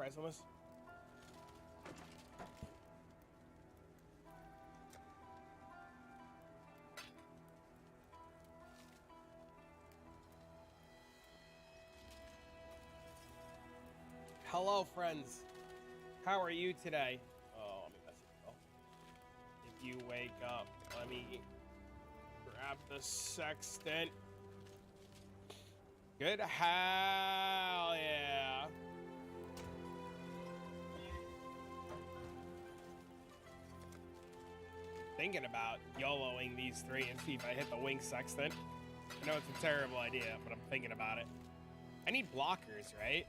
price on this? Hello, friends. How are you today? Oh, let me mess it up. If you wake up, let me grab the sextant. Good hell yeah. Thinking about YOLOing these three and see if I hit the wing sextant. I know it's a terrible idea, but I'm thinking about it. I need blockers, right?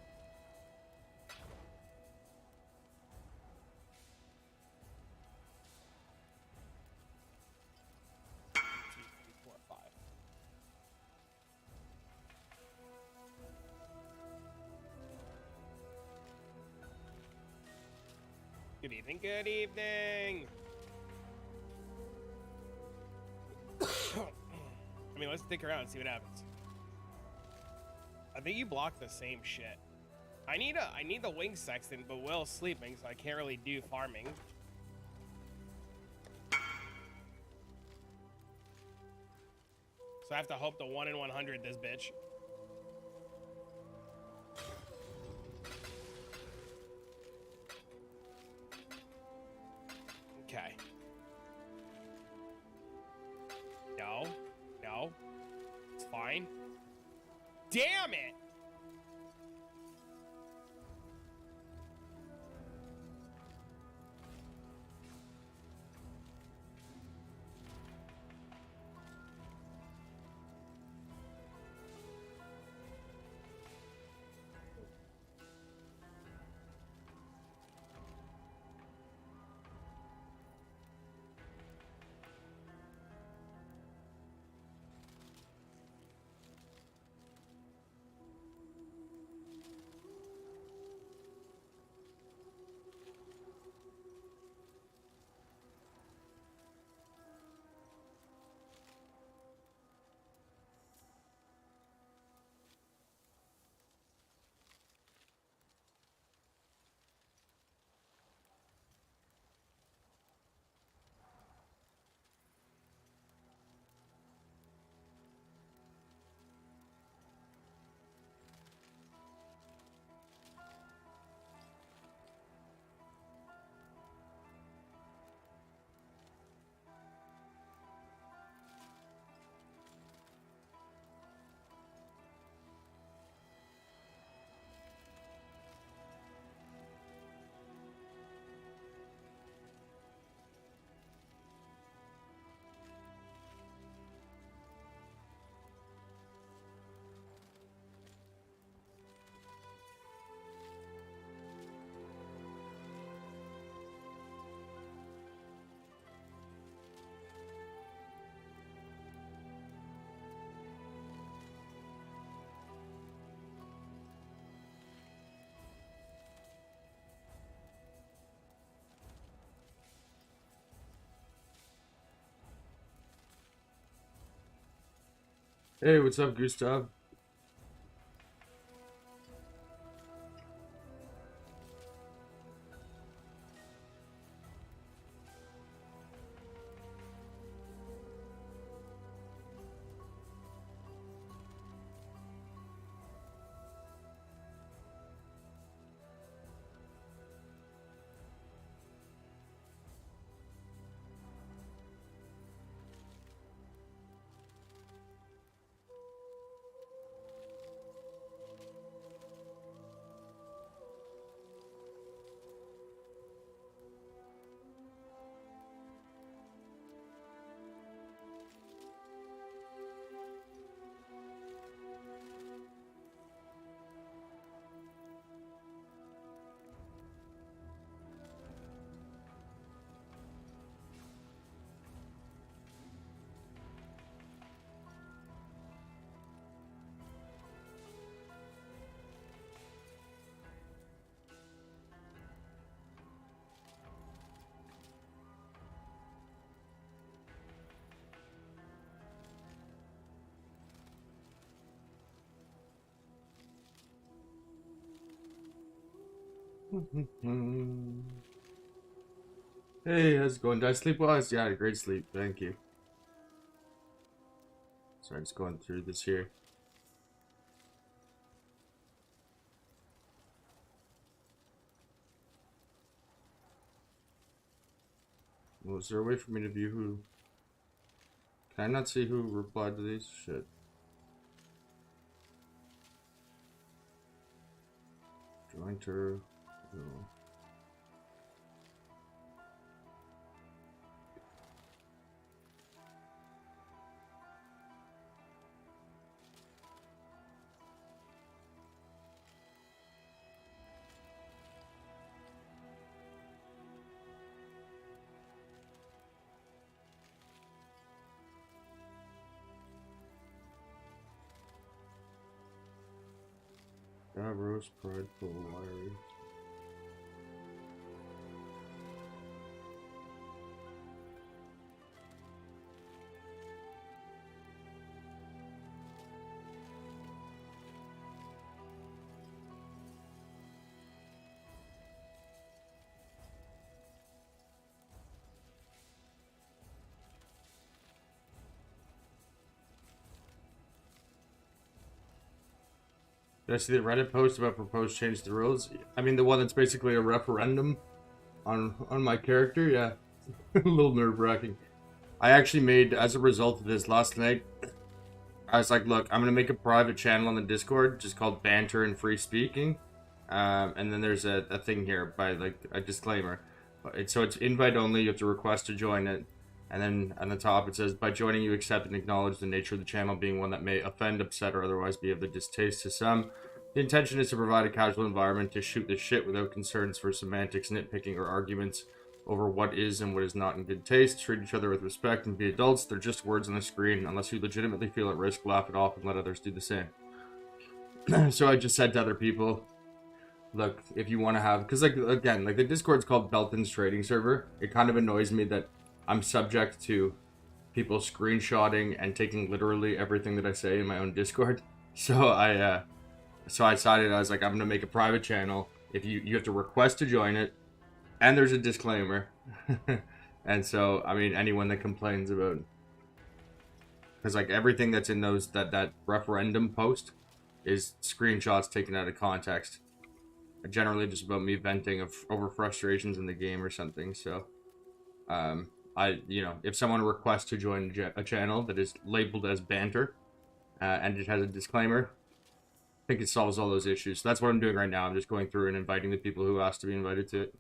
2, 3, 4, 5. Good evening, good evening. I mean, let's stick around and see what happens. I think you block the same shit. I need the wing sextant, but Will's sleeping, so I can't really do farming. So I have to hope the 1 in 100 this bitch. Okay. No. No. It's fine. Damn it! Hey, what's up, Gustav? Hey, how's it going? Did I sleep well? Yeah, I had a great sleep. Thank you. Sorry, just going through this here. Well, is there a way for me to view who... Can I not see who replied to these? Shit. Jointer. Oh. Rose, prideful, wiry. Did I see the Reddit post about proposed change to the rules? I mean, the one that's basically a referendum on my character? Yeah. A little nerve-wracking. I actually made, as a result of this last night, I was like, look, I'm going to make a private channel on the Discord just called Banter and Free Speaking. And then there's a thing here by, like, a disclaimer. So it's invite only. You have to request to join it. And then on the top it says, by joining you accept and acknowledge the nature of the channel being one that may offend, upset, or otherwise be of the distaste to some. The intention is to provide a casual environment to shoot the shit without concerns for semantics, nitpicking, or arguments over what is and what is not in good taste. Treat each other with respect and be adults. They're just words on the screen. Unless you legitimately feel at risk, laugh it off and let others do the same. So I just said to other people, look, if you want to have... Because, like, again, like, the Discord's called Belton's Trading Server. It kind of annoys me that I'm subject to people screenshotting and taking literally everything that I say in my own Discord. So I decided, I was like, I'm going to make a private channel. If you have to request to join it, and there's a disclaimer. And so, I mean, anyone that complains about... Because, like, everything that's in those that referendum post is screenshots taken out of context. Generally just about me venting over frustrations in the game or something, so... if someone requests to join a channel that is labeled as banter, and it has a disclaimer, I think it solves all those issues. So that's what I'm doing right now. I'm just going through and inviting the people who asked to be invited to it.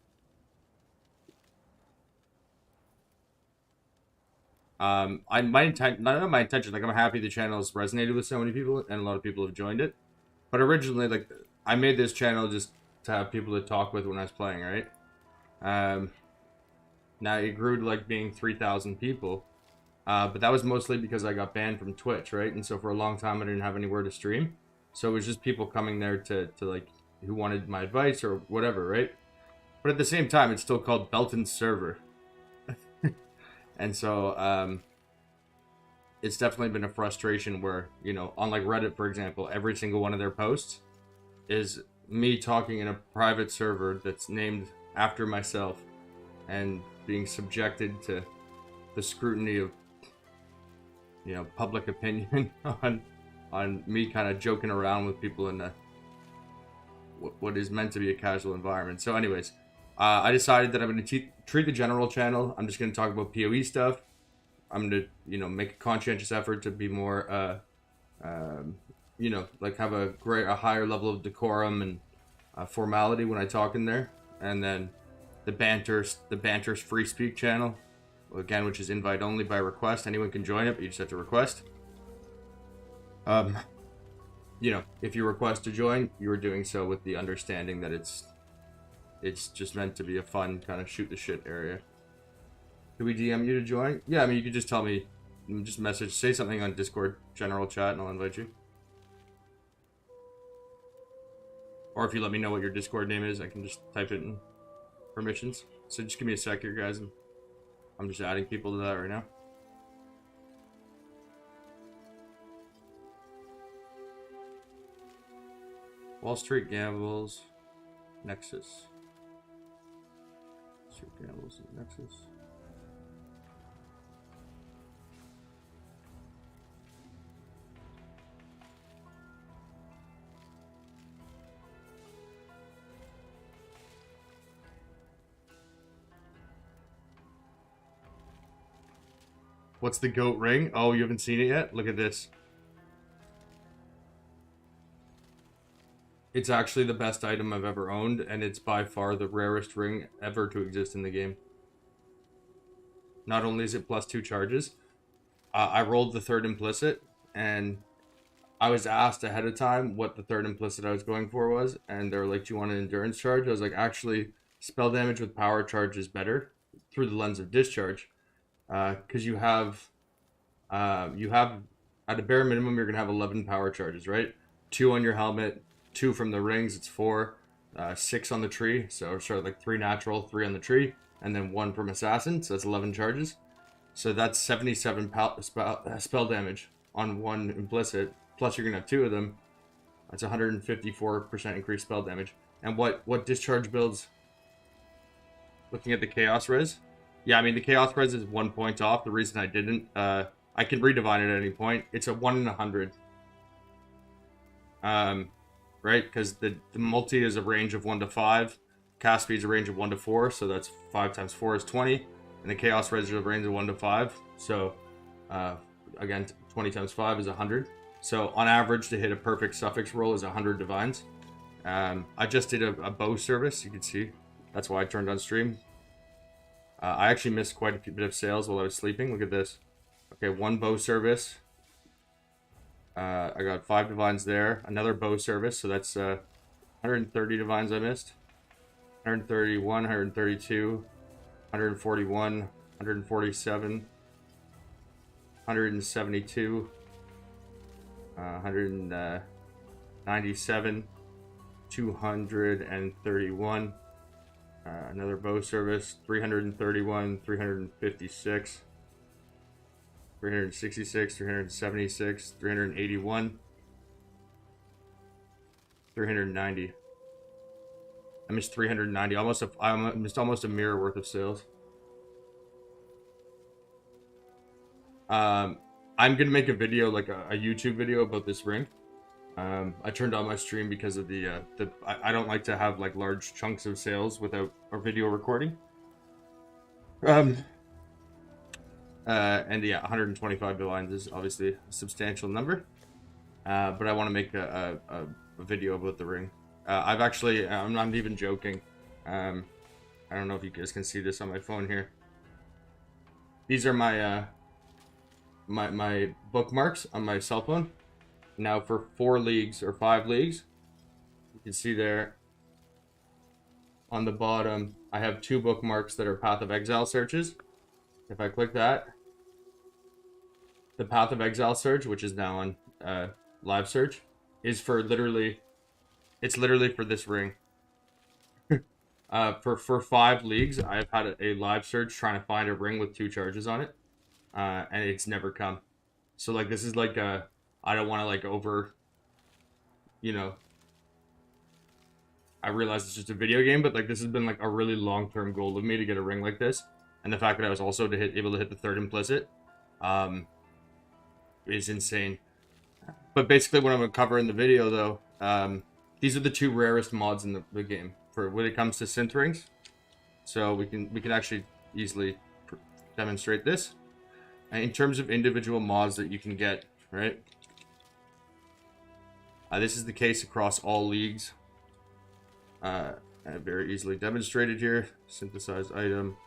None of my intention, like, I'm happy the channel has resonated with so many people, and a lot of people have joined it. But originally, like, I made this channel just to have people to talk with when I was playing, right? Now it grew to, like, being 3,000 people. But that was mostly because I got banned from Twitch, right? And so for a long time I didn't have anywhere to stream. So it was just people coming there to like, who wanted my advice or whatever, right? But at the same time, it's still called Belton's server. And so, it's definitely been a frustration where, on, like, Reddit, for example, every single one of their posts is me talking in a private server that's named after myself and being subjected to the scrutiny of, public opinion on me kind of joking around with people in what is meant to be a casual environment. So anyways, I decided that I'm going to treat the general channel. I'm just going to talk about PoE stuff. I'm going to, make a conscientious effort to be more, like, have a higher level of decorum and formality when I talk in there. And then the Banter's Free Speak channel, again, which is invite only by request. Anyone can join it, but you just have to request. If you request to join, you are doing so with the understanding that it's just meant to be a fun kind of shoot the shit area. Do we DM you to join? Yeah, I mean, you could just tell me, just say something on Discord general chat, and I'll invite you. Or if you let me know what your Discord name is, I can just type it in permissions. So just give me a sec here, guys, and I'm just adding people to that right now. Wall Street Gambles, Nexus. Gambles Nexus. What's the goat ring? Oh, you haven't seen it yet? Look at this. It's actually the best item I've ever owned, and it's by far the rarest ring ever to exist in the game. Not only is it plus 2 charges, I rolled the third implicit, and I was asked ahead of time what the third implicit I was going for was, and they were like, do you want an endurance charge? I was like, actually, spell damage with power charge is better through the lens of discharge. Because you have at a bare minimum, you're going to have 11 power charges, right? 2 on your helmet, 2 from the rings, it's 4, 6 on the tree, so sort of like 3 natural, 3 on the tree, and then 1 from assassin, so that's 11 charges. So that's 77 spell damage on 1 implicit, plus you're going to have 2 of them. That's 154% increased spell damage. And what discharge builds, looking at the chaos res, yeah, I mean the chaos res is 1 point off. The reason I didn't, I can redivine it at any point. It's a 1 in 100. Right? Because the multi is a range of 1 to 5. Cast speed is a range of 1 to 4, so that's 5 times 4 is 20. And the chaos res is a range of 1 to 5. So, again, 20 times 5 is 100. So, on average, to hit a perfect suffix roll is 100 divines. I just did a bow service, you can see. That's why I turned on stream. I actually missed quite a bit of sales while I was sleeping. Look at this. Okay, 1 bow service. I got 5 divines there. Another bow service, so that's 130 divines I missed. 131, 132, 141, 147, 172, 197, 231. Another bow service, 331, 356, 366, 376, 381, 390. I missed 390. I missed almost a mirror worth of sales. I'm gonna make a video, like a YouTube video about this ring. I turned on my stream because of I don't like to have like large chunks of sales without a video recording. And yeah, 125 divines is obviously a substantial number. But I want to make a video about the ring. I've actually, I'm not even joking. I don't know if you guys can see this on my phone here. These are my my bookmarks on my cell phone. Now for 4 leagues or 5 leagues, you can see there on the bottom, I have 2 bookmarks that are Path of Exile searches. If I click that, the Path of Exile search, which is now on live search, is for literally, it's literally for this ring. For 5 leagues, I've had a live search trying to find a ring with 2 charges on it, and it's never come. So like this is like a, I don't want to like over, you know, I realize it's just a video game, but like this has been like a really long-term goal of me to get a ring like this, and the fact that I was also able to hit the 3rd implicit, is insane. But basically, what I'm gonna cover in the video, though, these are the 2 rarest mods in the game for when it comes to synth rings. So we can actually easily demonstrate this. And in terms of individual mods that you can get, right? This is the case across all leagues. Very easily demonstrated here. Synthesized item,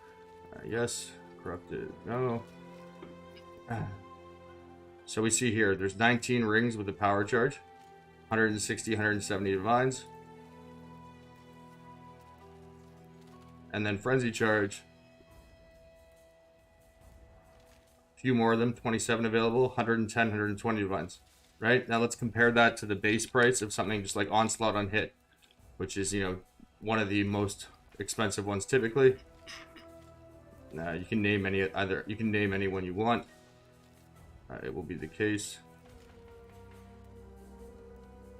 yes. Corrupted, no. So we see here, there's 19 rings with a power charge, 160, 170 divines. And then frenzy charge. A few more of them, 27 available, 110, 120 divines. Right? Now let's compare that to the base price of something just like Onslaught on Hit, which is, you know, one of the most expensive ones typically. You can name any you can name any one you want. It will be the case.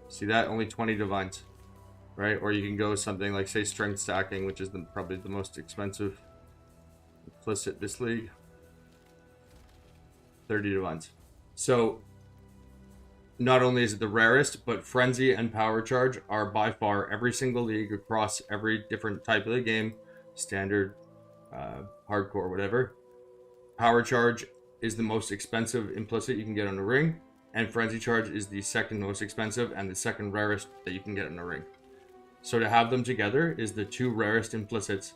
See that? Only 20 divines. right? Or you can go something like, say, strength stacking, which is probably the most expensive implicit this league. 30 to 1. So not only is it the rarest, but Frenzy and Power Charge are by far every single league across every different type of the game, standard, hardcore, whatever. Power Charge is the most expensive implicit you can get on a ring, and Frenzy Charge is the second most expensive and the second rarest that you can get on a ring. So to have them together is the two rarest implicits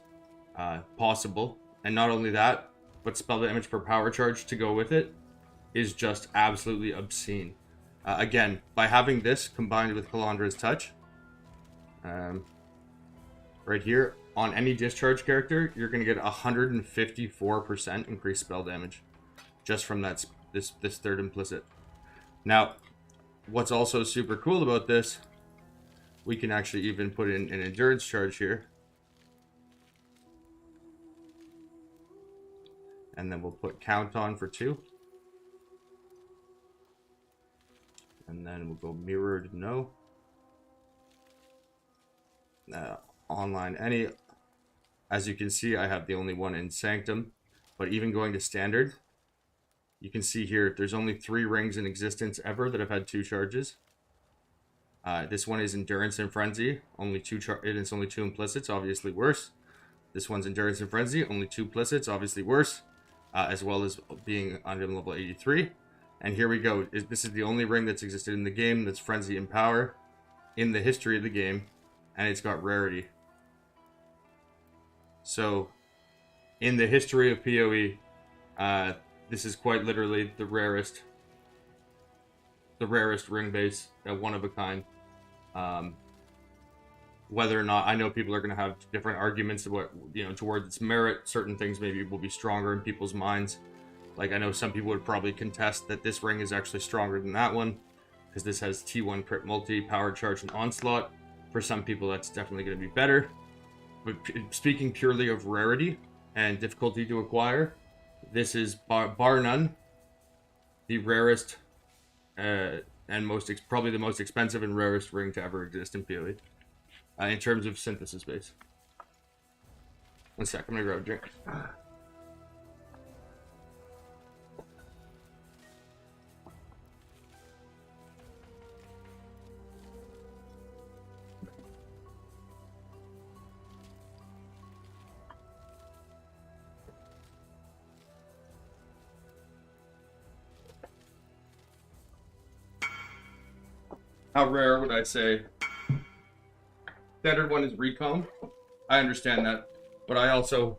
possible, and not only that, but spell damage per Power Charge to go with it is just absolutely obscene. Again, by having this combined with Calandra's Touch, right here, on any Discharge character, you're going to get 154% increased spell damage just from this third implicit. Now, what's also super cool about this, we can actually even put in an Endurance Charge here. And then we'll put Count on for 2. And then we'll go Mirrored No. Online any. As you can see, I have the only one in Sanctum. But even going to Standard, you can see here there's only 3 rings in existence ever that have had 2 charges. This one is Endurance and Frenzy, only 2 it's only 2 implicits, obviously worse. This one's Endurance and Frenzy, only 2 implicits, obviously worse, as well as being under level 83. And here we go. This is the only ring that's existed in the game that's Frenzy and Power in the history of the game, and it's got rarity. So, in the history of PoE, this is quite literally the rarest ring base, one of a kind. Whether or not, I know people are going to have different arguments about, towards its merit. Certain things maybe will be stronger in people's minds. Like, I know some people would probably contest that this ring is actually stronger than that one, because this has T1 crit multi, Power Charge, and Onslaught. For some people, that's definitely going to be better. But speaking purely of rarity and difficulty to acquire, this is bar none the rarest and probably the most expensive and rarest ring to ever exist in PoE in terms of synthesis base. 1 sec, I'm gonna grab a drink. How rare would I say? Standard one is Recon. I understand that, but I also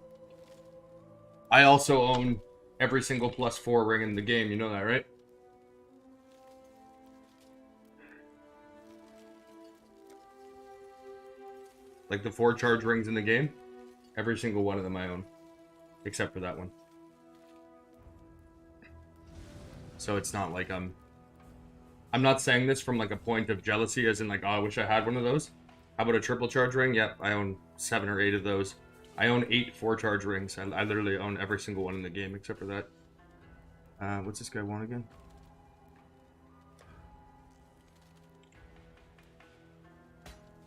own every single +4 ring in the game. You know that, right? Like the 4 charge rings in the game, every single one of them I own, except for that one. So it's not like I'm not saying this from like a point of jealousy, as in like, oh, I wish I had one of those. How about a triple charge ring? Yep, I own 7 or 8 of those. I own 8 4-charge rings. I literally own every single one in the game except for that. What's this guy want again?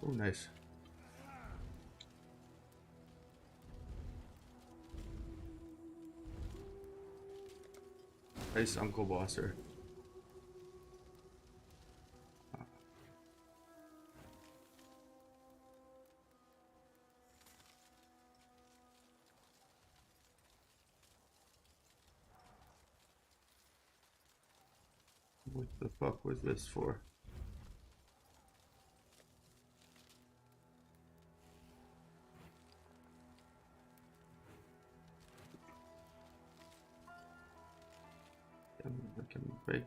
Oh, nice. Nice Uncle Bosser. What the fuck was this for? Wait.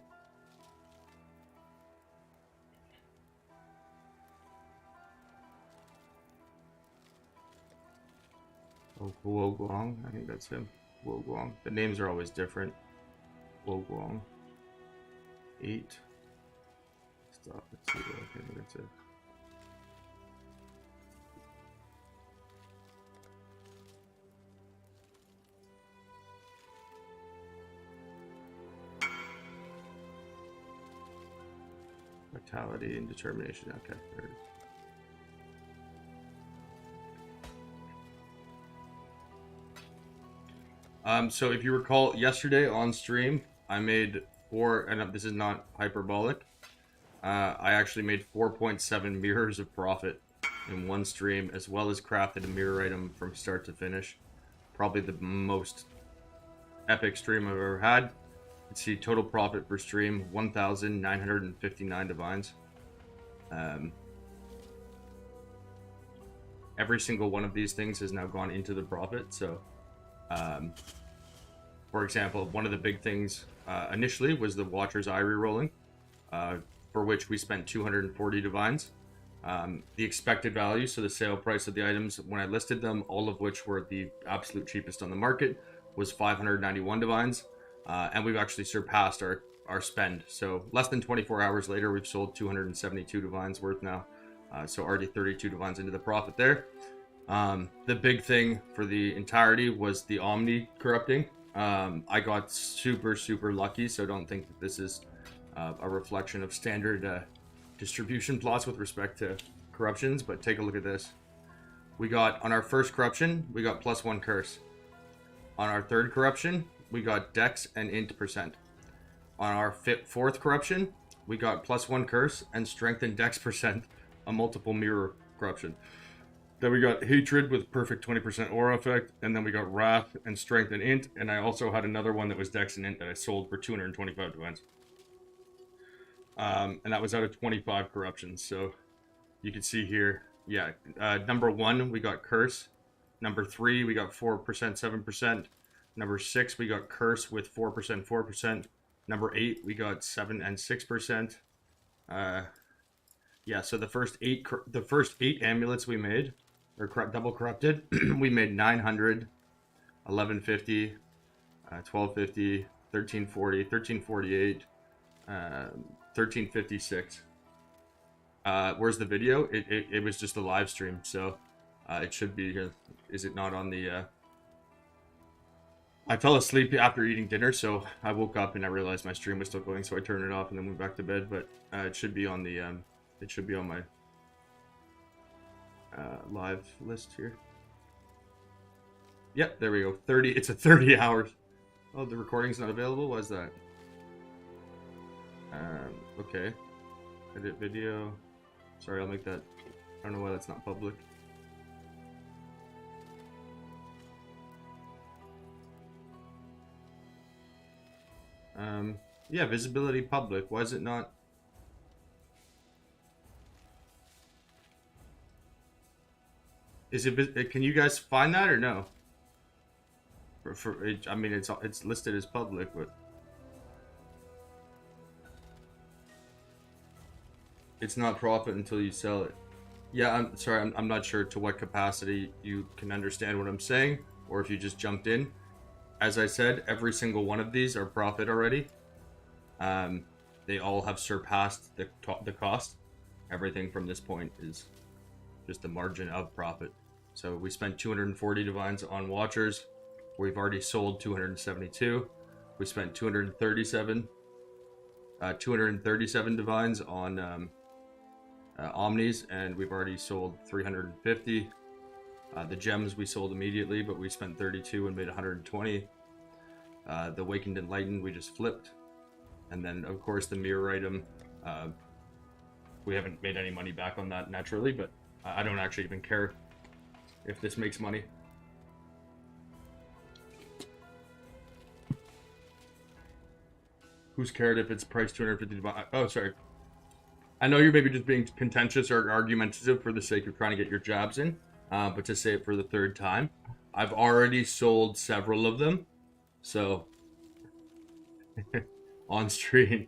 Oh, Guo Guang. I think that's him. Guo Guang. The names are always different. Guo Guang. 8. Stop. Let's see. Okay, that's it. Vitality and determination. Okay, there it is. So if you recall, yesterday on stream, I made and this is not hyperbolic, I actually made 4.7 mirrors of profit in one stream, as well as crafted a mirror item from start to finish. Probably the most epic stream I've ever had. Let's see, total profit per stream, 1,959 divines. Every single one of these things has now gone into the profit. So, for example, one of the big things initially was the Watcher's Eye rerolling, for which we spent 240 divines. The expected value, so the sale price of the items when I listed them, all of which were the absolute cheapest on the market, was 591 divines. And we've actually surpassed our spend. So less than 24 hours later, we've sold 272 divines worth now. So already 32 divines into the profit there. The big thing for the entirety was the Omni corrupting. I got super lucky, so don't think that this is a reflection of standard distribution plots with respect to corruptions, but take a look at this. We got, on our first corruption, we got +1 curse. On our third corruption, we got dex and int percent. On our fourth corruption, we got +1 curse and strength and dex percent, a multiple mirror corruption. Then we got hatred with perfect 20% aura effect, and then we got wrath and strength and int, and I also had another one that was dex and int that I sold for 225 divines. And that was out of 25 corruptions. So you can see here, yeah, number 1 we got curse, number 3 we got 4% 7%, number 6 we got curse with 4% 4%, number 8 we got 7 and 6%. Yeah, so the first eight amulets we made, or double corrupted, we made 900, 1150, 1250, 1340, 1348, 1356. Where's the video? It was just a live stream, so it should be here. Is it not on the I fell asleep after eating dinner, so I woke up and I realized my stream was still going, so I turned it off and then went back to bed. But it should be on the it should be on my live list here. Yep, there we go. 30. It's a 30 hours. Oh, the recording's not available. Why is that? Okay. Edit video. Sorry, I'll make that. I don't know why that's not public. Yeah, visibility public. Why is it not? Is it? Can you guys find that or no? I mean, it's listed as public, but it's not profit until you sell it. Yeah, I'm sorry. I'm not sure to what capacity you can understand what I'm saying, or if you just jumped in. As I said, every single one of these are profit already. They all have surpassed the cost. Everything from this point is just a margin of profit. So we spent 240 divines on Watchers. We've already sold 272. We spent 237 divines on Omnis, and we've already sold 350. The gems we sold immediately, but we spent 32 and made 120. The Awakened Enlightened we just flipped. And then, of course, the mirror item, we haven't made any money back on that naturally, but I don't actually even care if this makes money. Who's cared if it's priced 250? Oh, sorry. I know you're maybe just being contentious or argumentative for the sake of trying to get your jabs in, but to say it for the third time, I've already sold several of them, so on stream.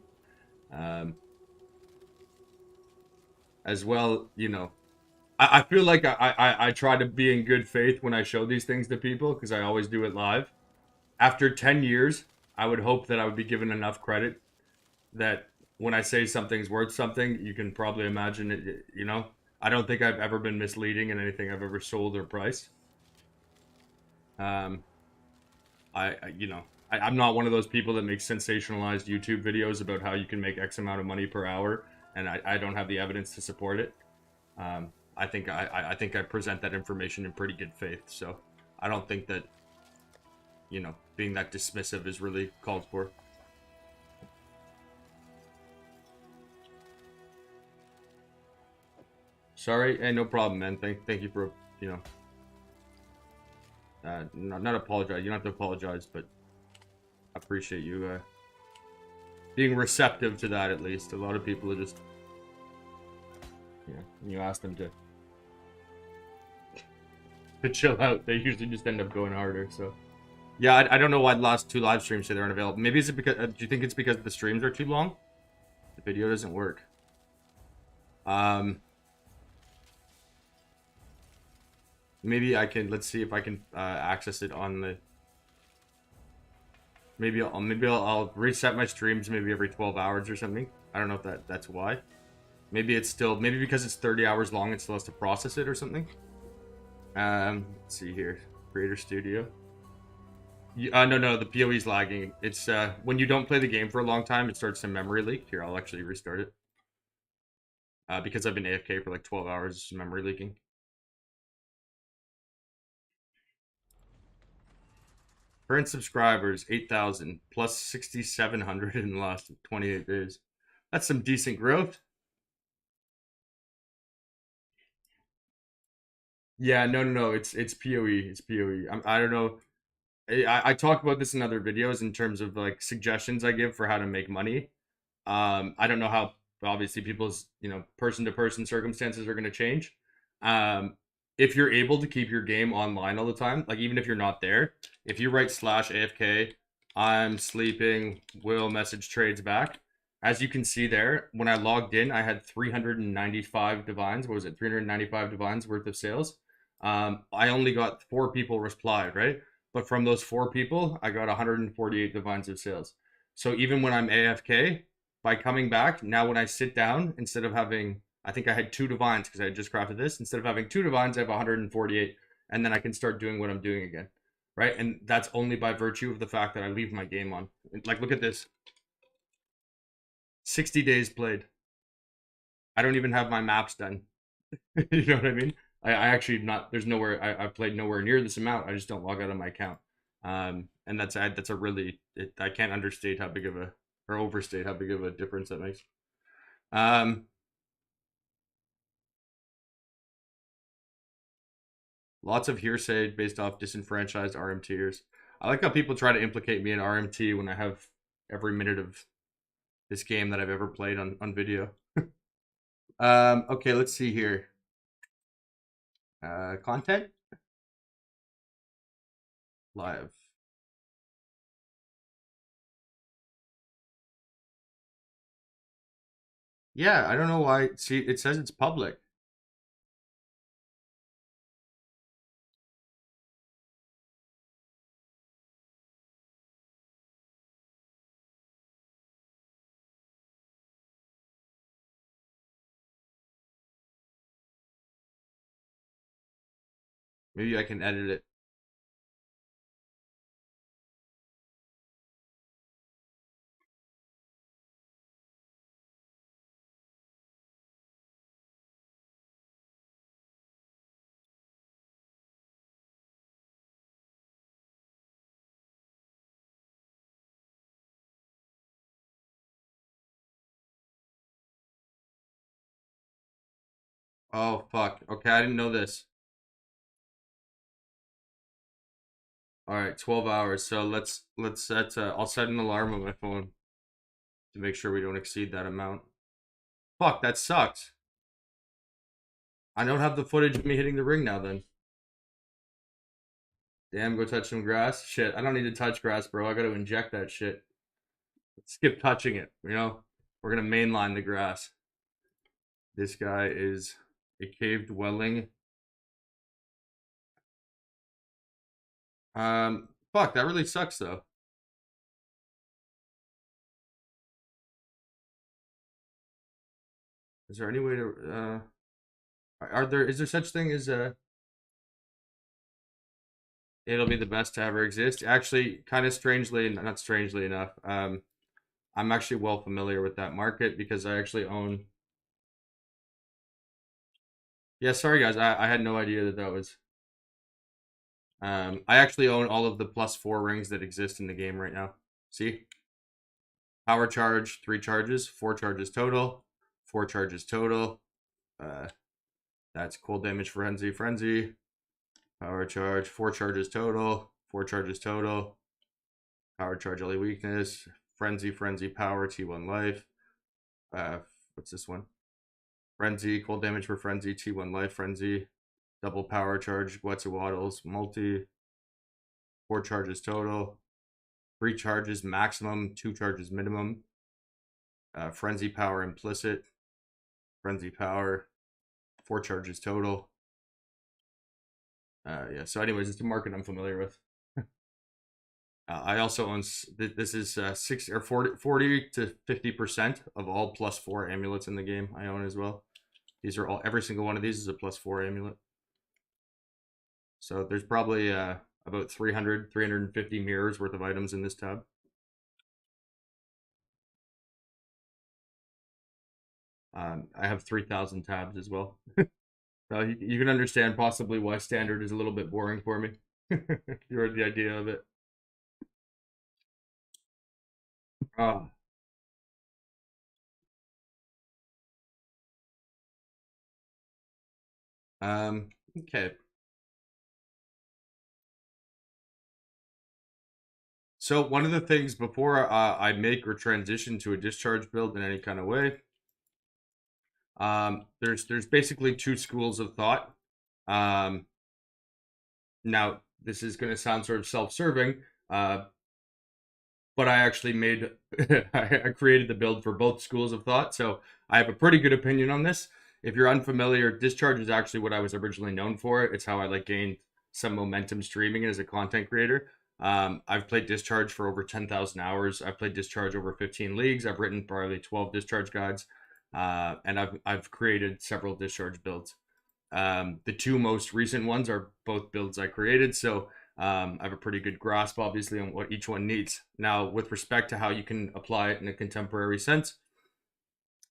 As well, you know, I feel like I try to be in good faith when I show these things to people, because I always do it live. After 10 years, I would hope that I would be given enough credit that when I say something's worth something, you can probably imagine it, you know. I don't think I've ever been misleading in anything I've ever sold or priced. I'm not one of those people that makes sensationalized YouTube videos about how you can make X amount of money per hour, and I don't have the evidence to support it. I think I present that information in pretty good faith, so I don't think that, you know, being that dismissive is really called for. Sorry, hey, no problem, man. Thank you for, you know, not apologize. You don't have to apologize, but I appreciate you being receptive to that. At least a lot of people are just, yeah. When you ask them to chill out, they usually just end up going harder. So, yeah, I don't know why the last 2 live streams say they're unavailable. Maybe is it because do you think it's because the streams are too long? The video doesn't work. Maybe I can. Let's see if I can access it on the. Maybe I'll reset my streams maybe every 12 hours or something. I don't know if that's why. Maybe it's still because it's 30 hours long, it still has to process it or something. Let's see here. Creator Studio. No, the PoE's lagging. It's when you don't play the game for a long time, it starts to memory leak. Here, I'll actually restart it. Because I've been AFK for like 12 hours, it's memory leaking. Current subscribers, 8,000, plus 6,700 in the last 28 days. That's some decent growth. Yeah, no, it's PoE. It's PoE. I don't know. I talk about this in other videos in terms of like suggestions I give for how to make money. I don't know how obviously people's person to person circumstances are going to change. Um, if you're able to keep your game online all the time, like even if you're not there, if you write /AFK, I'm sleeping, will message trades back. As you can see there, when I logged in, I had 395 divines. What was it? 395 divines worth of sales. I only got 4 people replied, right? But from those 4 people, I got 148 divines of sales. So even when I'm AFK, by coming back, now when I sit down, instead of having, I think I had 2 divines because I had just crafted this. Instead of having 2 divines, I have 148, and then I can start doing what I'm doing again, right? And that's only by virtue of the fact that I leave my game on. Like, look at this, 60 days played. I don't even have my maps done. You know what I mean? I actually not. There's nowhere. I've played nowhere near this amount. I just don't log out of my account. And that's a really. I can't understate how big of a or overstate how big of a difference that makes. Um, Lots of hearsay based off disenfranchised RMTers. I like how people try to implicate me in RMT when I have every minute of this game that I've ever played on video. Okay, let's see here. Content live. Yeah, I don't know why. See, it says it's public. Maybe I can edit it. Oh fuck. Okay, I didn't know this. All right, 12 hours. So let's set. I'll set an alarm on my phone to make sure we don't exceed that amount. Fuck, that sucks. I don't have the footage of me hitting the ring now. Then. Damn, go touch some grass. Shit, I don't need to touch grass, bro. I got to inject that shit. Skip touching it. We're gonna mainline the grass. This guy is a cave dwelling. Fuck, that really sucks though. Is there any way to is there such thing as it'll be the best to ever exist? Actually, kind of strangely, not strangely enough, I'm actually well familiar with that market because I actually own. Yeah, sorry guys, I had no idea that was. I actually own all of the +4 rings that exist in the game right now. See? Power charge, 3 charges, 4 charges total, 4 charges total. That's cold damage, frenzy. Power charge, 4 charges total, 4 charges total. Power charge, LA weakness, frenzy, power, T1 life. What's this one? Frenzy, cold damage for frenzy, T1 life, frenzy. Double power charge, Quetzalcoatl's multi. 4 charges total. 3 charges maximum, 2 charges minimum. Frenzy power implicit. Frenzy power, 4 charges total. Yeah, so anyways, it's a market I'm familiar with. I also own, this is 40 to 50% of all +4 amulets in the game I own as well. These are all, every single one of these is a +4 amulet. So there's probably about 350 mirrors worth of items in this tab. I have 3,000 tabs as well. So you can understand possibly why standard is a little bit boring for me. You heard the idea of it. Oh. Okay. So one of the things before I make or transition to a discharge build in any kind of way, there's basically 2 schools of thought. Now this is going to sound sort of self-serving, but I actually made I created the build for both schools of thought, so I have a pretty good opinion on this. If you're unfamiliar, Discharge is actually what I was originally known for. It's how I gained some momentum streaming as a content creator. I've played Discharge for over 10,000 hours. I've played Discharge over 15 leagues. I've written probably 12 Discharge guides, and I've created several Discharge builds. The 2 most recent ones are both builds I created, so I have a pretty good grasp, obviously, on what each one needs. Now, with respect to how you can apply it in a contemporary sense,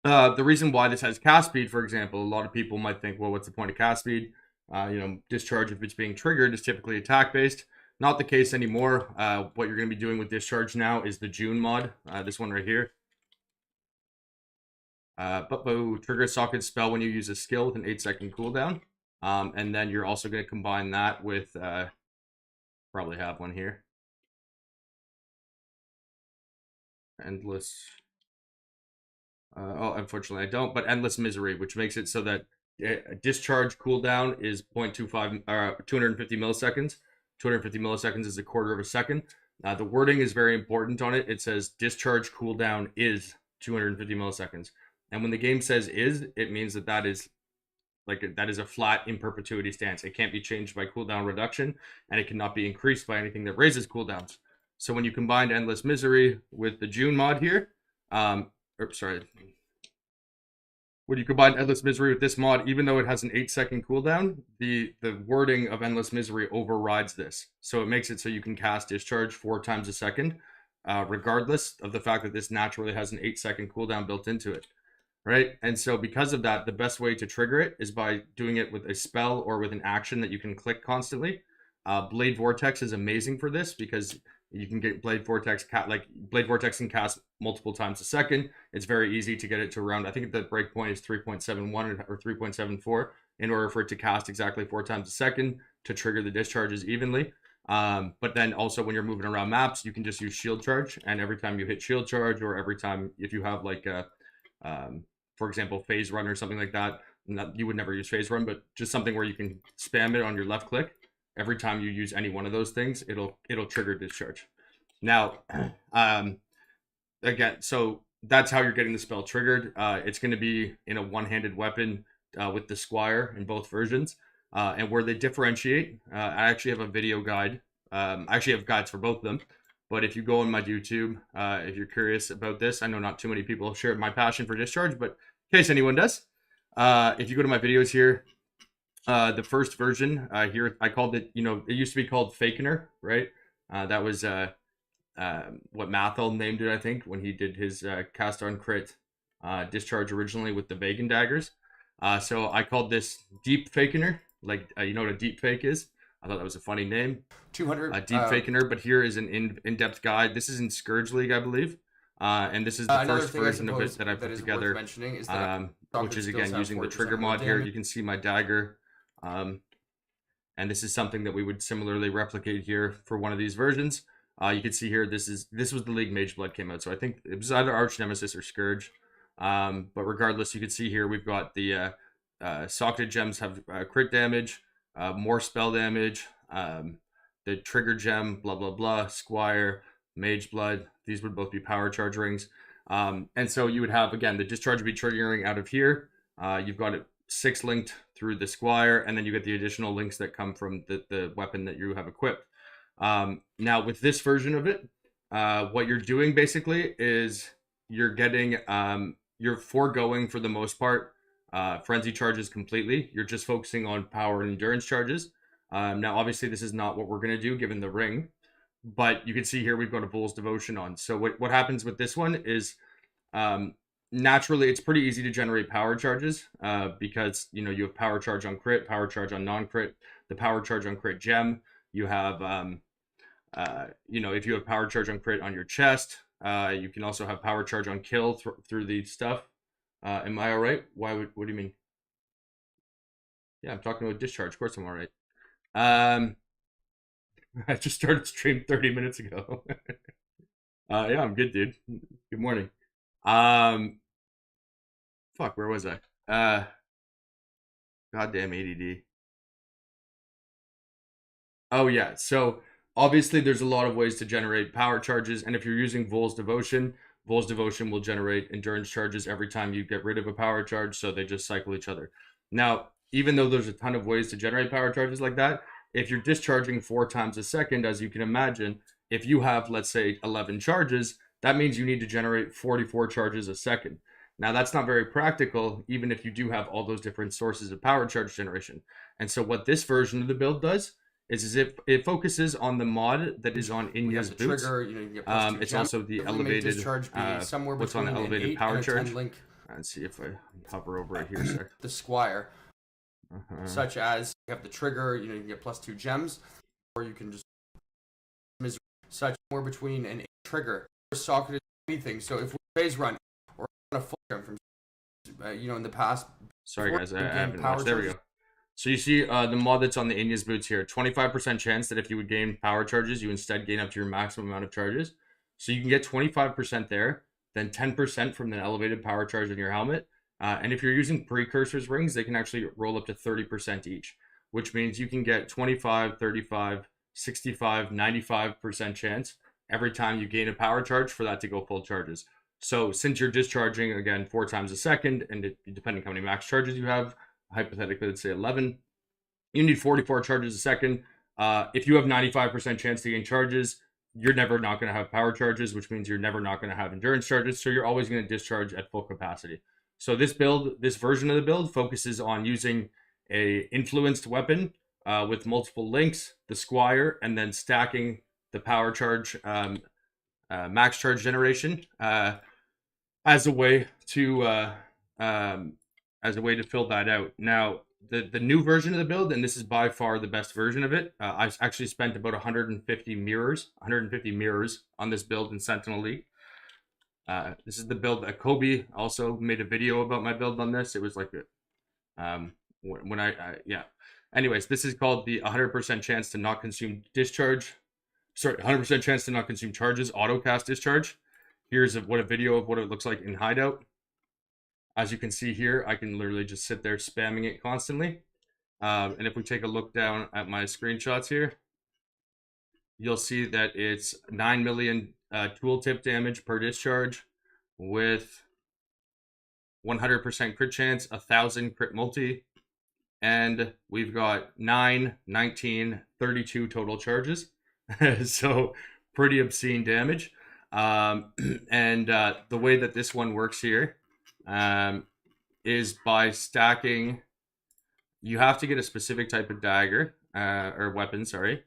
the reason why this has cast speed, for example, a lot of people might think, well, what's the point of cast speed? Discharge, if it's being triggered, is typically attack based. Not the case anymore. What you're going to be doing with Discharge now is the June mod, this one right here. Trigger socket spell when you use a skill with an 8-second cooldown. And then you're also going to combine that with, probably have one here. Endless. Unfortunately I don't, but Endless Misery, which makes it so that a discharge cooldown is 0.25, 250 milliseconds. 250 milliseconds is a quarter of a second. The wording is very important on it. It says discharge cooldown is 250 milliseconds. And when the game says is, it means that is that is a flat in perpetuity stance. It can't be changed by cooldown reduction, and it cannot be increased by anything that raises cooldowns. So when you combine Endless Misery with the June mod here, when you combine Endless Misery with this mod, even though it has an 8-second cooldown, the wording of Endless Misery overrides this. So it makes it so you can cast Discharge 4 times a second, regardless of the fact that this naturally has an 8-second cooldown built into it. Right? And so because of that, the best way to trigger it is by doing it with a spell or with an action that you can click constantly. Blade Vortex is amazing for this because you can get Blade Vortex can cast multiple times a second. It's very easy to get it to around, I think the breakpoint is 3.71 or 3.74 in order for it to cast exactly 4 times a second to trigger the discharges evenly. But then also when you're moving around maps, you can just use Shield Charge, and every time you hit Shield Charge, or every time if you have for example, Phase Run or something like that, you would never use Phase Run, but just something where you can spam it on your left click. Every time you use any one of those things, it'll trigger Discharge. Now, again, so that's how you're getting the spell triggered. It's going to be in a one-handed weapon with the Squire in both versions. And where they differentiate, I actually have a video guide. I actually have guides for both of them. But if you go on my YouTube, if you're curious about this, I know not too many people share my passion for Discharge, but in case anyone does, if you go to my videos here, the first version here, I called it, it used to be called Fakener, right? That was what Mathel named it, I think, when he did his cast on crit Discharge originally with the Vegan daggers. So I called this Deep Fakener, you know what a deep fake is? I thought that was a funny name. 200. Deep Fakener, but here is an in-depth guide. This is in Scourge League, I believe. And this is the first version of it that I put together, Is that which is, again, using the trigger mod here. You can see my dagger. And this is something that we would similarly replicate here for one of these versions. You can see here, this was the League Mage Blood came out. So I think it was either Arch Nemesis or Scourge. But regardless, you can see here we've got the socketed gems have crit damage, more spell damage, the trigger gem, blah, blah, blah, Squire, Mage Blood. These would both be power charge rings. And so you would have, again, the Discharge would be triggering out of here. You've got it 6 linked through the Squire, and then you get the additional links that come from the weapon that you have equipped. Now, with this version of it, what you're doing basically is you're getting, you're foregoing for the most part frenzy charges completely. You're just focusing on power and endurance charges. Now, obviously, this is not what we're going to do given the ring, but you can see here we've got a Bull's Devotion on. So what happens with this one is naturally it's pretty easy to generate power charges because, you know, you have power charge on crit, power charge on non-crit, the power charge on crit gem. You have, you know, if you have power charge on crit on your chest, you can also have power charge on kill through the stuff. Am I all right? What do you mean? Yeah, I'm talking about Discharge. Of course I'm all right. I just started stream 30 minutes ago. Yeah, I'm good, dude. Good morning. Fuck, where was I? Goddamn ADD. Oh yeah, so obviously there's a lot of ways to generate power charges, and if you're using Bull's Devotion will generate endurance charges every time you get rid of a power charge, so they just cycle each other. Now, even though there's a ton of ways to generate power charges like that, if you're discharging 4 times a second, as you can imagine, if you have, let's say, 11 charges, that means you need to generate 44 charges a second. Now, that's not very practical, even if you do have all those different sources of power charge generation. And so what this version of the build does is it focuses on the mod that is on Inya's boots. Trigger, you know, you get it's also the elevated, somewhere what's on the between elevated 8 power and a 10 charge. link. Let's see if I hover over it here, sir. The Squire, such as you have the trigger, you know, you can get +2 gems, or you can just such somewhere between an 8 trigger or socketed anything. So if we phase run or on a full jump from, you know, in the past. Sorry guys, I haven't watched. There we go. So you see the mod that's on the Inya's boots here, 25% chance that if you would gain power charges, you instead gain up to your maximum amount of charges. So you can get 25% there, then 10% from the elevated power charge in your helmet. And if you're using precursors rings, they can actually roll up to 30% each, which means you can get 25, 35, 65, 95% chance every time you gain a power charge for that to go full charges. So since you're discharging, again, 4 times a second, and depending how many max charges you have, hypothetically, let's say 11, you need 44 charges a second. If you have 95% chance to gain charges, you're never not going to have power charges, which means you're never not going to have endurance charges. So you're always going to discharge at full capacity. So this version of the build focuses on using a influenced weapon with multiple links, the Squire, and then stacking the power charge, max charge generation as a way to fill that out. Now, the new version of the build, and this is by far the best version of it, I've actually spent about 150 mirrors on this build in Sentinel League. This is the build that Kobe also made a video about my build on this. It was like, yeah. Anyways, this is called the 100% chance to not consume discharge. Sorry, 100% chance to not consume charges, autocast discharge. Here's what a video of what it looks like in Hideout. As you can see here, I can literally just sit there spamming it constantly. And if we take a look down at my screenshots here, you'll see that it's 9 million tooltip damage per discharge with 100% crit chance, 1,000 crit multi, and we've got 9, 19, 32 total charges. So pretty obscene damage. And the way that this one works here is by stacking. You have to get a specific type of dagger or weapon, sorry.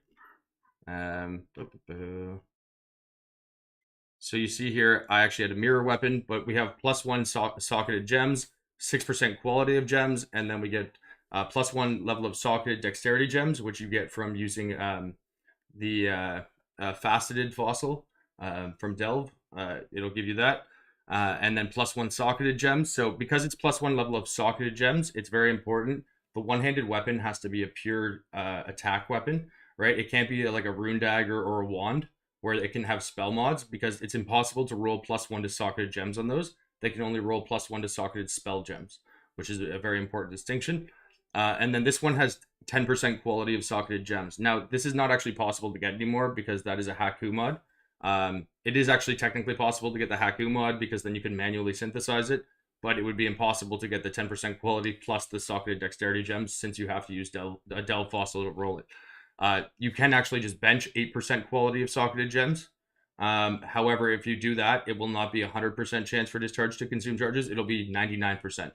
So you see here, I actually had a mirror weapon, but we have +1 socketed gems, 6% quality of gems, and then we get +1 level of socketed dexterity gems, which you get from using the faceted fossil from Delve. It'll give you that. And then +1 socketed gems. So because it's +1 level of socketed gems, it's very important. The one-handed weapon has to be a pure attack weapon, right? It can't be like a rune dagger or a wand where it can have spell mods, because it's impossible to roll +1 to socketed gems on those. They can only roll +1 to socketed spell gems, which is a very important distinction. And then this one has 10% quality of socketed gems. Now, this is not actually possible to get anymore because that is a Haku mod. It is actually technically possible to get the Haku mod because then you can manually synthesize it, but it would be impossible to get the 10% quality plus the socketed dexterity gems since you have to use a Delve fossil to roll it. You can actually just bench 8% quality of socketed gems. However, if you do that, it will not be 100% chance for discharge to consume charges. It'll be 99%.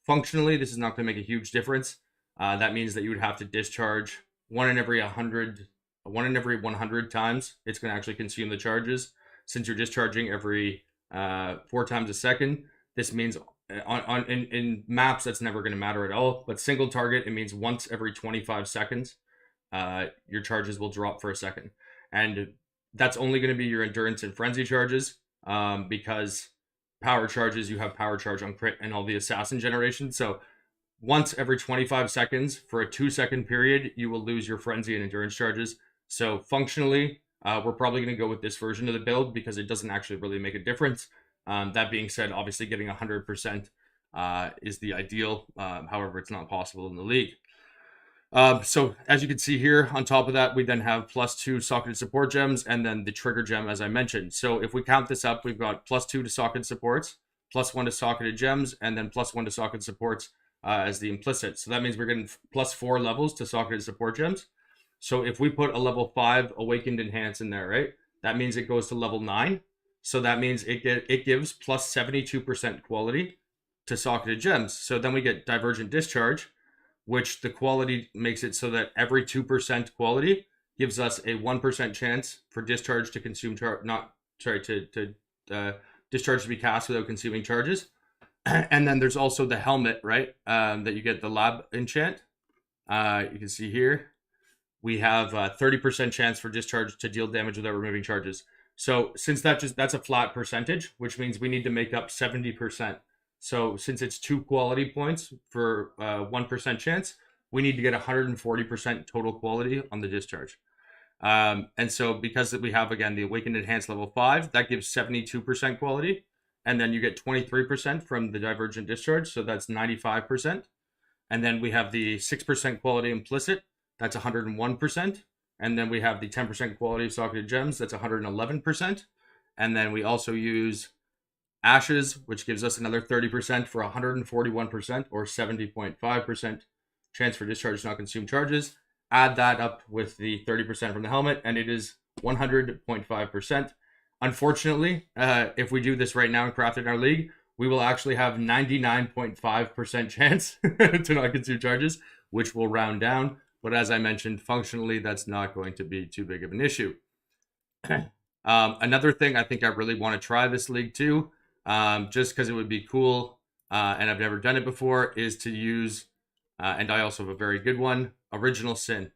Functionally, this is not going to make a huge difference. That means that you would have to discharge one in every 100 times. It's going to actually consume the charges. Since you're discharging every 4 times a second, this means in maps that's never going to matter at all. But single target, it means once every 25 seconds, your charges will drop for a second, and that's only going to be your endurance and frenzy charges, because power charges, you have power charge on crit and all the assassin generation. So once every 25 seconds for a 2-second period, you will lose your frenzy and endurance charges. So functionally, we're probably going to go with this version of the build because it doesn't actually really make a difference. That being said, obviously getting 100% is the ideal. However, it's not possible in the league. So as you can see here, on top of that, we then have +2 socketed support gems and then the trigger gem, as I mentioned. So if we count this up, we've got +2 to socketed supports, +1 to socketed gems, and then +1 to socketed supports as the implicit. So that means we're getting +4 levels to socketed support gems. So if we put a level 5 awakened enhance in there, right, that means it goes to level 9. So that means it gives +72% quality to socketed gems. So then we get divergent discharge, which the quality makes it so that every 2% quality gives us a 1% chance for discharge to consume discharge to be cast without consuming charges. And then there's also the helmet, right? That you get the lab enchant. You can see here we have 30% chance for discharge to deal damage without removing charges. So since that's a flat percentage, which means we need to make up 70%. So since it's 2 quality points for 1% chance, we need to get 140% total quality on the discharge. And so because we have, again, the Awakened Enhanced level 5, that gives 72% quality. And then you get 23% from the Divergent Discharge, so that's 95%. And then we have the 6% quality implicit, that's 101%. And then we have the 10% quality of socketed gems, that's 111%. And then we also use Ashes, which gives us another 30% for 141%, or 70.5% chance for discharge to not consume charges. Add that up with the 30% from the helmet, and it is 100.5%. Unfortunately, if we do this right now and craft it in our league, we will actually have 99.5% chance to not consume charges, which will round down. But as I mentioned, functionally, that's not going to be too big of an issue. Another thing I think I really want to try this league too, just because it would be cool, and I've never done it before, is to use, and I also have a very good one, Original Sin.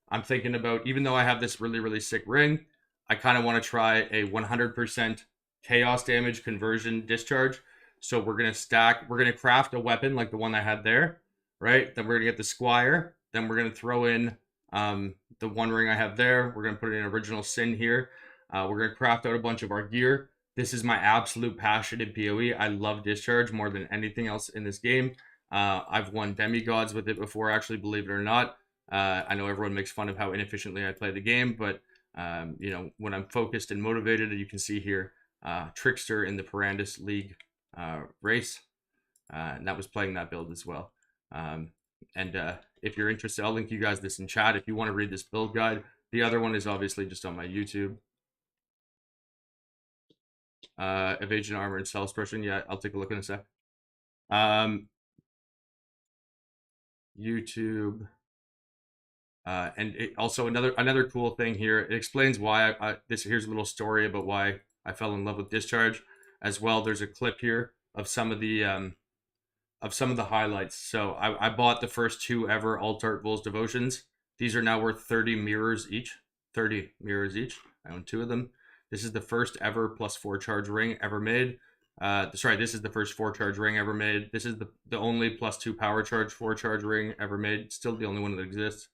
I'm thinking about, even though I have this really, really sick ring, I kind of want to try a 100% chaos damage conversion discharge. So we're going to craft a weapon like the one I had there, right? Then we're going to get the Squire. Then we're going to throw in the one ring I have there. We're going to put in Original Sin here. We're going to craft out a bunch of our gear. This is my absolute passion in PoE. I love Discharge more than anything else in this game. I've won demigods with it before, actually, believe it or not. I know everyone makes fun of how inefficiently I play the game, but you know, when I'm focused and motivated, you can see here, Trickster in the Perandus League race, and that was playing that build as well. If you're interested, I'll link you guys this in chat if you want to read this build guide. The other one is obviously just on my YouTube. Evasion, armor, and stealth suppression. Yeah, I'll take a look in a sec. YouTube. And also another cool thing here. It explains why here's a little story about why I fell in love with Discharge as well. There's a clip here of some of the some of the highlights. So I bought the first 2 ever Alt Art Bulls Devotions. These are now worth 30 mirrors each. 30 mirrors each. I own 2 of them. This is the first ever +4 charge ring ever made. Sorry, this is the first 4 charge ring ever made. This is the only +2 power charge 4 charge ring ever made. Still the only one that exists.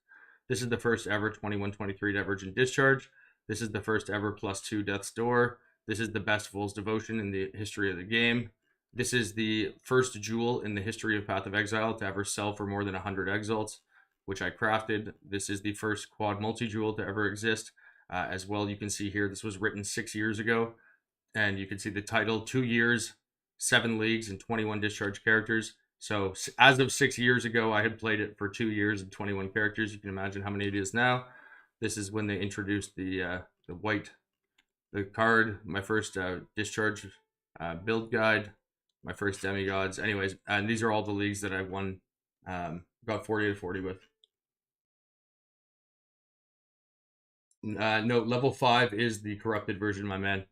This is the first ever 21-23 Divergent Discharge. This is the first ever +2 Death's Door. This is the best Fool's Devotion in the history of the game. This is the first jewel in the history of Path of Exile to ever sell for more than 100 exalts, which I crafted. This is the first quad multi-jewel to ever exist. As well, you can see here, this was written 6 years ago. And you can see the title, 2 years, 7 leagues, and 21 discharge characters. So as of 6 years ago, I had played it for 2 years and 21 characters. You can imagine how many it is now. This is when they introduced the card, my first discharge build guide, my first demigods. Anyways, and these are all the leagues that I won, got 40 to 40 with. No, level 5 is the corrupted version, my man.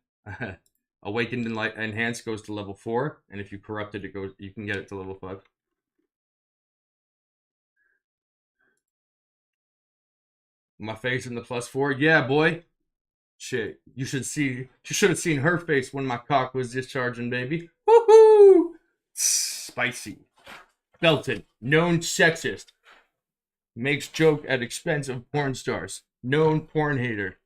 Awakened and Light Enhanced goes to level 4, and if you corrupt it, you can get it to level 5. My face in the +4, yeah, boy. Shit, you should have seen her face when my cock was discharging, baby. Woohoo! Spicy. Belton, known sexist, makes joke at expense of porn stars. Known porn hater.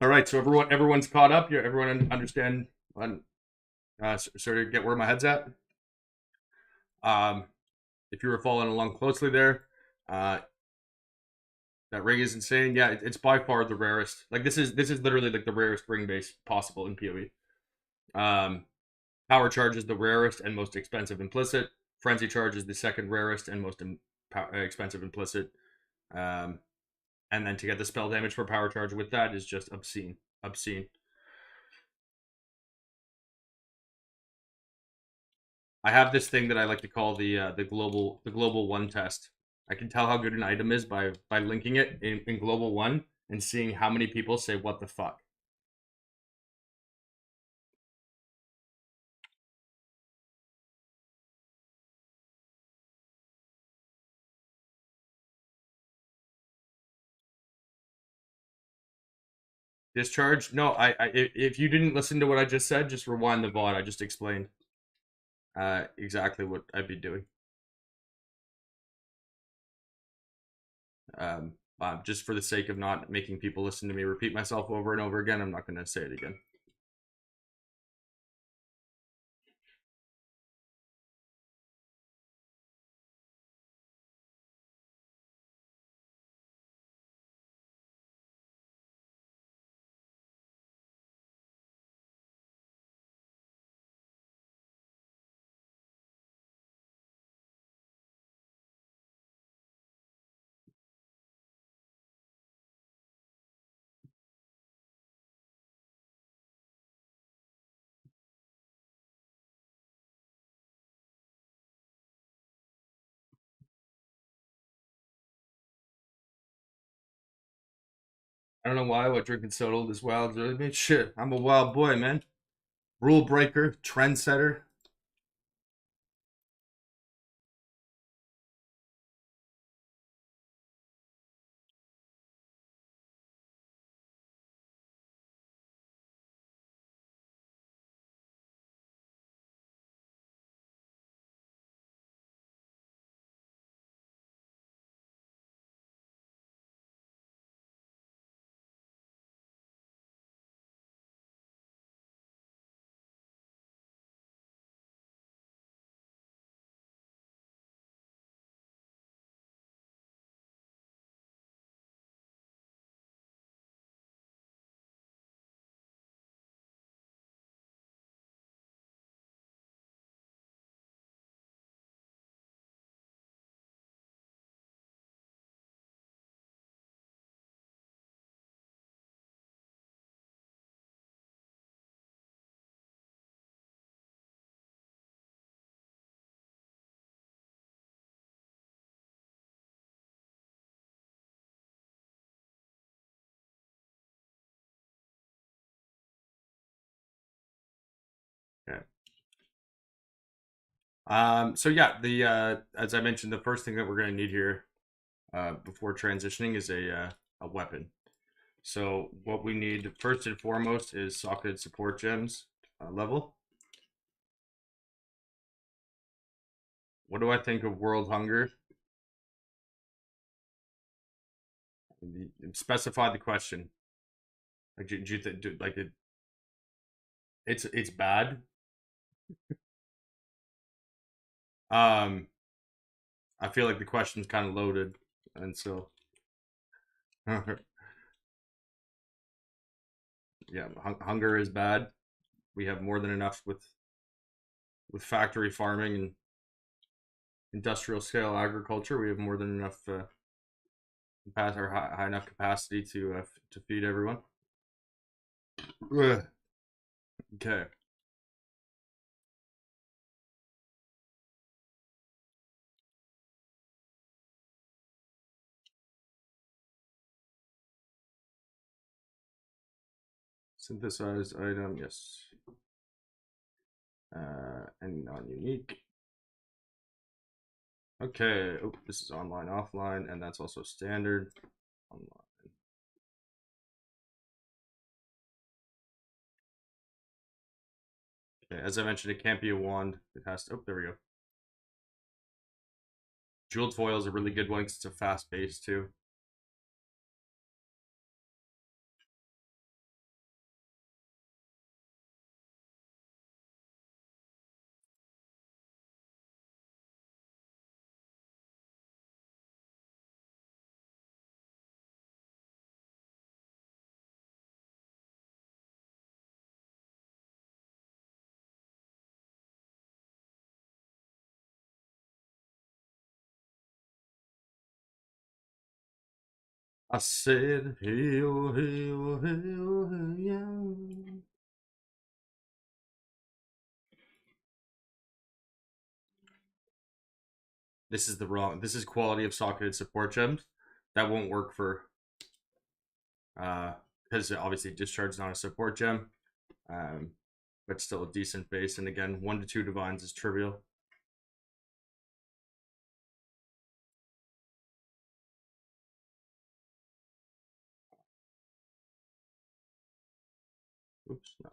All right, so everyone's caught up. Yeah, everyone understand sort of get where my head's at. If you were following along closely there, that ring is insane. Yeah, it's by far the rarest. Like this is literally like the rarest ring base possible in PoE. Power Charge is the rarest and most expensive implicit. Frenzy Charge is the second rarest and most expensive implicit. And then to get the spell damage for Power Charge with that is just obscene. Obscene. I have this thing that I like to call the global 1 test. I can tell how good an item is by linking it in global 1 and seeing how many people say what the fuck. Discharge? No, if you didn't listen to what I just said, just rewind the VOD. I just explained exactly what I'd be doing. Just for the sake of not making people listen to me repeat myself over and over again, I'm not going to say it again. I don't know why, what drinking soda is wild. Really, man, shit, I'm a wild boy, man. Rule breaker, trendsetter. So yeah, as I mentioned, the first thing that we're gonna need here, before transitioning is a weapon. So what we need first and foremost is socketed support gems level. What do I think of world hunger? Specify the question. Like, do you think like it's bad? Um, I feel like the question's kind of loaded, and so yeah, hunger is bad. We have more than enough with factory farming and industrial scale agriculture. We have more than enough pass or high enough capacity to feed everyone. Ugh. Okay. Synthesized item, yes. And non-unique. Okay. Oh, this is online, offline, and that's also standard. Online. Okay, as I mentioned, it can't be a wand. It has to. Oh, there we go. Jeweled foil is a really good one because it's a fast base too. I said, hey-oh, hey-oh, hey-oh, hey-oh. This is the wrong. This is quality of socketed support gems. That won't work for because obviously discharge is not a support gem, but still a decent base. And again, 1 to 2 divines is trivial. Oops, no.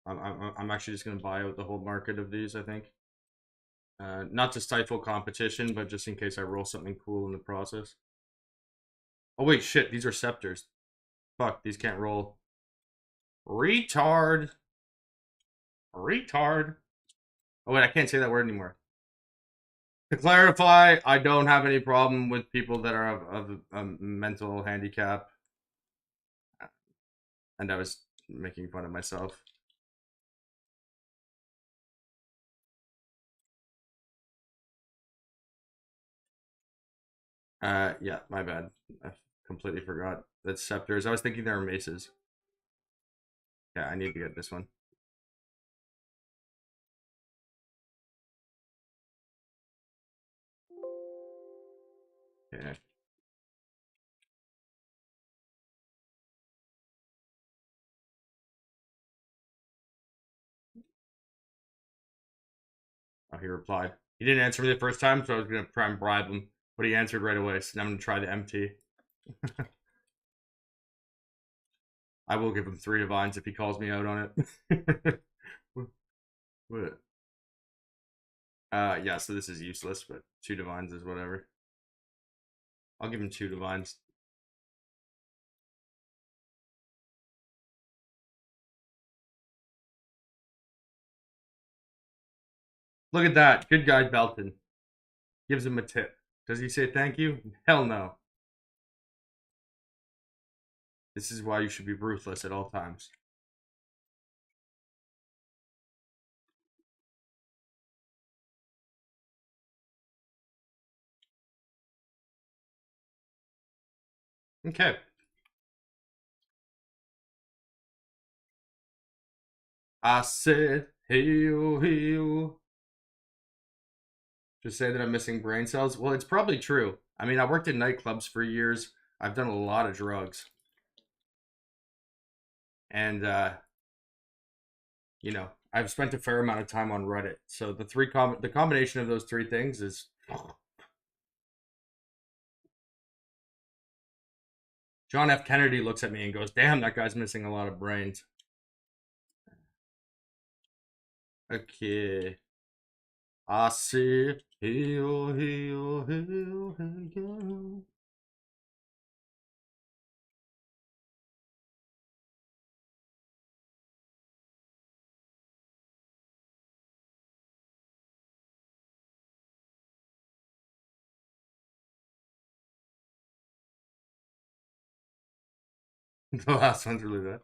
I'm actually just gonna buy out the whole market of these. I think, not to stifle competition, but just in case I roll something cool in the process. Oh wait, shit! These are scepters. Fuck, these can't roll. Retard. Retard. Oh wait, I can't say that word anymore. To clarify, I don't have any problem with people that are of a mental handicap, and I was making fun of myself. Yeah, my bad. I completely forgot. That's scepters. I was thinking they were maces. Yeah, I need to get this one. Yeah. Oh, he replied. He didn't answer me the first time, so I was gonna try and bribe him, but he answered right away. So now I'm gonna try the MT. I will give him 3 divines if he calls me out on it. What? Yeah. So this is useless, but 2 divines is whatever. I'll give him 2 divines. Look at that. Good guy, Belton. Gives him a tip. Does he say thank you? Hell no. This is why you should be ruthless at all times. Okay. I said, hey-oh, hey-oh. Just say that I'm missing brain cells. Well, it's probably true. I mean, I worked in nightclubs for years. I've done a lot of drugs. And, you know, I've spent a fair amount of time on Reddit. So the combination of those three things is. John F. Kennedy looks at me and goes, "Damn, that guy's missing a lot of brains." Okay. I see. Hey-oh, hey-oh, hey-oh, hey-oh. The last one's really bad.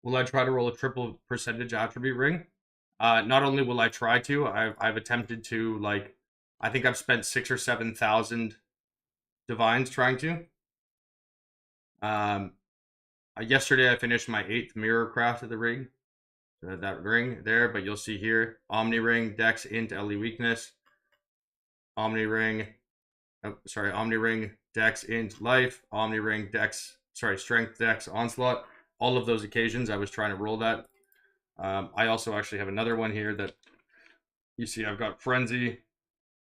Will I try to roll a triple percentage attribute ring? Not only will I try to, I've attempted to, like, I think I've spent 6 or 7 thousand divines trying to. Um, Yesterday I finished my 8th mirror craft of the ring, that ring there. But you'll see here, Omni ring, Dex, Int, LE weakness, Omni ring, Omni ring, Dex, Int, life, Omni ring, Dex, strength, Dex, onslaught. All of those occasions I was trying to roll that. I also actually have another one here that you see. I've got frenzy,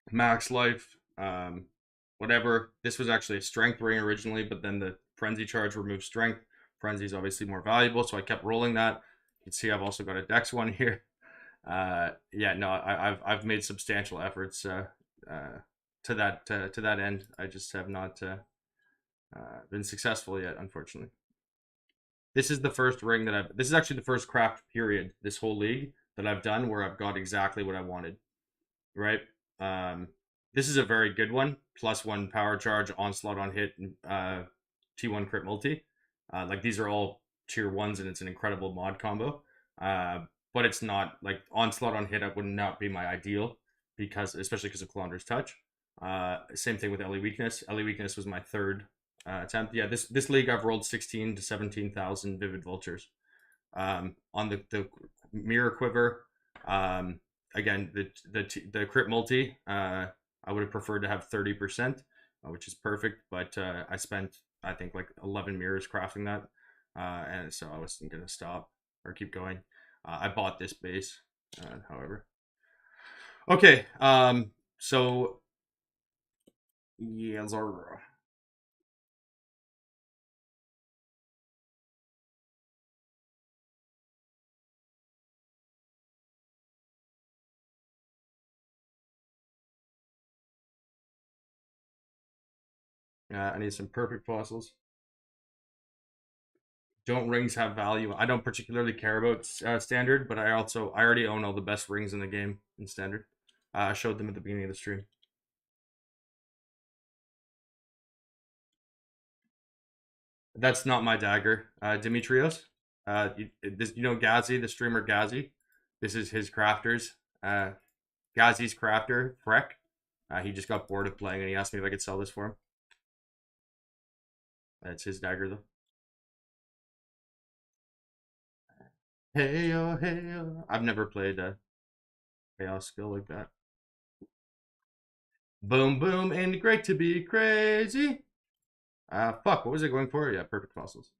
max life, whatever. This was actually a strength ring originally, but then the frenzy charge removes strength. Frenzy is obviously more valuable, so I kept rolling that. You can see I've also got a dex one here. Yeah, no, I've made substantial efforts to that end. I just have not been successful yet, unfortunately. This is the first ring that I've. This is actually the first craft period this whole league that I've done where I've got exactly what I wanted. Right. This is a very good one. +1 power charge, onslaught on hit, T1 crit multi. Like these are all tier ones, and it's an incredible mod combo. But it's not like onslaught on hit. Would not be my ideal because, especially because of Calandra's touch. Same thing with LE weakness. LE weakness was my third attempt. Yeah, this league I've rolled 16 to 17,000 vivid vultures. On the mirror quiver. Again, the crit multi. I would have preferred to have 30%, which is perfect. But I spent, I think, like 11 mirrors crafting that, and so I wasn't gonna stop or keep going. I bought this base, however. Okay, so yeah, Zara. I need some perfect fossils. Don't rings have value? I don't particularly care about standard, but I already own all the best rings in the game in standard. I showed them at the beginning of the stream. That's not my dagger, Dimitrios. You know Gazi, the streamer Gazi. This is his crafters. Gazi's crafter, Freck. He just got bored of playing and he asked me if I could sell this for him. That's his dagger though. Hey oh, hey oh. I've never played a chaos skill like that. Boom boom, and great to be crazy. Fuck, what was I going for? Yeah, perfect fossils.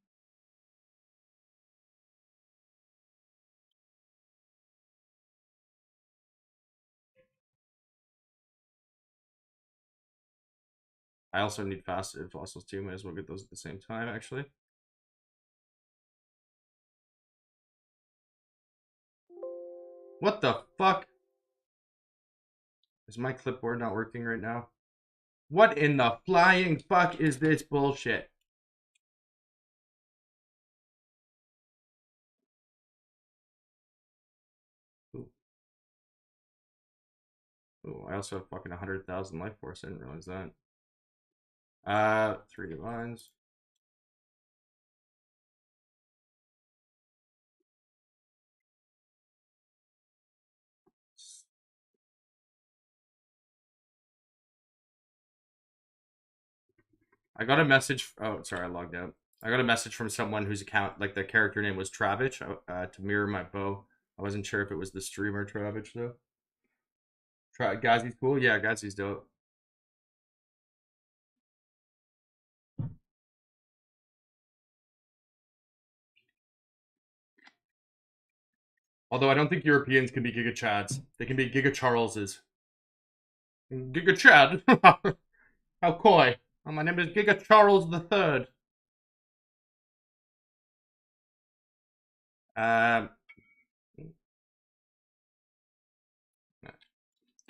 I also need fast fossils too. Might as well get those at the same time, actually. What the fuck? Is my clipboard not working right now? What in the flying fuck is this bullshit? Ooh. Ooh, I also have fucking 100,000 life force. I didn't realize that. 3 divines. I got a message. Oh, sorry, I logged out. I got a message from someone whose account, like the character name was Travich, to mirror my bow. I wasn't sure if it was the streamer Travich though. Gazzy's cool. Yeah, Gazzy's dope. Although I don't think Europeans can be Giga Chads. They can be Giga Charleses. Giga Chad? How coy. Oh, my name is Giga Charles the Third.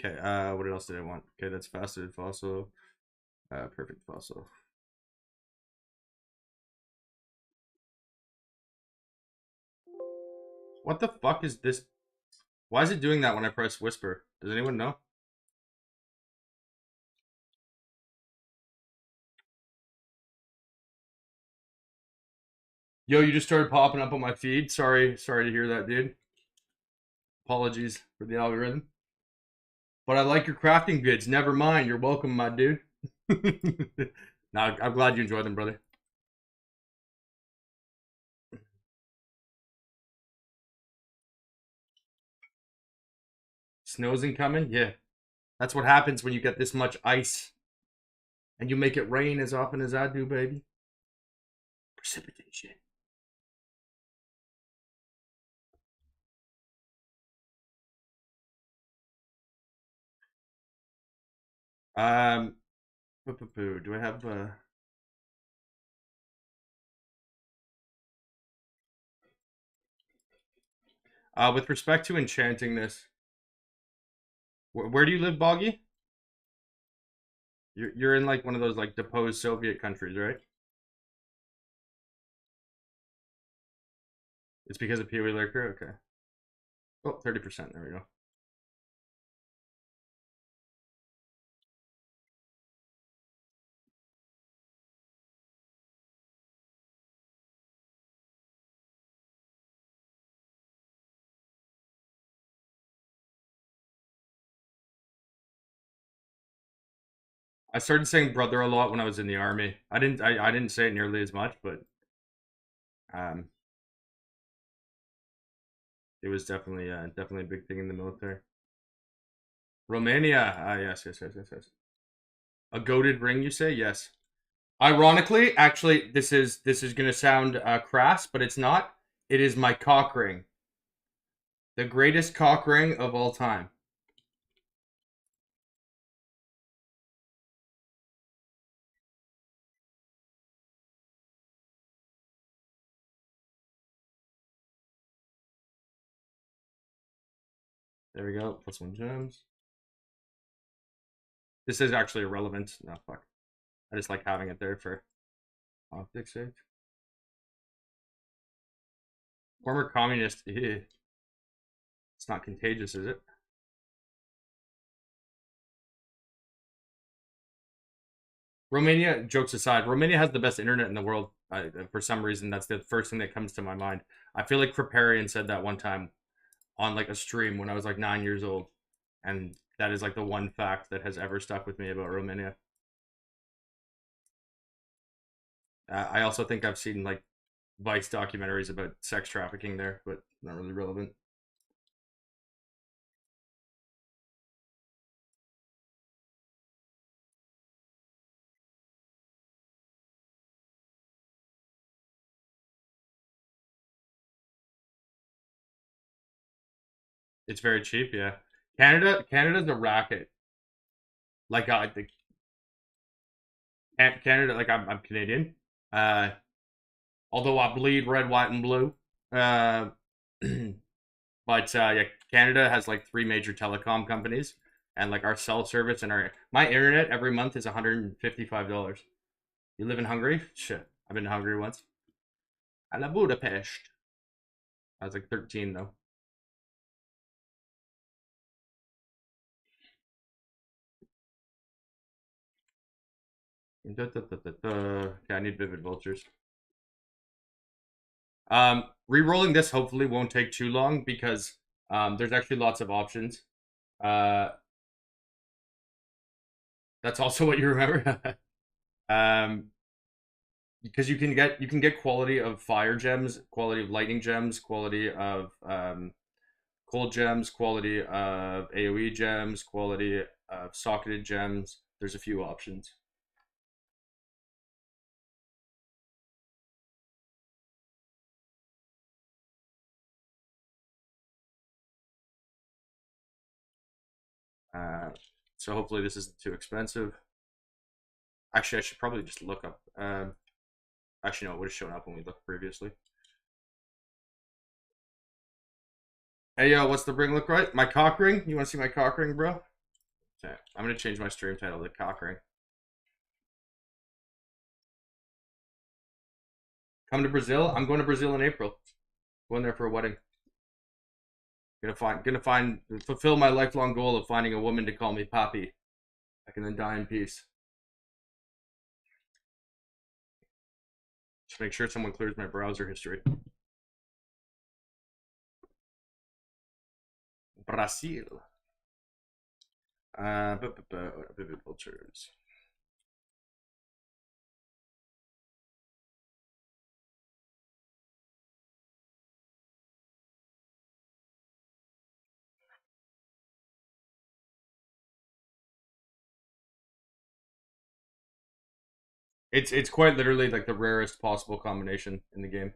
Okay, what else did I want? Okay, that's faceted fossil. Perfect fossil. What the fuck is this? Why is it doing that when I press whisper? Does anyone know? Yo, you just started popping up on my feed. Sorry to hear that, dude. Apologies for the algorithm. But I like your crafting vids. Never mind. You're welcome, my dude. Nah, I'm glad you enjoyed them, brother. Snow's incoming? Yeah. That's what happens when you get this much ice. And you make it rain as often as I do, baby. Precipitation. Um, do I have with respect to enchanting this, where do you live, Boggy? You're in like one of those like deposed Soviet countries, right? It's because of Pee Wee Lurker? Okay. Oh, 30%. There we go. I started saying brother a lot when I was in the army. I didn't say it nearly as much, but um it was definitely a big thing in the military. Romania. Yes. A goated ring, you say? Yes. Ironically, actually, this is gonna sound crass, but it's not. It is my cock ring, the greatest cock ring of all time. There we go. +1 gems. This is actually irrelevant. No, fuck. I just like having it there for optics sake. Former communist. It's not contagious, is it? Romania, jokes aside, Romania has the best internet in the world. For some reason, that's the first thing that comes to my mind. I feel like Kriparian said that one time on like a stream when I was like 9 years old. And that is like the one fact that has ever stuck with me about Romania. I also think I've seen like Vice documentaries about sex trafficking there, but not really relevant. It's very cheap, yeah. Canada's a racket. Like the Canada, like I'm Canadian. Uh, although I bleed red, white, and blue. Uh, but yeah, Canada has like three major telecom companies, and like our cell service and my internet every month is $155. You live in Hungary? Shit, I've been to Hungary once. I love Budapest. I was like 13 though. Okay, I need vivid vultures. Rerolling this hopefully won't take too long because there's actually lots of options. That's also what you remember. because you can get quality of fire gems, quality of lightning gems, quality of cold gems, quality of AoE gems, quality of socketed gems. There's a few options. So hopefully this isn't too expensive. Actually, I should probably just look up. Actually, no, it would have shown up when we looked previously. Hey, yo, what's the ring look like? My cock ring? You want to see my cock ring, bro? Okay, I'm going to change my stream title to cock ring. Come to Brazil? I'm going to Brazil in April. Going there for a wedding. Fulfill my lifelong goal of finding a woman to call me Papi. I can then die in peace. Just make sure someone clears my browser history. Brazil. Vivid vultures. It's quite literally like the rarest possible combination in the game.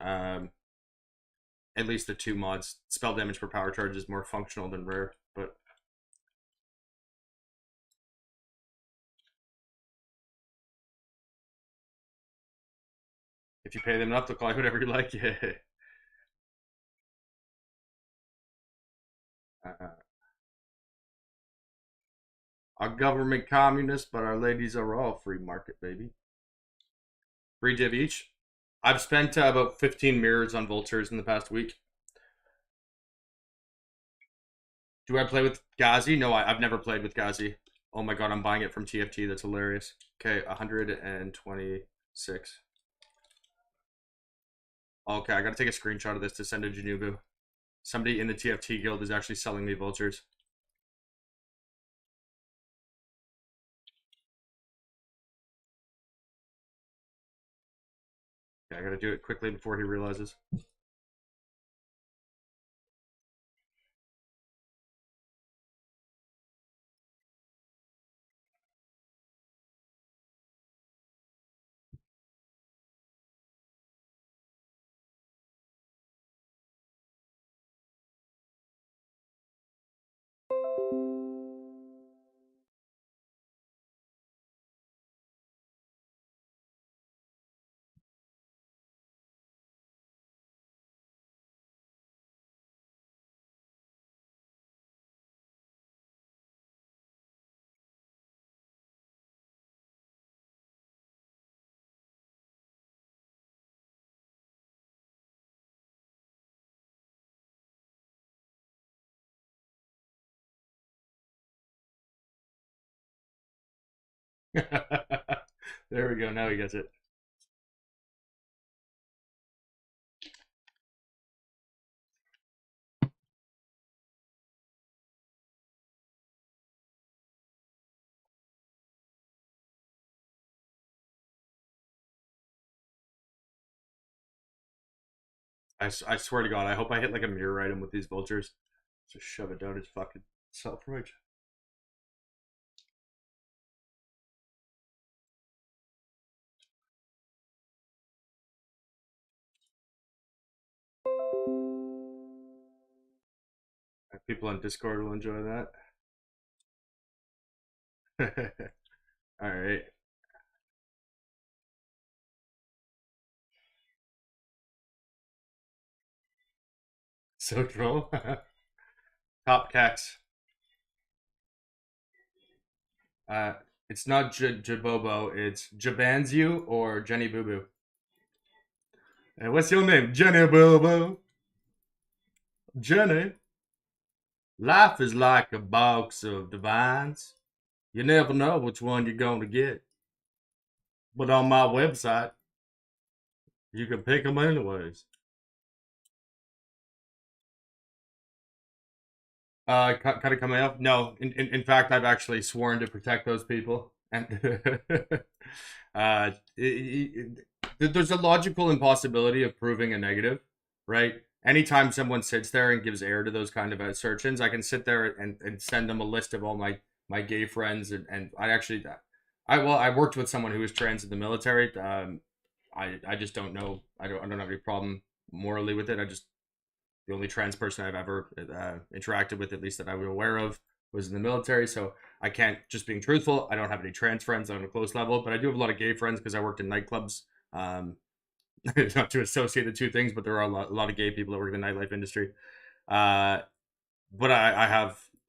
At least the two mods. Spell damage per power charge is more functional than rare, but if you pay them enough, they'll call you whatever you like. Yeah. Our government communist, but our ladies are all free market, baby. Free div each. I've spent about 15 mirrors on vultures in the past week. Do I play with Ghazi? No, I've never played with Ghazi. Oh my god, I'm buying it from TFT. That's hilarious. Okay, 126. Okay, I gotta take a screenshot of this to send to Janubu. Somebody in the TFT guild is actually selling me vultures. Okay, I gotta do it quickly before he realizes. There we go. Now he gets it. I swear to God, I hope I hit like a mirror item with these vultures. Just shove it down his fucking self right. People on Discord will enjoy that. All right. So troll. Top cax. It's not Jabobo. It's Jabanzu or Jenny Boo Boo. Hey, what's your name? Jenny Boo Boo. Jenny. Life is like a box of divines. You never know which one you're going to get. But on my website, you can pick them anyways. Kind of coming up? No, in fact, I've actually sworn to protect those people. And There's a logical impossibility of proving a negative, right? Anytime someone sits there and gives air to those kind of assertions, I can sit there and send them a list of all my gay friends, and I worked with someone who was trans in the military. I just don't know. I don't have any problem morally with it. The only trans person I've ever interacted with, at least that I was aware of, was in the military. So I can't, just being truthful, I don't have any trans friends on a close level, but I do have a lot of gay friends because I worked in nightclubs. Not to associate the two things, but there are a lot of gay people that work in the nightlife industry. But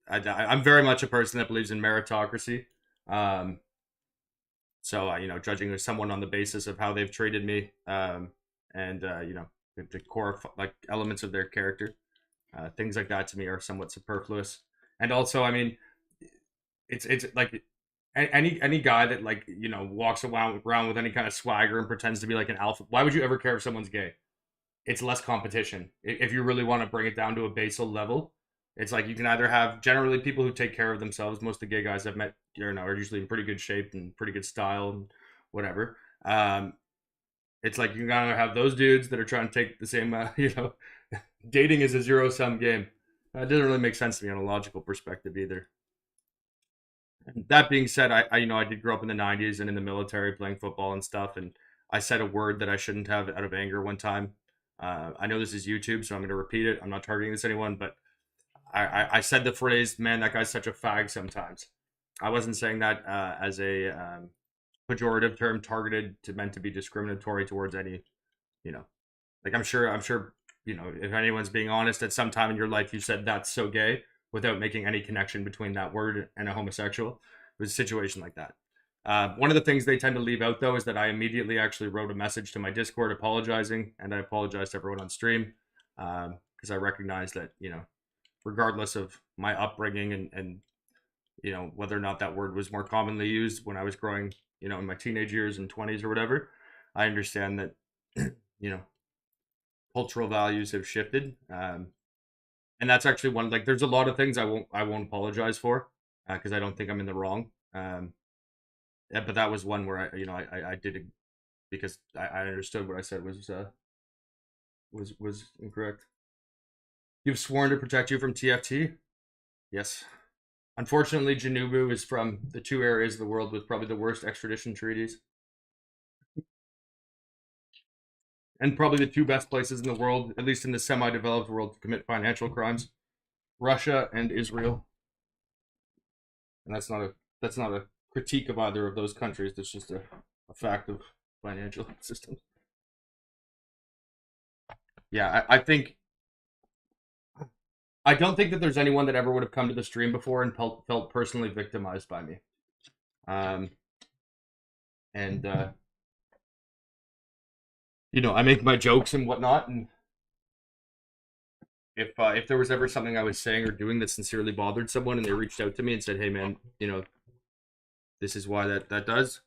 I'm very much a person that believes in meritocracy. So, judging someone on the basis of how they've treated me, and the core like elements of their character, things like that to me are somewhat superfluous. And also, I mean, it's like any guy that walks around with any kind of swagger and pretends to be like an alpha. Why would you ever care if someone's gay? It's less competition. If you really want to bring it down to a basal level, it's like you can either have generally people who take care of themselves. Most of the gay guys I've met, are usually in pretty good shape and pretty good style and whatever. It's like you gotta have those dudes that are trying to take the same, dating is a zero-sum game. That doesn't really make sense to me on a logical perspective either. That being said, I did grow up in the 90s and in the military playing football and stuff, and I said a word that I shouldn't have out of anger one time. I know this is YouTube, so I'm going to repeat it. I'm not targeting this anyone, but I said the phrase, man, that guy's such a fag sometimes. I wasn't saying that as a pejorative term meant to be discriminatory towards any, like I'm sure, if anyone's being honest, at some time in your life you said that's so gay without making any connection between that word and a homosexual. It was a situation like that. One of the things they tend to leave out, though, is that I immediately actually wrote a message to my Discord apologizing, and I apologized to everyone on stream because I recognize that, regardless of my upbringing and whether or not that word was more commonly used when I was growing, in my teenage years and 20s or whatever, I understand that, cultural values have shifted. And that's actually one, like, there's a lot of things I won't apologize for because I don't think I'm in the wrong. Yeah, but that was one where I did it because I understood what I said was incorrect. You've sworn to protect you from TFT? Yes. Unfortunately, Janubu is from the two areas of the world with probably the worst extradition treaties. And probably the two best places in the world, at least in the semi-developed world, to commit financial crimes. Russia and Israel. And that's not a critique of either of those countries. That's just a fact of financial systems. Yeah, I don't think that there's anyone that ever would have come to the stream before and felt personally victimized by me. I make my jokes and whatnot, and if there was ever something I was saying or doing that sincerely bothered someone and they reached out to me and said, hey man, this is why that does,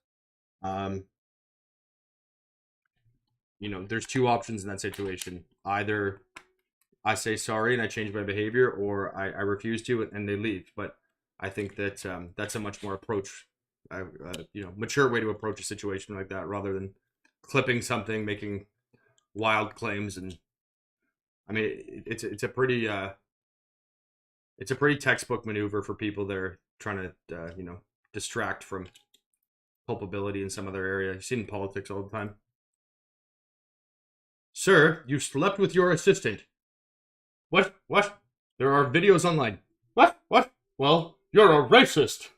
there's two options in that situation. Either I say sorry and I change my behavior, or I refuse to and they leave. But I think that that's a much more mature way to approach a situation like that, rather than clipping something, making wild claims. And I mean, it's a pretty textbook maneuver for people that are trying to distract from culpability in some other area. You see it in politics all the time. Sir, you slept with your assistant. What? There are videos online. What? Well, you're a racist.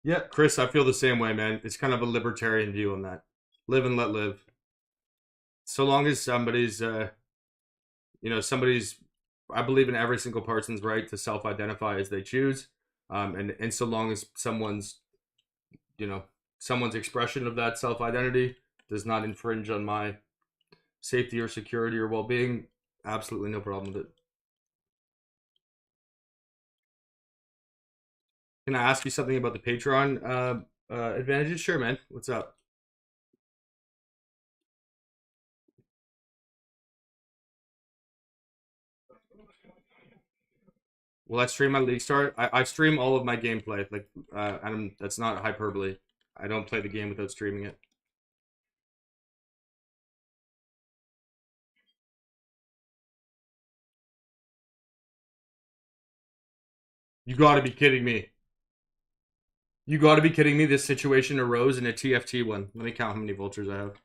Yeah, Chris, I feel the same way, man. It's kind of a libertarian view on that. Live and let live. So long as somebody's, I believe in every single person's right to self-identify as they choose. And so long as someone's expression of that self-identity does not infringe on my safety or security or well-being, absolutely no problem with it. Can I ask you something about the Patreon advantages? Sure, man. What's up? Will I stream my League Start? I stream all of my gameplay. Like, that's not hyperbole. I don't play the game without streaming it. You gotta be kidding me. You gotta be kidding me. This situation arose in a TFT one. Let me count how many vultures I have.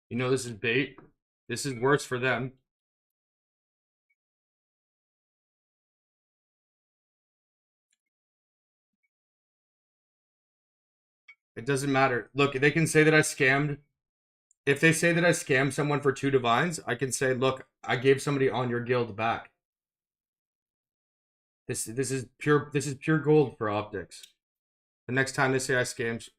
You know this is bait. This is worse for them. It doesn't matter. Look, they can say that I scammed. If they say that I scammed someone for 2 divines, I can say, look, I gave somebody on your guild back. This is pure gold for optics. The next time they say I scammed,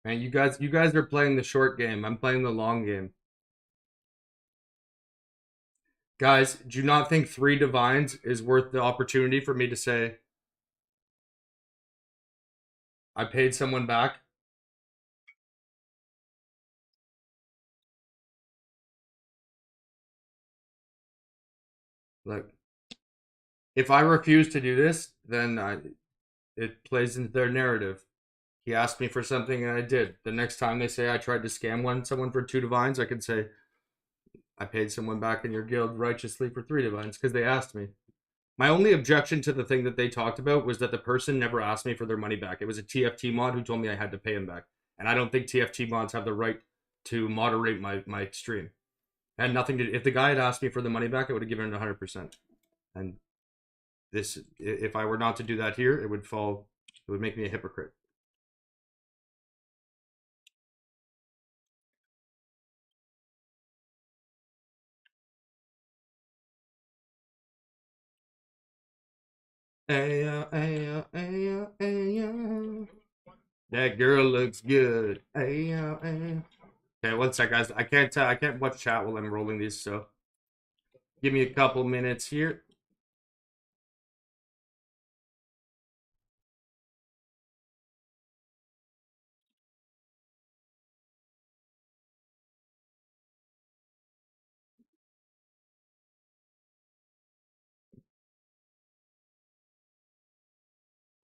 man, you guys are playing the short game. I'm playing the long game. Guys, do you not think 3 divines is worth the opportunity for me to say I paid someone back? Like, if I refuse to do this, then it plays into their narrative. He asked me for something and I did. The next time they say I tried to scam someone for 2 divines, I can say I paid someone back in your guild righteously for 3 divines because they asked me. My only objection to the thing that they talked about was that the person never asked me for their money back. It was a TFT mod who told me I had to pay him back. And I don't think TFT mods have the right to moderate my stream. It had nothing to. If the guy had asked me for the money back, I would have given it 100%. And this, if I were not to do that here, it would fall. It would make me a hypocrite. Ayo, ayo, ayo, ayo. That girl looks good. Ayo, ayo. Okay, one sec, guys. I can't watch chat while I'm rolling these, so give me a couple minutes here.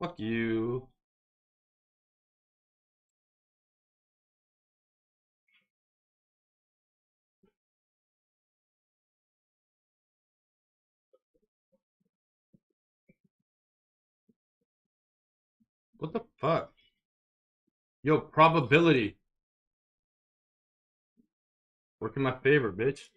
Fuck you. What the fuck? Yo, probability. Work in my favor, bitch.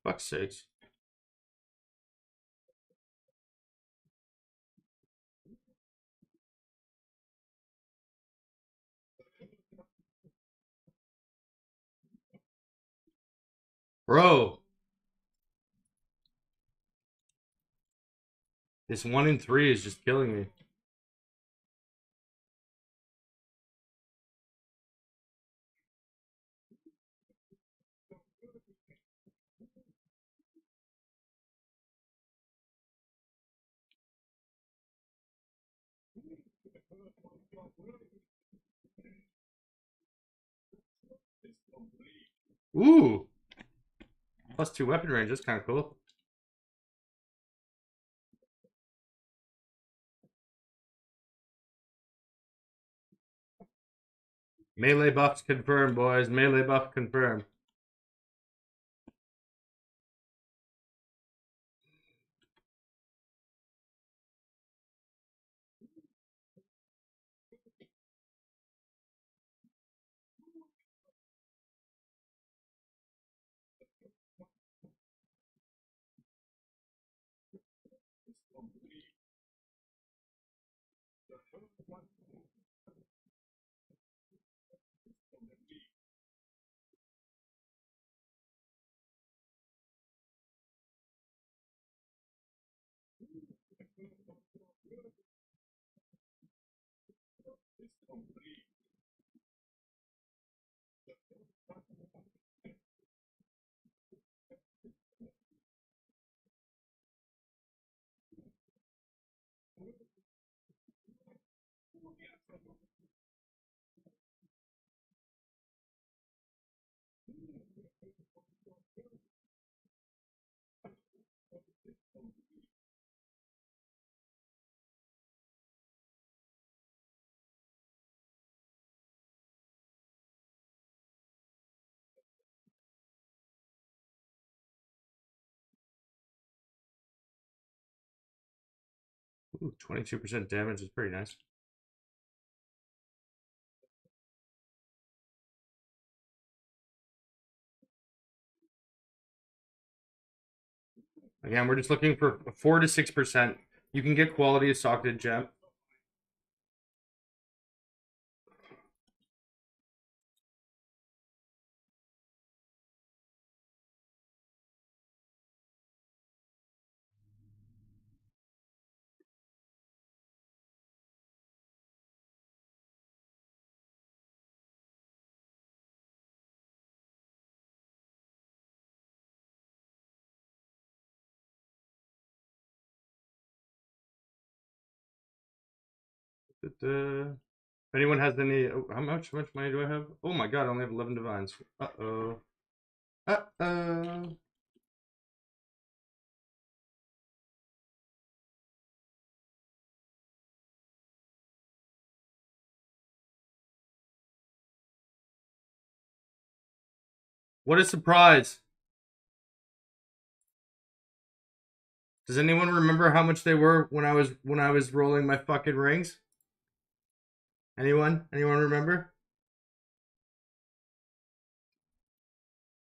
Fuck's sakes. Bro. This 1 in 3 is just killing me. Ooh. +2 weapon range. That's kind of cool. Melee buffs confirmed, boys. Melee buff confirmed. Ooh, 22% damage is pretty nice. Again, we're just looking for 4 to 6%. You can get quality of socketed gem. If anyone has any, how much money do I have? Oh my god, I only have 11 divines. Uh-oh. Uh-oh. What a surprise. Does anyone remember how much they were when I was rolling my fucking rings? Anyone? Anyone remember?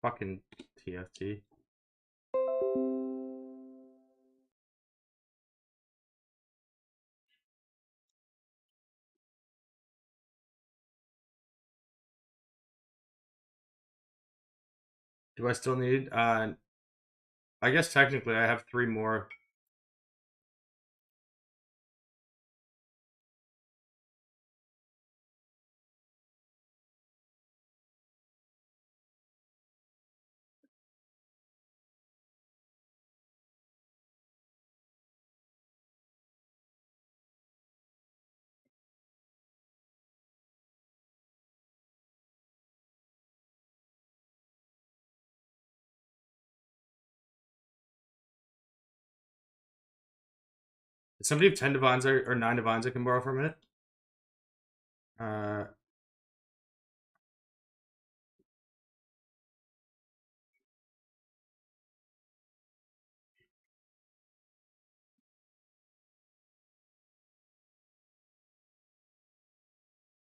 Fucking TFT. Do I still need I guess technically I have 3 more. Does somebody have 10 divines or 9 divines I can borrow for a minute?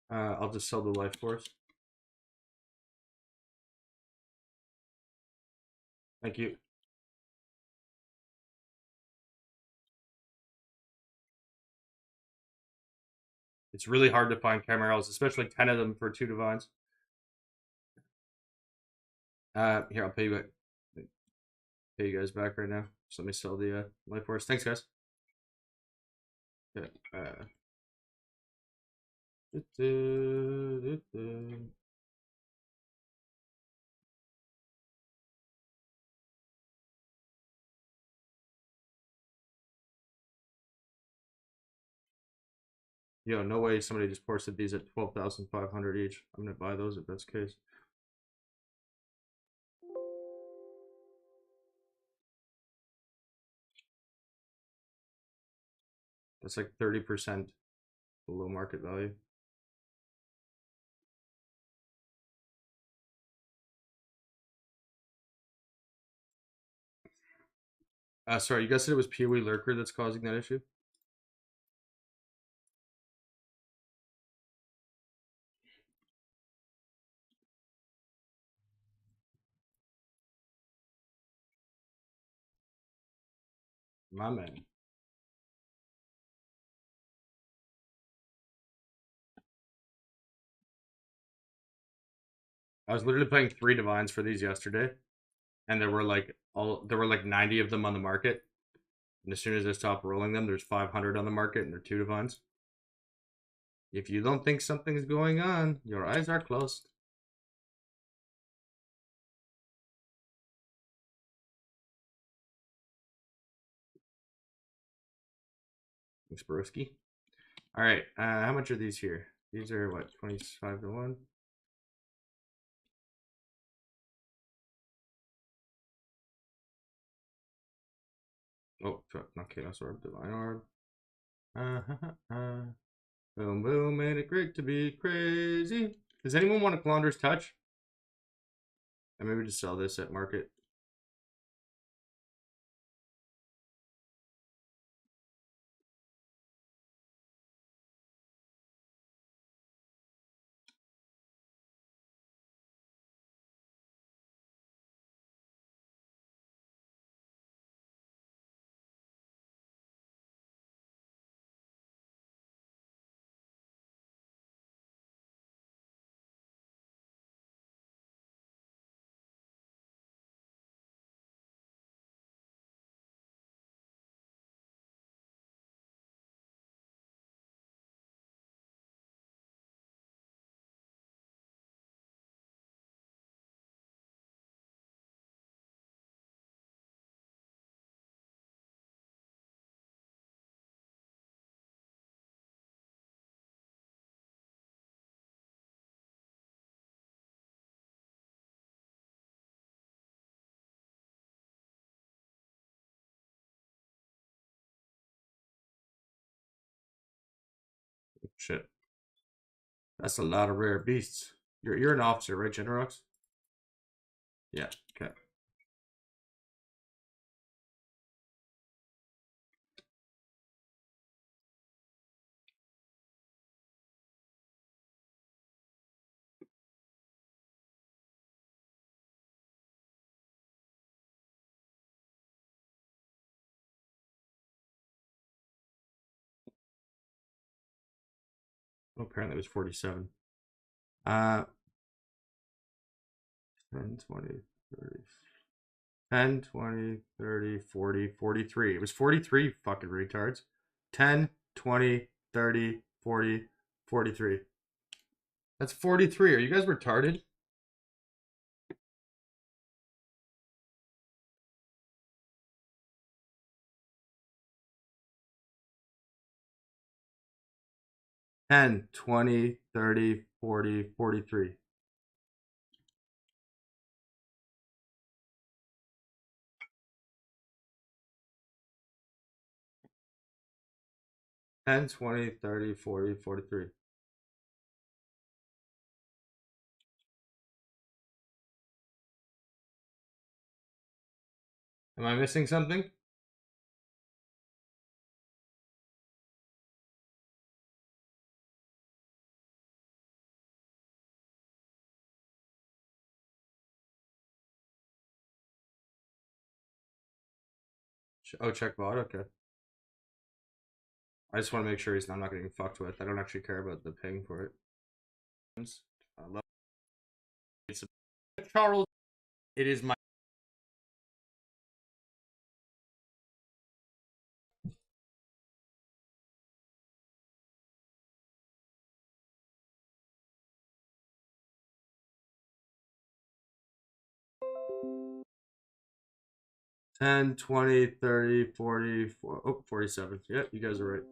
I'll just sell the life force. Thank you. It's really hard to find chimeras, especially 10 of them for 2 divines. Here, I'll pay you back. Pay you guys back right now. So let me sell the life force. Thanks, guys. Okay. Yo, no way somebody just posted these at 12,500 each. I'm gonna buy those if that's the case. That's like 30% below market value. Sorry, you guys said it was Pee-wee Lurker that's causing that issue? My man. I was literally playing 3 divines for these yesterday, and there were like 90 of them on the market. And as soon as I stop rolling them, there's 500 on the market, and they're 2 divines. If you don't think something's going on, your eyes are closed. Thanks, Broski. All right, how much are these here? These are what, 25 to 1? Oh, fuck, not Chaos Orb, Divine Orb. Boom, boom, made it great to be crazy. Does anyone want a Calandra's Touch? And maybe just sell this at market. Shit. That's a lot of rare beasts. You're an officer, right, Genrox? Yeah, okay. Oh, apparently it was 47. 10, 20, 30. 10, 20, 30, 40, 43. It was 43, fucking retards. 10, 20, 30, 40, 43. That's 43. Are you guys retarded? Ten, 20, 30, 40, 43. 10, 20, 30, 40, 43. Am I missing something? Oh, check bot. Okay. I just want to make sure I'm not getting fucked with. I don't actually care about the ping for it. I love it's Charles. It is my 10, 20, 30, 40, 47. Yeah, you guys are right.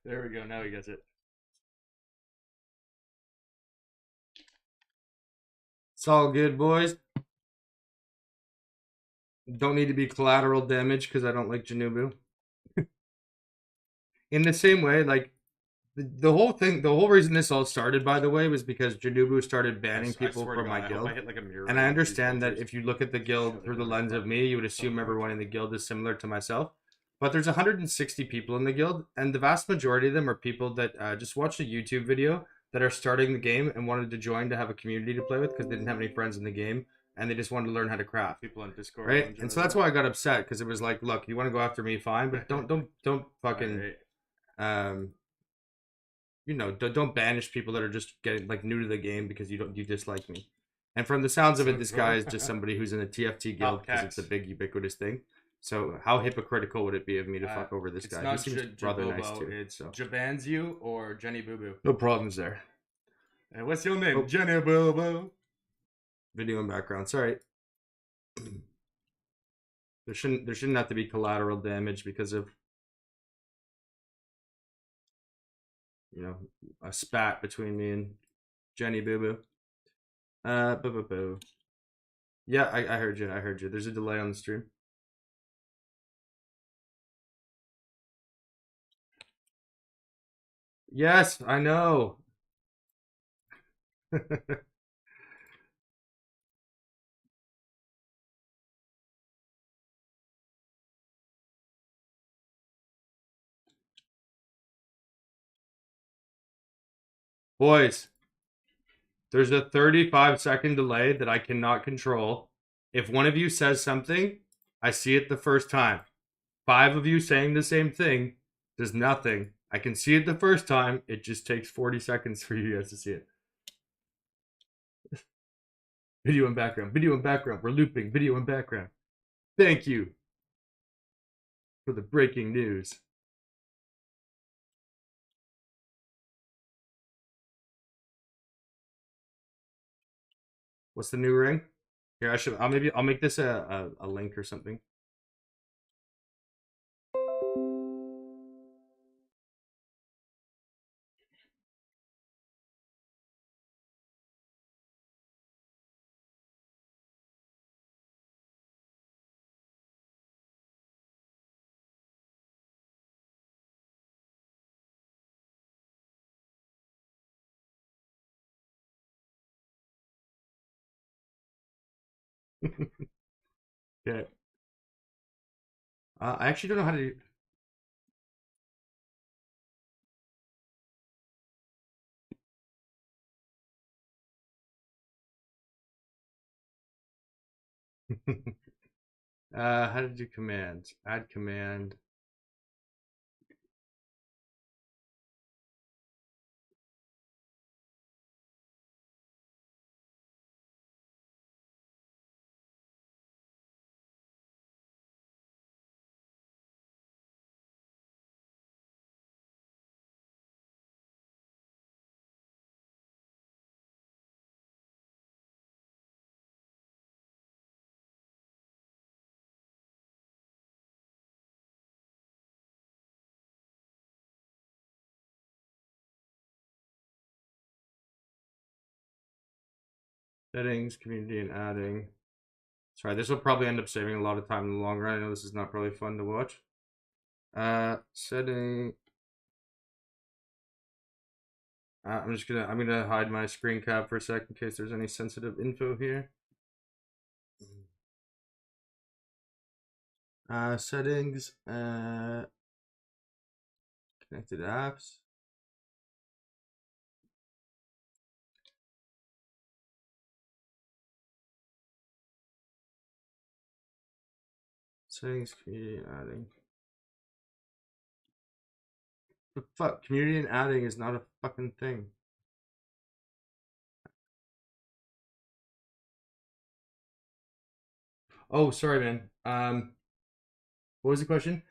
There we go. Now he gets it. It's all good, boys. Don't need to be collateral damage because I don't like Janubu. In the same way, like the whole thing, the whole reason this all started, by the way, was because Janubu started banning people from my guild. And I understand that if you look at the guild through the lens of me, you would assume everyone in the guild is similar to myself. But there's 160 people in the guild, and the vast majority of them are people that just watched a YouTube video that are starting the game and wanted to join to have a community to play with because they didn't have any friends in the game and they just wanted to learn how to craft. People on Discord, right? And so that's why I got upset because it was like, look, you want to go after me, fine, but don't fucking you know, don't banish people that are just getting like new to the game because you dislike me. And from the sounds of it, this guy is just somebody who's in a TFT guild because it's a big ubiquitous thing. So how hypocritical would it be of me to fuck over this guy? He seems rather nice too. It's Jabanzu or Jenny Boo Boo. No problems there. And what's your name? Jenny Boo Boo. Video in background. Sorry. There shouldn't have to be collateral damage because of, you know, a spat between me and Jenny Boo Boo. Boo Boo Boo. Yeah, I heard you. I heard you. There's a delay on the stream. Yes, I know. Boys, there's a 35-second delay that I cannot control. If one of you says something, I see it the first time. 5 of you saying the same thing does nothing. I can see it the first time. It just takes 40 seconds for you guys to see it. Video in background. Video in background. We're looping. Video in background. Thank you for the breaking news. What's the new ring? Here, I'll make this a link or something. Okay. I actually don't know how to do. How to do commands? Add command. Settings, community, and adding. Sorry, this will probably end up saving a lot of time in the long run. I know this is not probably fun to watch. Setting. I'm gonna hide my screen cap for a sec in case there's any sensitive info here. Settings. Connected apps. Settings, community and adding. The fuck? Community and adding is not a fucking thing. Oh, sorry, man. What was the question?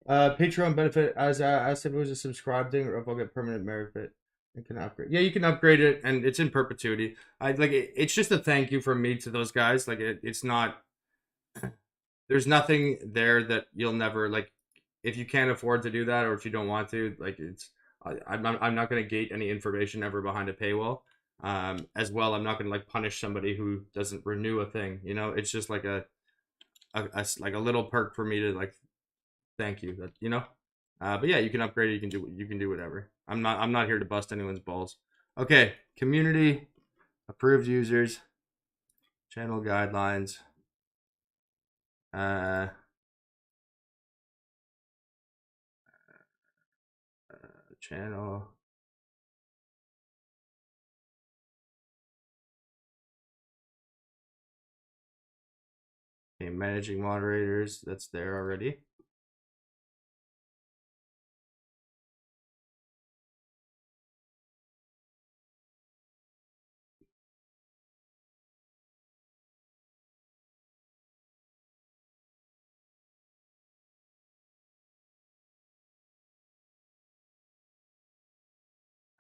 Patreon benefit as if it was a subscribe thing, or if I'll get permanent merit and can upgrade. Yeah, you can upgrade it, and it's in perpetuity. I like it, it's just a thank you from me to those guys. Like it's not. There's nothing there that you'll never like. If you can't afford to do that, or if you don't want to, like it's. I'm not going to gate any information ever behind a paywall. As well, I'm not going to like punish somebody who doesn't renew a thing. You know, it's just like a like a little perk for me to like thank you. That you know. But yeah, you can upgrade. You can do whatever. I'm not here to bust anyone's balls. Okay, community, approved users, channel guidelines, channel. Okay, managing moderators. That's there already.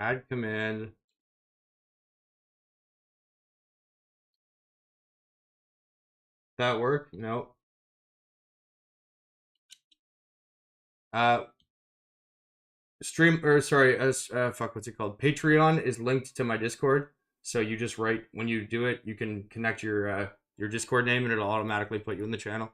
Add command. That work? No. Stream or sorry, fuck, what's it called? Patreon is linked to my Discord, so you just write when you do it. You can connect your Discord name, and it'll automatically put you in the channel.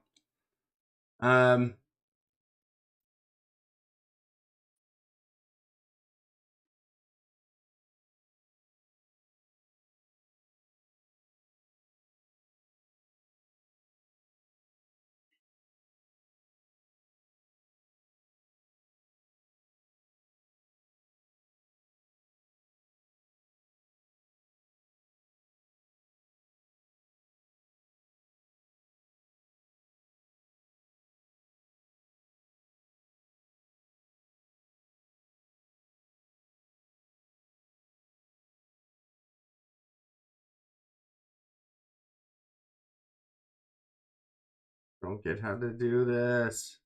Don't get how to do this.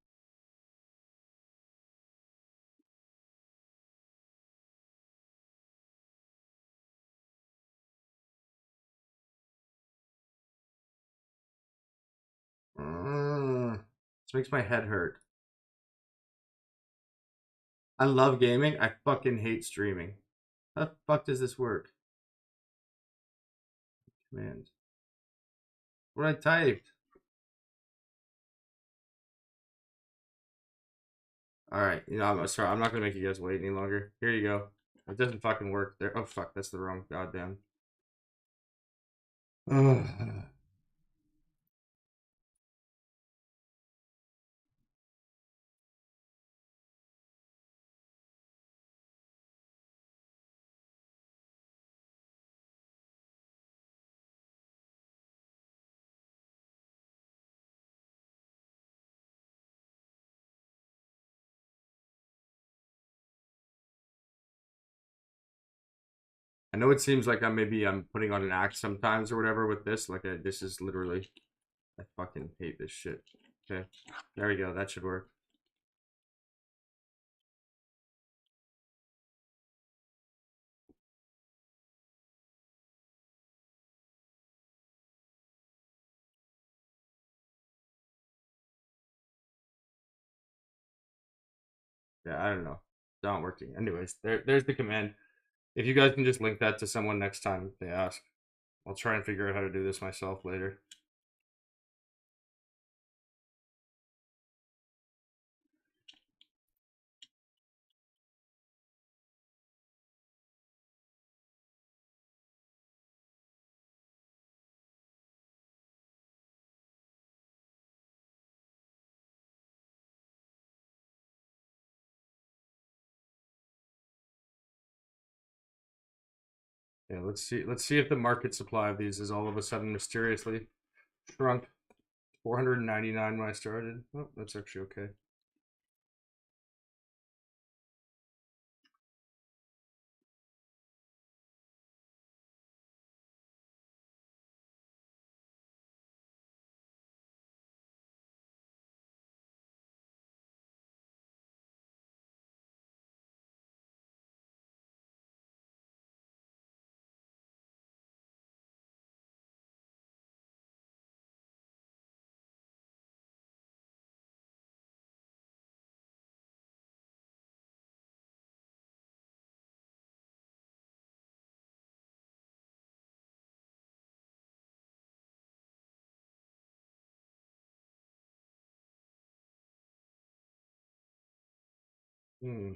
This makes my head hurt. I love gaming. I fucking hate streaming. How the fuck does this work? Command. What I typed. All right, you know, I'm sorry. I'm not gonna make you guys wait any longer. Here you go. It doesn't fucking work there. Oh fuck, that's the wrong goddamn. Ugh. I know it seems like I'm putting on an act sometimes or whatever with this. Like this is literally, I fucking hate this shit. Okay, there we go. That should work. Yeah, I don't know. It's not working. Anyways, there's the command. If you guys can just link that to someone next time if they ask. I'll try and figure out how to do this myself later. Yeah, let's see. Let's see if the market supply of these is all of a sudden mysteriously shrunk. 499 when I started. Oh, that's actually okay. Hmm.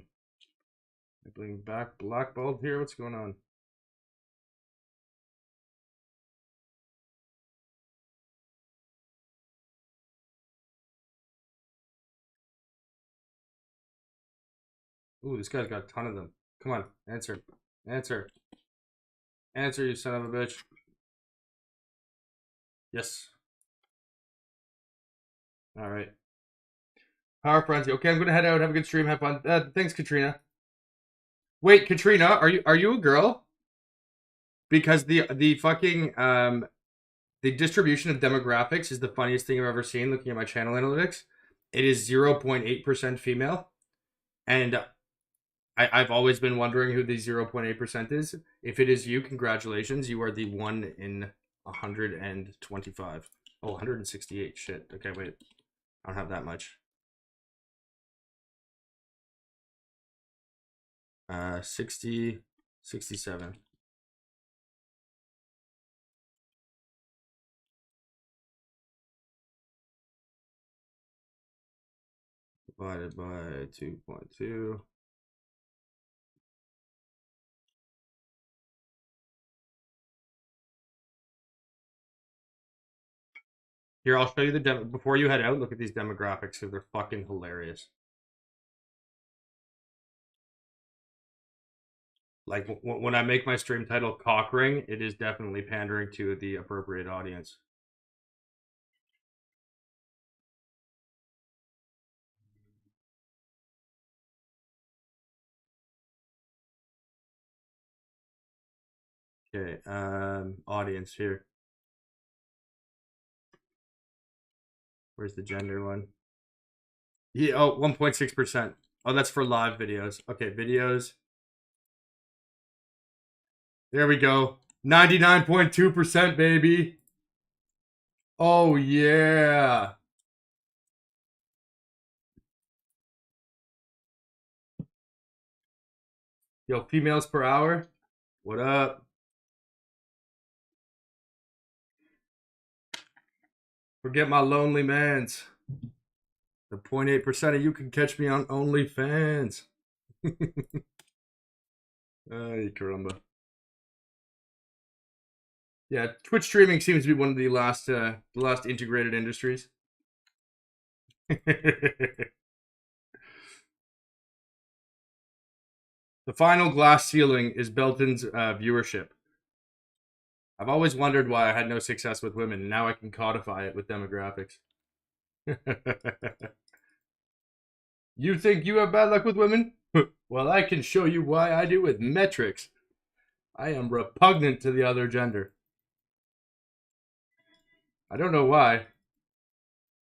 I bring back blackballed here. What's going on? Ooh, this guy's got a ton of them. Come on, answer. Answer. Answer, you son of a bitch. Yes. All right. Power frenzy. Okay, I'm gonna head out. Have a good stream. Have fun. Thanks, Katrina. Wait, Katrina, are you a girl? Because the fucking the distribution of demographics is the funniest thing I've ever seen. Looking at my channel analytics, it is 0.8% female, and I've always been wondering who the 0.8% is. If it is you, congratulations. You are the 1 in 125. Oh, 168. Shit. Okay, wait. I don't have that much. 60, 67. Divided by 2.2. Here, I'll show you the demo. Before you head out, look at these demographics because they're fucking hilarious. Like, when I make my stream title Cock Ring, it is definitely pandering to the appropriate audience. Okay, audience here. Where's the gender one? Yeah, oh, 1.6%. Oh, that's for live videos. Okay, videos. There we go. 99.2%, baby. Oh, yeah. Yo, females per hour. What up? Forget my lonely mans. The 0.8% of you can catch me on OnlyFans. Ay, caramba. Yeah, Twitch streaming seems to be one of the last integrated industries. The final glass ceiling is Belton's viewership. I've always wondered why I had no success with women, and now I can codify it with demographics. You think you have bad luck with women? Well, I can show you why I do with metrics. I am repugnant to the other gender. I don't know why.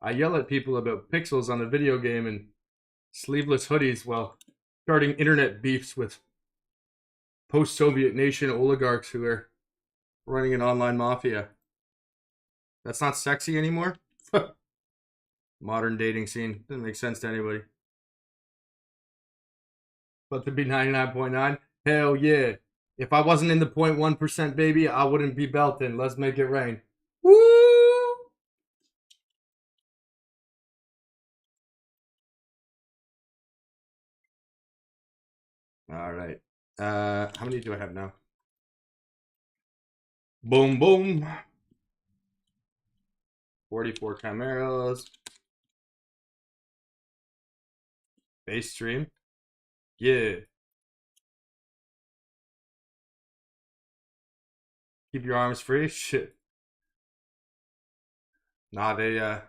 I yell at people about pixels on the video game and sleeveless hoodies while starting internet beefs with post-Soviet nation oligarchs who are running an online mafia. That's not sexy anymore? Modern dating scene. Doesn't make sense to anybody. But to be 99.9? Hell yeah. If I wasn't in the 0.1%, baby, I wouldn't be Belton. Let's make it rain. Woo! All right. How many do I have now? Boom, boom. 44 cameras. Base stream. Yeah. Keep your arms free. Shit. Nah, they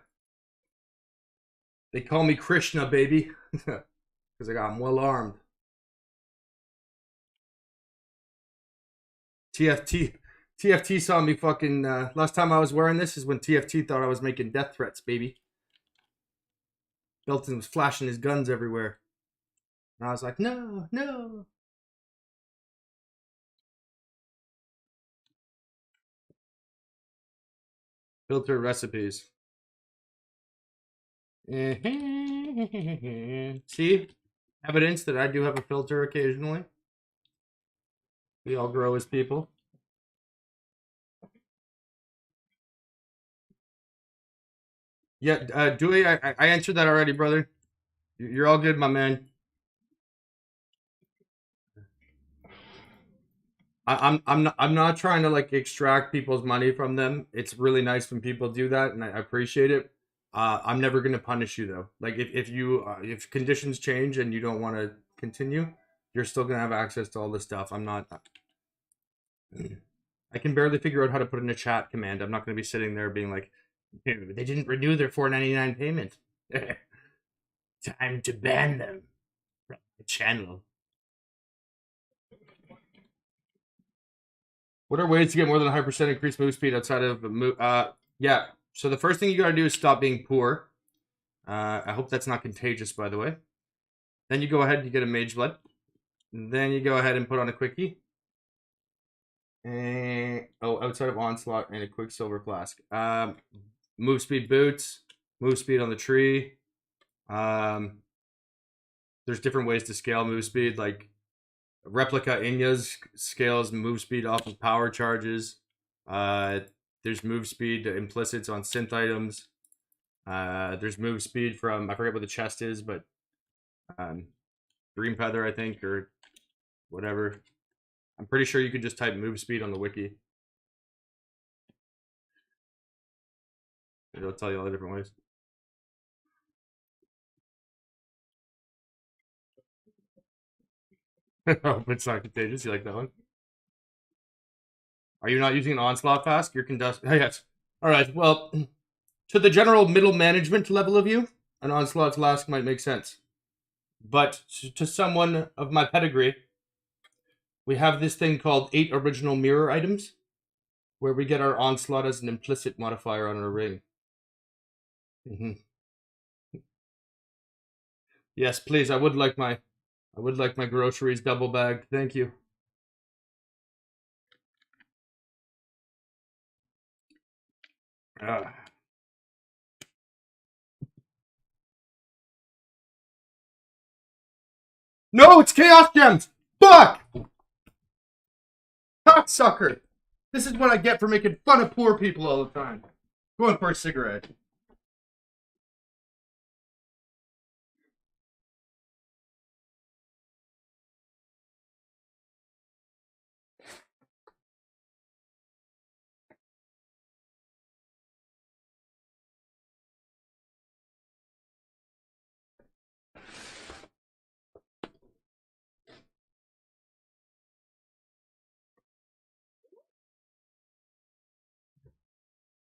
call me Krishna, baby, because I'm well armed. TFT saw me fucking. Last time I was wearing this is when TFT thought I was making death threats, baby. Belton was flashing his guns everywhere. And I was like, no, no. Filter recipes. See? Evidence that I do have a filter occasionally. We all grow as people. Yeah, Dewey, I answered that already, brother. You're all good, my man. I'm not trying to like extract people's money from them. It's really nice when people do that, and I appreciate it. I'm never gonna punish you though. Like if you if conditions change and you don't want to continue, you're still gonna have access to all this stuff. I'm not. I can barely figure out how to put in a chat command. I'm not gonna be sitting there being like, they didn't renew their $4.99 payment. Time to ban them from the channel. What are ways to get more than 100% increased move speed outside of move? Yeah. So the first thing you gotta do is stop being poor. I hope that's not contagious, by the way. Then you go ahead and you get a Mage Blood. Then you go ahead and put on a Quickie. And outside of Onslaught and a Quicksilver Flask. Move speed boots. Move speed on the tree. There's different ways to scale move speed, like Replica Inya's scales move speed off of power charges. There's move speed implicits on synth items. There's move speed from, I forget what the chest is, but Dream Feather, I think, or whatever. I'm pretty sure you could just type move speed on the wiki. It'll tell you all the different ways. Oh, it's not contagious. You like that one? Are you not using an Onslaught Flask? You're oh, yes. All right. Well, to the general middle management level of you, an Onslaught Flask might make sense. But to someone of my pedigree, we have this thing called 8 original mirror items, where we get our Onslaught as an implicit modifier on our ring. Mm-hmm. Yes, please. I would like my groceries double bagged. Thank you. No, it's Chaos Gems! Fuck! Cocksucker! This is what I get for making fun of poor people all the time. Going for a cigarette.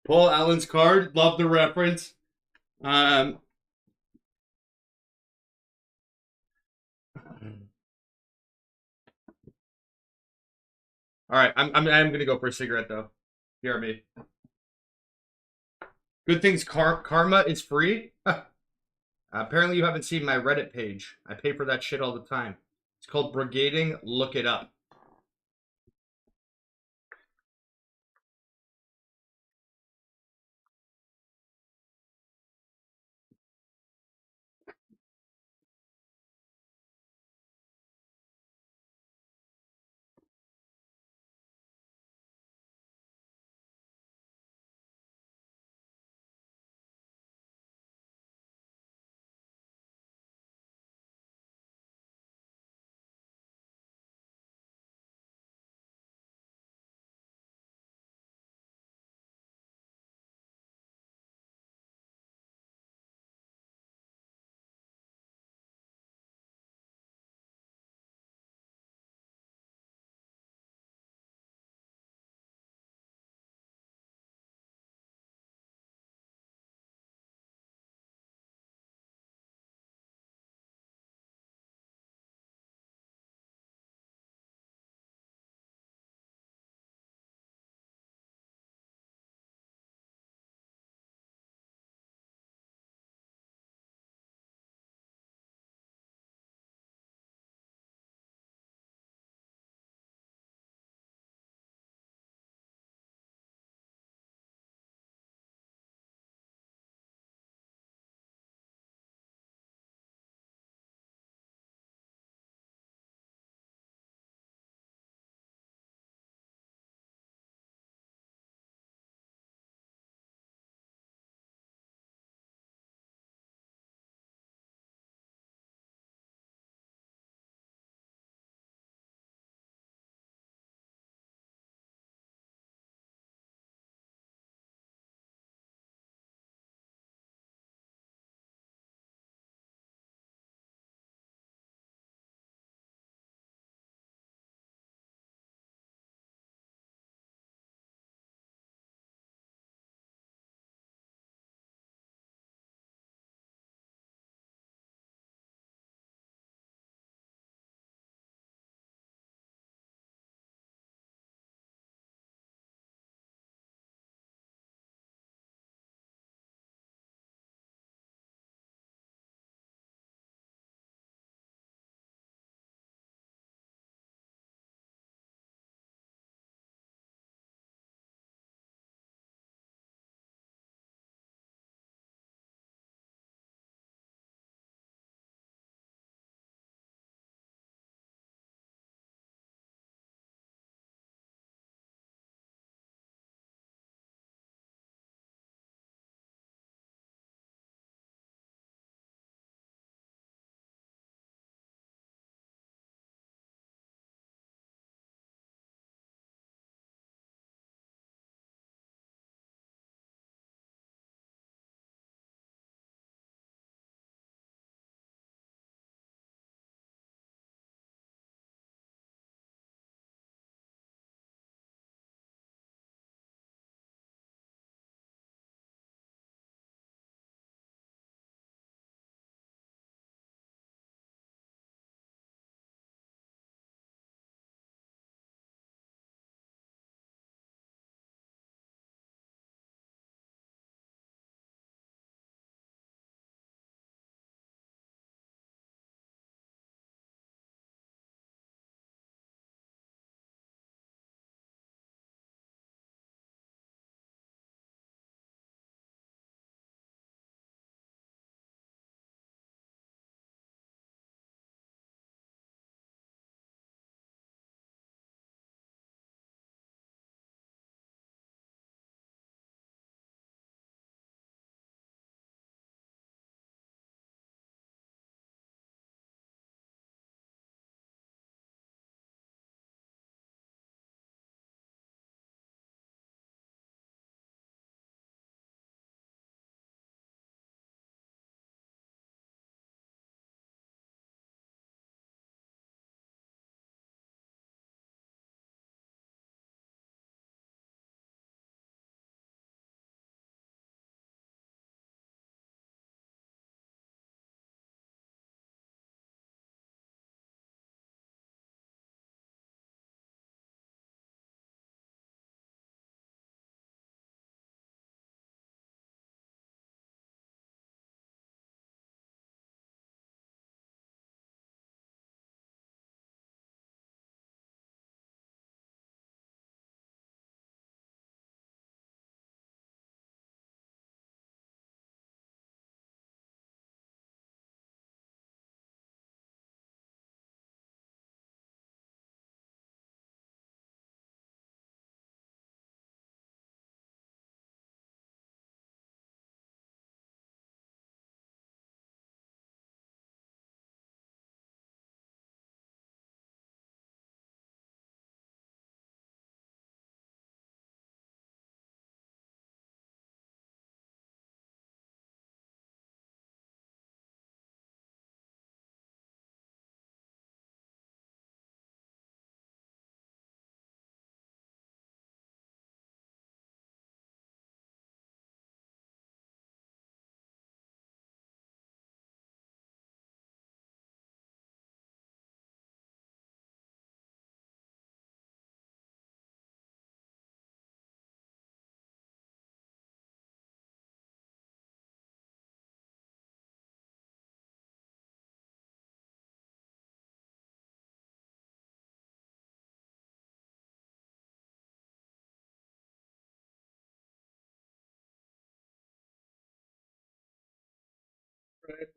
Paul Allen's card. Love the reference. All right, I'm gonna go for a cigarette though. BRB. Good things karma is free. Apparently you haven't seen my Reddit page. I pay for that shit all the time. It's called Brigading. Look it up.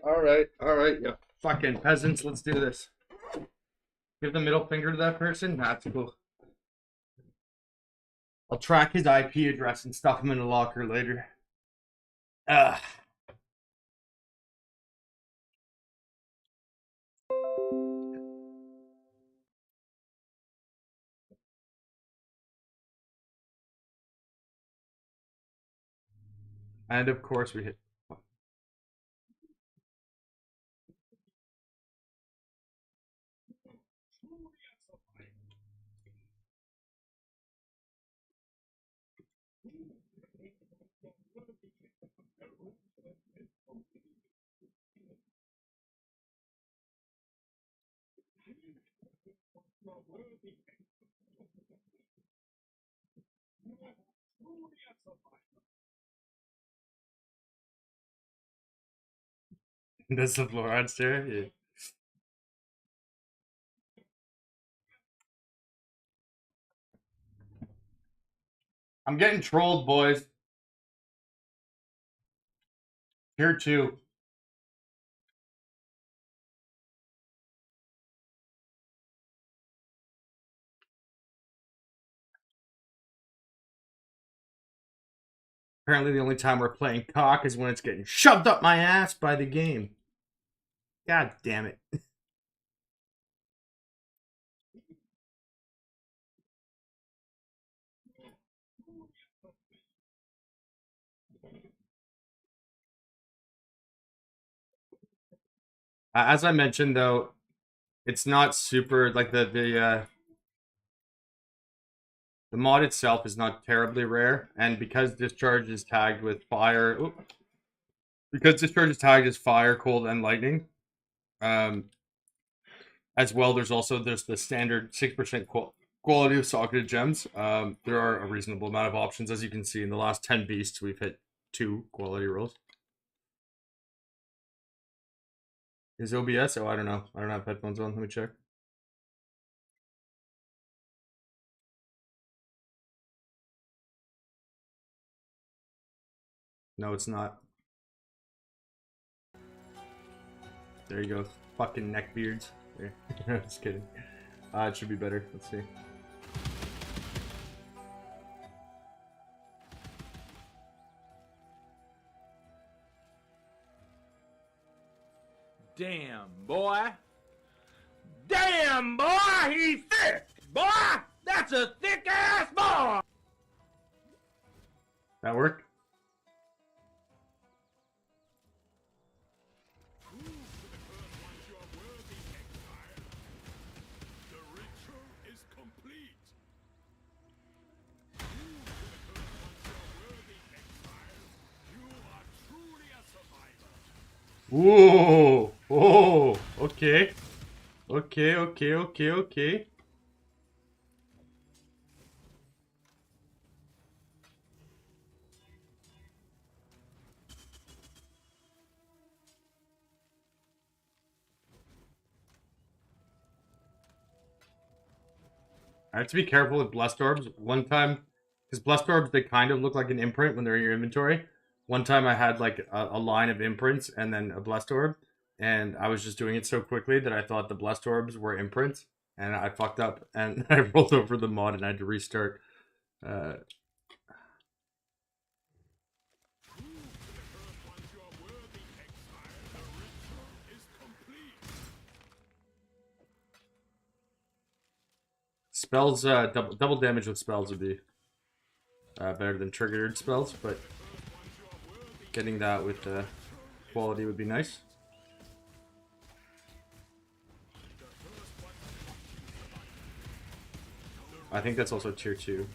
All right, you fucking peasants. Let's do this. Give the middle finger to that person. That's cool. I'll track his IP address and stuff him in a locker later. Ugh. And of course we hit. That's the Florence there. Yeah. I'm getting trolled, boys. Here too. Apparently, the only time we're playing cock is when it's getting shoved up my ass by the game. God damn it. As I mentioned, though, it's not super like the mod itself is not terribly rare, and because Discharge is tagged with fire, because Discharge is tagged as fire, cold, and lightning, as well, there's the standard 6% quality of socketed gems. There are a reasonable amount of options, as you can see in the last 10 beasts, we've hit 2 quality rolls. Is OBS? Oh, I don't know. I don't have headphones on. Let me check. No, it's not. There you go. Fucking neckbeards. There. Just kidding. It should be better. Let's see. Damn, boy. Damn, boy, he's thick. Boy, that's a thick-ass boy. That work? Whoa! Whoa! Okay. Okay. I have to be careful with blessed orbs. One time, because blessed orbs, they kind of look like an imprint when they're in your inventory. One time I had like a line of imprints and then a blessed orb, and I was just doing it so quickly that I thought the blessed orbs were imprints, and I fucked up and I rolled over the mod and I had to restart. Spells, double damage with spells would be better than triggered spells, but getting that with quality would be nice. I think that's also tier 2.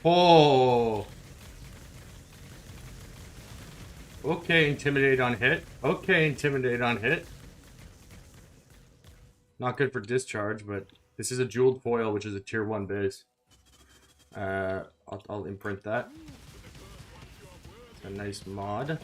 Oh! Okay, intimidate on hit. Okay, intimidate on hit. Not good for discharge, but this is a jeweled foil, which is a tier 1 base. I'll imprint that. It's a nice mod.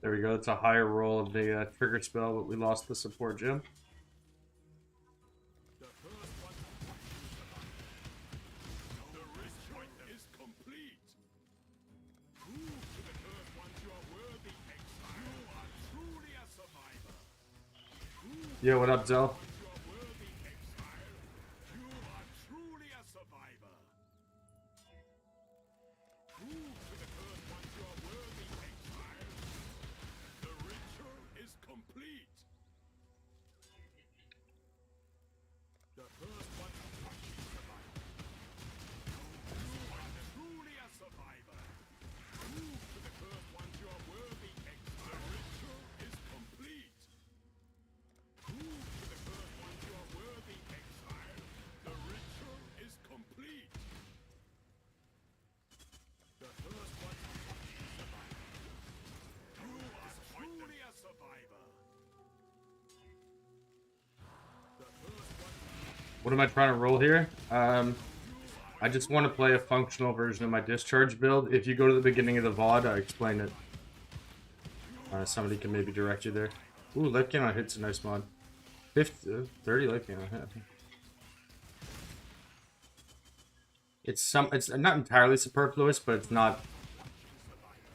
There we go. It's a higher roll of the trigger spell, but we lost the support gem. Yeah, what up, Zell? What am I trying to roll here? I just want to play a functional version of my Discharge build. If you go to the beginning of the VOD, I explain it. Somebody can maybe direct you there. Ooh, life cannon hit's a nice mod. 30 life cannon hit. It's not entirely superfluous, but it's not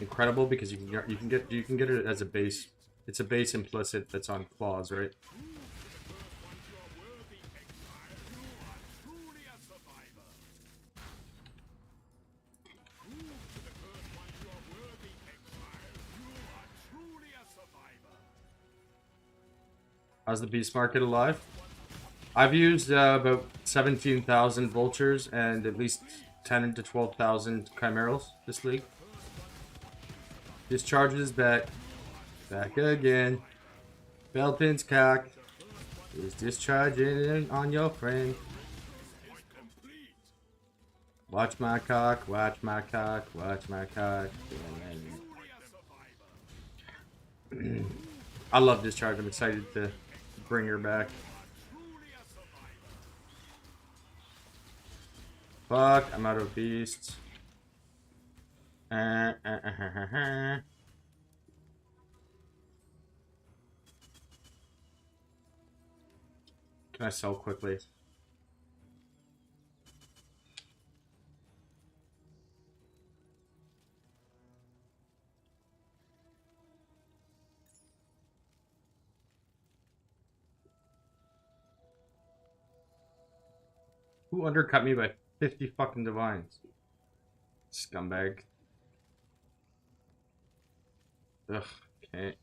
incredible because you can get it as a base. It's a base implicit that's on claws, right? How's the beast market alive? I've used about 17,000 vultures and at least 10 to 12,000 chimerals this league. Discharge is back. Back again. Belton's cock is discharging on your friend. Watch my cock, watch my cock, watch my cock. I love Discharge. I'm excited to bring her back. Fuck, I'm out of beasts. Can I sell quickly? Who undercut me by 50 fucking divines? Scumbag. Ugh, okay.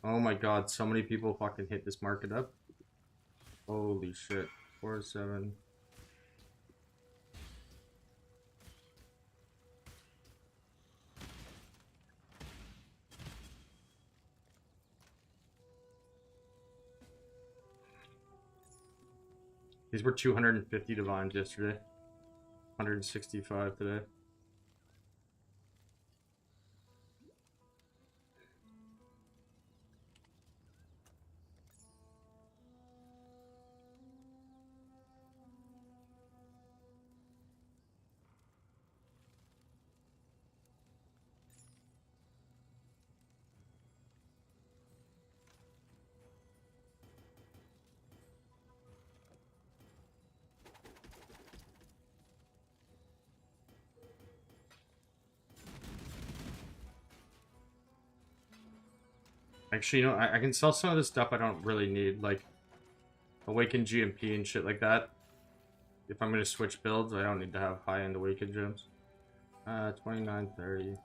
Oh my god, so many people fucking hit this market up. Holy shit. 4-7. These were 250 divines yesterday. 165 today. Actually, you know, I can sell some of this stuff I don't really need, like Awakened GMP and shit like that. If I'm gonna switch builds, I don't need to have high-end Awakened gems. 2930.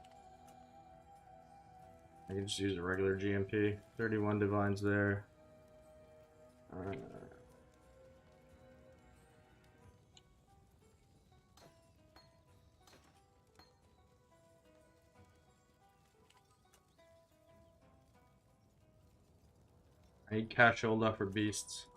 I can just use a regular GMP. 31 divines there. I need Cashola for beasts.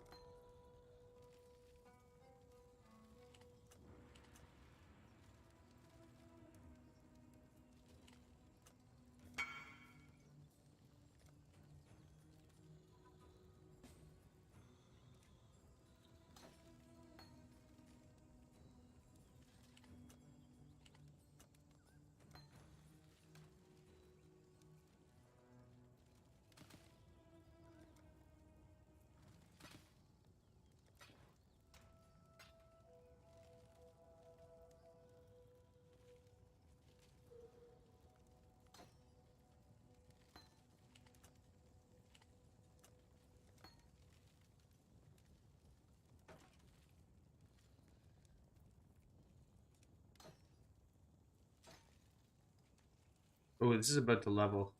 Oh, this is about to level.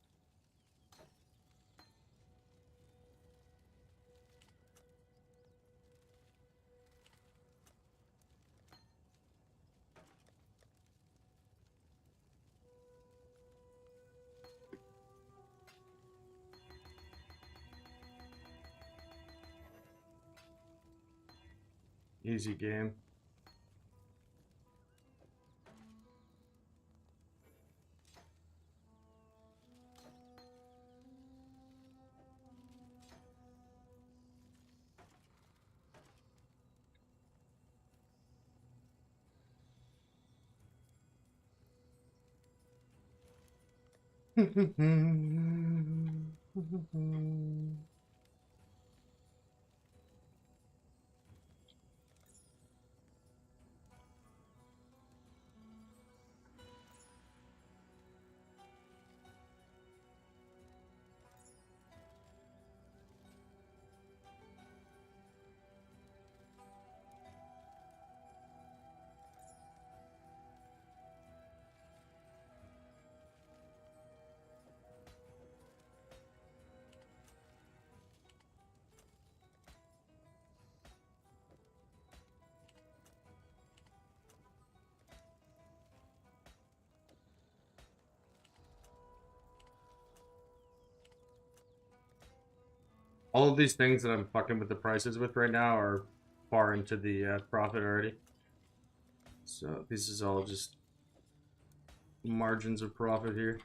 Easy game. All of these things that I'm fucking with the prices with right now are far into the profit already. So this is all just margins of profit here.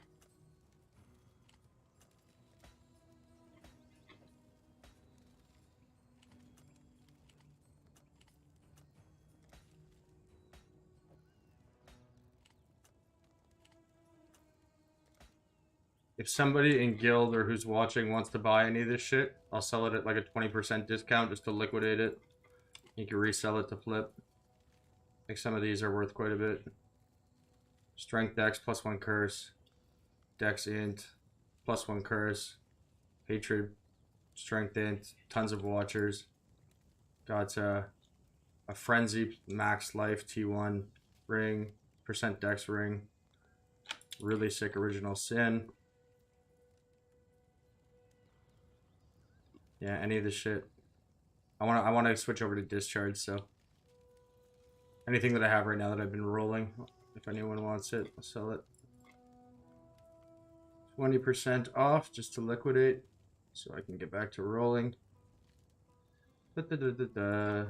If somebody in guild or who's watching wants to buy any of this shit, I'll sell it at like a 20% discount just to liquidate it. You can resell it to flip. I think some of these are worth quite a bit. Strength Dex plus 1 curse. Dex Int plus 1 curse. Hatred. Strength Int. Tons of watchers. Got a Frenzy max life T1 ring. Percent Dex ring. Really sick original sin. Yeah, any of this shit. I wanna switch over to Discharge, so anything that I have right now that I've been rolling, if anyone wants it, I'll sell it. 20% off just to liquidate, so I can get back to rolling. Da, da, da, da, da.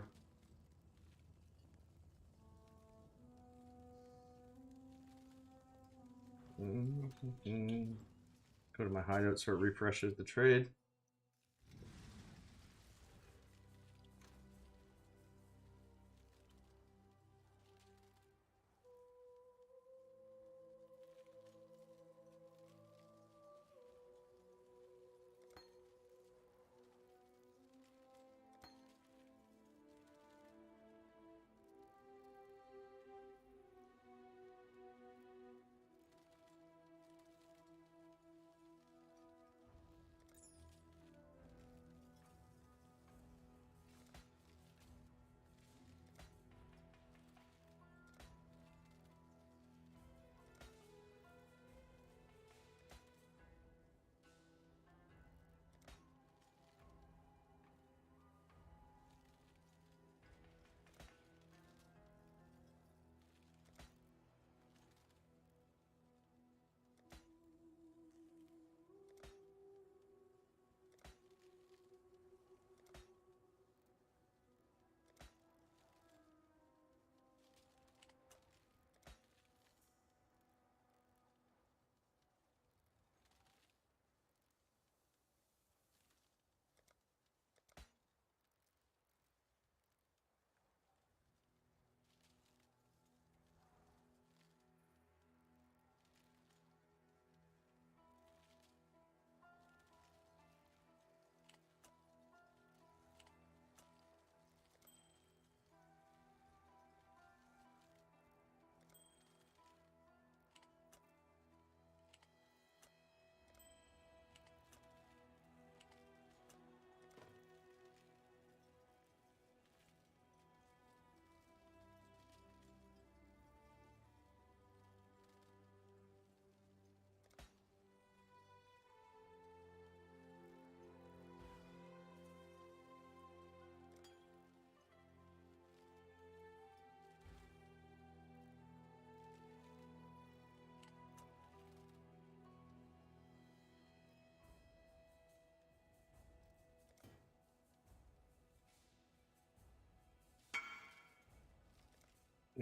Go to my hideout so it refreshes the trade.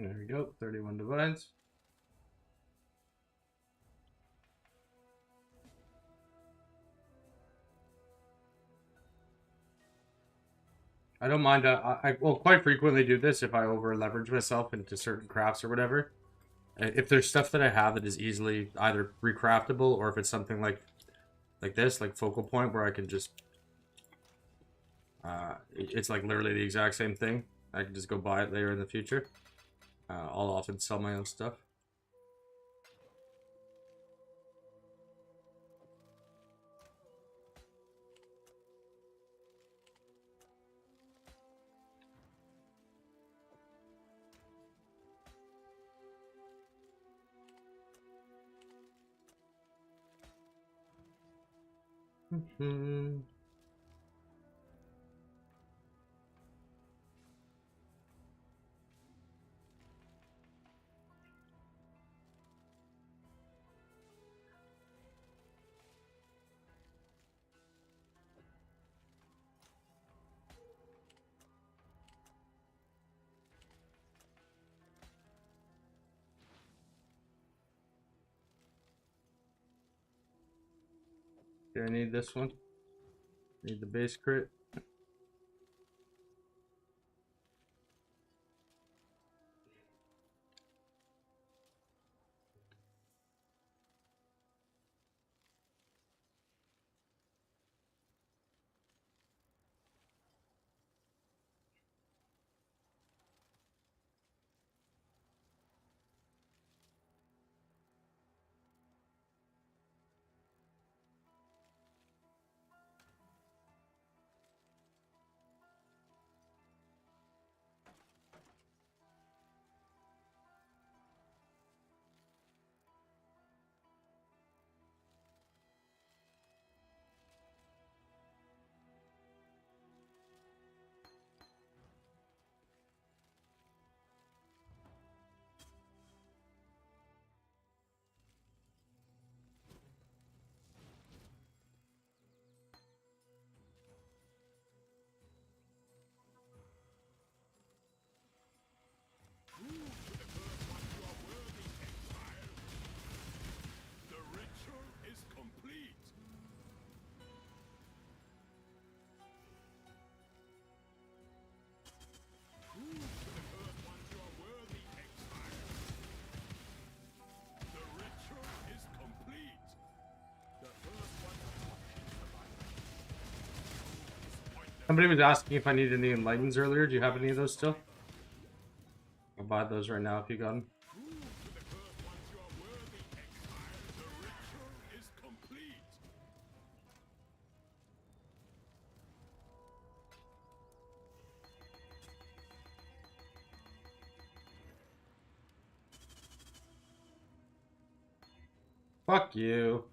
There we go. 31 divides. I don't mind. I will quite frequently do this if I over leverage myself into certain crafts or whatever. If there's stuff that I have that is easily either recraftable, or if it's something like this, like focal point, where I can just it's like literally the exact same thing. I can just go buy it later in the future. I'll often sell my own stuff. Okay, I need this one. Need the base crit. Somebody was asking if I needed any enlightens earlier. Do you have any of those still? I'll buy those right now if you got them. Fuck you.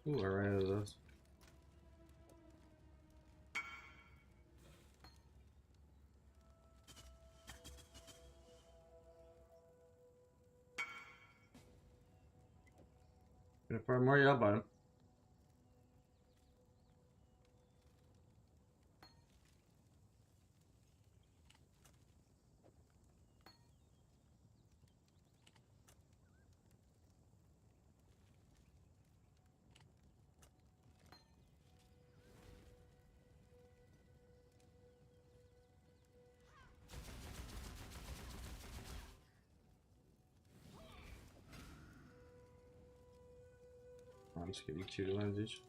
Ooh, I ran out of those. Gonna farm more, yeah, I'll buy them. I'll just give you 2 lens each.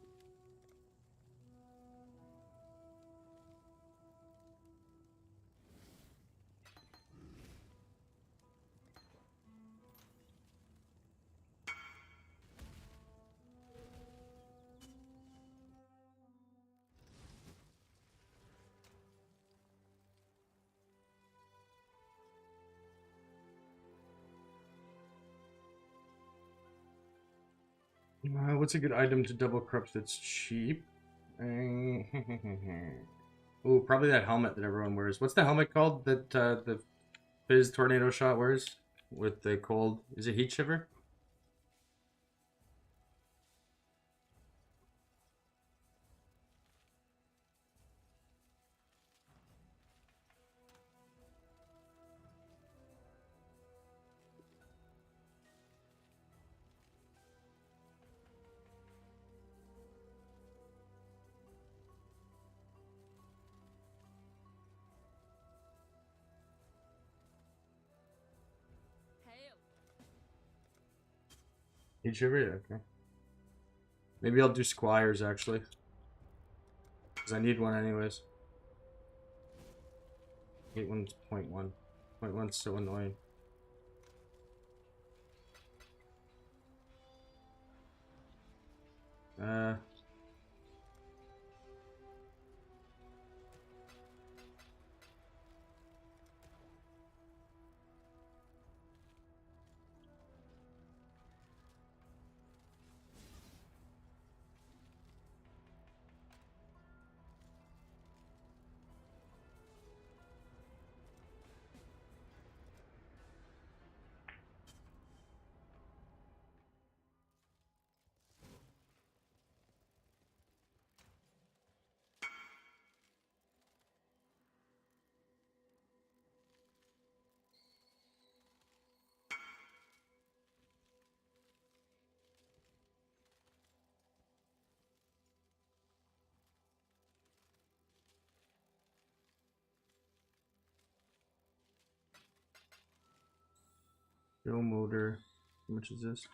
What's a good item to double corrupt that's cheap? Oh, probably that helmet that everyone wears. What's the helmet called that the Fizz tornado shot wears with the cold. Is it heat shiver? Heat shiver? Yeah, okay. Maybe I'll do Squires actually. Because I need one anyways. Hate one's 0.1. 0.1's so annoying. Go motor. How much is this?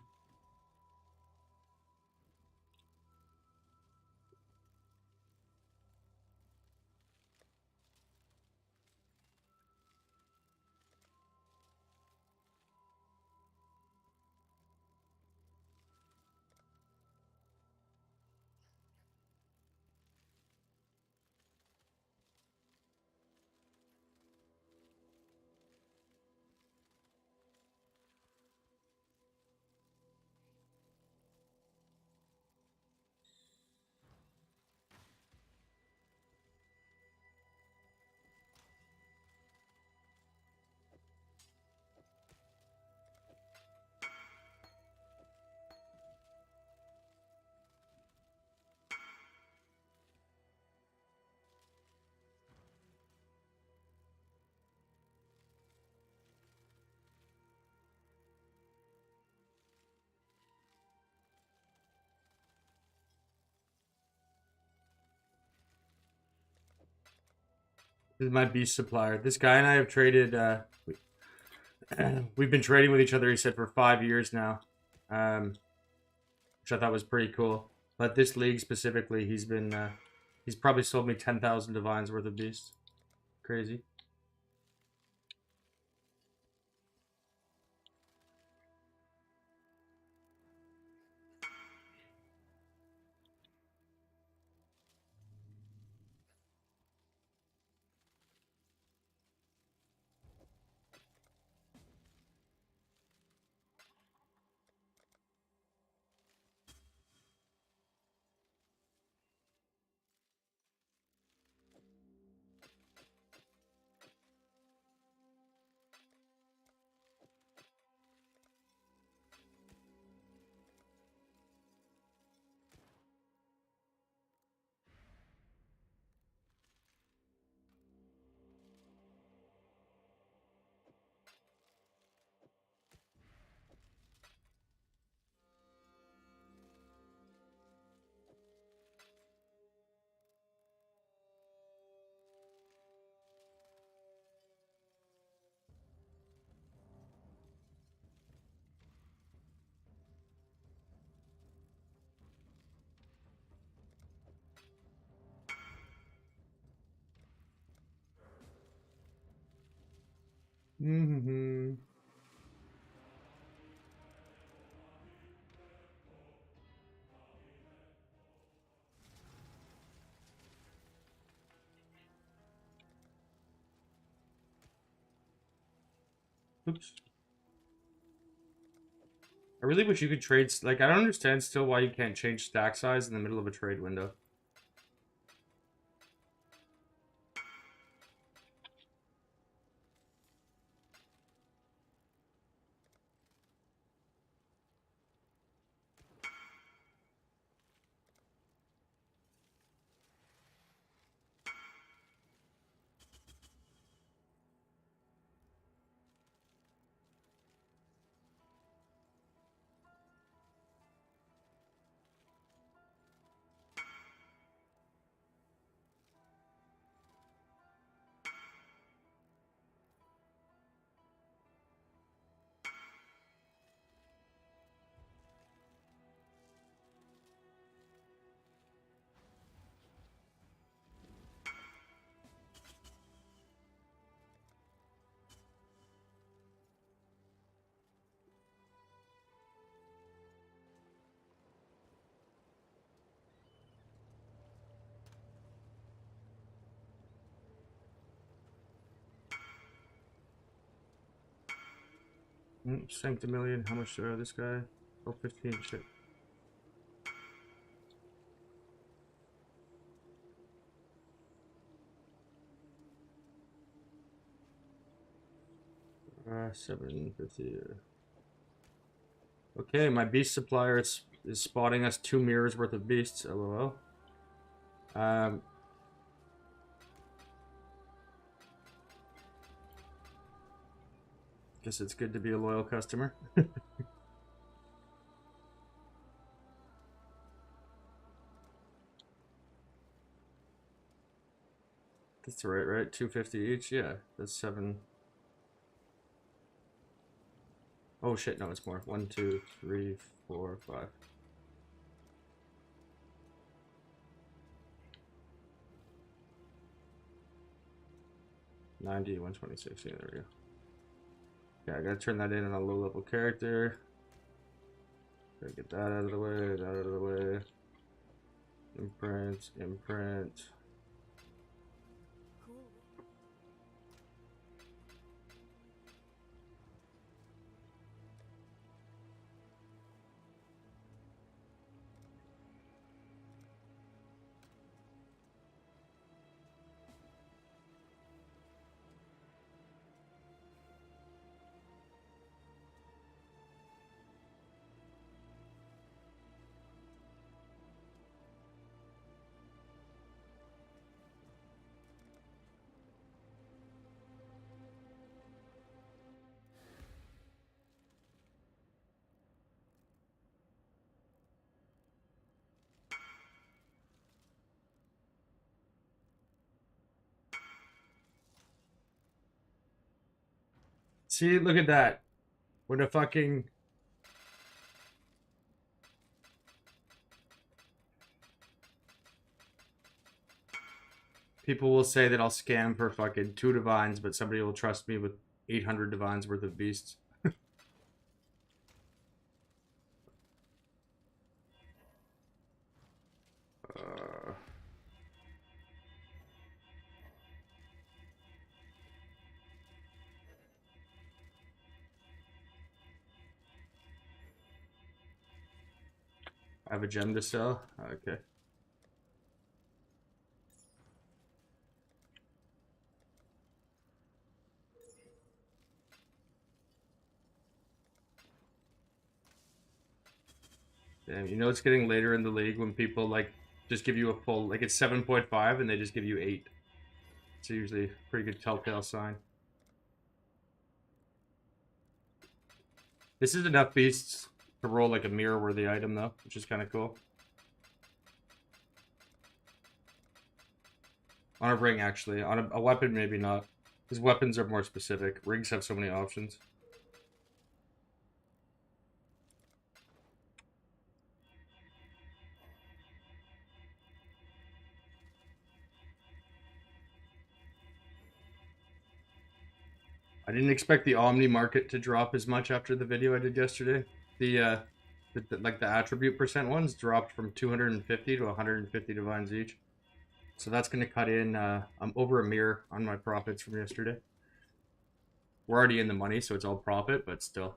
This is my beast supplier. This guy and I have traded. We've been trading with each other. He said for 5 years now, which I thought was pretty cool. But this league specifically, he's been. He's probably sold me 10,000 divines worth of beasts. Crazy. Mm-hmm. Oops. I really wish you could trade. Like, I don't understand still why you can't change stack size in the middle of a trade window. Sanctimillion. How much this guy? Oh, 15. Shit. $750. Okay, my beast supplier is spotting us 2 mirrors worth of beasts. LOL. Guess it's good to be a loyal customer. That's right? 250 each. Yeah, that's 7. Oh shit, no, it's more. 1, 2, 3, 4, 5. $90, $126. Yeah, there we go. Yeah, I gotta turn that in on a low-level character. Gotta get that out of the way. That out of the way. Imprint. Imprint. See, look at that. What a fucking... People will say that I'll scam for fucking 2 divines, but somebody will trust me with 800 divines worth of beasts. I have a gem to sell? Okay. Damn, you know it's getting later in the league when people like just give you a full, like it's 7.5 and they just give you 8. It's usually a pretty good telltale sign. This is enough beasts to roll like a mirror-worthy item though, which is kind of cool. On a ring, actually. On a weapon, maybe not. Because weapons are more specific. Rings have so many options. I didn't expect the Omni market to drop as much after the video I did yesterday. The attribute percent ones dropped from 250 to 150 divines each. So that's going to cut in I'm over a mirror on my profits from yesterday. We're already in the money, so it's all profit, but still.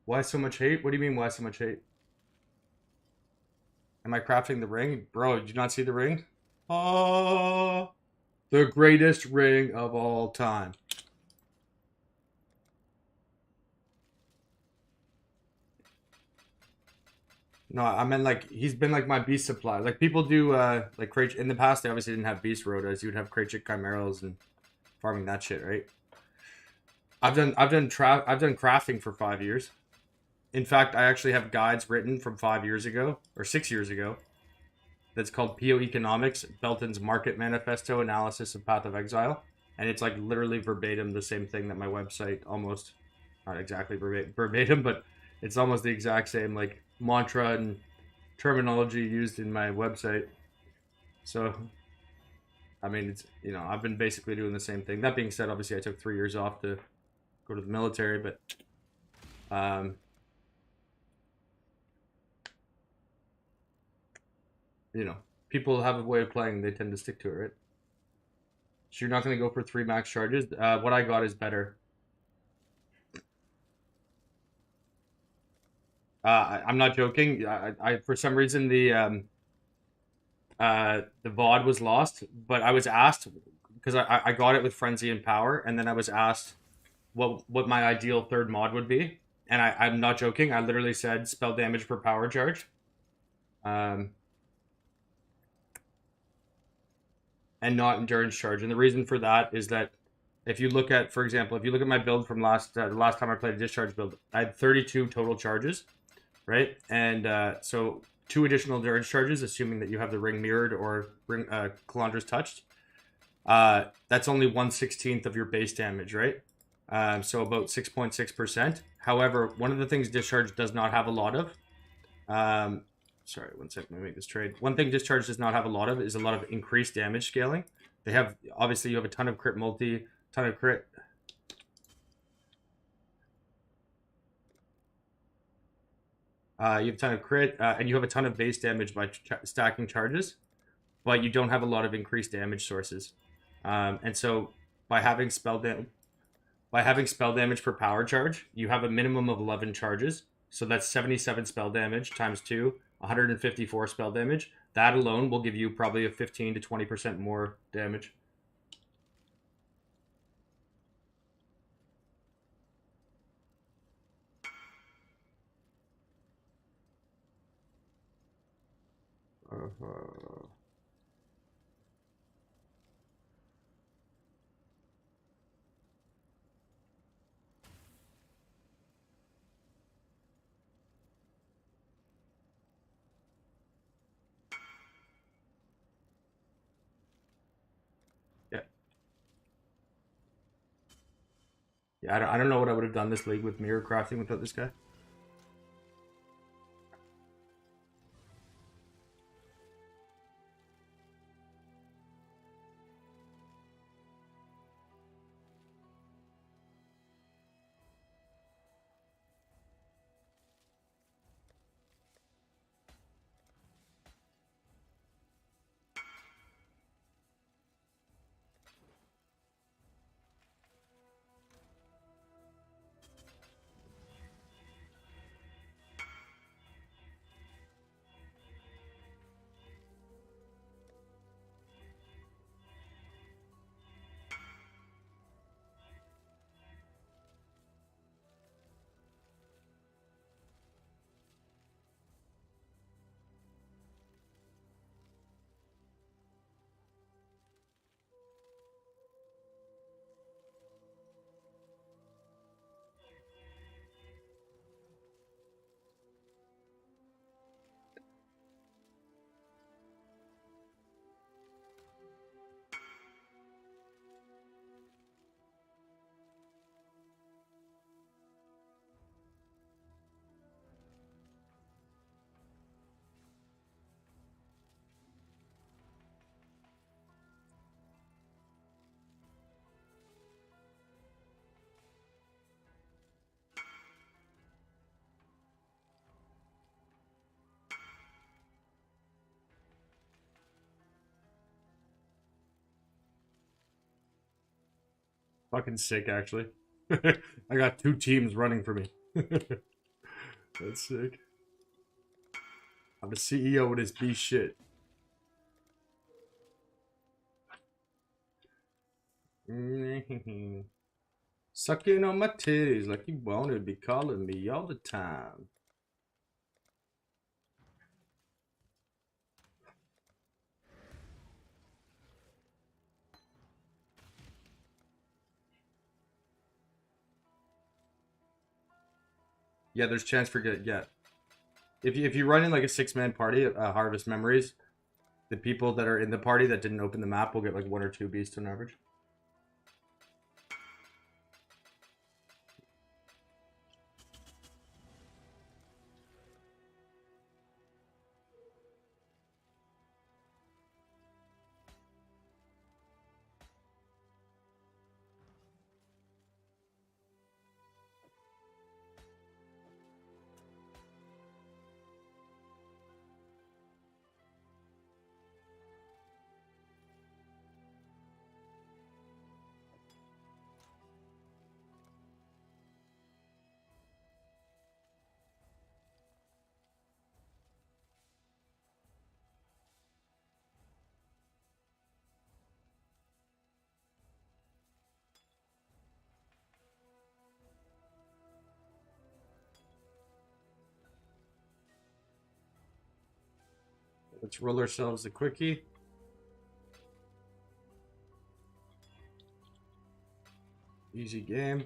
Why so much hate? What do you mean, why so much hate? Am I crafting the ring? Bro, did you not see the ring? Oh, the greatest ring of all time. No, I meant like he's been like my beast supply. Like people do like crate in the past they obviously didn't have beast rotas. You would have crate chimeras and farming that shit, right? I've done crafting for 5 years. In fact, I actually have guides written from 5 years ago or 6 years ago. That's called PO Economics, Belton's Market Manifesto Analysis of Path of Exile, and it's like literally verbatim the same thing that my website almost, not exactly verbatim, but it's almost the exact same like mantra and terminology used in my website. So, I mean, it's, you know, I've been basically doing the same thing. That being said, obviously I took 3 years off to go to the military, but you know, people have a way of playing, they tend to stick to it, right? So you're not going to go for 3 max charges. What I got is better. I'm not joking. I for some reason the VOD was lost, but I was asked because I got it with Frenzy and Power, and then I was asked what my ideal third mod would be, and I'm not joking. I literally said spell damage per power charge, and not endurance charge. And the reason for that is that if you look at, for example, if you look at my build from the last time I played a Discharge build, I had 32 total charges, right? And so 2 additional endurance charges, assuming that you have the ring mirrored or ring Calandra's touched. That's only 1/16 of your base damage, right? So about 6.6%. However, one of the things Discharge does not have a lot of, sorry, one second, let me make this trade. One thing Discharge does not have a lot of is a lot of increased damage scaling. They have, obviously, you have a ton of crit multi, ton of crit. You have a ton of crit, and you have a ton of base damage by stacking charges, but you don't have a lot of increased damage sources. And so by having spell damage per power charge, you have a minimum of 11 charges. So that's 77 spell damage times 2, 154 spell damage. That alone will give you probably a 15 to 20% more damage. Yeah. Yeah, I don't know what I would have done this league with mirror crafting without this guy. Fucking sick, actually. I got 2 teams running for me. That's sick. I'm the CEO of this beast shit. Sucking on my titties like you wanna be calling me all the time. Yeah, there's chance for good. Yeah, if you run in like a 6-man party, Harvest Memories, the people that are in the party that didn't open the map will get like 1 or 2 beasts on average. Let's roll ourselves a quickie. Easy game.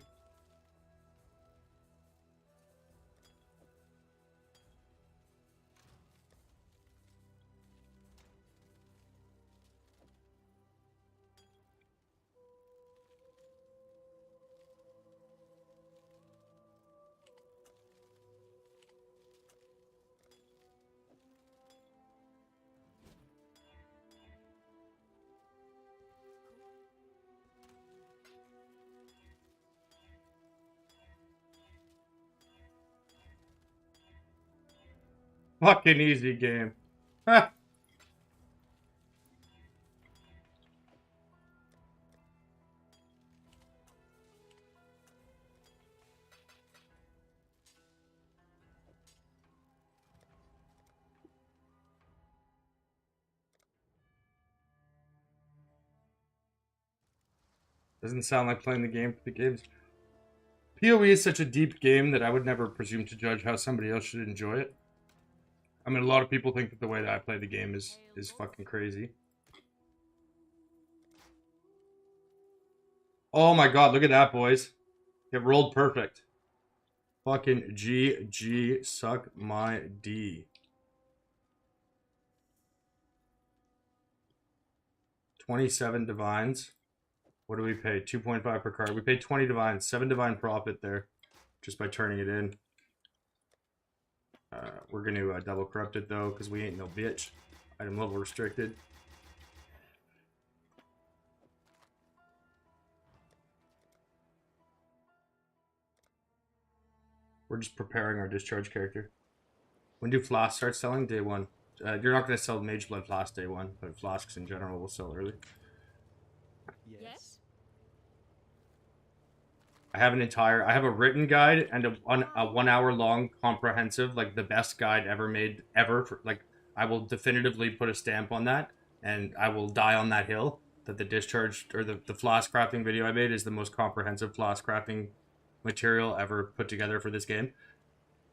Fucking easy game. Ha! Doesn't sound like playing the game for the games. PoE is such a deep game that I would never presume to judge how somebody else should enjoy it. I mean, a lot of people think that the way that I play the game is fucking crazy. Oh my god, look at that, boys. It rolled perfect. Fucking GG, suck my D. 27 divines. What do we pay? 2.5 per card. We paid 20 divines. 7 divine profit there. Just by turning it in. We're going to double corrupt it though, because we ain't no bitch. Item level restricted. We're just preparing our discharge character. When do flasks start selling? Day 1. You're not going to sell Mage Blood Flask day 1, but flasks in general will sell early. Yes. I have a written guide and a 1 hour long comprehensive, like the best guide ever made ever. Like, I will definitively put a stamp on that, and I will die on that hill that the discharge or the flask crafting video I made is the most comprehensive flask crafting material ever put together for this game.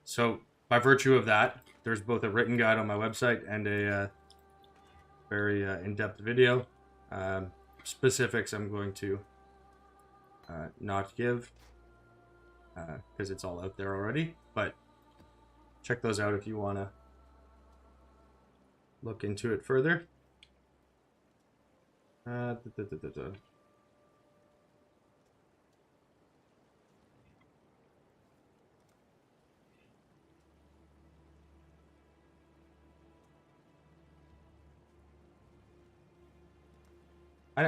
So by virtue of that, there's both a written guide on my website and a very in-depth video. Specifics I'm going to not give because it's all out there already, but check those out if you want to look into it further. I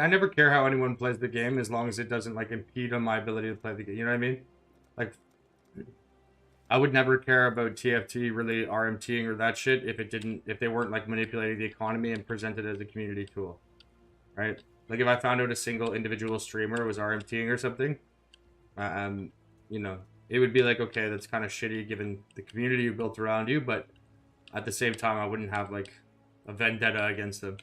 never care how anyone plays the game as long as it doesn't like impede on my ability to play the game. You know what I mean? Like, I would never care about TFT really RMTing or that shit if they weren't like manipulating the economy and presented as a community tool, right? Like if I found out a single individual streamer was RMTing or something, you know, it would be like, okay, that's kind of shitty given the community you built around you, but at the same time, I wouldn't have like a vendetta against them.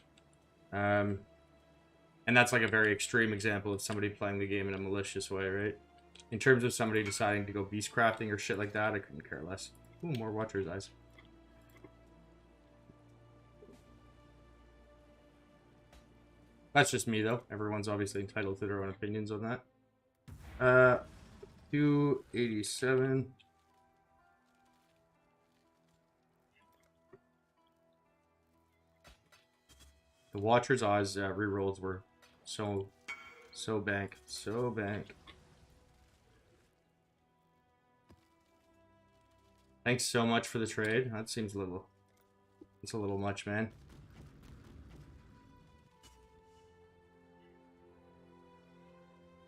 And that's like a very extreme example of somebody playing the game in a malicious way, right? In terms of somebody deciding to go beast crafting or shit like that, I couldn't care less. Ooh, more Watcher's Eyes. That's just me, though. Everyone's obviously entitled to their own opinions on that. 287. The Watcher's Eyes rerolls were so bank. Thanks so much for the trade. That seems a little... It's a little much, man.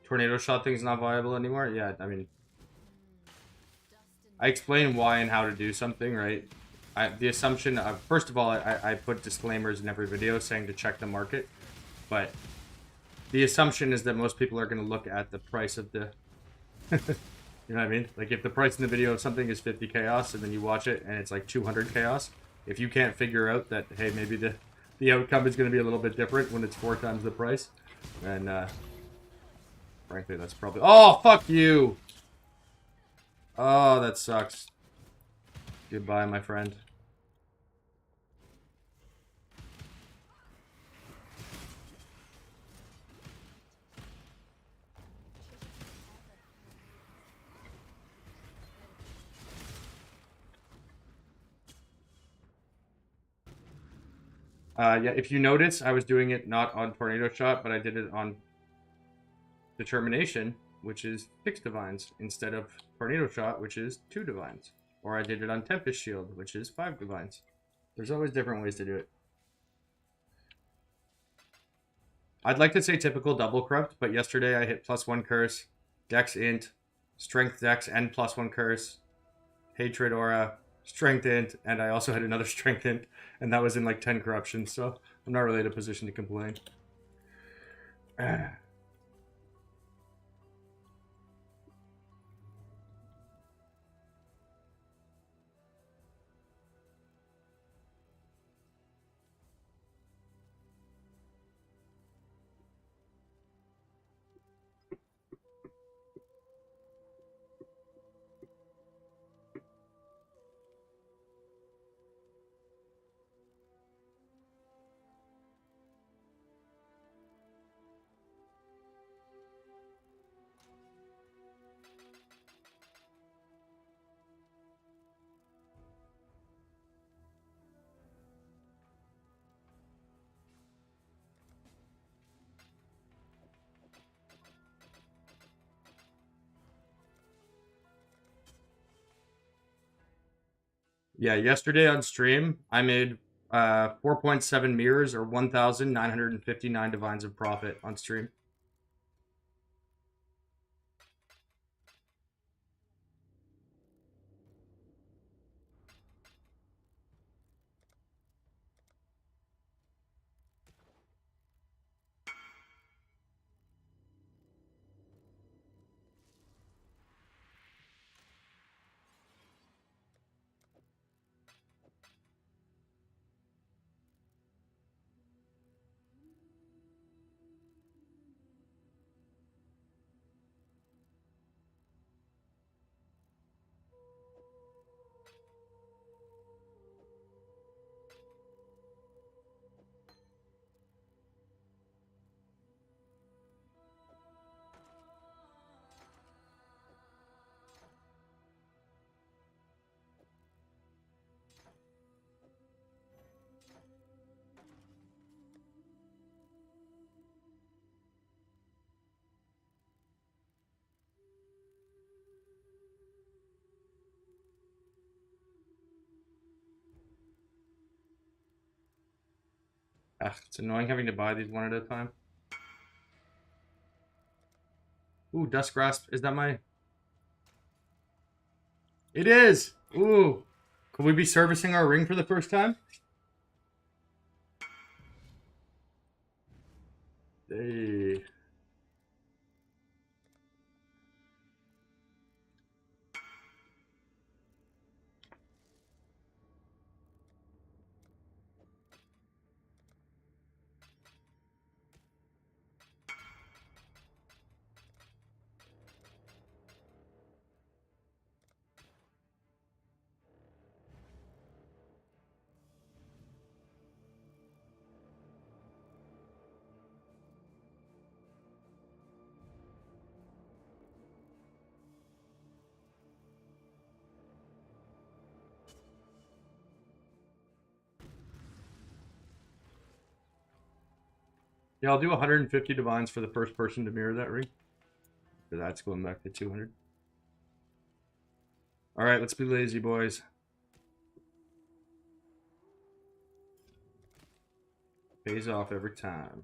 Tornado shot thing's not viable anymore? Yeah, I mean... I explain why and how to do something, right? The assumption of... First of all, I put disclaimers in every video saying to check the market. But the assumption is that most people are going to look at the price of the... You know what I mean? Like, if the price in the video of something is 50 chaos, and then you watch it, and it's like 200 chaos, if you can't figure out that, hey, maybe the outcome is going to be a little bit different when it's 4 times the price, then, frankly, that's probably... Oh, fuck you! Oh, that sucks. Goodbye, my friend. Yeah, if you notice, I was doing it not on Tornado Shot, but I did it on Determination, which is 6 divines, instead of Tornado Shot, which is 2 divines. Or I did it on Tempest Shield, which is 5 divines. There's always different ways to do it. I'd like to say typical double corrupt, but yesterday I hit +1 curse, Dex Int, Strength Dex, and +1 curse, Hatred Aura, Strength Int, and I also had another Strength Int, and that was in like 10 corruptions, so I'm not really in a position to complain. Yeah, yesterday on stream, I made 4.7 mirrors or 1,959 divines of profit on stream. Ugh, it's annoying having to buy these one at a time. Ooh, Dusk Grasp. Is that my... It is! Ooh. Could we be servicing our ring for the first time? Hey. Yeah, I'll do 150 divines for the first person to mirror that ring. So that's going back to 200. Alright, let's be lazy, boys. Pays off every time.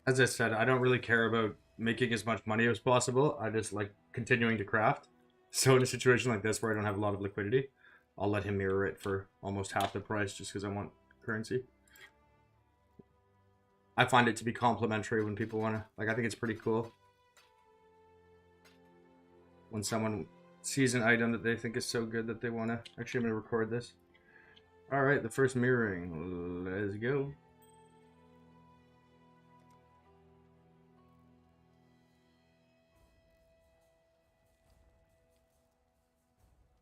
As I said, I don't really care about making as much money as possible. I just like continuing to craft. So in a situation like this where I don't have a lot of liquidity, I'll let him mirror it for almost half the price just because I want currency. I find it to be complimentary when people want to... Like, I think it's pretty cool. when someone sees an item that they think is so good that they want to... Actually, I'm going to record this. Alright, the first mirroring. Let's go.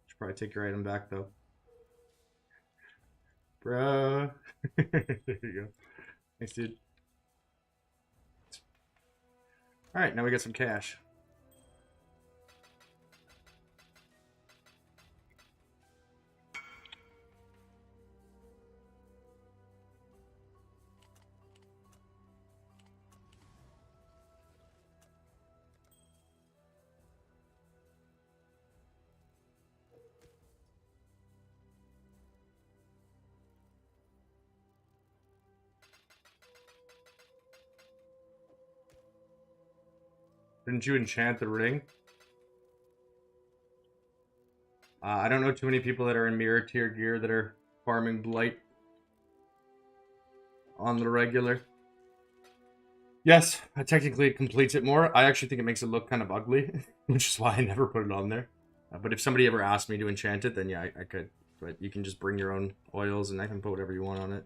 Should probably take your item back, though. Bruh. There you go. Thanks, dude. Alright, now we got some cash. Didn't you enchant the ring? I don't know too many people that are in mirror tier gear that are farming blight on the regular. Yes, technically it completes it more. I actually think it makes it look kind of ugly, which is why I never put it on there. But if somebody ever asked me to enchant it, then yeah, I could. But you can just bring your own oils and I can put whatever you want on it.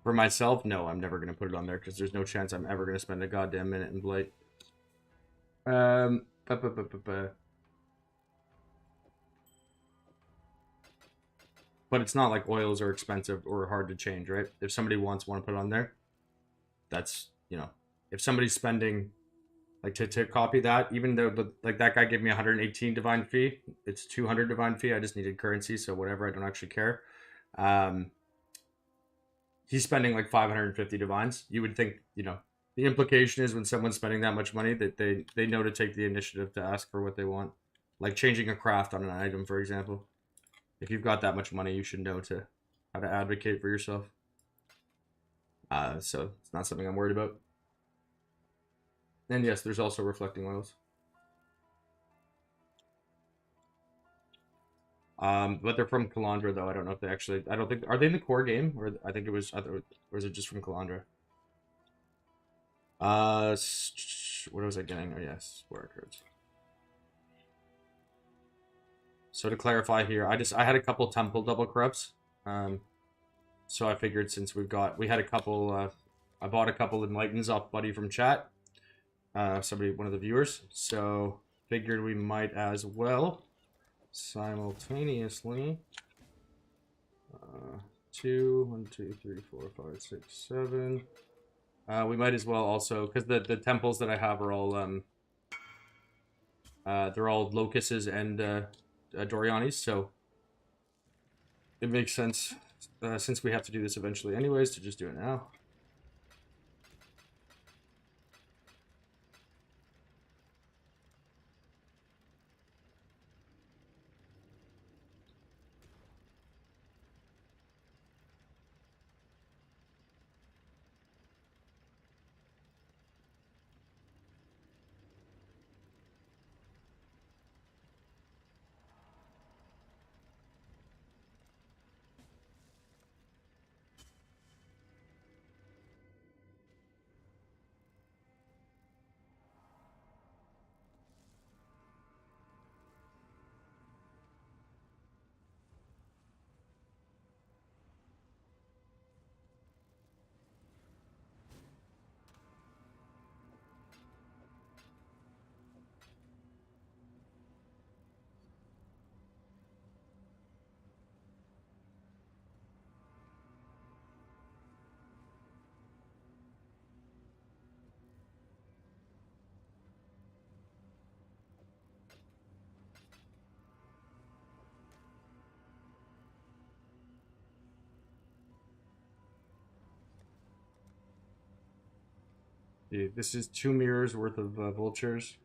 For myself, no, I'm never going to put it on there because there's no chance I'm ever going to spend a goddamn minute in blight. But it's not like oils are expensive or hard to change, right? If somebody want to put it on there, that's, you know, if somebody's spending, like, to copy that, even though, like, that guy gave me 118 divine fee, it's 200 divine fee, I just needed currency, so whatever, I don't actually care. He's spending, like, 550 divines. You would think, you know, the implication is when someone's spending that much money that they know to take the initiative to ask for what they want. Like changing a craft on an item, for example. If you've got that much money, you should know how to advocate for yourself. So it's not something I'm worried about. And yes, there's also reflecting oils. But they're from Calandra, though. I don't know if they actually... I don't think... Are they in the core game? Or I think it was... Or is it just from Calandra? What was I getting? Oh, yes. Spore cards. So to clarify here, I had a couple temple double corrupts. So I figured since we had a couple, I bought a couple enlightens off buddy from chat. One of the viewers. So figured we might as well simultaneously 1, 2, 3, 4, 5, 6, 7. We might as well also, because the temples that I have are all they're all locuses and Dorianis, so it makes sense since we have to do this eventually anyways to just do it now. Yeah, this is 2 mirrors worth of vultures.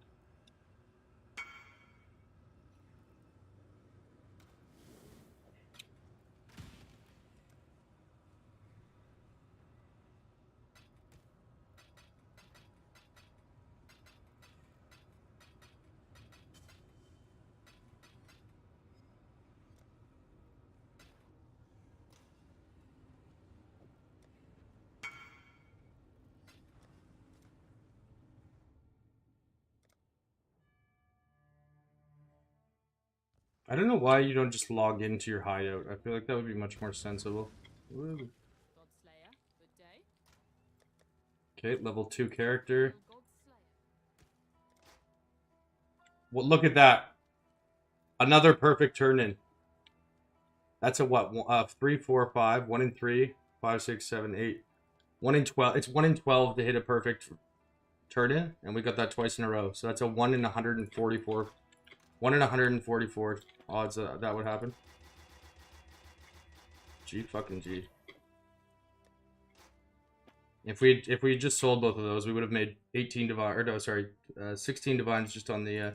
I don't know why you don't just log into your hideout. I feel like that would be much more sensible. Woo. Godslayer, good day. Okay, level 2 character. Godslayer. Well, look at that. Another perfect turn in. That's a what? 3, 4, 5. 1 in 3, 5, 6, 7, 8. 1 in 12. It's 1 in 12 to hit a perfect turn in, and we got that twice in a row. So that's a 1 in 144. 1 in 144 odds that would happen. G fucking G. If we just sold both of those, we would have made 18 divine, or no, sorry, 16 divines just on the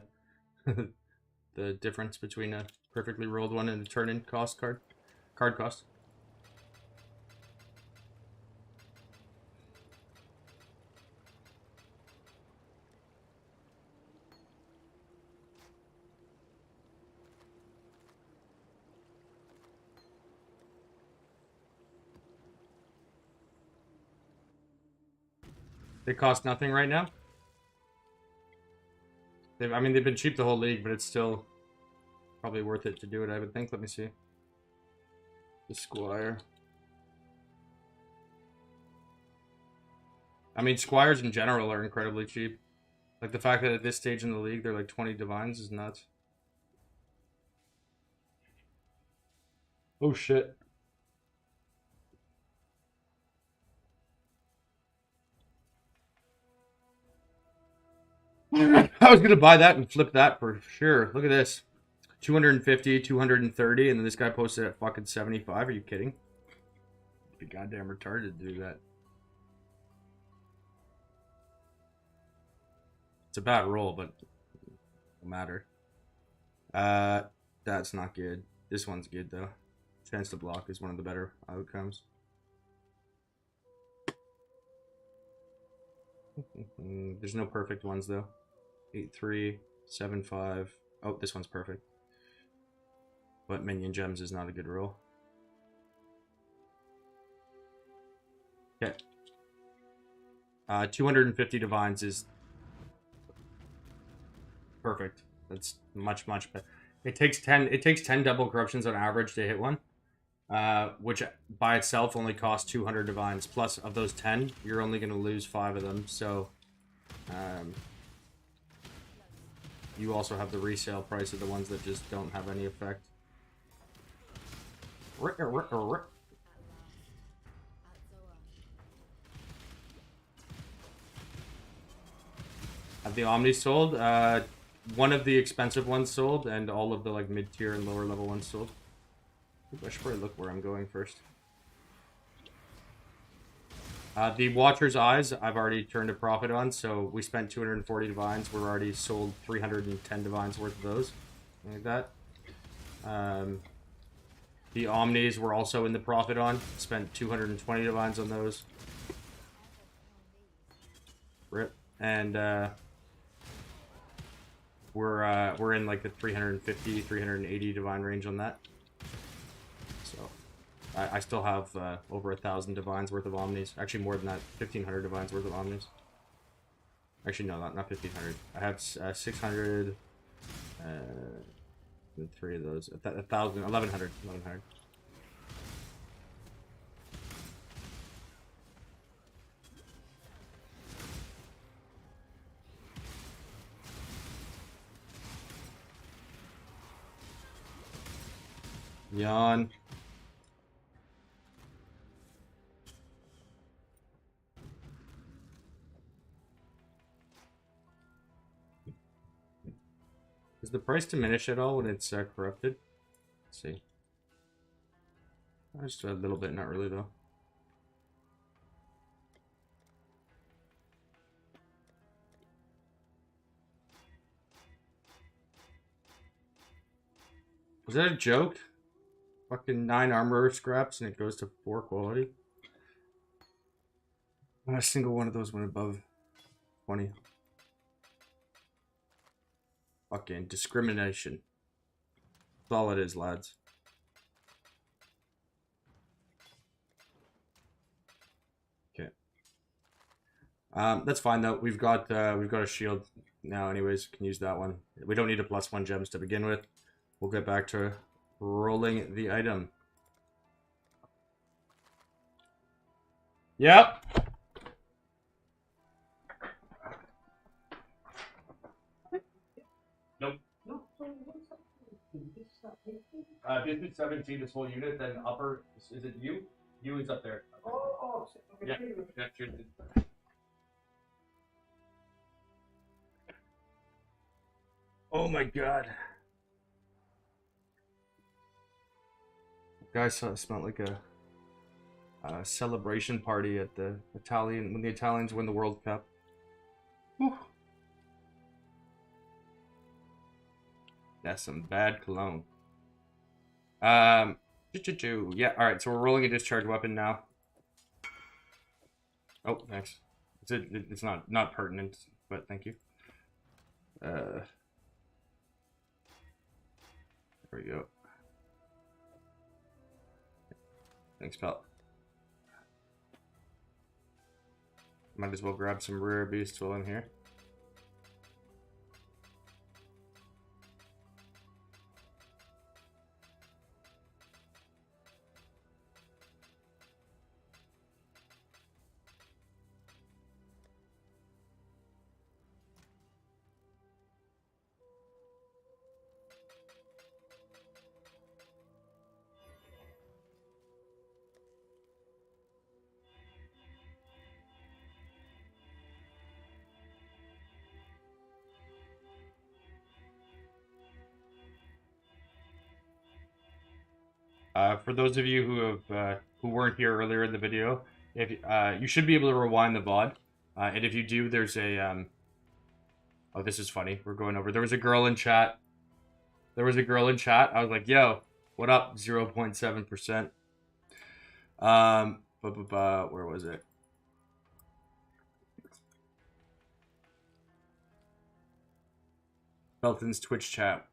the difference between a perfectly rolled one and a turn-in cost card cost. They cost nothing right now. I mean, they've been cheap the whole league, but it's still probably worth it to do it, I would think. Let me see. The Squire. I mean, Squires in general are incredibly cheap. Like, the fact that at this stage in the league, they're like 20 divines is nuts. Oh, shit. I was going to buy that and flip that for sure. Look at this. 250, 230, and then this guy posted at fucking 75. Are you kidding? Be goddamn retarded to do that. It's a bad roll, but it don't matter. That's not good. This one's good, though. Chance to block is one of the better outcomes. There's no perfect ones, though. 8-3, 7-5. Oh, this one's perfect. But minion gems is not a good roll. Okay. 250 divines is perfect. That's much better. It takes 10 double corruptions on average to hit one. Which by itself only costs 200 divines. Plus of those 10, you're only going to lose 5 of them. So you also have the resale price of the ones that just don't have any effect. Have the Omni sold? One of the expensive ones sold, and all of the like mid-tier and lower level ones sold. I should probably look where I'm going first. The Watcher's Eyes, I've already turned a profit on, so we spent 240 divines. We're already sold 310 divines worth of those. Something like that. The Omnis we're also in the profit on. Spent 220 divines on those. Rip. And we're in like the 350, 380 divine range on that. So I still have over 1,000 divines worth of Omnis. Actually more than that, 1,500 divines worth of Omnis. Actually no, not 1,500. I have 600 and 3 of those. 1,000, 1,100. Yawn. Does the price diminish at all when it's corrupted? Let's see. Just a little bit, not really though. Was that a joke? Fucking 9 armor scraps and it goes to 4 quality. Not a single one of those went above 20. Fucking discrimination. That's all it is, lads. Okay. That's fine though. We've got a shield now anyways. Can use that one. We don't need a +1 gems to begin with. we'll get back to rolling the item. Yep. Nope. This is 17, this whole unit, then upper, is it U? U is up there. Oh, Yeah. Oh my god. Guys, smelled like a celebration party at the when the Italians win the World Cup. Whew. That's some bad cologne. Yeah, alright, so we're rolling a discharge weapon now. Oh, thanks. It's not pertinent, but thank you. There we go. Thanks, pal. Might as well grab some rare beasts while I'm here. For those of you who weren't here earlier in the video, if you should be able to rewind the VOD, and if you do, there's a oh, this is funny. We're going over. There was a girl in chat. I was like, "Yo, what up?" 0.7%. Where was it? Belton's Twitch chat.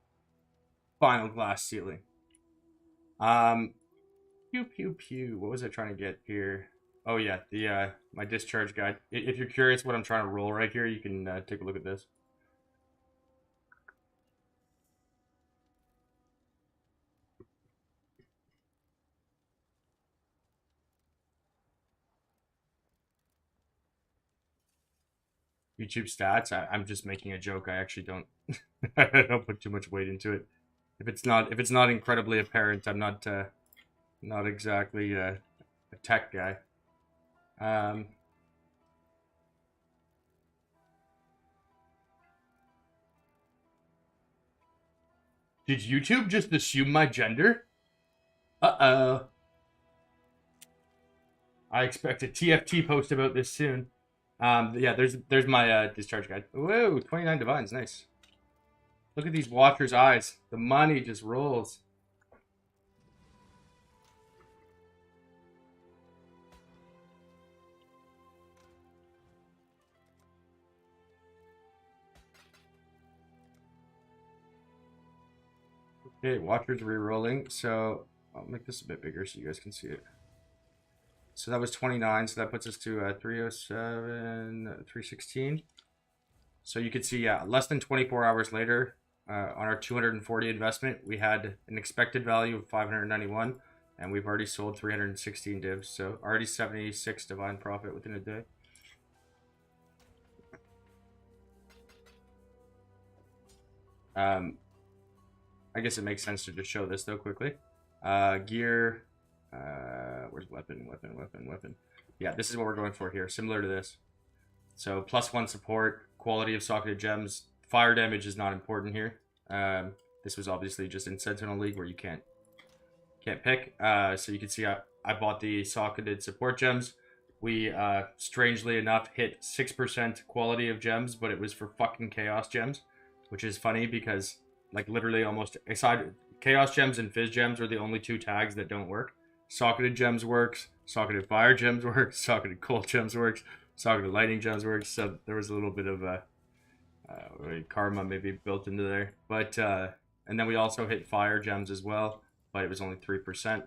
Final glass ceiling. Pew pew pew. What was I trying to get here? Oh yeah, the my discharge guide. If you're curious what I'm trying to roll right here, you can take a look at this. YouTube stats. I'm just making a joke. I actually don't. I don't put too much weight into it. If it's not incredibly apparent, I'm not exactly a tech guy. Did YouTube just assume my gender? Uh-oh. I expect a TFT post about this soon. Yeah, there's my discharge guide. Whoa, 29 divines, nice. Look at these watchers' eyes. The money just rolls. Okay, watchers re-rolling. So I'll make this a bit bigger so you guys can see it. So that was 29, so that puts us to 307, 316. So you can see, yeah, less than 24 hours later, on our 240 investment, we had an expected value of 591, and we've already sold 316 divs, so already 76 divine profit within a day. I guess it makes sense to just show this though quickly. Gear, where's weapon? Yeah, this is what we're going for here, similar to this. So +1 support, quality of socketed gems. Fire damage is not important here. This was obviously just in Sentinel League where you can't pick. So you can see I bought the socketed support gems. We strangely enough hit 6% quality of gems, but it was for fucking chaos gems, which is funny because like literally almost aside chaos gems and fizz gems are the only two tags that don't work. Socketed gems works, socketed fire gems works, socketed cold gems works, socketed lightning gems works. So there was a little bit of karma maybe built into there, but and then we also hit fire gems as well, but it was only 3%.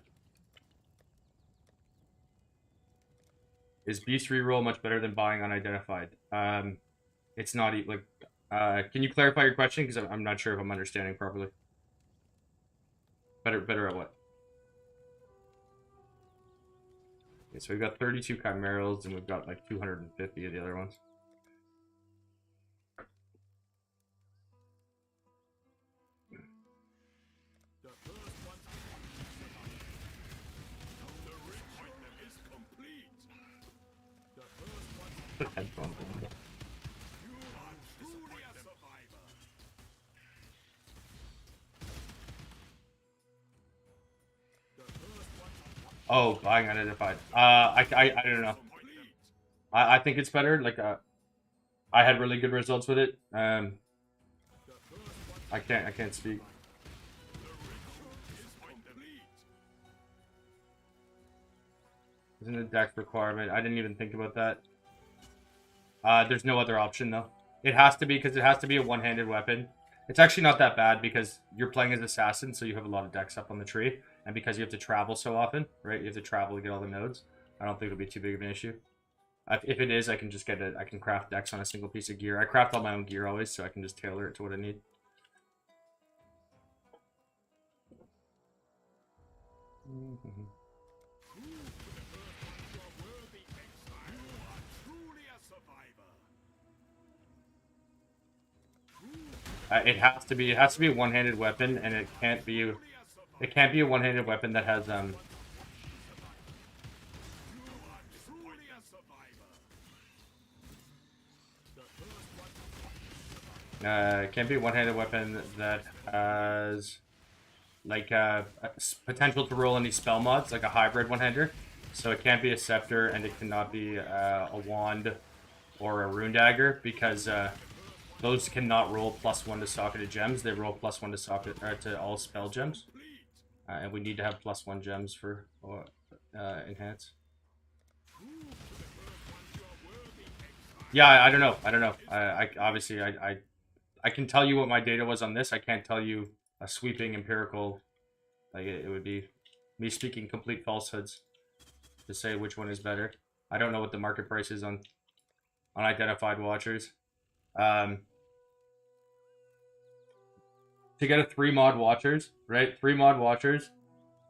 Is beast reroll much better than buying unidentified? It's not like. Can you clarify your question? Because I'm not sure if I'm understanding properly. Better at what? Okay, so we've got 32 chimerals and we've got like 250 of the other ones. Put headphones in. Oh, buying identified. I don't know. I think it's better. Like, I had really good results with it. I can't speak. Isn't a dex requirement? I didn't even think about that. There's no other option though. It has to be because it has to be a one-handed weapon. It's actually not that bad because you're playing as assassin, so you have a lot of dex up on the tree, and because you have to travel so often, right? You have to travel to get all the nodes. I don't think it'll be too big of an issue. If it is, I can just get it. I can craft dex on a single piece of gear. I craft all my own gear always, so I can just tailor it to what I need. It has to be a one-handed weapon, and it can't be a one-handed weapon that has it can't be a one-handed weapon that has like potential to roll any spell mods, like a hybrid one-hander. So it can't be a scepter, and it cannot be a wand or a rune dagger because those cannot roll +1 to socketed gems. They roll +1 to socket to all spell gems, and we need to have +1 gems for enhance. Yeah, I don't know. I obviously I can tell you what my data was on this. I can't tell you a sweeping empirical. Like it would be me speaking complete falsehoods to say which one is better. I don't know what the market price is on identified watchers. To get a 3 mod watchers, right? 3 mod watchers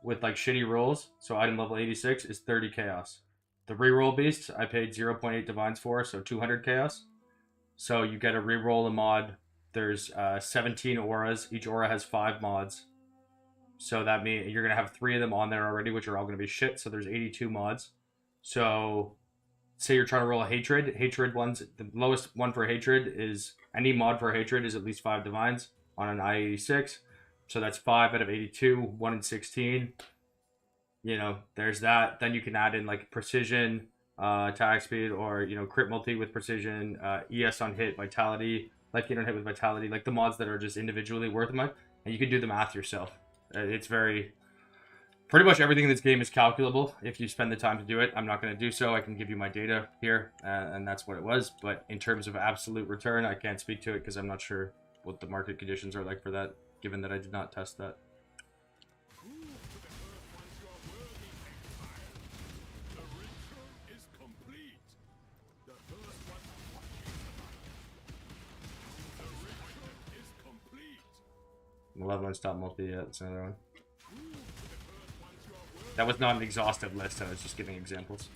with like shitty rolls, so item level 86 is 30 chaos. The reroll beasts I paid 0.8 divines for, so 200 chaos. So you get a reroll a mod. There's 17 auras. Each aura has 5 mods. So that means you're gonna have 3 of them on there already, which are all gonna be shit. So there's 82 mods. So say you're trying to roll a hatred. Hatred ones, the lowest one for hatred is any mod for hatred is at least 5 divines on an I-86. So that's 5 out of 82, 1 in 16. You know, there's that. Then you can add in like precision, attack speed, or crit multi with precision, ES on hit, vitality, life gain on hit with vitality, like the mods that are just individually worth money, and you can do the math yourself. It's pretty much everything in this game is calculable if you spend the time to do it. I'm not going to do so. I can give you my data here, and that's what it was. But in terms of absolute return, I can't speak to it because I'm not sure what the market conditions are like for that, given that I did not test that. The level 1 stop multi, yeah, that's another one. That was not an exhaustive list, I was just giving examples.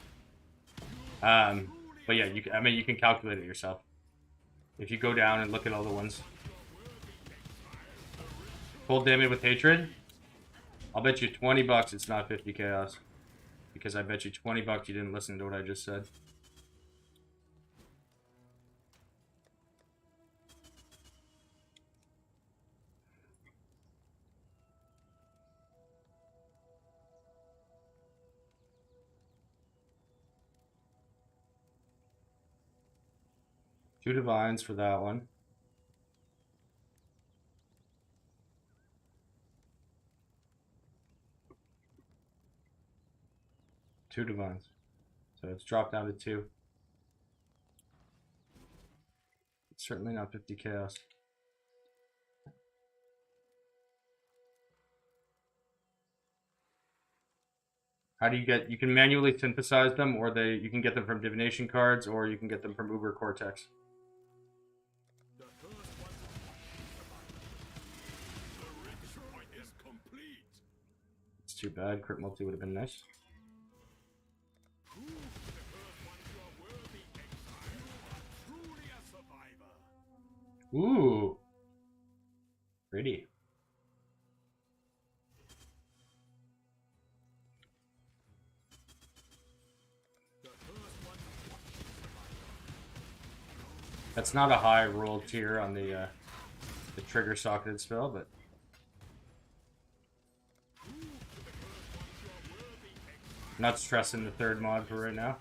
But yeah, you can calculate it yourself. If you go down and look at all the ones. Full damage with hatred, I'll bet you 20 bucks it's not 50 chaos. Because I bet you 20 bucks you didn't listen to what I just said. Two divines for that one. Two divines. So it's dropped down to 2. It's certainly not 50 chaos. How do you get, you can manually synthesize them, or you can get them from divination cards, or you can get them from Uber Cortex. too bad. Crit multi would have been nice. Ooh. Pretty. That's not a high roll tier on the trigger socketed spell, but not stressing the third mod for right now.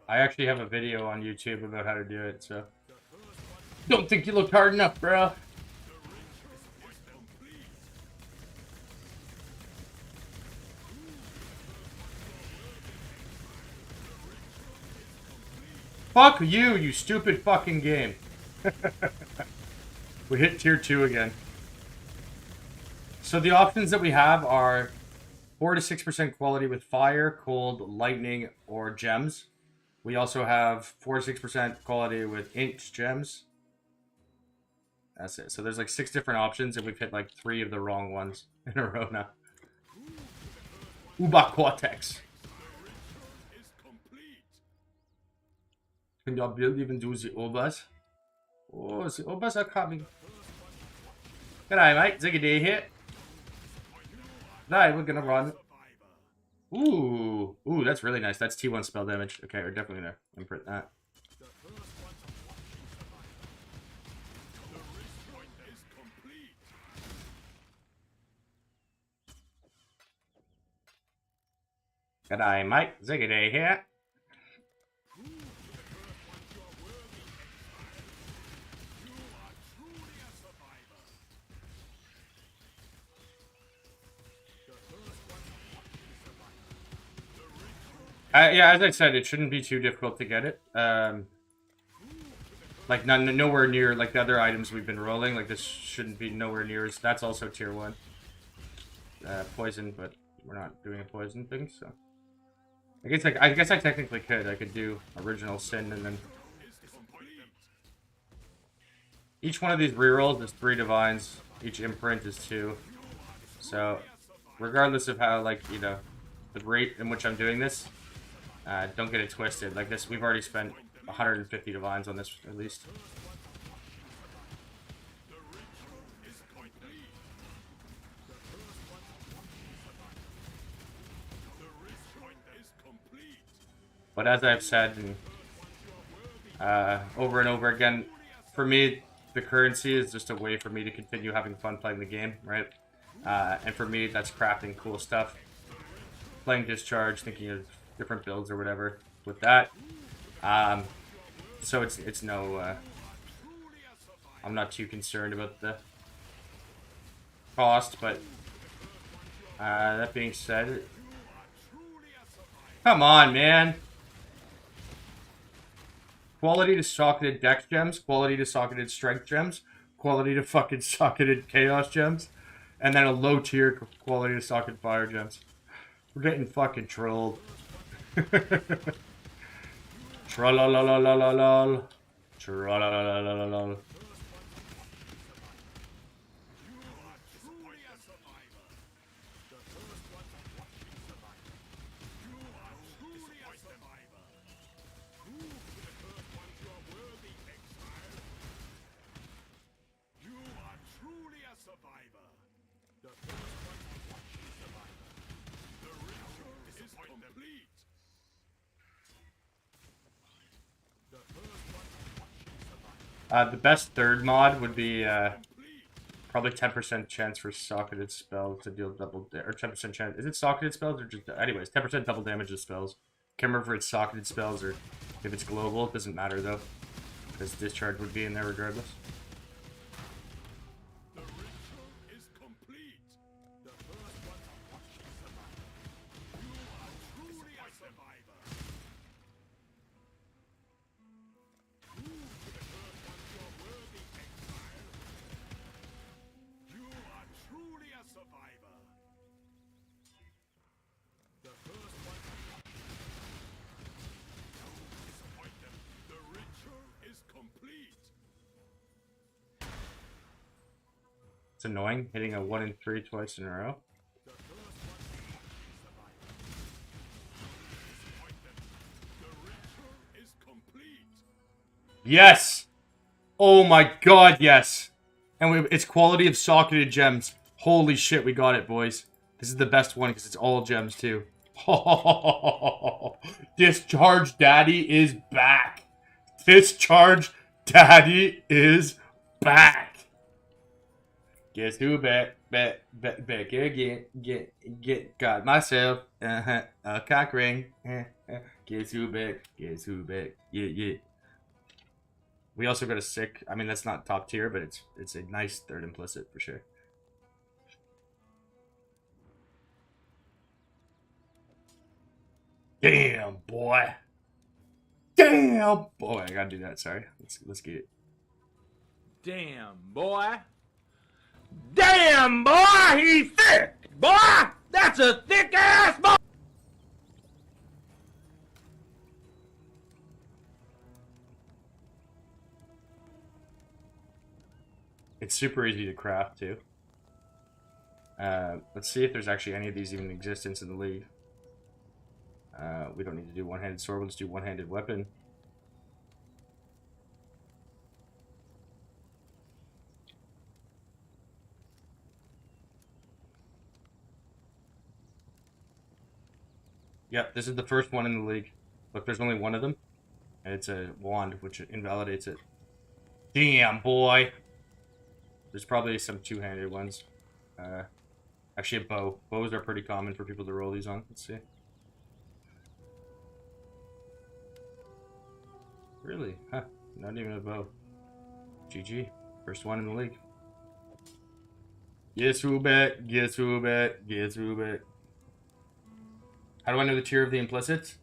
I actually have a video on YouTube about how to do it, so don't think you looked hard enough, bro. Fuck you, you stupid fucking game. We hit tier 2 again. So the options that we have are 4 to 6% quality with fire, cold, lightning, or gems. We also have 4 to 6% quality with inked gems. That's it. So there's like 6 different options, and we've hit like 3 of the wrong ones in a row now. Uba Cortex. Can y'all even do the Ubas? Oh, the Ubas are coming. G'day, mate. Ziggity here. Today we're gonna run. Ooh, that's really nice. That's T1 spell damage. Okay, we're definitely gonna imprint that. G'day, mate. Ziggity here. Yeah, as I said, it shouldn't be too difficult to get it. Like, nowhere near, like, the other items we've been rolling. Like, this shouldn't be nowhere near. That's also tier 1. Poison, but we're not doing a poison thing, so... I guess I technically could. I could do Original Sin, and then... Each one of these rerolls is 3 divines. Each imprint is 2. So, regardless of how, like, you know, the rate in which I'm doing this... don't get it twisted. Like this, we've already spent 150 divines on this, at least. But as I've said, over and over again, for me, the currency is just a way for me to continue having fun playing the game, right? And for me, that's crafting cool stuff. Playing Discharge, thinking of different builds or whatever with that. So it's no, I'm not too concerned about the cost, but that being said, come on, man. Quality to socketed dex gems, quality to socketed strength gems, quality to fucking socketed chaos gems, and then a low tier quality to socketed fire gems. We're getting fucking trolled. Tra-la-la-la-la-la-lol. Tra-la-la-la-la-la-lol. The best third mod would be probably 10% chance for socketed spells to deal double or 10% chance. Is it socketed spells or just anyways 10% double damage to spells? Can't remember if it's socketed spells or if it's global. It doesn't matter though, because Discharge would be in there regardless. It's annoying hitting a 1 in 3 twice in a row. Yes! Oh my god, yes! And it's quality of socketed gems. Holy shit, we got it, boys. This is the best one because it's all gems, too. Discharge Daddy is back. Discharge Daddy is back. Guess who back again? Got myself a cock ring. Guess who back? Guess who back? Yeah. We also got a sick. I mean, that's not top tier, but it's a nice third implicit for sure. Damn, boy. Damn, boy. I gotta do that. Sorry. Let's get it. Damn, boy. Damn, boy, he's thick. Boy, that's a thick-ass boy. It's super easy to craft, too. Let's see if there's actually any of these even in existence in the league. We don't need to do one-handed sword. Let's do one-handed weapon. Yep, this is the first one in the league. Look, there's only one of them. And it's a wand, which invalidates it. Damn, boy! There's probably some two-handed ones. Actually, a bow. Bows are pretty common for people to roll these on. Let's see. Really? Huh. Not even a bow. GG. First one in the league. Guess who bet? Guess who bet? Guess who bet? How do I know the tier of the implicits?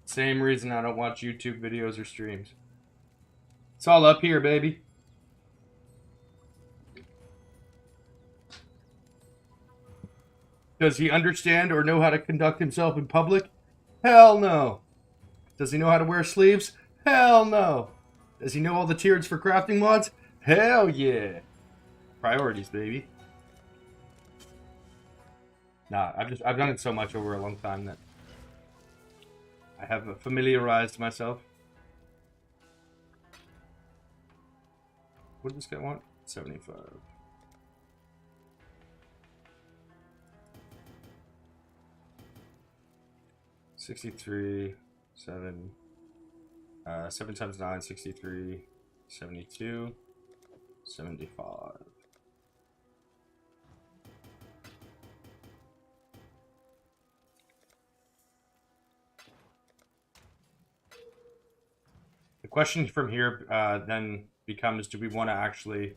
Same reason I don't watch YouTube videos or streams. It's all up here, baby. Does he understand or know how to conduct himself in public? Hell no. Does he know how to wear sleeves? Hell no. Does he know all the tiers for crafting mods? Hell yeah. Priorities, baby. Nah, I've done it so much over a long time that I have familiarized myself. What did this guy want? 75. $63, 7. 7 times 9, 63, 72, 75. The question from here then becomes, do we want to actually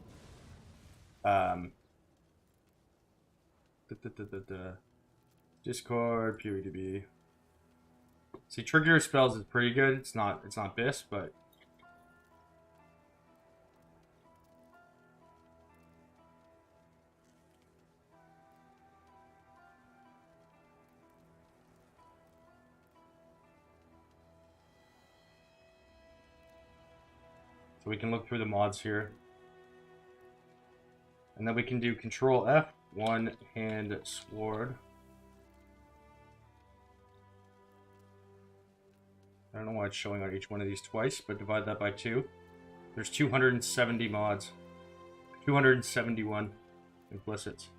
Discord, POEDB. See, trigger spells is pretty good. It's not BIS, but so we can look through the mods here. And then we can do Control F, one hand sword. I don't know why it's showing on each one of these twice, but divide that by 2. There's 270 mods. 271 implicits.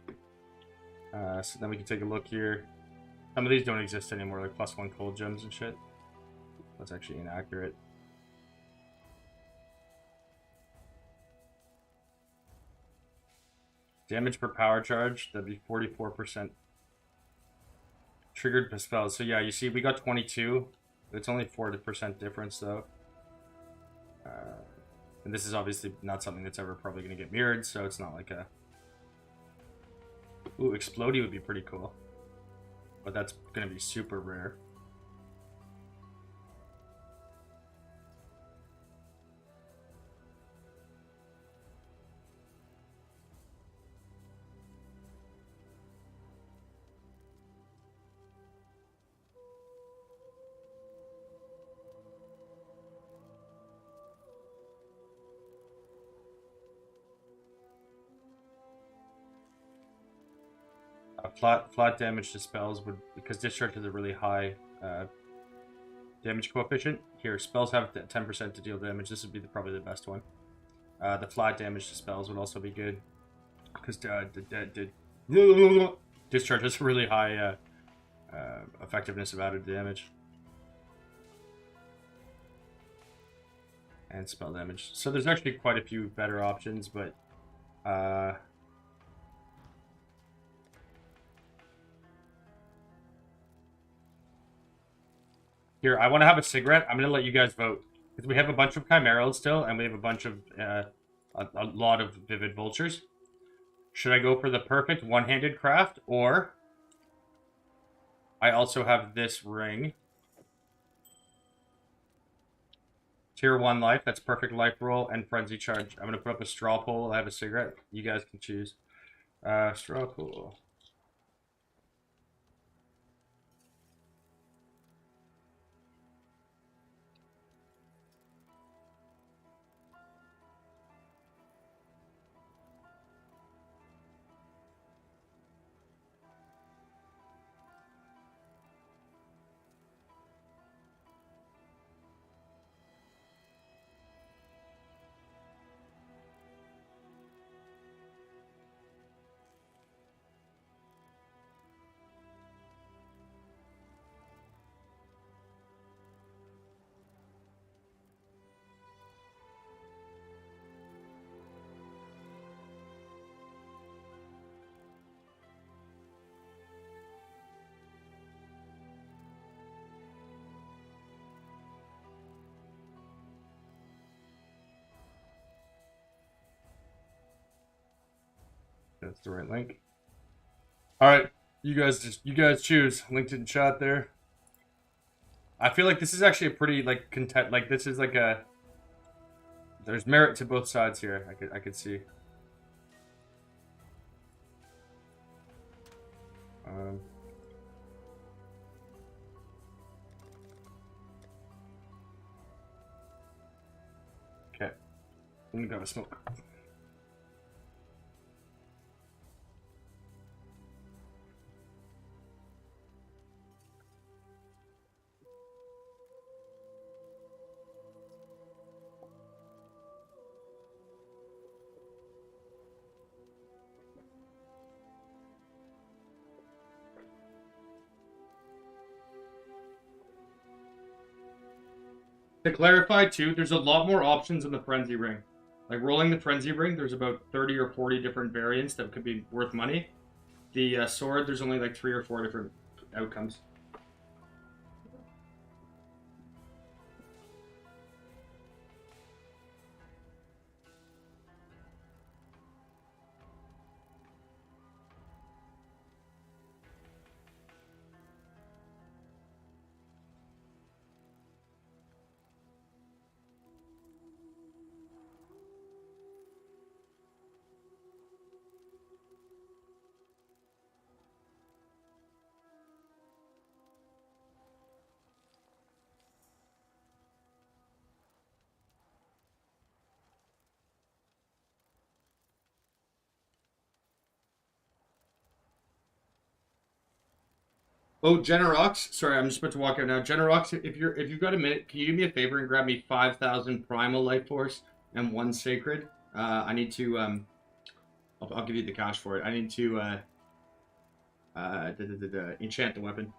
So then we can take a look here. Some of these don't exist anymore, like +1 cold gems and shit. That's actually inaccurate. Damage per power charge, that'd be 44%. Triggered per spell. So yeah, you see we got 22. It's only 40% difference though. And this is obviously not something that's ever probably going to get mirrored, so it's not like a... Ooh, Explodey would be pretty cool. But that's going to be super rare. Flat damage to spells would, because Discharge has a really high damage coefficient. Here, spells have 10% to deal damage. This would be probably the best one. The flat damage to spells would also be good, because Discharge has really high effectiveness of added damage. And spell damage. So there's actually quite a few better options, but here, I want to have a cigarette. I'm going to let you guys vote. Because we have a bunch of Chimerals still, and we have a bunch of, a lot of Vivid Vultures. Should I go for the perfect one-handed craft, or I also have this ring. Tier 1 life, that's perfect life roll, and frenzy charge. I'm going to put up a straw poll. I have a cigarette. You guys can choose. Straw poll. That's the right link. All right, you guys choose. Linked in chat there. I feel like this is actually a pretty like content. Like this is like a. There's merit to both sides here. I could see. Okay, I'm gonna grab a smoke. To clarify too, there's a lot more options in the frenzy ring. Like rolling the frenzy ring, there's about 30 or 40 different variants that could be worth money. The sword, there's only like 3 or 4 different outcomes. Oh, Generox. Sorry, I'm just about to walk out now. Generox, if you've got a minute, can you do me a favor and grab me 5,000 Primal Life Force and 1 Sacred? I need to I'll give you the cash for it. I need to enchant the weapon.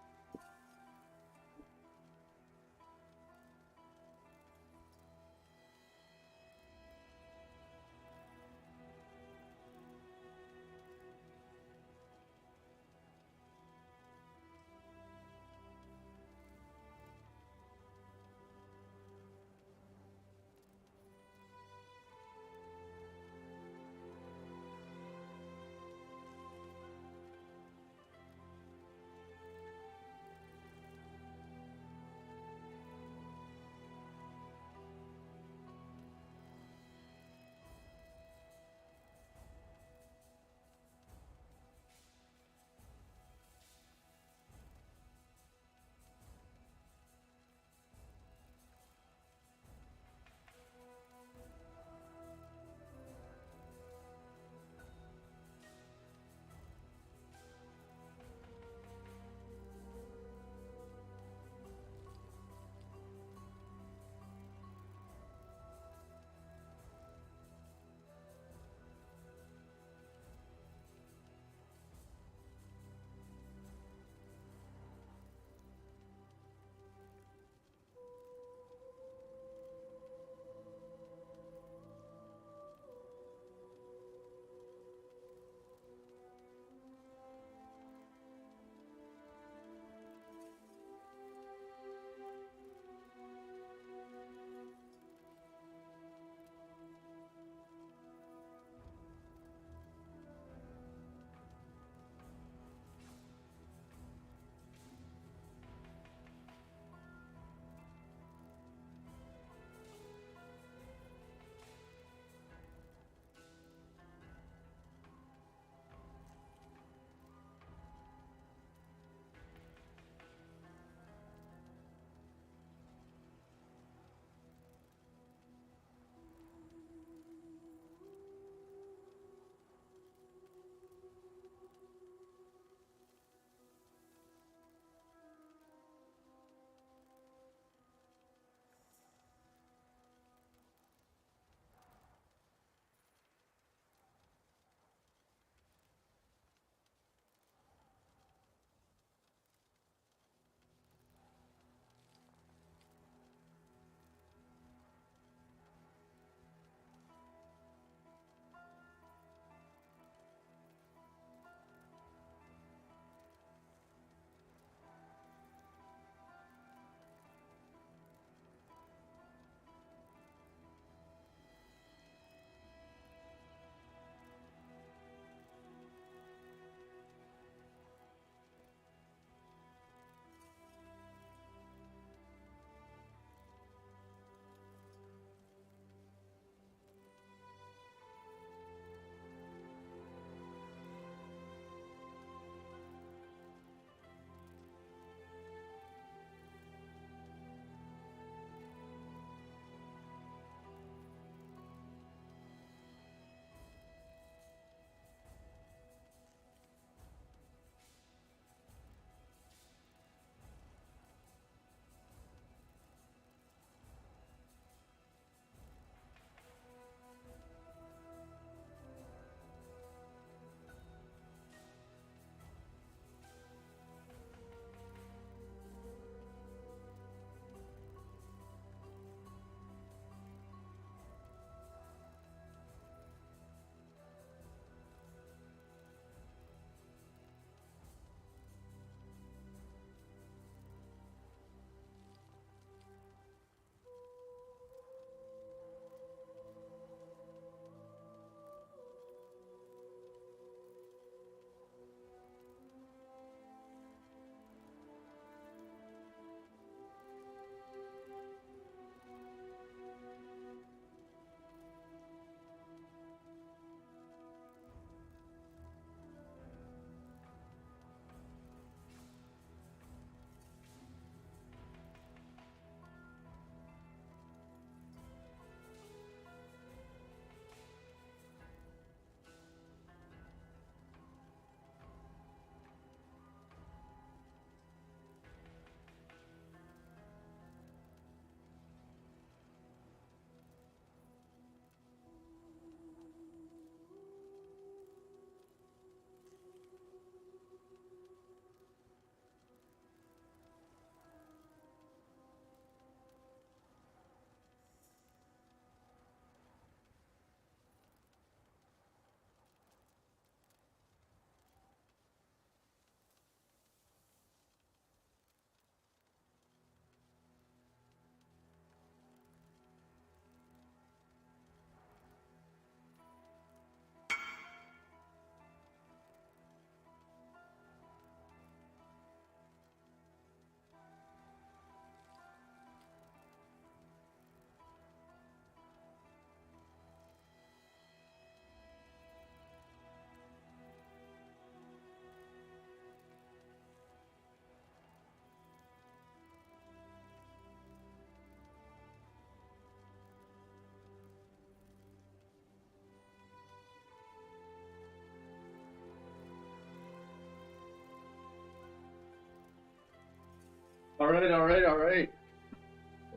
Alright.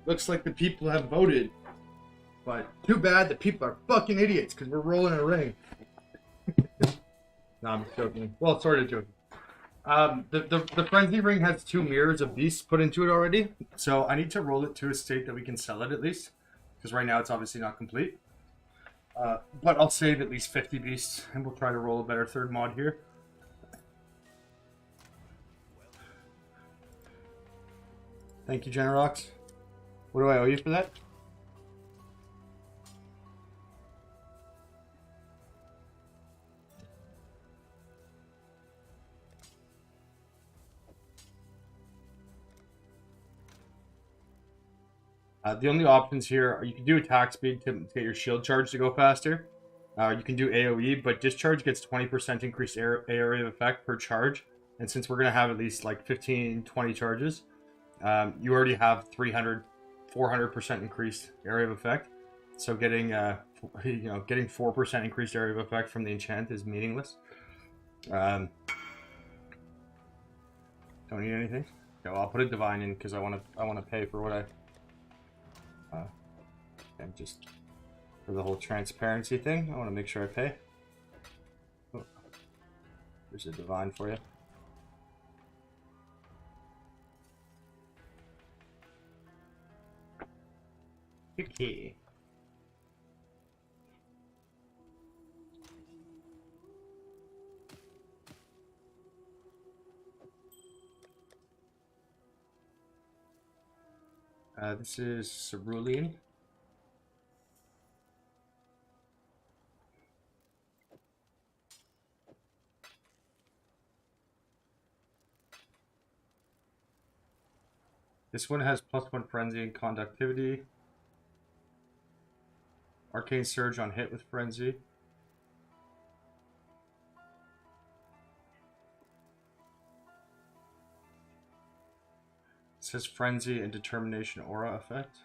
Looks like the people have voted. But too bad the people are fucking idiots because we're rolling a ring. No, I'm joking. Well, sort of joking. The frenzy ring has 2 mirrors of beasts put into it already. So I need to roll it to a state that we can sell it at least. Because right now it's obviously not complete. But I'll save at least 50 beasts and we'll try to roll a better 3rd mod here. Thank you, Generox. What do I owe you for that? The only options here are you can do attack speed to get your shield charge to go faster. You can do AoE, but Discharge gets 20% increased area of effect per charge. And since we're going to have at least like 15, 20 charges, you already have 300, 400% increased area of effect. So getting, getting 4% increased area of effect from the enchant is meaningless. Don't need anything. Okay, well, I'll put a divine in because I want to pay for what I. And just for the whole transparency thing, I want to make sure I pay. Oh, there's a divine for you. Okay. This is cerulean. This one has +1 frenzy and conductivity. Arcane Surge on hit with frenzy. It says frenzy and determination aura effect.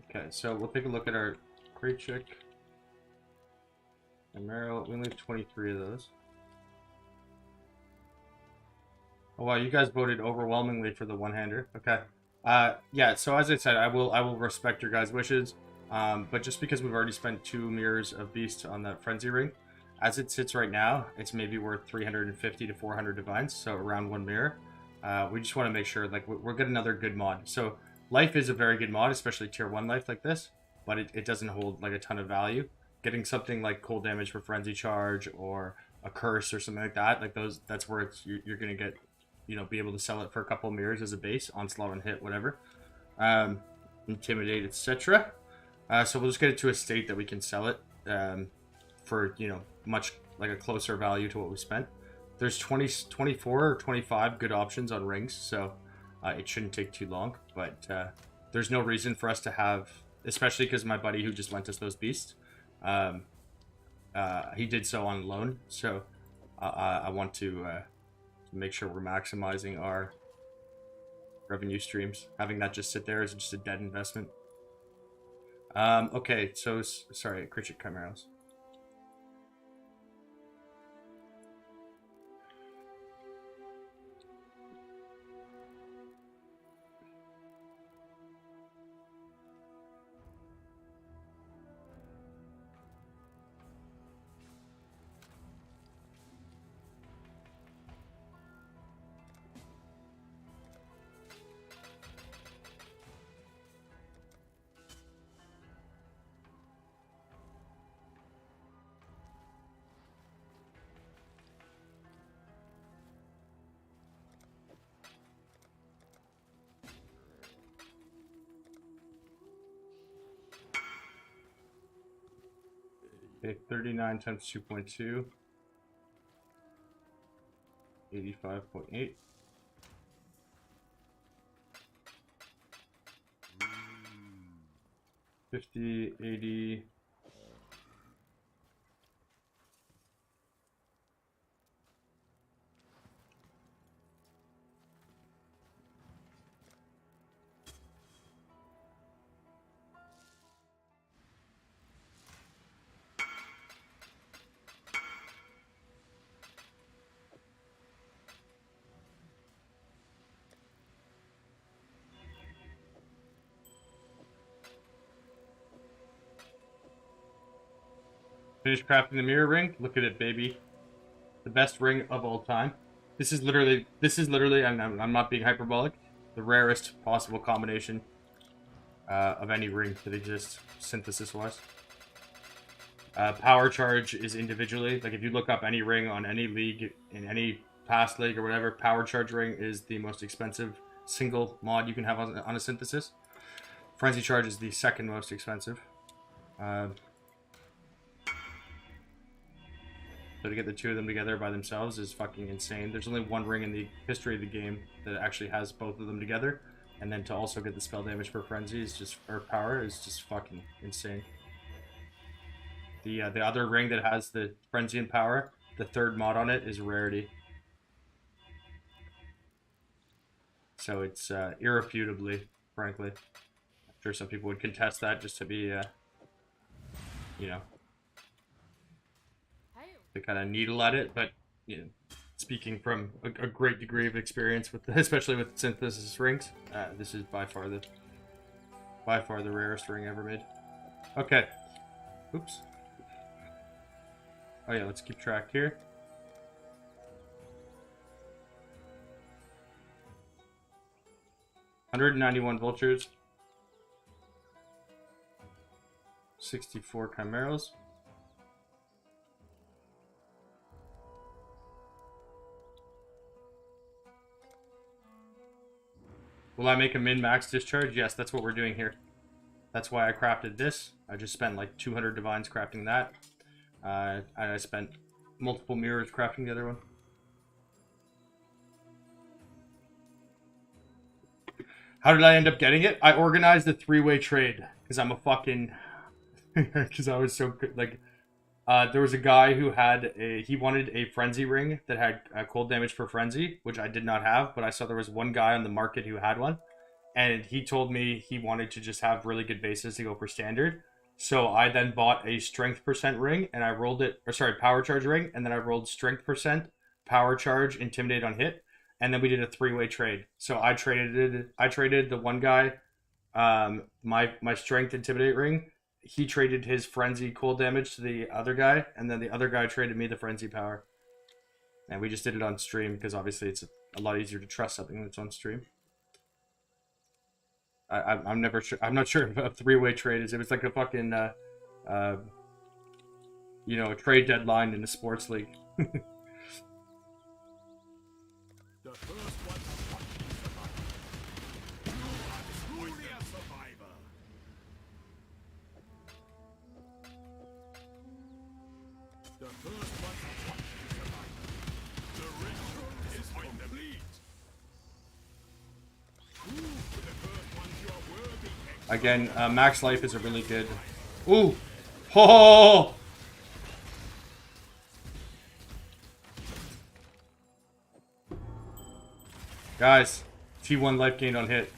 Okay, so we'll take a look at our crate check. And Meryl, we only have 23 of those. Oh wow, you guys voted overwhelmingly for the one-hander. Okay. Yeah, so as I said, I will respect your guys' wishes. But just because we've already spent 2 mirrors of beast on that frenzy ring, as it sits right now, it's maybe worth 350 to 400 divines, so around 1 mirror. We just want to make sure like we're getting another good mod. So life is a very good mod, especially tier 1 life like this, but it doesn't hold like a ton of value. Getting something like cold damage for frenzy charge or a curse or something like that, like those, that's where you're gonna get, be able to sell it for a couple mirrors as a base, onslaught and hit, whatever, intimidate, etc. So we'll just get it to a state that we can sell it for much like a closer value to what we spent. There's 24 or 25 good options on rings, so it shouldn't take too long. But there's no reason for us to have, especially because my buddy who just lent us those beasts, he did so on loan. So I want to make sure we're maximizing our revenue streams. Having that just sit there is just a dead investment. Okay, so sorry, Critchit Chimeras. Okay, 39 times 2.2. 85.8. $50, $80. Finish crafting the mirror ring. Look at it, baby. The best ring of all time. This is literally, I'm not being hyperbolic, the rarest possible combination of any ring that exists, synthesis-wise. Power charge is individually, like if you look up any ring on any league, in any past league or whatever, power charge ring is the most expensive single mod you can have on a synthesis. Frenzy charge is the second most expensive. So to get the two of them together by themselves is fucking insane. There's only one ring in the history of the game that actually has both of them together. And then to also get the spell damage per frenzy is just, or power, is just fucking insane. The other ring that has the frenzy and power, the third mod on it is rarity. So it's irrefutably, frankly. I'm sure some people would contest that just to be, you know, to kind of needle at it, but you know, speaking from a great degree of experience with, especially with synthesis rings, this is by far the rarest ring ever made. Okay, oops. Oh yeah, let's keep track here. $191 vultures, 64 chimeras. Will I make a min-max discharge? Yes, that's what we're doing here. That's why I crafted this. I just spent like 200 divines crafting that. And I spent multiple mirrors crafting the other one. How did I end up getting it? I organized a three-way trade. Because I'm a fucking... Because I was so good. Like, there was a guy who had he wanted a frenzy ring that had cold damage per frenzy, which I did not have, but I saw there was one guy on the market who had one, and he told me he wanted to just have really good bases to go for standard. So I then bought a strength percent ring, and I rolled it, or sorry, power charge ring, and then I rolled strength percent, power charge, intimidate on hit, and then we did a three-way trade. So I traded the one guy my strength intimidate ring. He traded his frenzy cold damage to the other guy, and then the other guy traded me the frenzy power. And we just did it on stream because obviously it's a lot easier to trust something that's on stream. I'm never sure. I'm not sure if a three-way trade is. It was like a fucking you know, a trade deadline in a sports league. The first one to watch you are truly a survivor. The first one to watch you survive. The ritual is complete. Prove to the first ones you are worthy. Again, max life is a really good. Ooh, ho! Guys, T1 life gained on hit.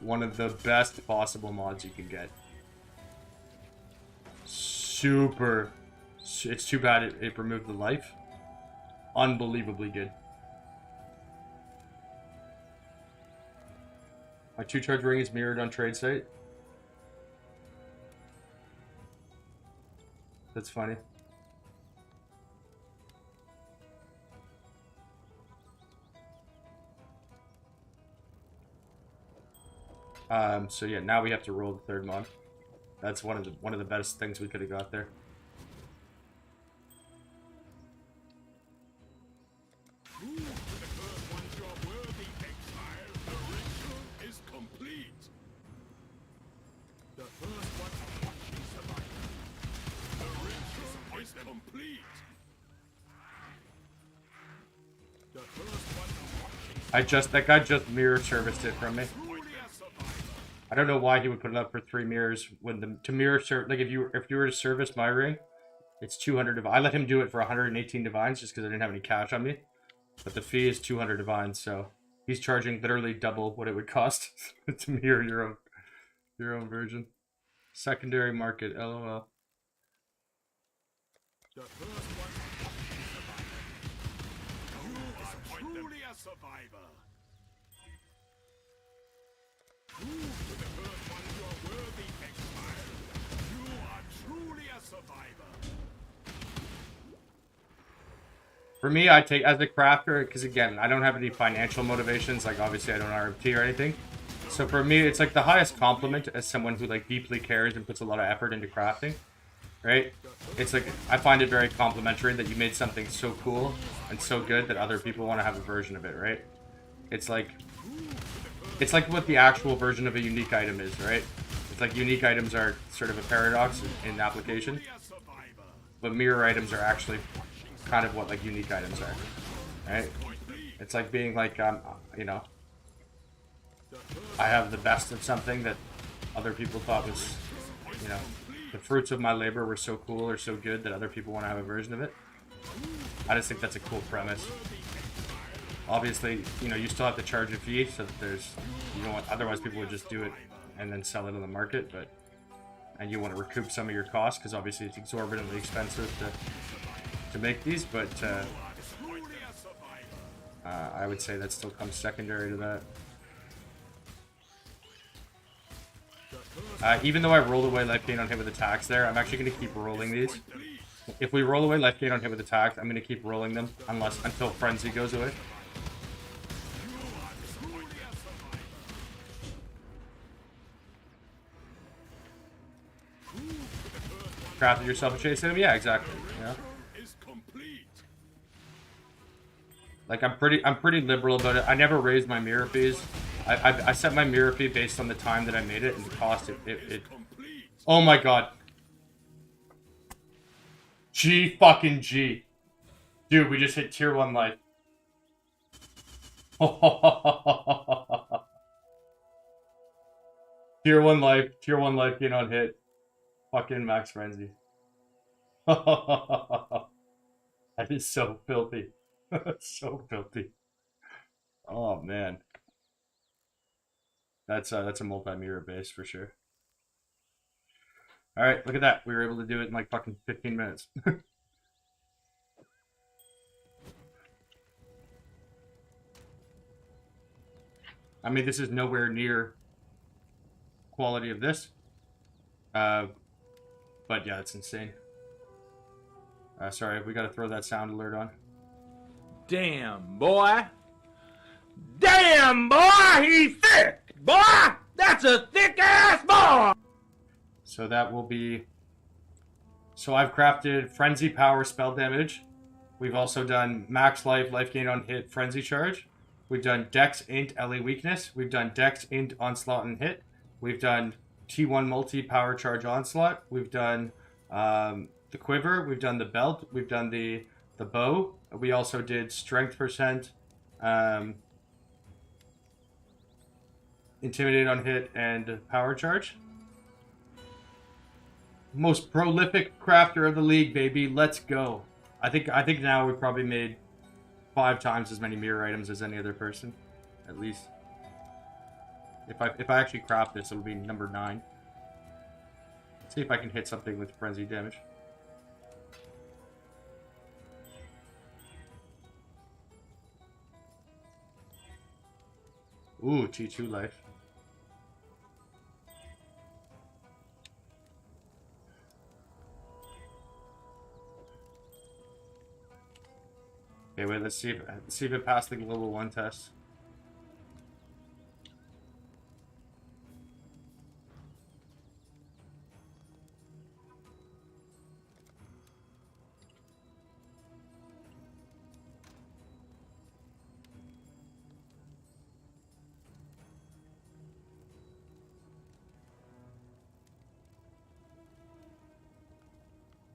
One of the best possible mods you can get. Super. It's too bad it removed the life. Unbelievably good. My 2-charge ring is mirrored on trade site. That's funny. So yeah, now we have to roll the third mod. That's one of the best things we could have got there. Prove to the first ones you are worthy, exile. The ritual is complete. The first one to watch you survive. The ritual is complete. The first one to watch you That guy just mirror serviced it from me. truly a survivor. I don't know why he would put it up for 3 mirrors when like if you were to service my ring, it's 200 I let him do it for 118 divines just because I didn't have any cash on me. But the fee is 200 divines, so he's charging literally double what it would cost to mirror your own version. Secondary market, LOL. The first one to watch you survive. You are truly a survivor. Prove to the first ones you are worthy, exile. For me, I take as a crafter, because again, I don't have any financial motivations. Like obviously, I don't RMT or anything. So for me, it's like the highest compliment as someone who like deeply cares and puts a lot of effort into crafting, right? It's like I find it very complimentary that you made something so cool and so good that other people want to have a version of it, right? It's like what the actual version of a unique item is, right? It's like unique items are sort of a paradox in application, but mirror items are actually kind of what like unique items are, right? It's like being like, you know, I have the best of something that other people thought was, you know, the fruits of my labor were so cool or so good that other people want to have a version of it. I just think that's a cool premise. Obviously, you know, you still have to charge a fee, so that there's, you know what, otherwise people would just do it and then sell it on the market, but, and you want to recoup some of your costs, because obviously it's exorbitantly expensive to make these, but I would say that still comes secondary to that. Even though I rolled away life gain on hit with attacks there, I'm actually going to keep rolling these. If we roll away life gain on hit with attacks, I'm going to keep rolling them until Frenzy goes away. Crafted yourself a chase item? Yeah, exactly. Yeah. Like I'm pretty liberal about it. I never raised my mirror fees. I set my mirror fee based on the time that I made it and the cost it. Oh my god. G fucking G. Dude, we just hit tier 1 life. Tier 1 life gain on hit. Fucking max frenzy. That is so filthy. So filthy. Oh man. That's a multi-mirror base for sure. Alright, look at that. We were able to do it in like fucking 15 minutes. I mean, this is nowhere near quality of this. But yeah, it's insane. Sorry, we gotta throw that sound alert on. Damn, boy. Damn, boy, he's thick. Boy, that's a thick-ass boy. So that will be... So I've crafted Frenzy Power spell damage. We've also done max life, life gain on hit, Frenzy Charge. We've done Dex, Int, LA Weakness. We've done Dex, Int, Onslaught, and Hit. We've done T1 Multi Power Charge Onslaught. We've done the Quiver. We've done the Belt. We've done the Bow. We also did Strength percent, Intimidate on Hit, and Power Charge. Most prolific crafter of the league, baby. Let's go. I think now we've probably made 5 times as many mirror items as any other person, at least. If I actually craft this, it'll be number 9. Let's see if I can hit something with frenzy damage. Ooh, T2 life. Okay, wait, let's see if it passed the level 1 test.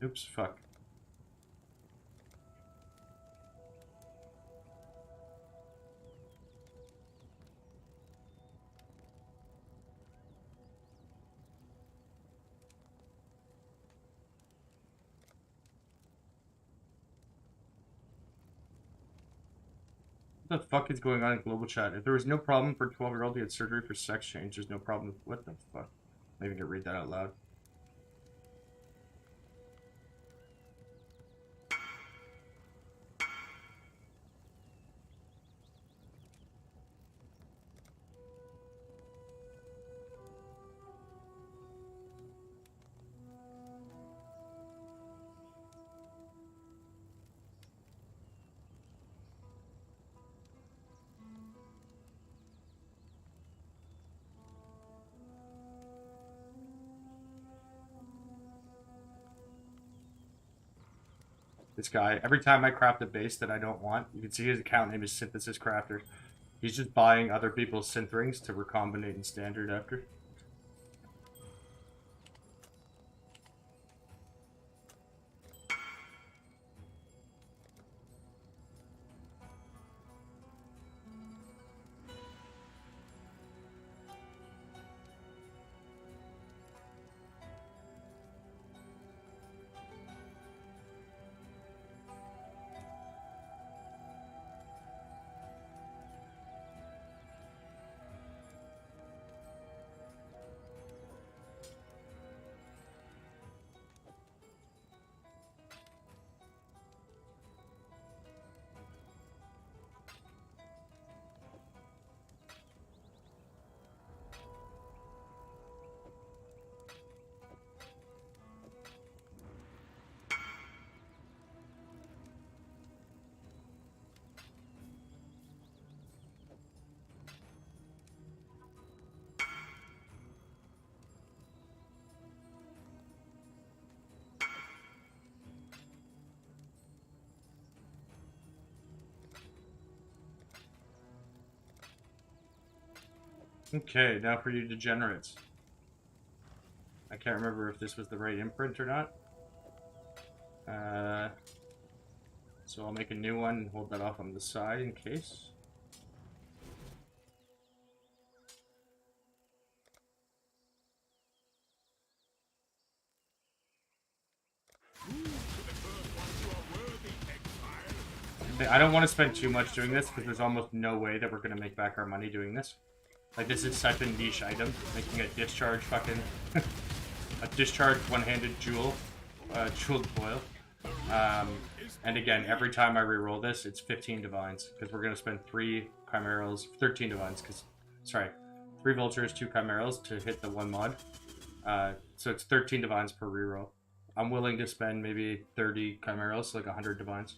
Oops, fuck. What the fuck is going on in global chat? If there was no problem for a 12-year-old to get surgery for sex change, there's no problem. What the fuck? I'm even gonna read that out loud. This guy, every time I craft a base that I don't want, you can see his account name is Synthesis Crafter. He's just buying other people's synth rings to recombinate in standard after. Okay, now for you degenerates. I can't remember if this was the right imprint or not. So I'll make a new one and hold that off on the side in case. I don't want to spend too much doing this because there's almost no way that we're going to make back our money doing this. Like, this is such a niche item, making a discharge fucking... a discharge one-handed jewel, jeweled foil. And again, every time I reroll this, it's 15 divines, because we're going to spend 3 chimerals, 13 divines, because, sorry, 3 vultures, 2 chimerals to hit the 1 mod. So it's 13 divines per reroll. I'm willing to spend maybe 30 chimerals, so like 100 divines.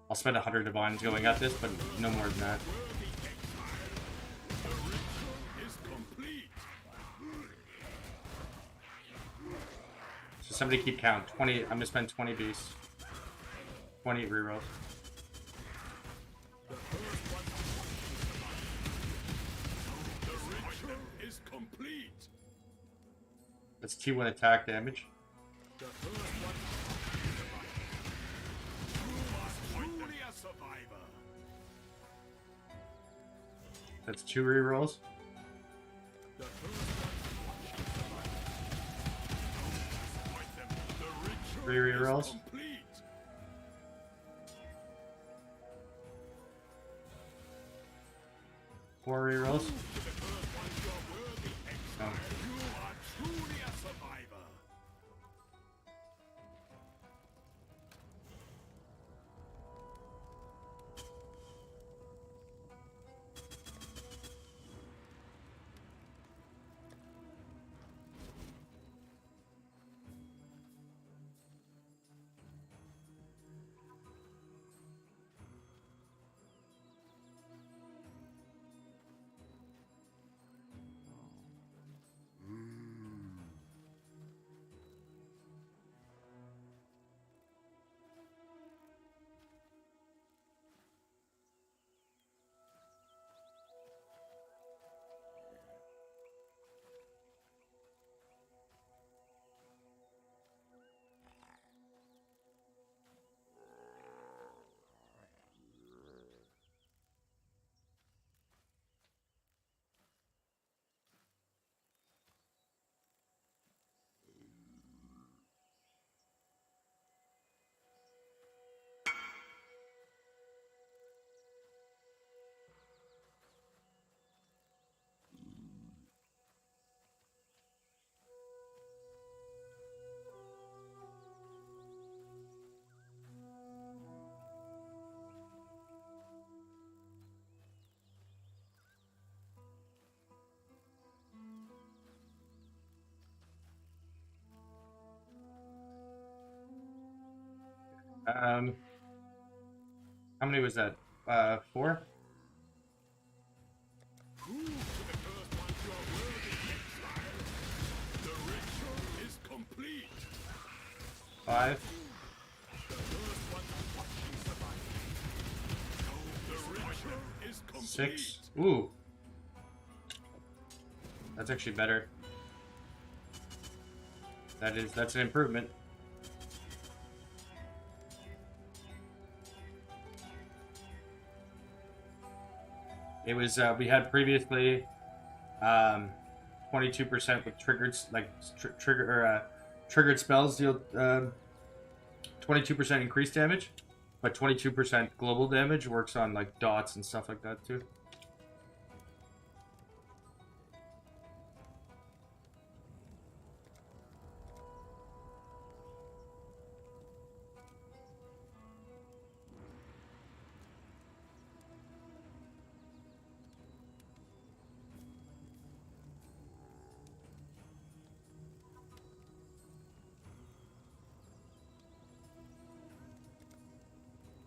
I'll spend 100 divines going at this, but no more than that. So somebody keep count. 20. I'm gonna spend 20 beasts. 20 rerolls. That's T1 attack damage. That's 2 rerolls. Three rerolls. Four rerolls. No. How many was that? 4? Five. 6. Ooh. That's actually better. That's an improvement. It was we had previously 22% with triggered triggered spells deal 22% increased damage, but 22% global damage works on like dots and stuff like that too.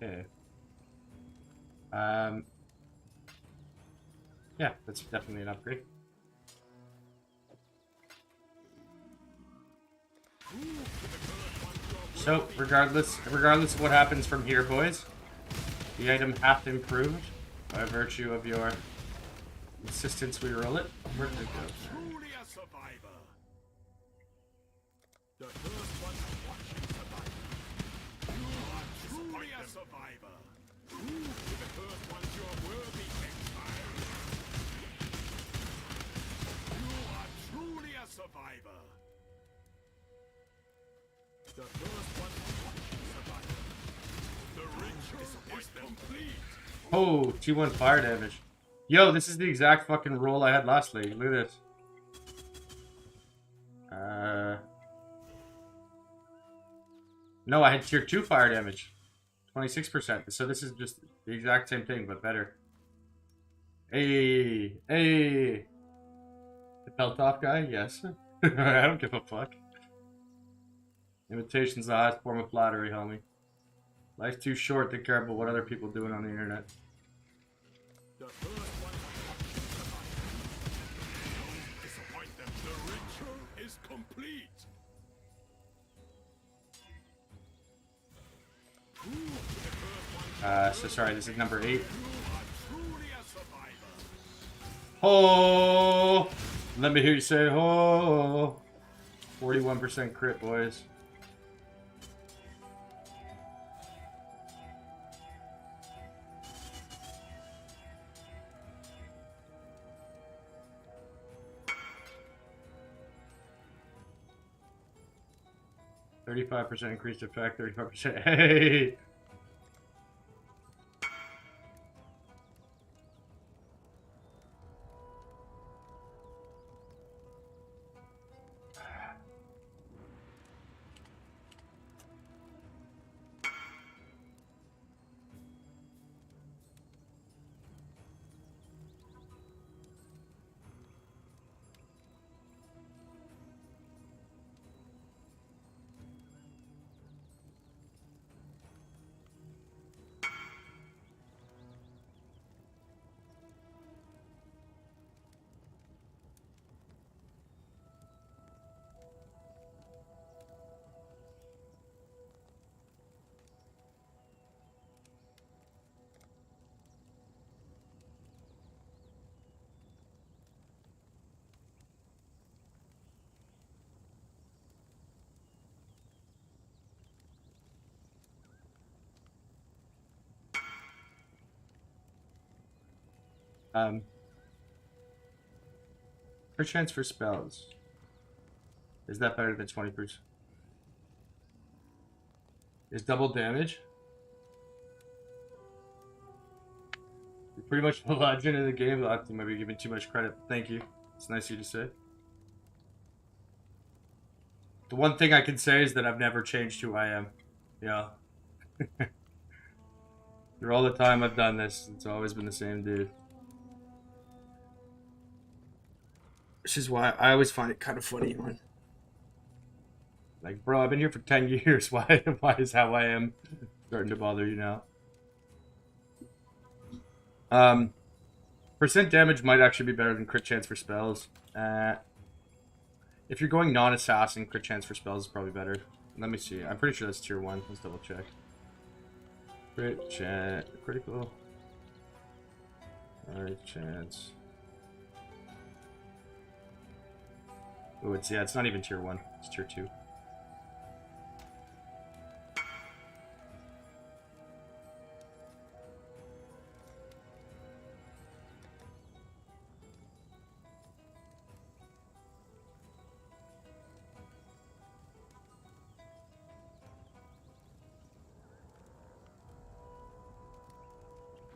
Okay. Yeah, that's definitely an upgrade. So, regardless of what happens from here, boys, the item hath improved by virtue of your insistence we roll it. Where did it go? Truly a survivor. The first one to watch you survive. You are truly a survivor. Prove to the first ones you're worthy, exile. You are truly a survivor. The first one to watch you survive. The ritual is complete. Oh, T1 fire damage. Yo, this is the exact fucking roll I had last league. Look at this. No, I had tier 2 fire damage. 26%. So this is just the exact same thing, but better. Hey. The pelt off guy? Yes. I don't give a fuck. Imitation's the highest form of flattery, homie. Life's too short to care about what other people doing on the internet. The first one to watch you survive. Don't disappoint them. The ritual is complete. So sorry, this is number 8. You are truly a survivor. Oh! Let me hear you say, oh! 41% crit, boys. %, increased effect, 35%. Hey! Per chance for spells. Is that better than 20%? Is double damage? You're pretty much the legend of the game. I might be giving too much credit. Thank you. It's nice of you to say. The one thing I can say is that I've never changed who I am. Yeah. Through all the time I've done this, it's always been the same dude. Which is why I always find it kind of funny when, like, bro, I've been here for 10 years. Why is how I am starting to bother you now? Percent damage might actually be better than crit chance for spells. If you're going non-assassin, crit chance for spells is probably better. Let me see. I'm pretty sure that's tier 1. Let's double check. Crit chance, critical. Alright, chance. Oh, it's not even tier 1. It's tier 2.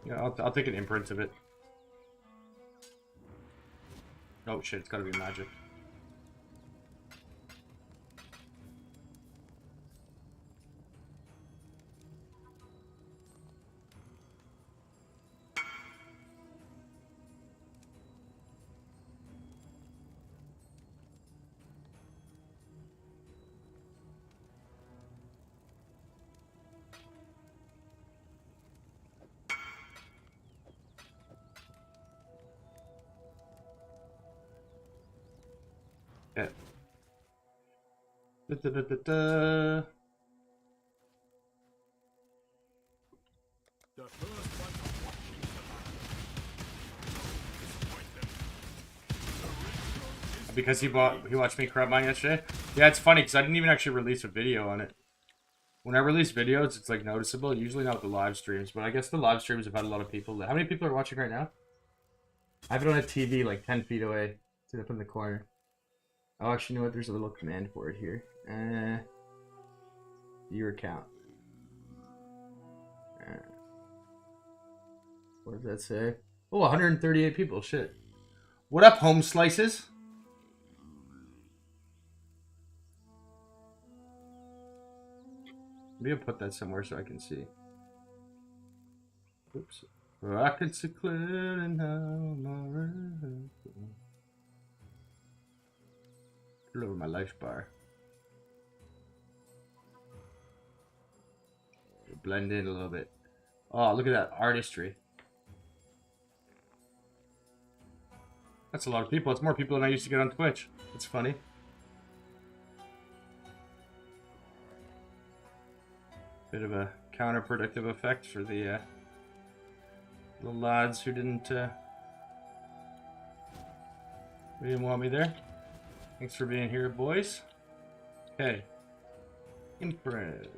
Yeah, I'll take an imprint of it. Oh shit, it's gotta be magic. Yeah. Da, da, da, da, da. The first one watching survive. Because he watched me crap mine yesterday. Yeah, it's funny because I didn't even actually release a video on it. When I release videos, it's like noticeable. Usually not with the live streams, but I guess the live streams have had a lot of people. How many people are watching right now? I have it on a TV like 10 feet away. It's up in the corner. Oh, actually, you know what? There's a little command for it here. Viewer count. What does that say? Oh, 138 people. Shit. What up, home slices? Maybe I'll put that somewhere so I can see. Oops. Rockets are clearing now. Put it over my life bar. Blend in a little bit. Oh, look at that artistry. That's a lot of people. It's more people than I used to get on Twitch. It's funny. Bit of a counterproductive effect for the lads who didn't want me there. Thanks for being here, boys. Okay. Imprint.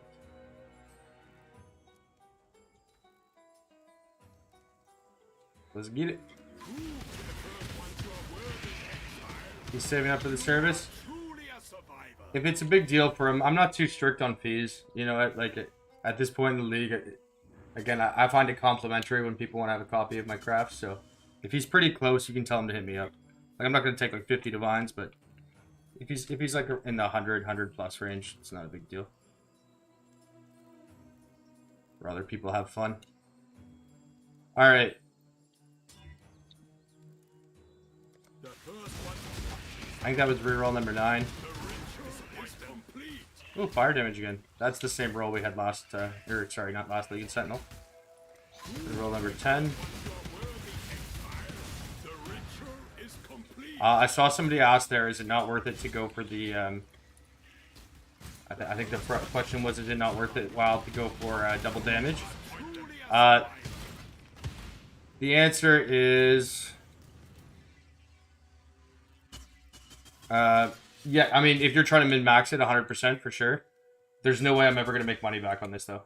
Let's get it. He's saving up for the service. If it's a big deal for him, I'm not too strict on fees. You know, at this point in the league, again, I find it complimentary when people want to have a copy of my craft. So if he's pretty close, you can tell him to hit me up. Like, I'm not going to take like 50 divines, but if he's like in the 100 plus range, it's not a big deal. Rather people have fun. All right. I think that was reroll number 9. Ooh, fire damage again. That's the same roll we had last, sorry, not last league in Sentinel. Reroll number 10. I saw somebody ask there, is it not worth it to go for the, I think the question was, is it not worth it while to go for double damage? The answer is... yeah, I mean, if you're trying to min-max it 100% for sure, there's no way I'm ever going to make money back on this, though.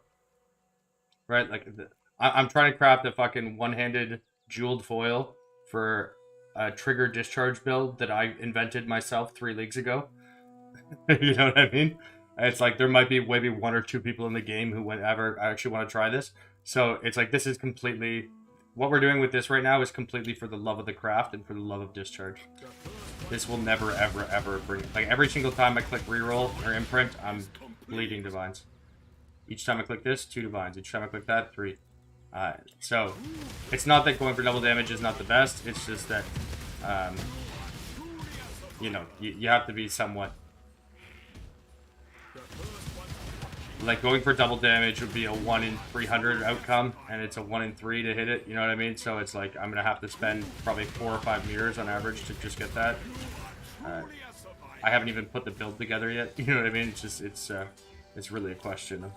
Right? Like, I'm trying to craft a fucking one-handed jeweled foil for a trigger discharge build that I invented myself 3 leagues ago. You know what I mean? It's like, there might be maybe 1 or 2 people in the game who would ever actually want to try this. So, it's like, this is completely... What we're doing with this right now is completely for the love of the craft and for the love of discharge. This will never, ever, ever bring... Like, every single time I click reroll or imprint, I'm bleeding divines. Each time I click this, 2 divines. Each time I click that, 3. So, it's not that going for double damage is not the best. It's just that, you know, you have to be somewhat... Like, going for double damage would be a 1 in 300 outcome, and it's a 1 in 3 to hit it, you know what I mean? So it's like, I'm going to have to spend probably 4 or 5 meters on average to just get that. I haven't even put the build together yet, you know what I mean? It's just, it's really a question of...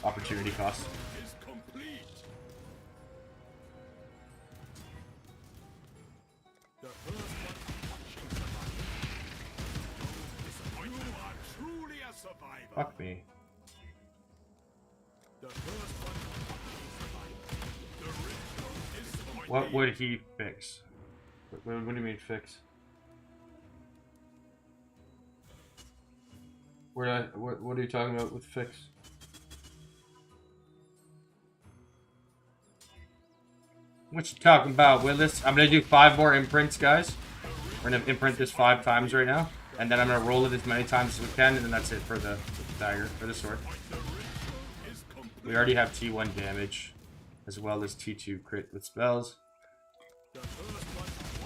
opportunity cost. is complete. The first one you are truly a survivor. Fuck me. The first one the ritual is complete. What would he fix? What do you mean fix? What are you talking about with fix? What you talking about, Willis? I'm gonna do 5 more imprints, guys. We're gonna imprint this 5 times right now, and then I'm gonna roll it as many times as we can, and then that's it for the dagger, for the sword. We already have T1 damage, as well as T2 crit with spells.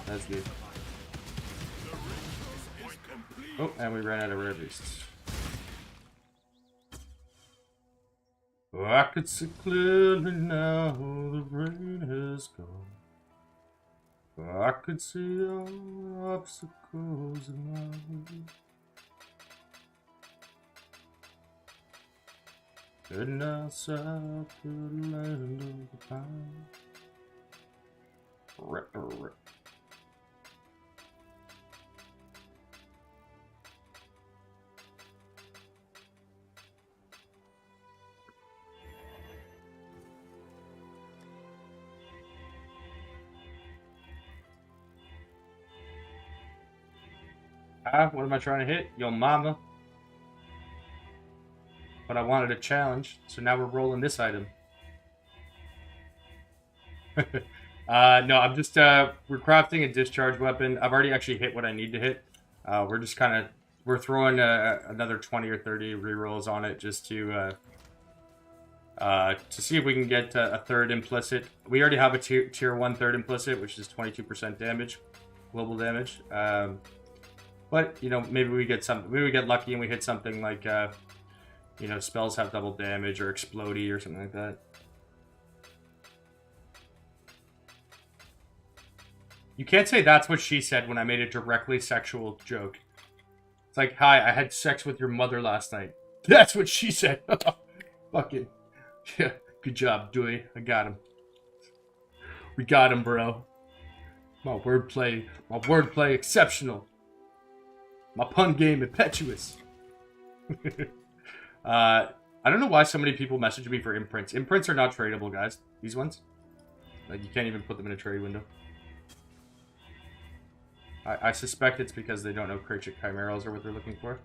That's good. Oh, and we ran out of rare beasts. Oh, I could see clearly now the rain has gone. Oh, I could see all the obstacles in my way. Heading outside to the land of the pine. Rip, rip. What am I trying to hit? Yo mama. But I wanted a challenge, so now we're rolling this item. No, I'm just, we're crafting a discharge weapon. I've already actually hit what I need to hit. We're just kind of, we're throwing another 20 or 30 rerolls on it just to see if we can get a third implicit. We already have a tier 1 third implicit, which is 22% damage, global damage. But, you know, maybe we get lucky and we hit something like, you know, spells have double damage or explodey or something like that. You can't say that's what she said when I made a directly sexual joke. It's like, hi, I had sex with your mother last night. That's what she said. Fucking. Yeah, good job, Dewey. I got him. We got him, bro. My wordplay exceptional. My pun game impetuous. I don't know why so many people message me for imprints. Imprints are not tradable, guys. These ones. Like, you can't even put them in a trade window. I suspect it's because they don't know Cryptic Chimerals are what they're looking for.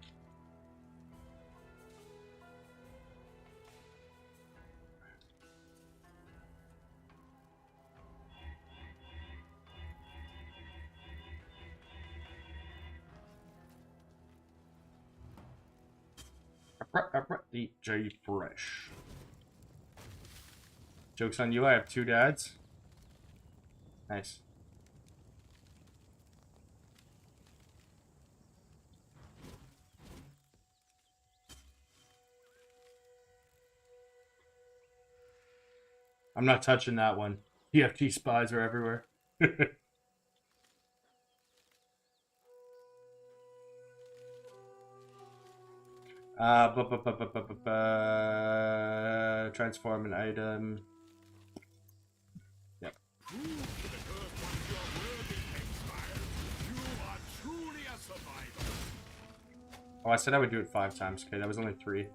DJ Fresh. Joke's on you, I have 2 dads. Nice. I'm not touching that one. EFT spies are everywhere. Transform an item. Yep. Oh, I said I would do it 5 times. Okay, that was only 3.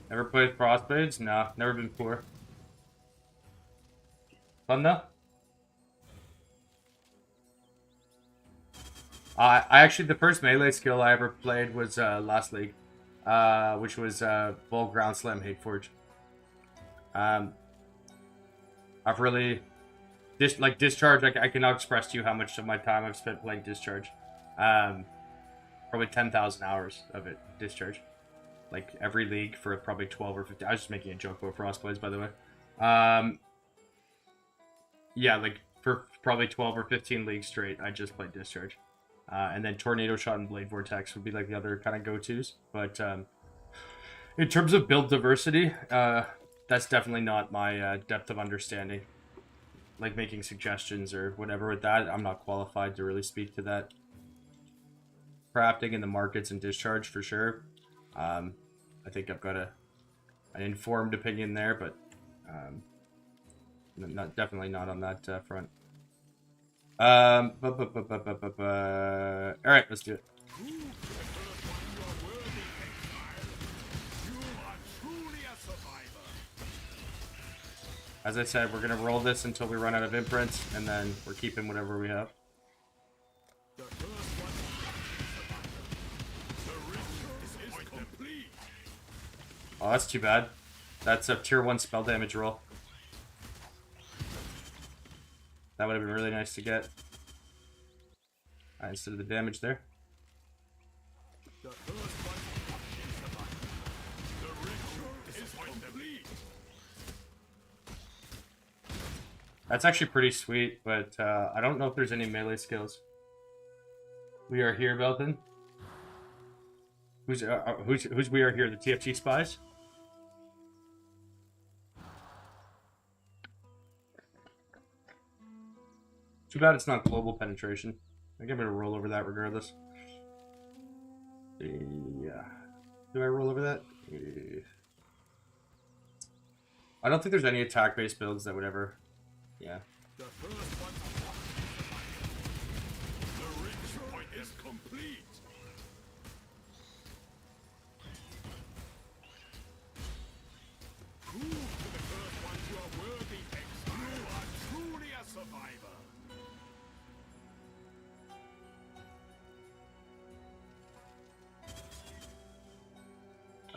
Never played Frostblades? Nah, never been poor. Fun though? I actually, the first melee skill I ever played was last league, which was Bull Ground Slam Hateforge. I've really, Discharge, I cannot express to you how much of my time I've spent playing Discharge. Probably 10,000 hours of it, Discharge. Like, every league for probably 12 or 15. I was just making a joke about Frostblades, by the way. Yeah, like, for probably 12 or 15 leagues straight, I just played Discharge. And then Tornado Shot and Blade Vortex would be, like, the other kind of go-tos. But, in terms of build diversity, that's definitely not my depth of understanding. like making suggestions or whatever with that. I'm not qualified to really speak to that. Crafting in the markets and discharge for sure. I think I've got an informed opinion there, but definitely not on that front. All right, let's do it. As I said, we're gonna roll this until we run out of imprints, and then we're keeping whatever we have. Oh, that's too bad. That's a tier 1 spell damage roll. That would have been really nice to get. Instead of the damage there. That's actually pretty sweet, but I don't know if there's any melee skills. We are here, Belton. Who's we are here? The TFT spies. Too bad it's not global penetration. I think I'm gonna roll over that regardless. Yeah. Do I roll over that? Yeah. I don't think there's any attack-based builds that would ever. Yeah. The first one. The reach point is complete. Prove to the first ones you are worthy, exile. You are truly a survivor.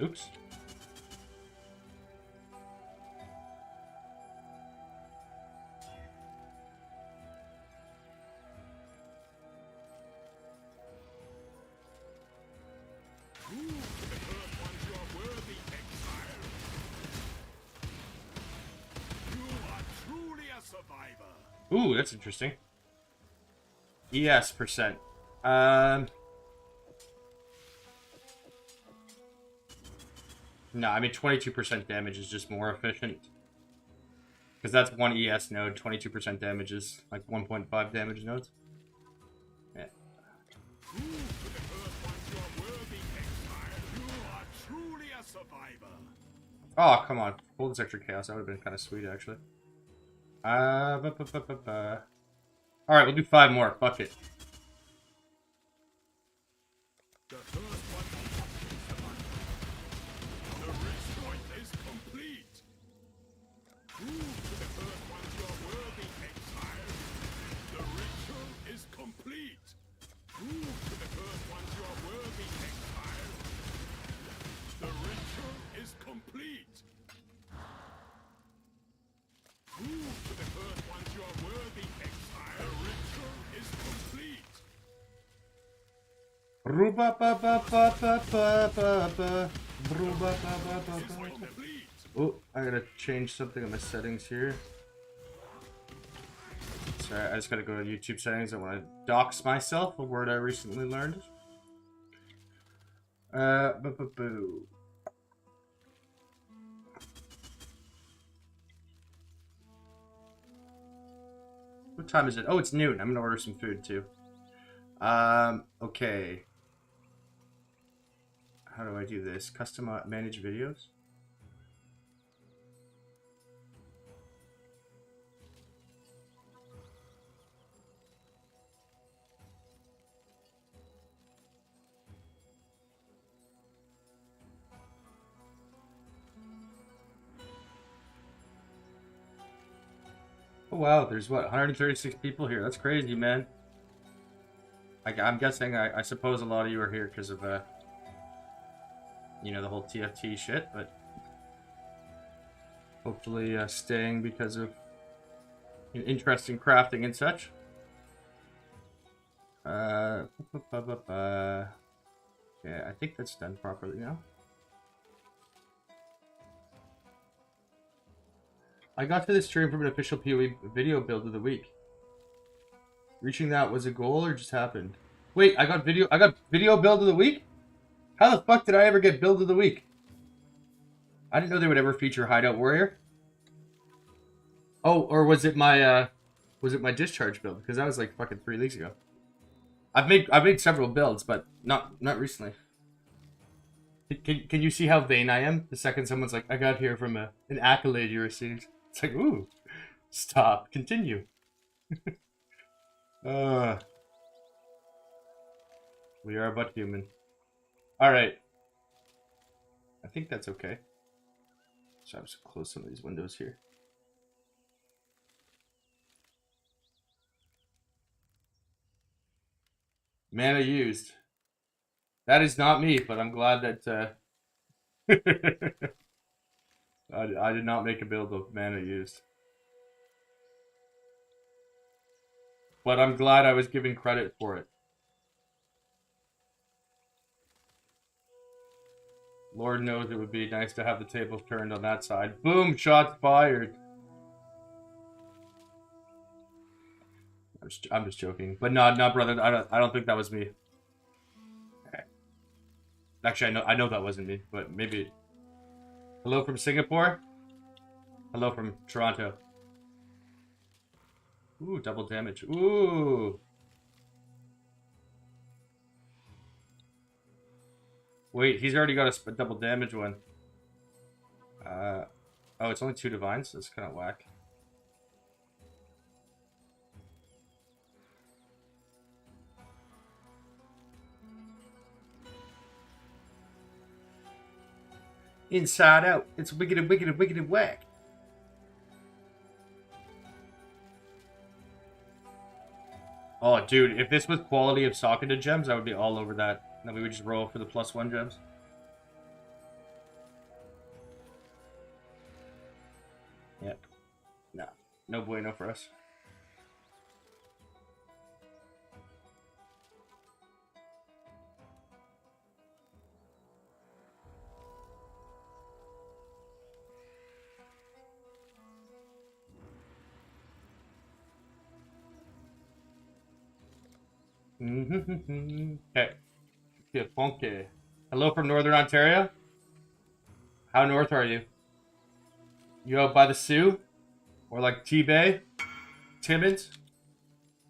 Oops. Ooh, that's interesting. ES percent. No, I mean 22% damage is just more efficient. Because that's one ES node, 22% damage is like 1.5 damage nodes. Yeah. Oh, come on. Pull this extra chaos. That would have been kind of sweet, actually. Alright, we'll do 5 more. Fuck it. The first one. The reach point is complete. Prove to the first ones you are worthy, exile. The ritual is complete. Prove to the first ones you are worthy, exile. The ritual is complete. Prove to the first ones you are worthy, exile. The ritual is complete. Oh, I gotta change something in my settings here. Sorry, I just gotta go to YouTube settings. I want to dox myself, a word I recently learned. What time is it? Oh, it's noon. I'm gonna order some food too. Okay. How do I do this? Custom manage videos? Oh wow, there's what, 136 people here. That's crazy, man. I'm guessing, I suppose a lot of you are here because of, you know, the whole TFT shit, but hopefully staying because of interesting crafting and such. Yeah, I think that's done properly now. I got to this stream from an official PoE video build of the week. Reaching that was a goal or just happened? Wait, I got video build of the week? How the fuck did I ever get build of the week? I didn't know they would ever feature Hideout Warrior. Oh, or was it my discharge build? Because that was like fucking 3 weeks ago. I've made several builds, but not recently. Can you see how vain I am? The second someone's like, I got here from an accolade you received. It's like, ooh, stop, continue. We are but human. All right. I think that's okay. So I'm just close some of these windows here. Mana used. That is not me, but I'm glad that I did not make a build of mana used. But I'm glad I was given credit for it. Lord knows it would be nice to have the tables turned on that side. Boom! Shots fired. I'm just joking, but no, brother. I don't think that was me. Actually, I know that wasn't me, but maybe. Hello from Singapore. Hello from Toronto. Ooh, double damage. Ooh. Wait, he's already got a double damage one. Oh, it's only 2 divines. That's kind of whack. Inside out. It's wicked, wicked, wicked, whack. Oh, dude, if this was quality of socketed gems, I would be all over that. Then we would just roll for the +1 gems. Yep. No. No bueno for us. Okay. Get funky. Hello from Northern Ontario? How north are you? You out by the Sioux? Or like T-Bay? Timmins?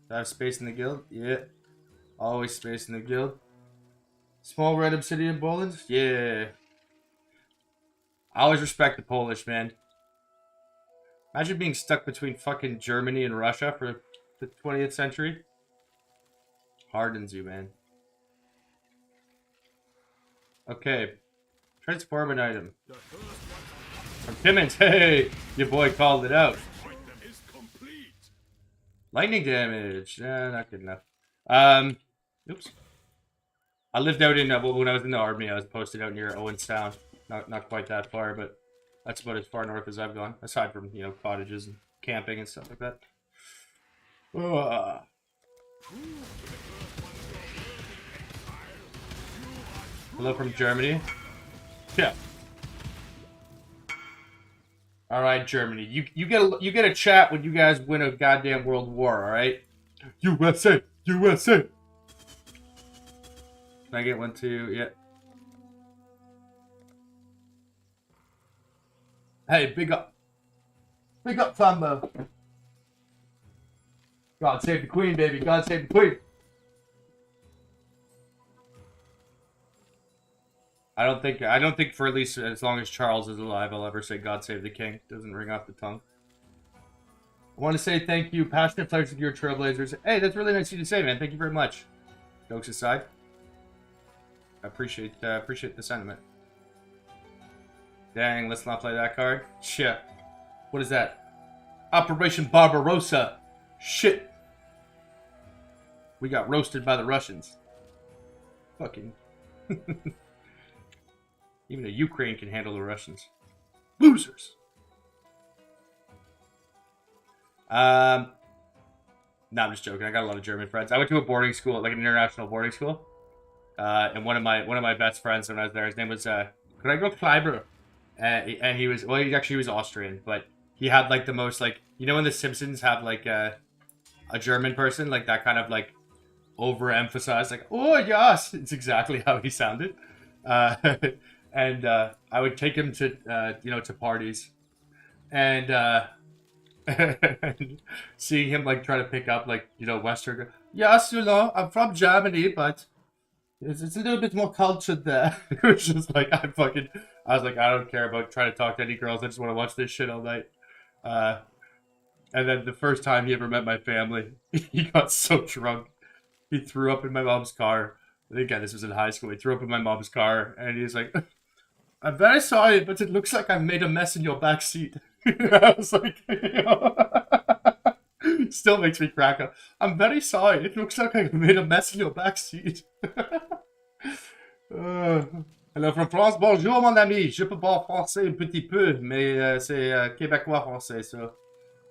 Do I have space in the guild? Yeah. Always space in the guild. Small red obsidian Bolins? Yeah. I always respect the Polish, man. Imagine being stuck between fucking Germany and Russia for the 20th century. Hardens you, man. Okay. Transform an item. From Timmins. Hey! Your boy called it out. Lightning damage. Not good enough. Oops. I lived out in, when I was in the army, I was posted out near Owen Sound. Not quite that far, but that's about as far north as I've gone. Aside from, you know, cottages and camping and stuff like that. Hello from Germany. Yeah. All right, Germany. You get a chat when you guys win a goddamn world war. All right. USA, USA. Can I get one too? Yeah. Hey, big up, Fambo. God save the Queen, baby. God save the Queen. I don't think for at least as long as Charles is alive, I'll ever say God save the king. It doesn't ring off the tongue. I want to say thank you, passionate players of your Trailblazers. Hey, that's really nice of you to say, man. Thank you very much. Jokes aside, I appreciate the sentiment. Dang, let's not play that card. Shit. What is that? Operation Barbarossa. Shit. We got roasted by the Russians. Fucking. Even the Ukraine can handle the Russians. Losers. No, I'm just joking. I got a lot of German friends. I went to a boarding school, like an international boarding school. And one of my best friends when I was there, his name was Gregor Kleiber. And he was, well, he was Austrian, but he had like the most, like, you know when the Simpsons have like a German person, like that kind of like overemphasized, like, oh yes, it's exactly how he sounded. And I would take him to to parties, and And seeing him like try to pick up like, you know, Western. Yes, you know, I'm from Germany, but it's a little bit more cultured there. It was just like I was like, I don't care about trying to talk to any girls. I just want to watch this shit all night. And then the first time he ever met my family, he got so drunk. He threw up in my mom's car. Again, this was in high school. He threw up in my mom's car, and he's like, I'm very sorry, but it looks like I made a mess in your back seat. I was like, you know, still makes me crack up. I'm very sorry. It looks like I made a mess in your back seat. Alors, from France, bonjour mon ami. Je peux parler français un petit peu, mais c'est québécois français, ça.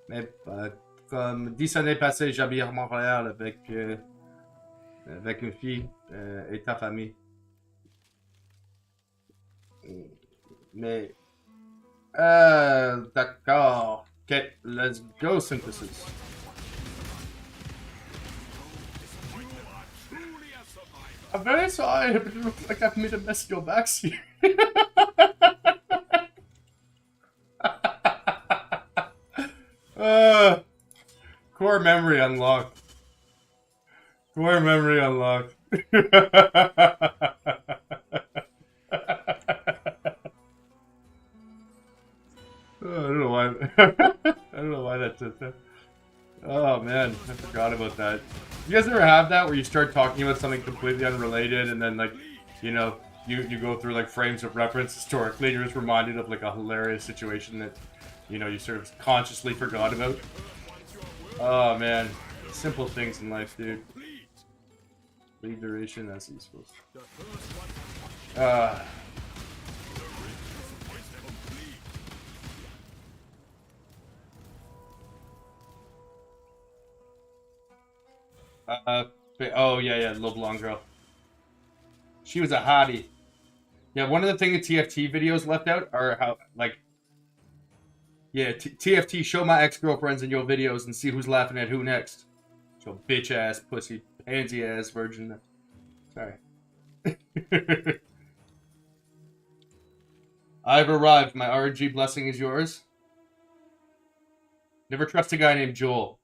Mais comme 10 années passées, j'habite à Montréal avec une fille et ta famille. Mais d'accord. Okay, let's go, synthesis. I'm very sorry, but it looks like I've made a mess in your backseat. Core memory unlocked. Core memory unlocked. I don't know why. I don't know why that's it. Oh man, I forgot about that. You guys ever have that where you start talking about something completely unrelated and then like, you know, you go through like frames of reference historically, you're just reminded of like a hilarious situation that, you know, you sort of consciously forgot about. Oh man, simple things in life, dude. Lead duration, that's useful. Oh yeah, little blonde girl. She was a hottie. Yeah, one of the things the TFT videos left out are how, like, yeah, TFT, show my ex-girlfriends in your videos and see who's laughing at who next. So bitch-ass, pussy, pansy-ass virgin. Sorry. I've arrived. My RNG blessing is yours. Never trust a guy named Joel.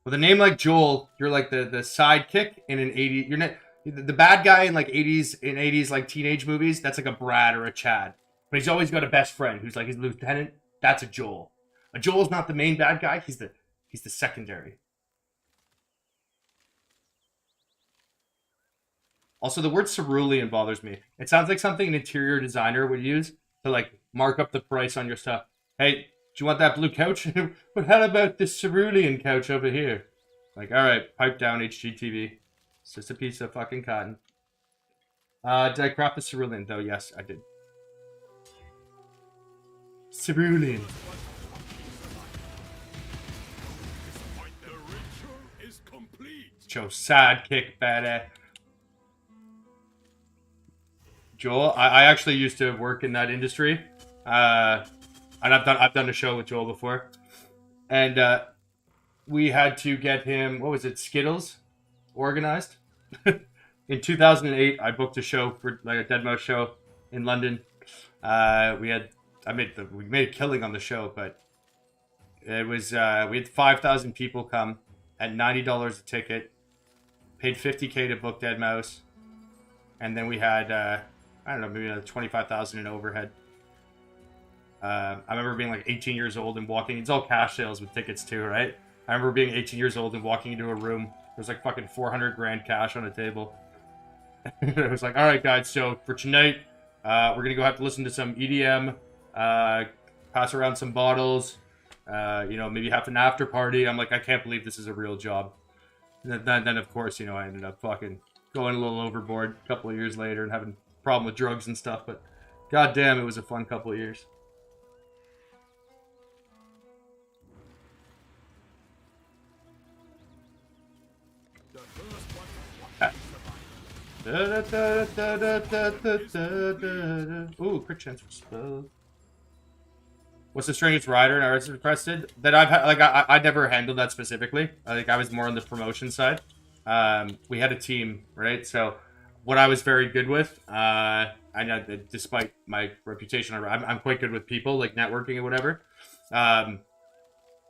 With a name like Joel, you're like the sidekick in an 80s. You're not the bad guy in like 80s like teenage movies. That's like a Brad or a Chad. But he's always got a best friend who's like his lieutenant. That's a Joel. A Joel's not the main bad guy. He's the secondary. Also, the word cerulean bothers me. It sounds like something an interior designer would use to like mark up the price on your stuff. Hey, do you want that blue couch? But how about this cerulean couch over here? Like, all right, pipe down, HGTV. It's just a piece of fucking cotton. Did I craft the cerulean though? Yes, I did. Cerulean. Joe, sidekick, badass. Joel, I actually used to work in that industry, and I've done a show with Joel before, and we had to get him, what was it, Skittles, organized. In 2008, I booked a show for like a Dead Mouse show in London. We made a killing on the show, but it was we had 5,000 people come at $90 a ticket, paid $50K to book Dead Mouse, and then we had I don't know, maybe 25,000 in overhead. I remember being like 18 years old and walking. It's all cash sales with tickets too, right? I remember being 18 years old and walking into a room. There's like fucking 400 grand cash on a table. It was like, all right, guys. So for tonight, we're gonna go have to listen to some EDM, pass around some bottles, you know, maybe have an after party. I'm like, I can't believe this is a real job. And then of course, you know, I ended up fucking going a little overboard a couple of years later and having a problem with drugs and stuff. But goddamn, it was a fun couple of years. Ooh, crit chance for spell. What's the strangest rider in ours requested? That I've had, like, I never handled that specifically. I think I was more on the promotion side. We had a team, right? So what I was very good with, I know that despite my reputation, I'm quite good with people, like networking or whatever. And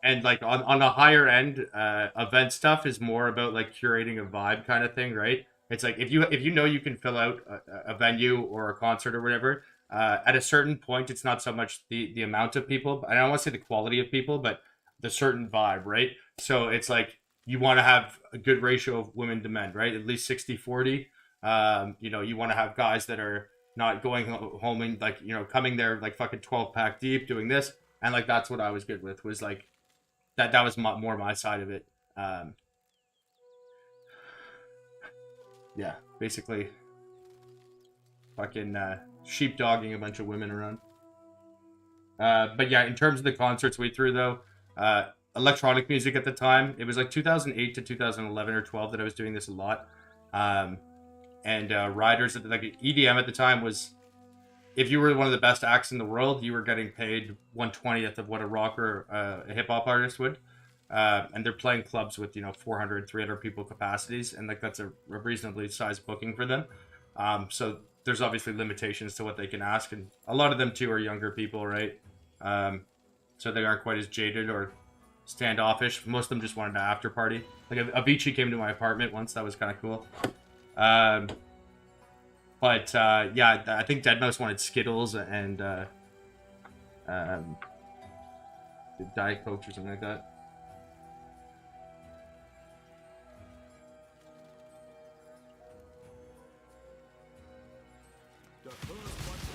and like on the higher end, event stuff is more about like curating a vibe kind of thing, right? It's like if you know you can fill out a venue or a concert or whatever, at a certain point, it's not so much the amount of people. I don't want to say the quality of people, but the certain vibe, right? So it's like you want to have a good ratio of women to men, right? At least 60-40. You know, you want to have guys that are not going home and like, you know, coming there like fucking 12-pack deep doing this. And like, that's what I was good with, was like, that was more my side of it. Yeah, basically fucking sheepdogging a bunch of women around. But yeah, in terms of the concerts we threw though, electronic music at the time, it was like 2008 to 2011 or 12 that I was doing this a lot. And riders, like EDM at the time was, if you were one of the best acts in the world, you were getting paid 1/20th of what a rock or a hip hop artist would. And they're playing clubs with, you know, 400, 300 people capacities. And like, that's a reasonably sized booking for them. So there's obviously limitations to what they can ask. And a lot of them too are younger people, right? So they aren't quite as jaded or standoffish. Most of them just wanted an after party. Like Avicii came to my apartment once. That was kind of cool. But yeah, I think Deadmau5 wanted Skittles and Diet Coke or something like that. The first one.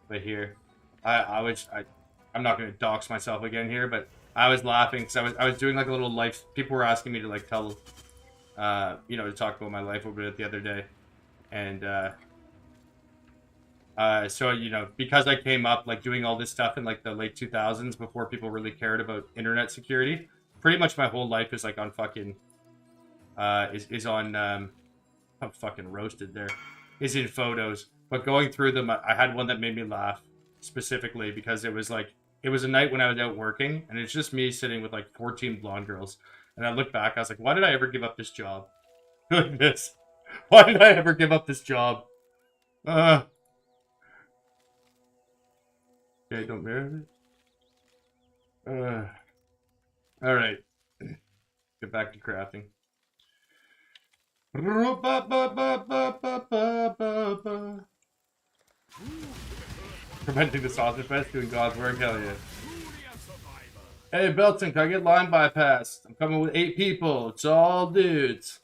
But here, I'm not gonna dox myself again here, but I was laughing because I was doing like a little life. People were asking me to like tell, you know, to talk about my life a bit the other day, and so you know, because I came up like doing all this stuff in like the late 2000s before people really cared about internet security. Pretty much my whole life is like on fucking is on I'm fucking roasted there. Is in photos, but going through them, I had one that made me laugh specifically because it was like, it was a night when I was out working, and it's just me sitting with like 14 blonde girls. And I looked back, I was like, why did I ever give up this job? Like this. Why did I ever give up this job? Okay, don't marry me. Alright. Get back to crafting. Preventing the sausage fest, doing God's work, hell yeah. Hey Belton, can I get line bypassed? I'm coming with 8 people. It's all dudes.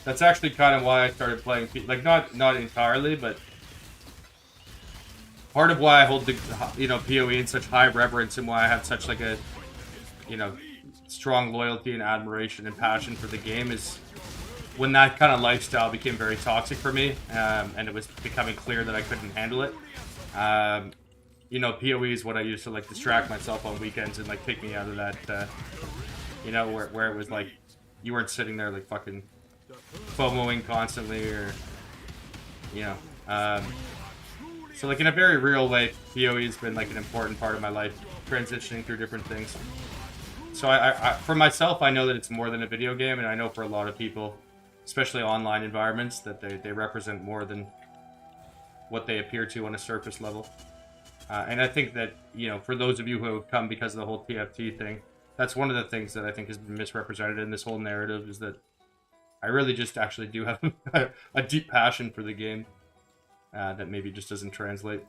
That's actually kind of why I started playing, like not entirely, but part of why I hold the, you know, PoE in such high reverence and why I have such like a, you know, strong loyalty and admiration and passion for the game is when that kind of lifestyle became very toxic for me, and it was becoming clear that I couldn't handle it. You know, PoE is what I used to like distract myself on weekends and like take me out of that, you know, where it was like you weren't sitting there like fucking FOMOing constantly or, you know, so like in a very real way, PoE has been like an important part of my life, transitioning through different things. So I for myself, I know that it's more than a video game, and I know for a lot of people, especially online environments, that they represent more than what they appear to on a surface level. And I think that, you know, for those of you who have come because of the whole TFT thing, that's one of the things that I think has been misrepresented in this whole narrative, is that I really just actually do have a deep passion for the game that maybe just doesn't translate.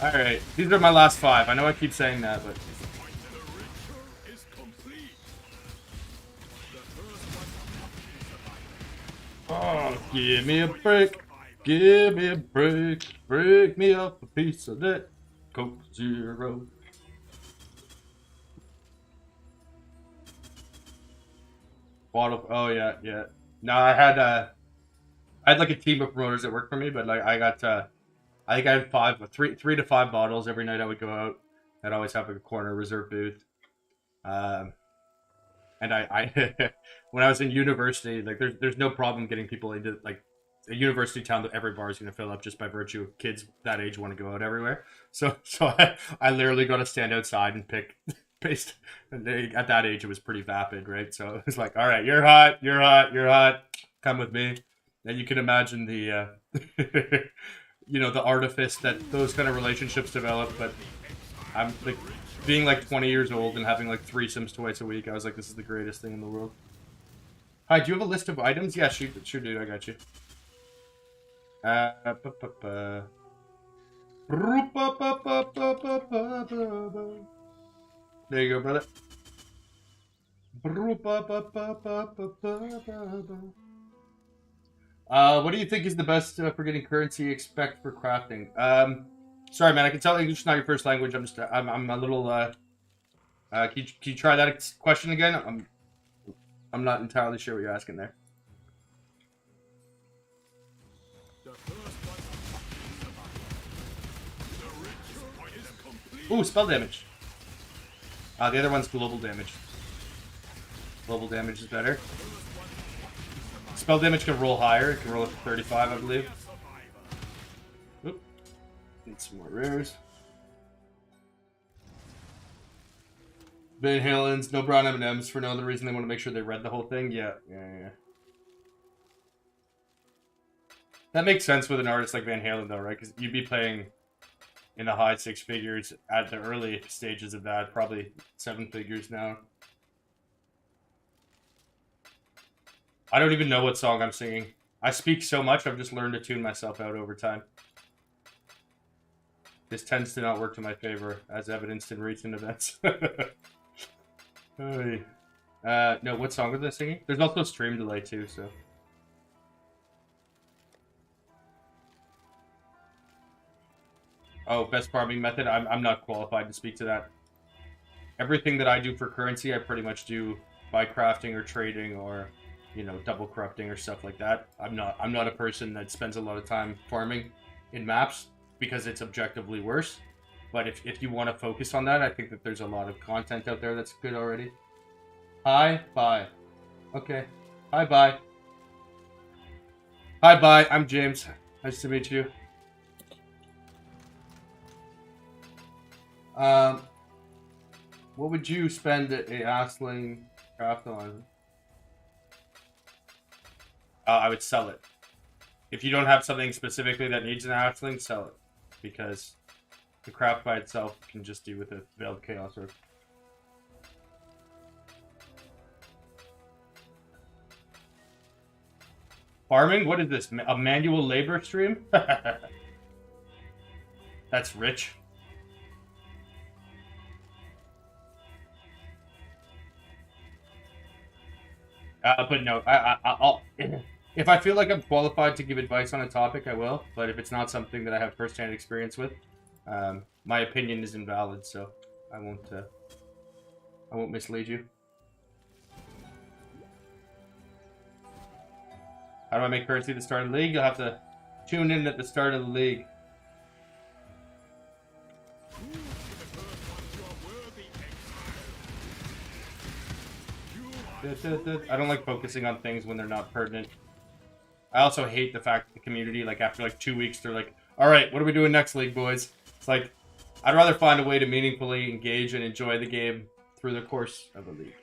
Alright, these are my last 5. I know I keep saying that, but... Oh, give me a break. Give me a break. Break me up a piece of that Coke Zero. Bottle. Oh yeah, yeah. No, I had like a team of promoters that worked for me, but like I got I think I had 3 to 5 bottles every night I would go out. I'd always have a corner reserve booth. And I when I was in university, like there's no problem getting people into like a university town that every bar is going to fill up just by virtue of kids that age want to go out everywhere. So I literally got to stand outside and pick based. At that age, it was pretty vapid, right? So it was like, all right, you're hot, you're hot, you're hot. Come with me. And you can imagine the, you know, the artifice that those kind of relationships develop. But I'm like, being like 20 years old and having like threesomes twice a week, I was like, this is the greatest thing in the world. Hi, do you have a list of items? Yeah, sure dude, I got you. There you go, brother. What do you think is the best for getting currency expect for crafting? Sorry, man, I can tell English is not your first language. I'm a little, can you try that question again? I'm not entirely sure what you're asking there. Ooh, spell damage. The other one's global damage. Global damage is better. Spell damage can roll higher. It can roll up to 35, I believe. Oop. Need some more rares. Van Halen's, no brown M&Ms for no other reason. They want to make sure they read the whole thing. Yeah. That makes sense with an artist like Van Halen, though, right? Because you'd be playing in the high six figures at the early stages of that. Probably 7 figures now. I don't even know what song I'm singing. I speak so much, I've just learned to tune myself out over time. This tends to not work to my favor, as evidenced in recent events. No, what song was I singing? There's also stream delay too, so. Oh, best farming method? I'm not qualified to speak to that. Everything that I do for currency, I pretty much do by crafting or trading or, you know, double corrupting or stuff like that. I'm not a person that spends a lot of time farming in maps because it's objectively worse. But if you want to focus on that, I think that there's a lot of content out there that's good already. Hi, bye. Okay. Hi, bye. Hi, bye. I'm James. Nice to meet you. What would you spend a Asling craft on? I would sell it. If you don't have something specifically that needs an Asling, sell it. Because the craft by itself can just do with a Veiled Chaos Orb. Farming? What is this? A manual labor stream? That's rich. But no, I'll if I feel like I'm qualified to give advice on a topic, I will. But if it's not something that I have first-hand experience with, my opinion is invalid. So I won't mislead you. How do I make currency at the start of the league? You'll have to tune in at the start of the league. I don't like focusing on things when they're not pertinent. I also hate the fact that the community, like after like 2 weeks, they're like, all right, what are we doing next, league boys? It's like, I'd rather find a way to meaningfully engage and enjoy the game through the course of the league.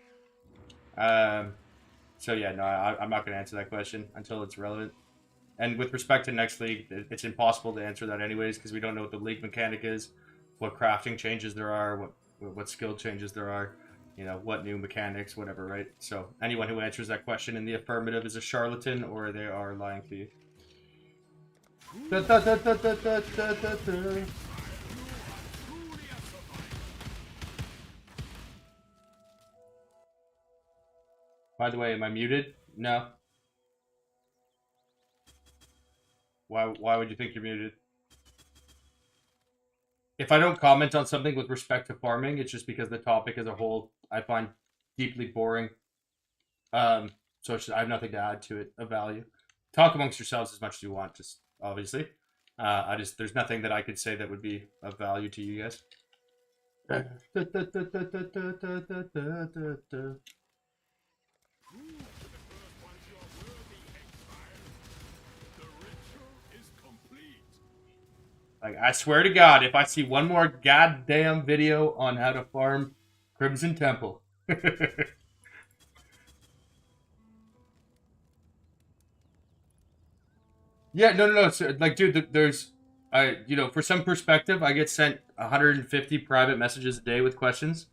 So yeah, no, I'm not going to answer that question until it's relevant. And with respect to next league, it's impossible to answer that anyways, because we don't know what the league mechanic is, what crafting changes there are, what skill changes there are. You know, what new mechanics, whatever, right? So anyone who answers that question in the affirmative is a charlatan or they are lying to you. By the way, am I muted? No. Why would you think you're muted? If I don't comment on something with respect to farming, it's just because the topic as a whole I find deeply boring. So I have nothing to add to it of value. Talk amongst yourselves as much as you want, just obviously. There's nothing that I could say that would be of value to you guys. Like, I swear to God, if I see one more goddamn video on how to farm Crimson Temple. Yeah, no. So, like, dude, there's, for some perspective, I get sent 150 private messages a day with questions.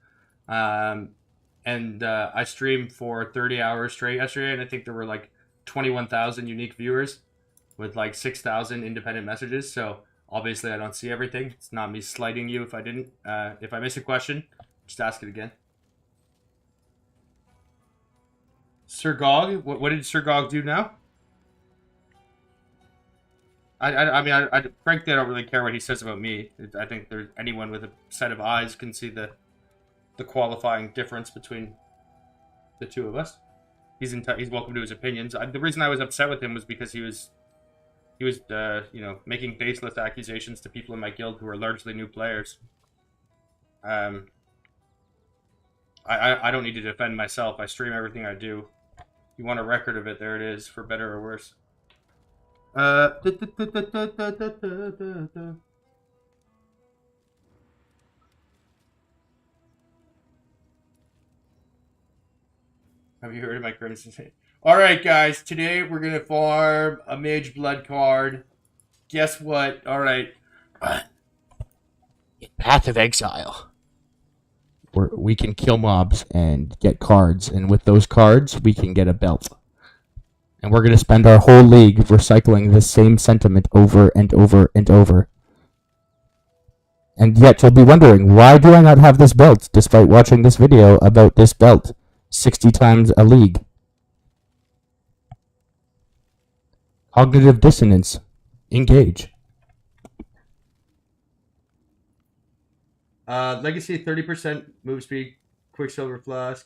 And I streamed for 30 hours straight yesterday, and I think there were like 21,000 unique viewers with like 6,000 independent messages. So obviously, I don't see everything. It's not me slighting you if I didn't. If I miss a question, just ask it again. Sir Gog, what did Sir Gog do now? I mean, frankly, I don't really care what he says about me. I think there's anyone with a set of eyes can see the qualifying difference between the two of us. He's welcome to his opinions. The reason I was upset with him was because he was making baseless accusations to people in my guild who are largely new players. I don't need to defend myself. I stream everything I do. You want a record of it? There it is, for better or worse. Have you heard of my Crimson? Alright, guys. Today we're going to farm a Mage Blood card. Guess what? Alright. Path of Exile, where we can kill mobs and get cards, and with those cards, we can get a belt. And we're going to spend our whole league recycling the same sentiment over and over and over. And yet you'll be wondering, why do I not have this belt, despite watching this video about this belt 60 times a league? Cognitive dissonance. Engage. Legacy 30% move speed, Quicksilver Flask.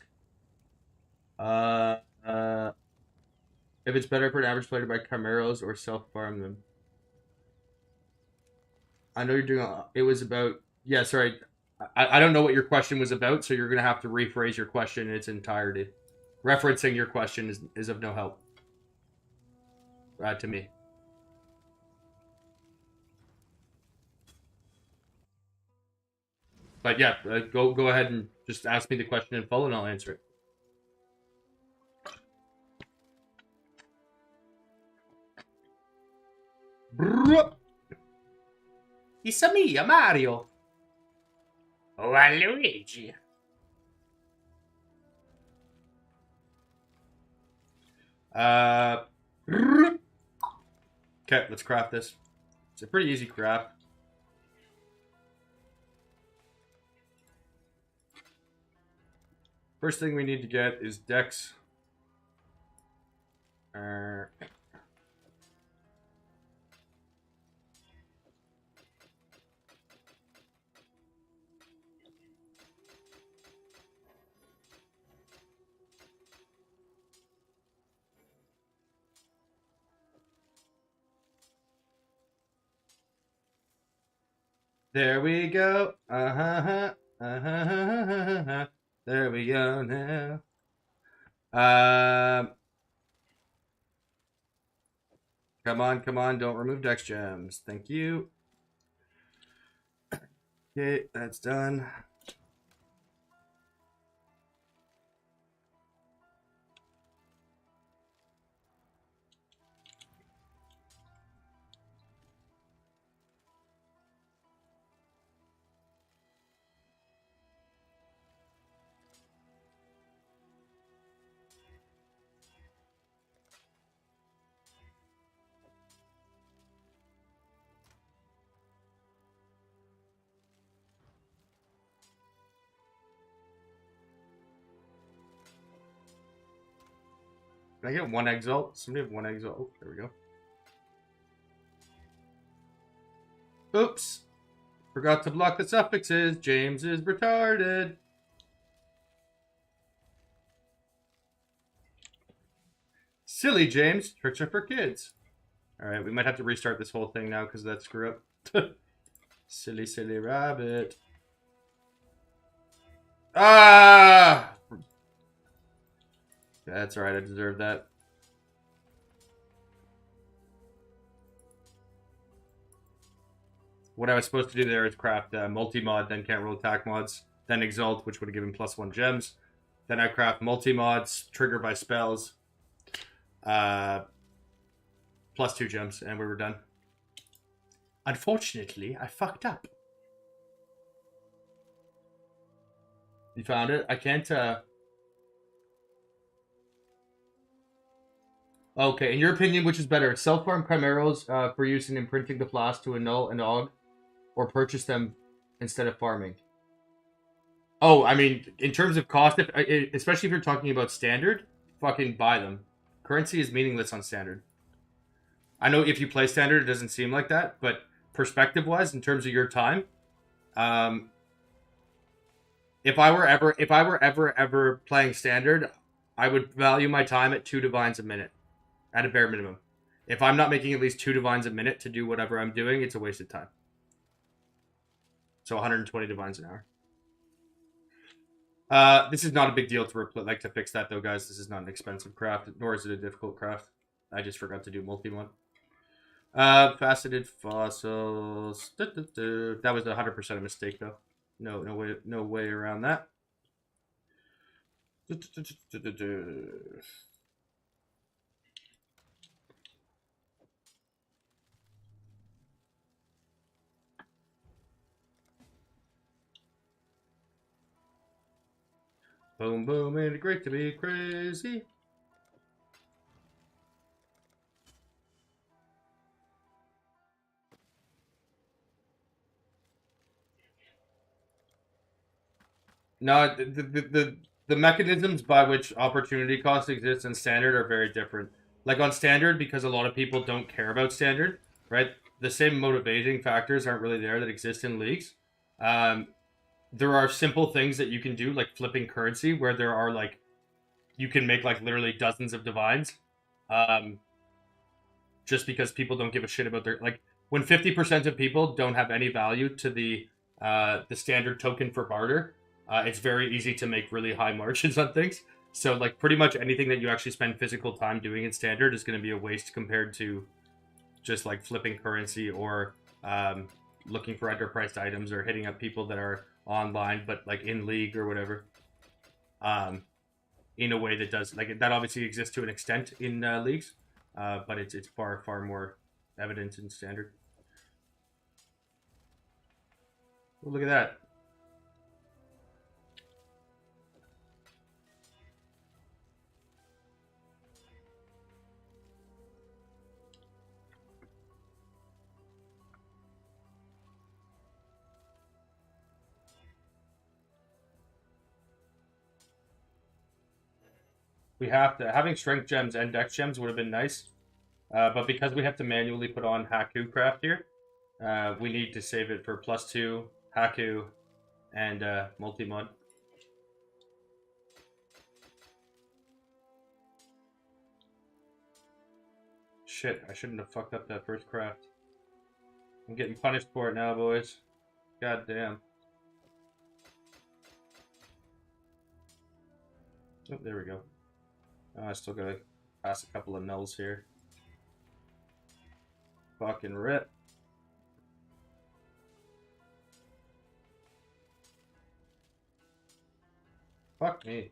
If it's better for an average player to buy Chimeros or self-farm them. I know you're doing... It was about... Yeah, sorry. I don't know what your question was about, so you're going to have to rephrase your question in its entirety. Referencing your question is of no help. To me. But yeah, go ahead and just ask me the question in full and I'll answer it. It's a me, Mario. Oh, Luigi. Okay, let's craft this. It's a pretty easy craft. First thing we need to get is Dex. There we go. There we go now. Come on. Don't remove Dex gems. Thank you. Okay, that's done. Can I get one exalt? Somebody have one exalt. Oh, there we go. Oops. Forgot to block the suffixes. James is retarded. Silly James. Tricks are for kids. Alright, we might have to restart this whole thing now because of that screw up. Silly rabbit. Ah! That's alright, I deserve that. what I was supposed to do there is craft multi-mod, then can't roll attack mods, then exalt, which would have given +1 gems. Then I craft multi-mods, trigger by spells, +2 gems, and we were done. Unfortunately, I fucked up. You found it? I can't, Okay, in your opinion, which is better? Self-farm chimeras for use in imprinting the flask to a null and og, or purchase them instead of farming? Oh, I mean, in terms of cost, especially if you're talking about standard, fucking buy them. Currency is meaningless on standard. I know if you play standard, it doesn't seem like that, but perspective-wise, in terms of your time, if I were ever playing standard, I would value my time at 2 divines a minute, at a bare minimum. If I'm not making at least 2 divines a minute to do whatever I'm doing, it's a waste of time. So 120 divines an hour. This is not a big deal to fix that though, guys. This is not an expensive craft, nor is it a difficult craft. I just forgot to do multi-one. Faceted fossils. That was 100% a mistake though. No way around that. Boom, boom, ain't it great to be crazy? No, the mechanisms by which opportunity cost exists in standard are very different. Like on standard, because a lot of people don't care about standard, right? The same motivating factors aren't really there that exist in leagues. There are simple things that you can do, like flipping currency, where there are like, you can make like literally dozens of divines, just because people don't give a shit about their, like, when 50% of people don't have any value to the standard token for barter, it's very easy to make really high margins on things. So like pretty much anything that you actually spend physical time doing in standard is going to be a waste compared to just like flipping currency or looking for underpriced items or hitting up people that are online but like in league or whatever, in a way that does, like, that obviously exists to an extent in leagues, but it's far more evident in standard. Oh, look at that. We have to, having strength gems and dex gems would have been nice, but because we have to manually put on Haku craft here, we need to save it for +2 Haku and multi-mod. Shit, I shouldn't have fucked up that first craft. I'm getting punished for it now, boys. God damn. Oh, there we go. Oh, I still gotta pass a couple of nulls here. Fucking rip. Fuck me.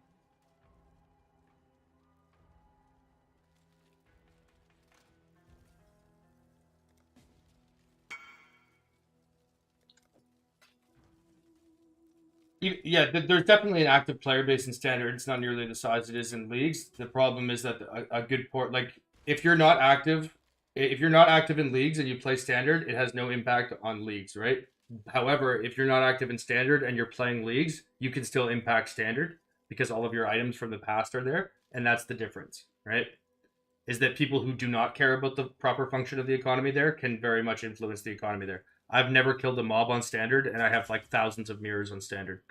Yeah, there's definitely an active player base in standard. It's not nearly the size it is in leagues. The problem is that a good port, like, if you're not active in leagues and you play standard, it has no impact on leagues, right? However, if you're not active in standard and you're playing leagues, you can still impact standard because all of your items from the past are there, and that's the difference, right? Is that people who do not care about the proper function of the economy there can very much influence the economy there. I've never killed a mob on standard, and I have like thousands of mirrors on standard.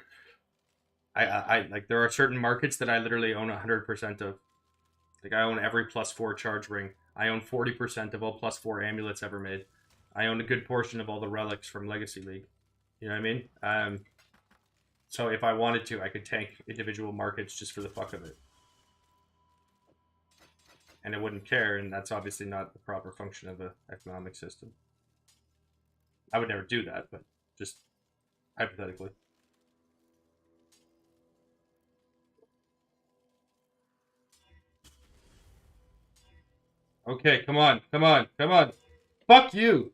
I like, there are certain markets that I literally own 100% of. Like, I own every +4 charge ring. I own 40% of all +4 amulets ever made. I own a good portion of all the relics from Legacy League. You know what I mean? So if I wanted to, I could tank individual markets just for the fuck of it. And I wouldn't care, and that's obviously not the proper function of an economic system. I would never do that, but just hypothetically. Okay, come on, come on, come on. Fuck you!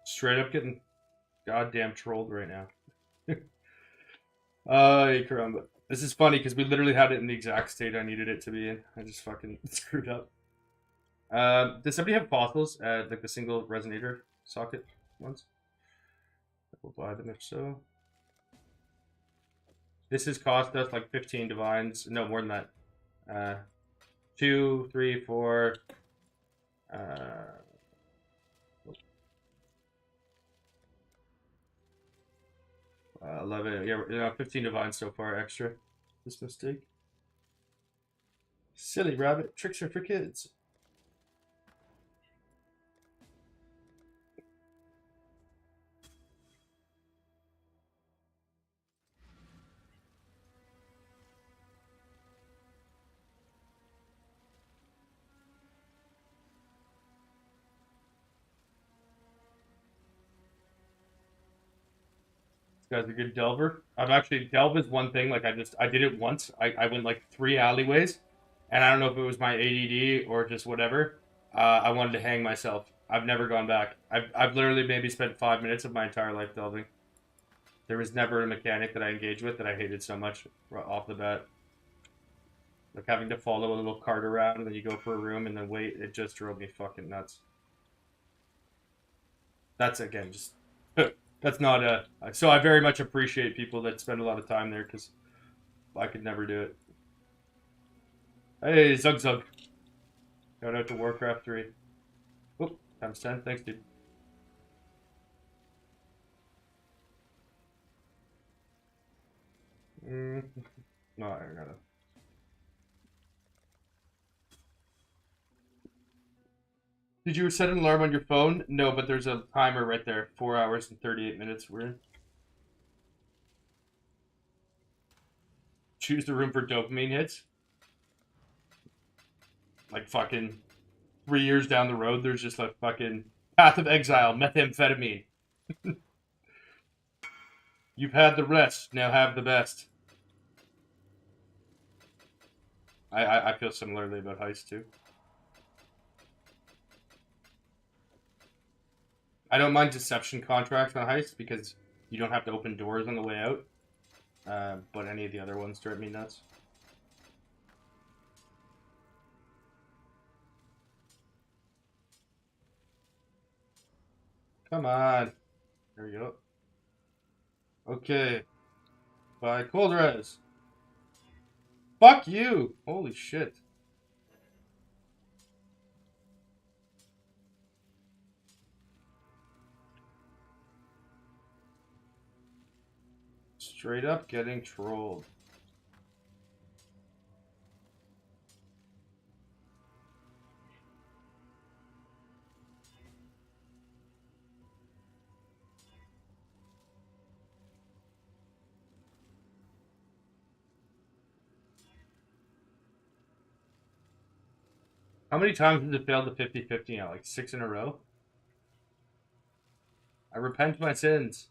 Straight up getting goddamn trolled right now. Caramba. This is funny because we literally had it in the exact state I needed it to be in. I just fucking screwed up. Does somebody have fossils at like the single resonator socket ones? We'll buy them if so. This has cost us like 15 divines. No, more than that. 2, 3, 4. 11. Yeah, 15 divines so far extra. This mistake. Silly rabbit. Tricks are for kids. This guy's a good delver. I've actually delve is one thing. Like I did it once. I went like 3 alleyways, and I don't know if it was my ADD or just whatever. I wanted to hang myself. I've never gone back. I've literally maybe spent 5 minutes of my entire life delving. There was never a mechanic that I engaged with that I hated so much off the bat. Like having to follow a little cart around and then you go for a room and then wait. It just drove me fucking nuts. That's again just. That's not a. So I very much appreciate people that spend a lot of time there because I could never do it. Hey, Zug Zug. Shout out to Warcraft 3. Oop, times 10. Thanks, dude. No, I gotta. Did you set an alarm on your phone? No, but there's a timer right there. 4 hours and 38 minutes we're in. Choose the room for dopamine hits. Like fucking 3 years down the road, there's just a fucking Path of Exile, methamphetamine. You've had the rest, now have the best. I feel similarly about Heist too. I don't mind deception contracts on Heist because you don't have to open doors on the way out. But any of the other ones drive me nuts. Come on. There we go. Okay. By Cold Res. Fuck you! Holy shit. Straight up getting trolled. How many times has it failed the 50-50 now? Like 6 in a row? I repent my sins.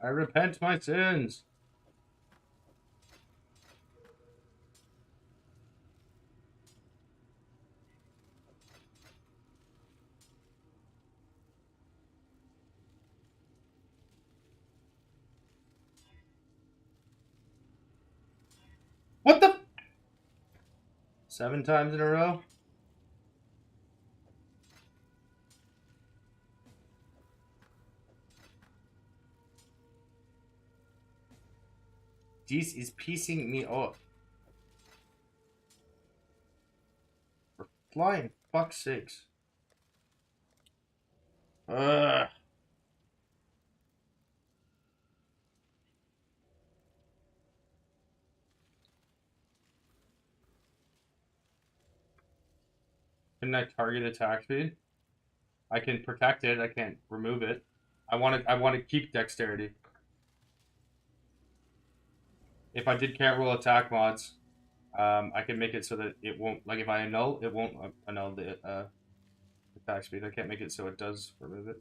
I repent my sins. What the? 7 times in a row? This is pissing me off. For flying fuck's sakes. Ugh. Can I target attack speed? I can protect it, I can't remove it. I want to keep dexterity. if I did can't roll attack mods, I can make it so that it won't, like if I annul, it won't annul the attack speed. I can't make it so it does remove it.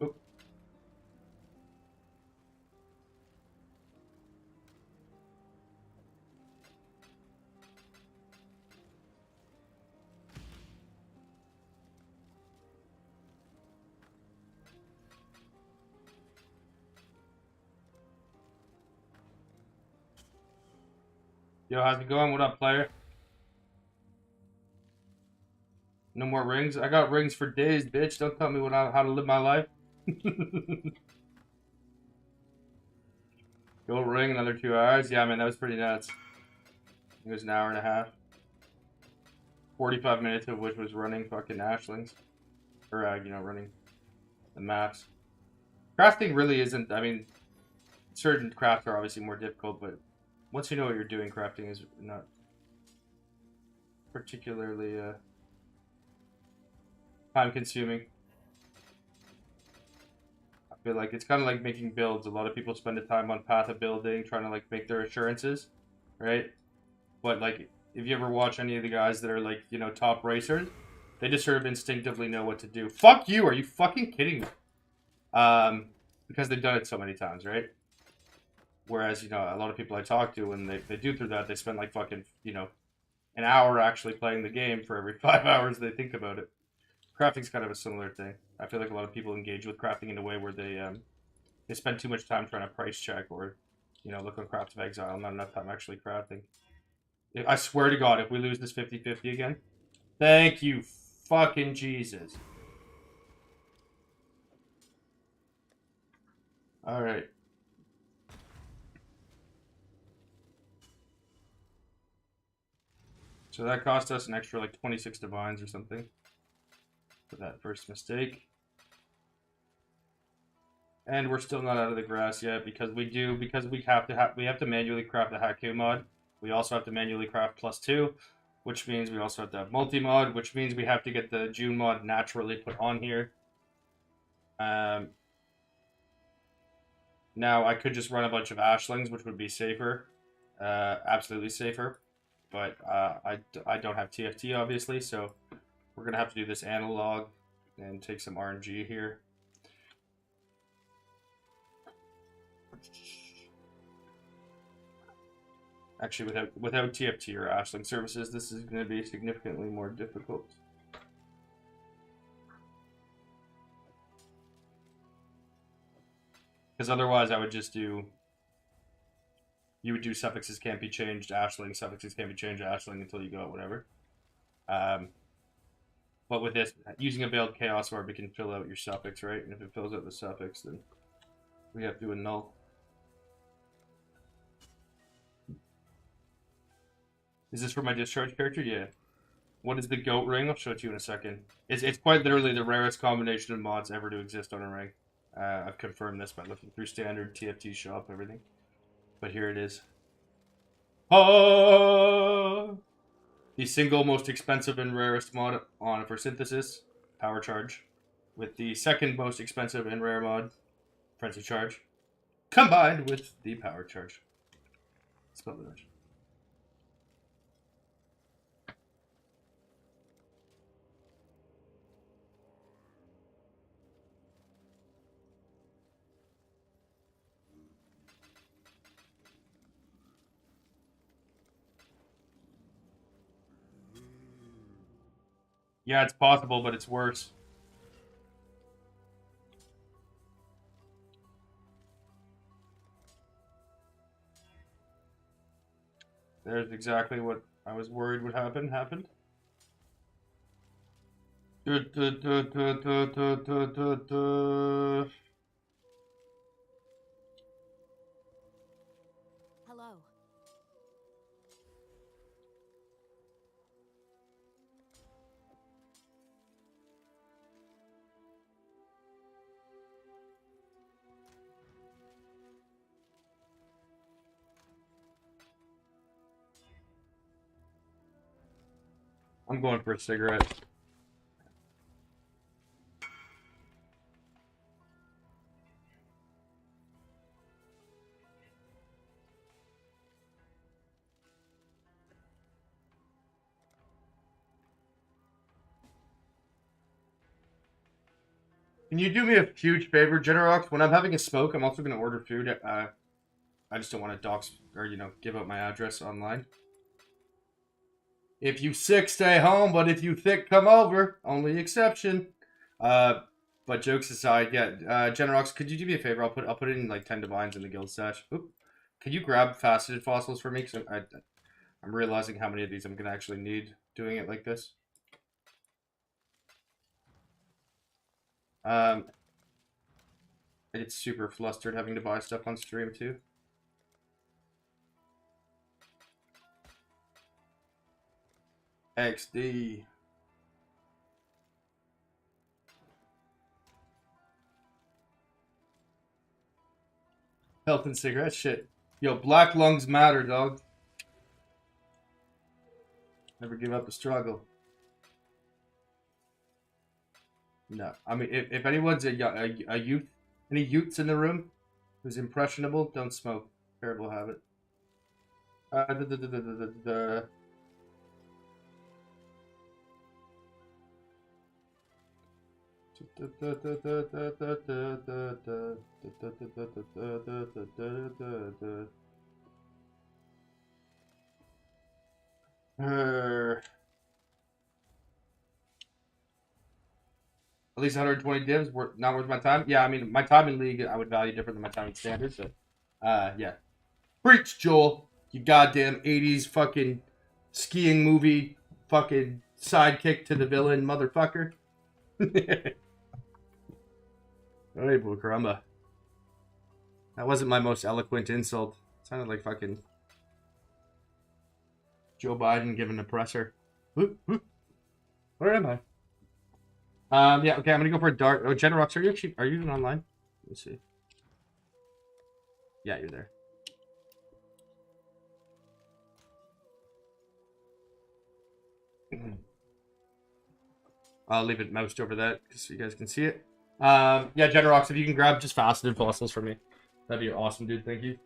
Oop. Yo, how's it going? What up, player? No more rings? I got rings for days, bitch. Don't tell me how to live my life. Go ring another 2 hours. Yeah, man, that was pretty nuts. It was an hour and a half. 45 minutes of which was running fucking ashlings. Or, running the maps. Crafting really isn't, I mean, certain crafts are obviously more difficult, but once you know what you're doing, crafting is not particularly time consuming. I feel like it's kind of like making builds. A lot of people spend the time on path of building, trying to like make their assurances, right? But like, if you ever watch any of the guys that are like, top racers, they just sort of instinctively know what to do. Fuck you! Are you fucking kidding me? Because they've done it so many times, right? Whereas, a lot of people I talk to, when they do through that, they spend like fucking, an hour actually playing the game for every 5 hours they think about it. Crafting's kind of a similar thing. I feel like a lot of people engage with crafting in a way where they spend too much time trying to price check or, look on Craft of Exile, not enough time actually crafting. I swear to God, if we lose this 50-50 again, thank you fucking Jesus. Alright. So that cost us an extra like 26 divines or something for that first mistake. And we're still not out of the grass yet because we have to manually craft the Haku mod. We also have to manually craft +2, which means we also have to have multi-mod, which means we have to get the June mod naturally put on here. Now I could just run a bunch of ashlings, which would be safer, absolutely safer. But I don't have TFT obviously, so we're gonna have to do this analog and take some RNG here. Actually, without TFT or Ashling services, this is going to be significantly more difficult. Because otherwise, I would just do... You would do suffixes can't be changed, Ashling, suffixes can't be changed, Ashling until you go out, whatever. But with this, using a veiled chaos orb, it can fill out your suffix, right? And if it fills out the suffix, then we have to annul. Is this for my discharge character? Yeah. What is the goat ring? I'll show it to you in a second. It's quite literally the rarest combination of mods ever to exist on a ring. I've confirmed this by looking through standard TFT shop, everything. But here it is. Oh! The single most expensive and rarest mod on for synthesis, Power Charge. With the second most expensive and rare mod, Frenzy Charge. Combined with the Power Charge. Spell the rest. Yeah, it's possible, but it's worse. There's exactly what I was worried would happen. Happened. Hello. I'm going for a cigarette. Can you do me a huge favor, Generox? When I'm having a smoke, I'm also going to order food. I just don't want to dox or, you know, give out my address online. If you sick, stay home, but if you thick, come over. Only exception. But jokes aside, yeah, Generox, could you do me a favor? I'll put in like 10 divines in the guild stash. Oop. Could you grab faceted fossils for me? Because I'm realizing how many of these I'm gonna actually need doing it like this. I get super flustered having to buy stuff on stream too. XD. Health and cigarette shit. Yo, black lungs matter, dog. Never give up the struggle. No, I mean, if anyone's a youth, any youths in the room who's impressionable, don't smoke. Terrible habit. At least 120 divs, not worth my time. Yeah, I mean, my time in League, I would value different than my time in Standard. So, yeah. Preach, Joel. You goddamn 80s fucking skiing movie fucking sidekick to the villain, motherfucker. Hey, Blue Caramba. That wasn't my most eloquent insult. It sounded like fucking Joe Biden giving a presser. Where am I? Yeah, okay, I'm gonna go for a dark. Oh, Generox, are you even online? Let's see. Yeah, you're there. I'll leave it moused over that so you guys can see it. Yeah, Generox, if you can grab just faceted fossils for me, that'd be awesome, dude. Thank you.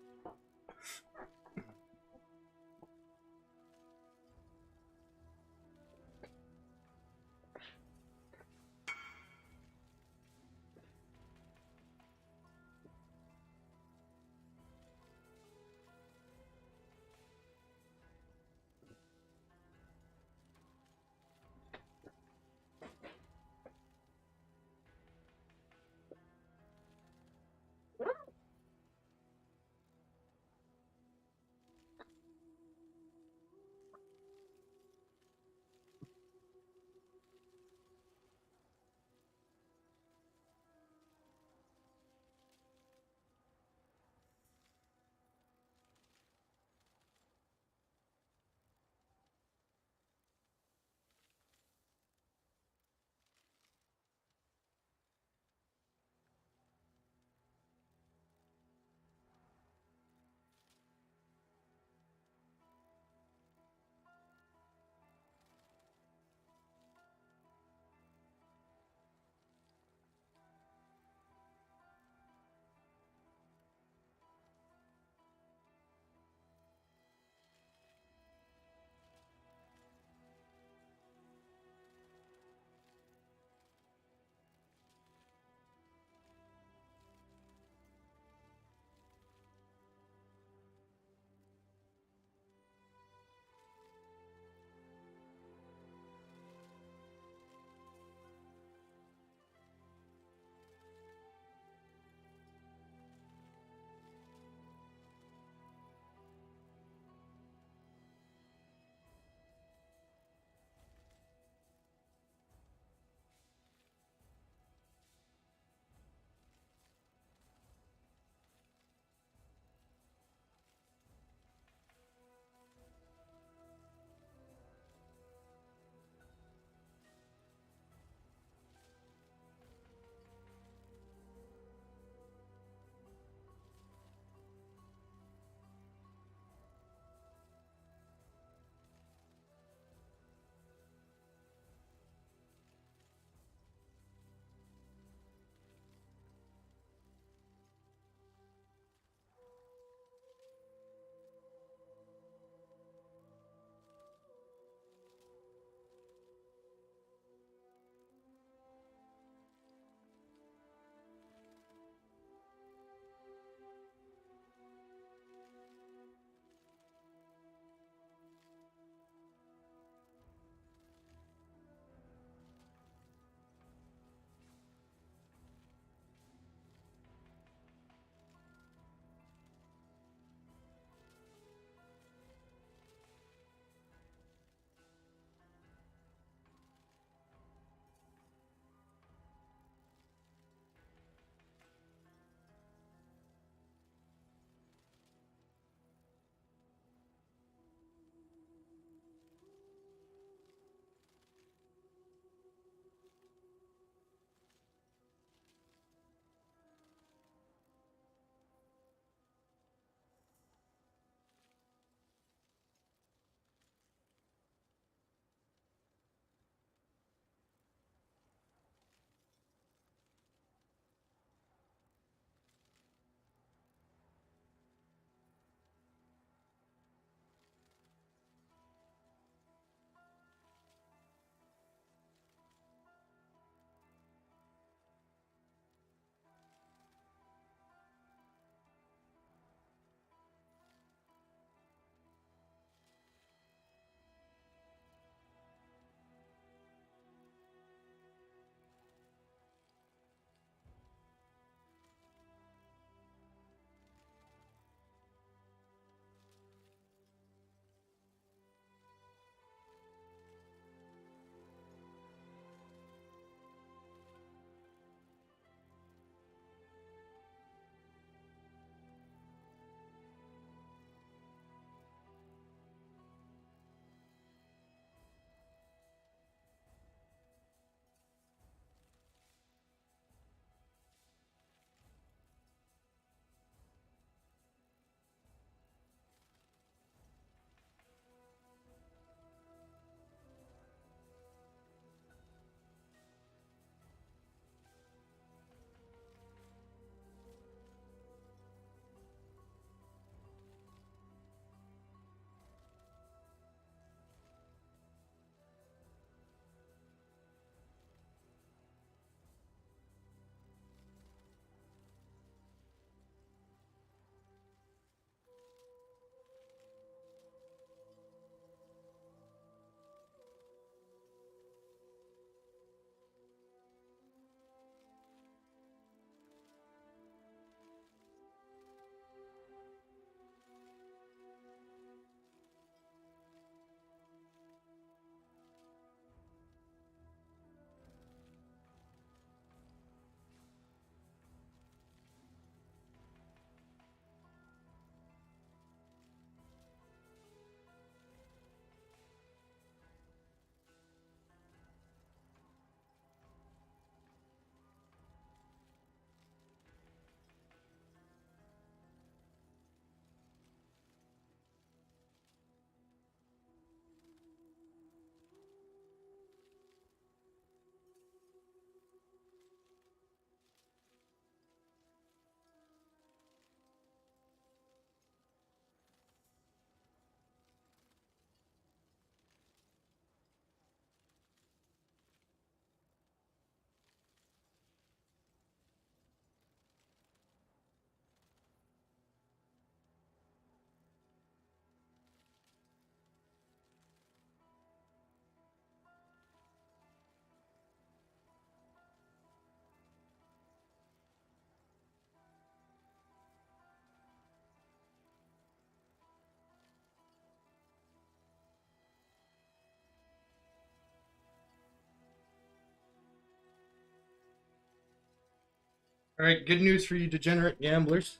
Alright, good news for you degenerate gamblers.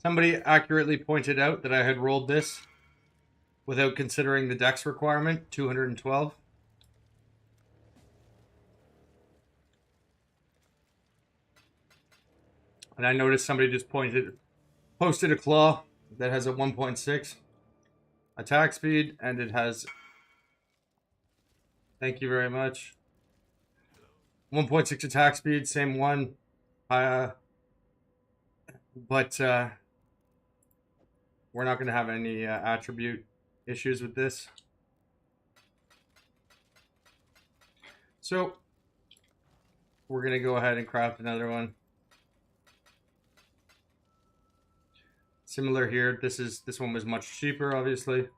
Somebody accurately pointed out that I had rolled this without considering the dex requirement, 212. And I noticed somebody just posted a claw that has a 1.6 attack speed, and it has, thank you very much, 1.6 attack speed, same one, but we're not going to have any attribute issues with this. So we're going to go ahead and craft another one. Similar here. This one was much cheaper, obviously.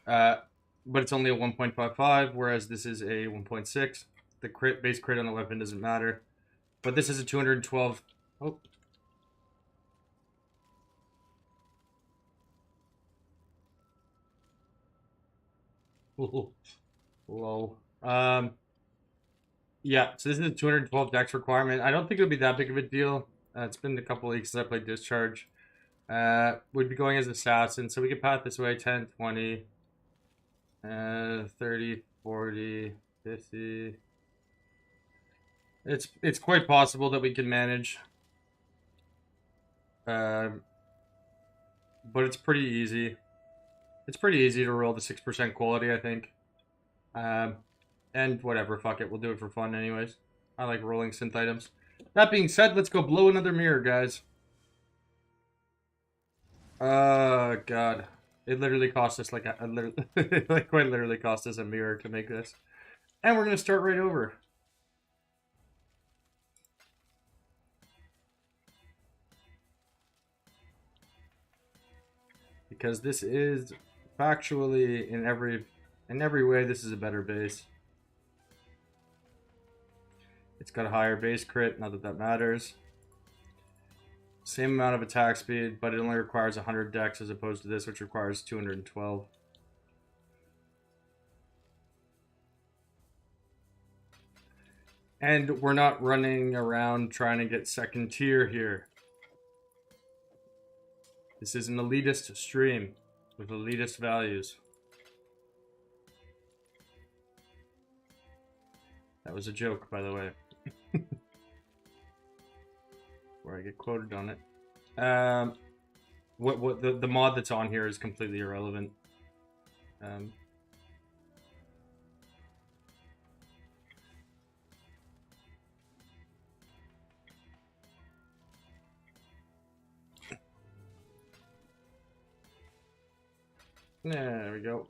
But it's only a 1.55, whereas this is a 1.6. The base crit on the weapon doesn't matter. But this is a 212. Oh. Whoa. Yeah, so this is a 212 dex requirement. I don't think it'll be that big of a deal. It's been a couple weeks since I played Discharge. We'd be going as assassin, so we could path this way 10, 20, 30, 40, 50. It's quite possible that we can manage. But it's pretty easy. It's pretty easy to roll the 6% quality, I think. And whatever, fuck it. We'll do it for fun anyways. I like rolling synth items. That being said, let's go blow another mirror, guys. God. It literally cost us like it quite literally cost us a mirror to make this. And we're going to start right over. Because this is factually in every way this is a better base. It's got a higher base crit, not that that matters. Same amount of attack speed, but it only requires 100 dex as opposed to this, which requires 212. And we're not running around trying to get second tier here. This is an elitist stream with elitist values. That was a joke, by the way. Where I get quoted on it. The mod that's on here is completely irrelevant. There we go.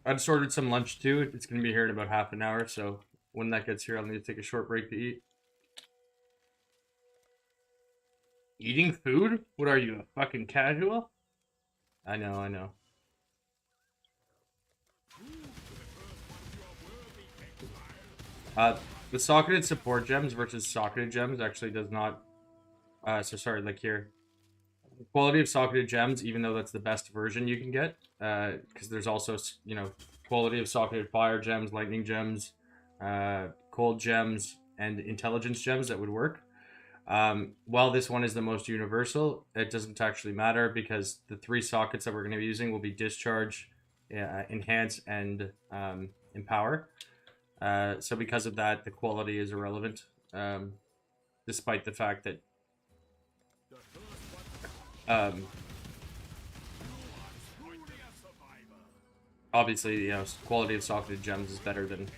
I just ordered some lunch too. It's going to be here in about half an hour, so when that gets here, I'll need to take a short break to eat. Eating food? What are you, a fucking casual? I know, I know. The socketed support gems versus socketed gems actually does not... so sorry, like here. The quality of socketed gems, even though that's the best version you can get, because there's also, you know, quality of socketed fire gems, lightning gems, cold gems, and intelligence gems that would work. While this one is the most universal, it doesn't actually matter because the 3 sockets that we're going to be using will be Discharge, Enhance, and Empower. So because of that, the quality is irrelevant, despite the fact that obviously, you know, quality of socketed gems is better than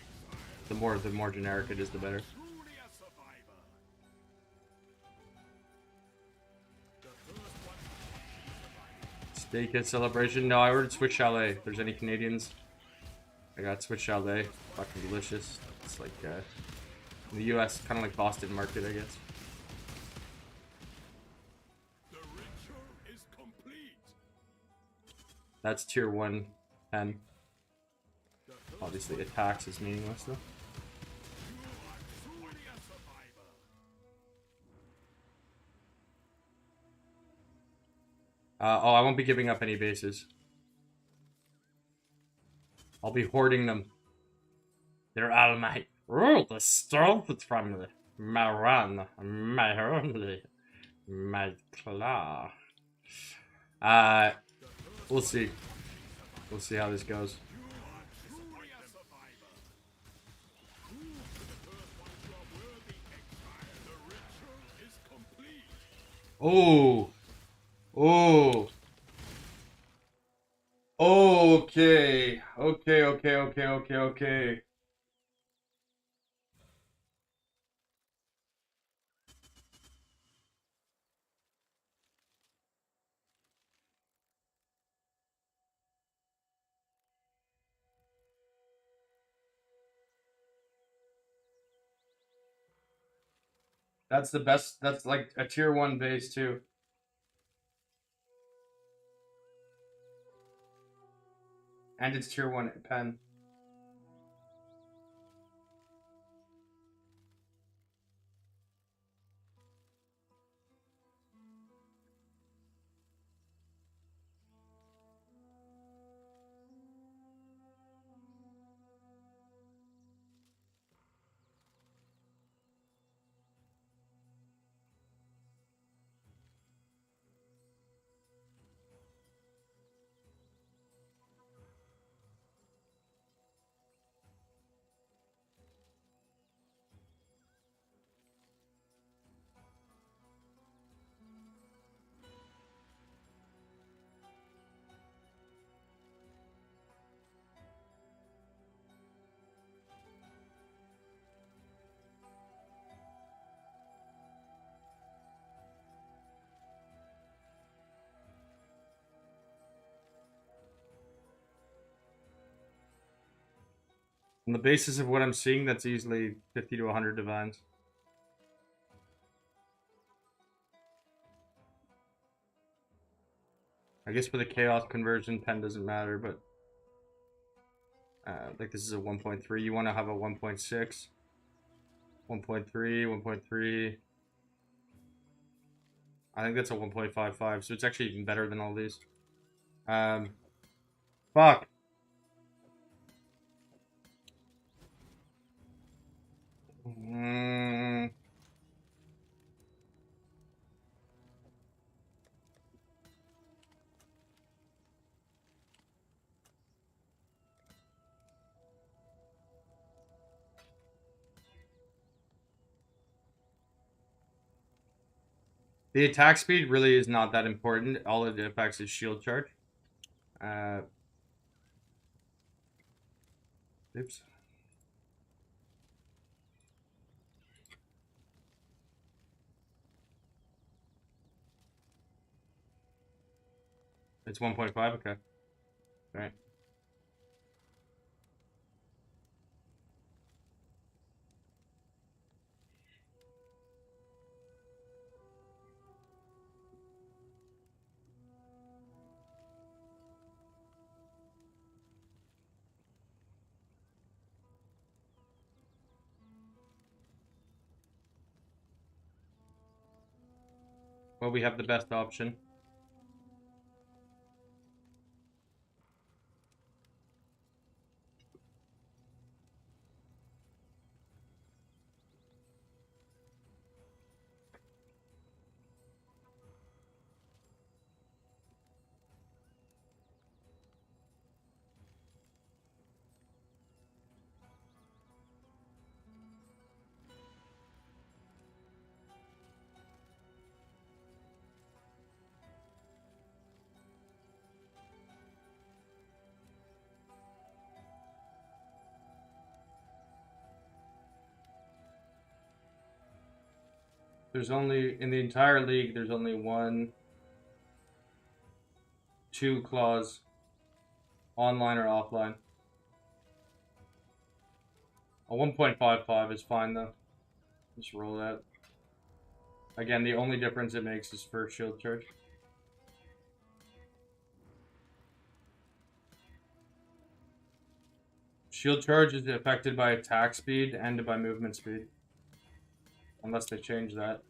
the more generic it is, the better. Day Kid Celebration. No, I ordered Swiss Chalet. If there's any Canadians, I got Swiss Chalet. Fucking delicious. It's like in the US, kind of like Boston Market, I guess. The ritual is complete. That's tier 1 pen. Obviously, attacks is meaningless though. You are truly a survivor. Oh, I won't be giving up any bases. I'll be hoarding them. They're all my rule. The strength from the my run, my only, my claw. We'll see. We'll see how this goes. Truly a survivor. Prove to the first one you are worthy, exile. The ritual is complete. Oh. Oh. Okay. Okay. That's the best. That's like a tier 1 base too. And it's tier 1 pen. On the basis of what I'm seeing, that's easily 50 to 100 divines. I guess for the chaos conversion, pen doesn't matter, but like this is a 1.3. You want to have a 1.6, 1.3, 1.3. I think that's a 1.55, so it's actually even better than all these. Fuck. The attack speed really is not that important. All it affects is shield charge. Oops. It's 1.5, okay. Alright. Well, we have the best option. There's only, in the entire league, there's only one, 2 claws, online or offline. A 1.55 is fine though. Just roll that. Again, the only difference it makes is for shield charge. Shield charge is affected by attack speed and by movement speed. Unless they change that.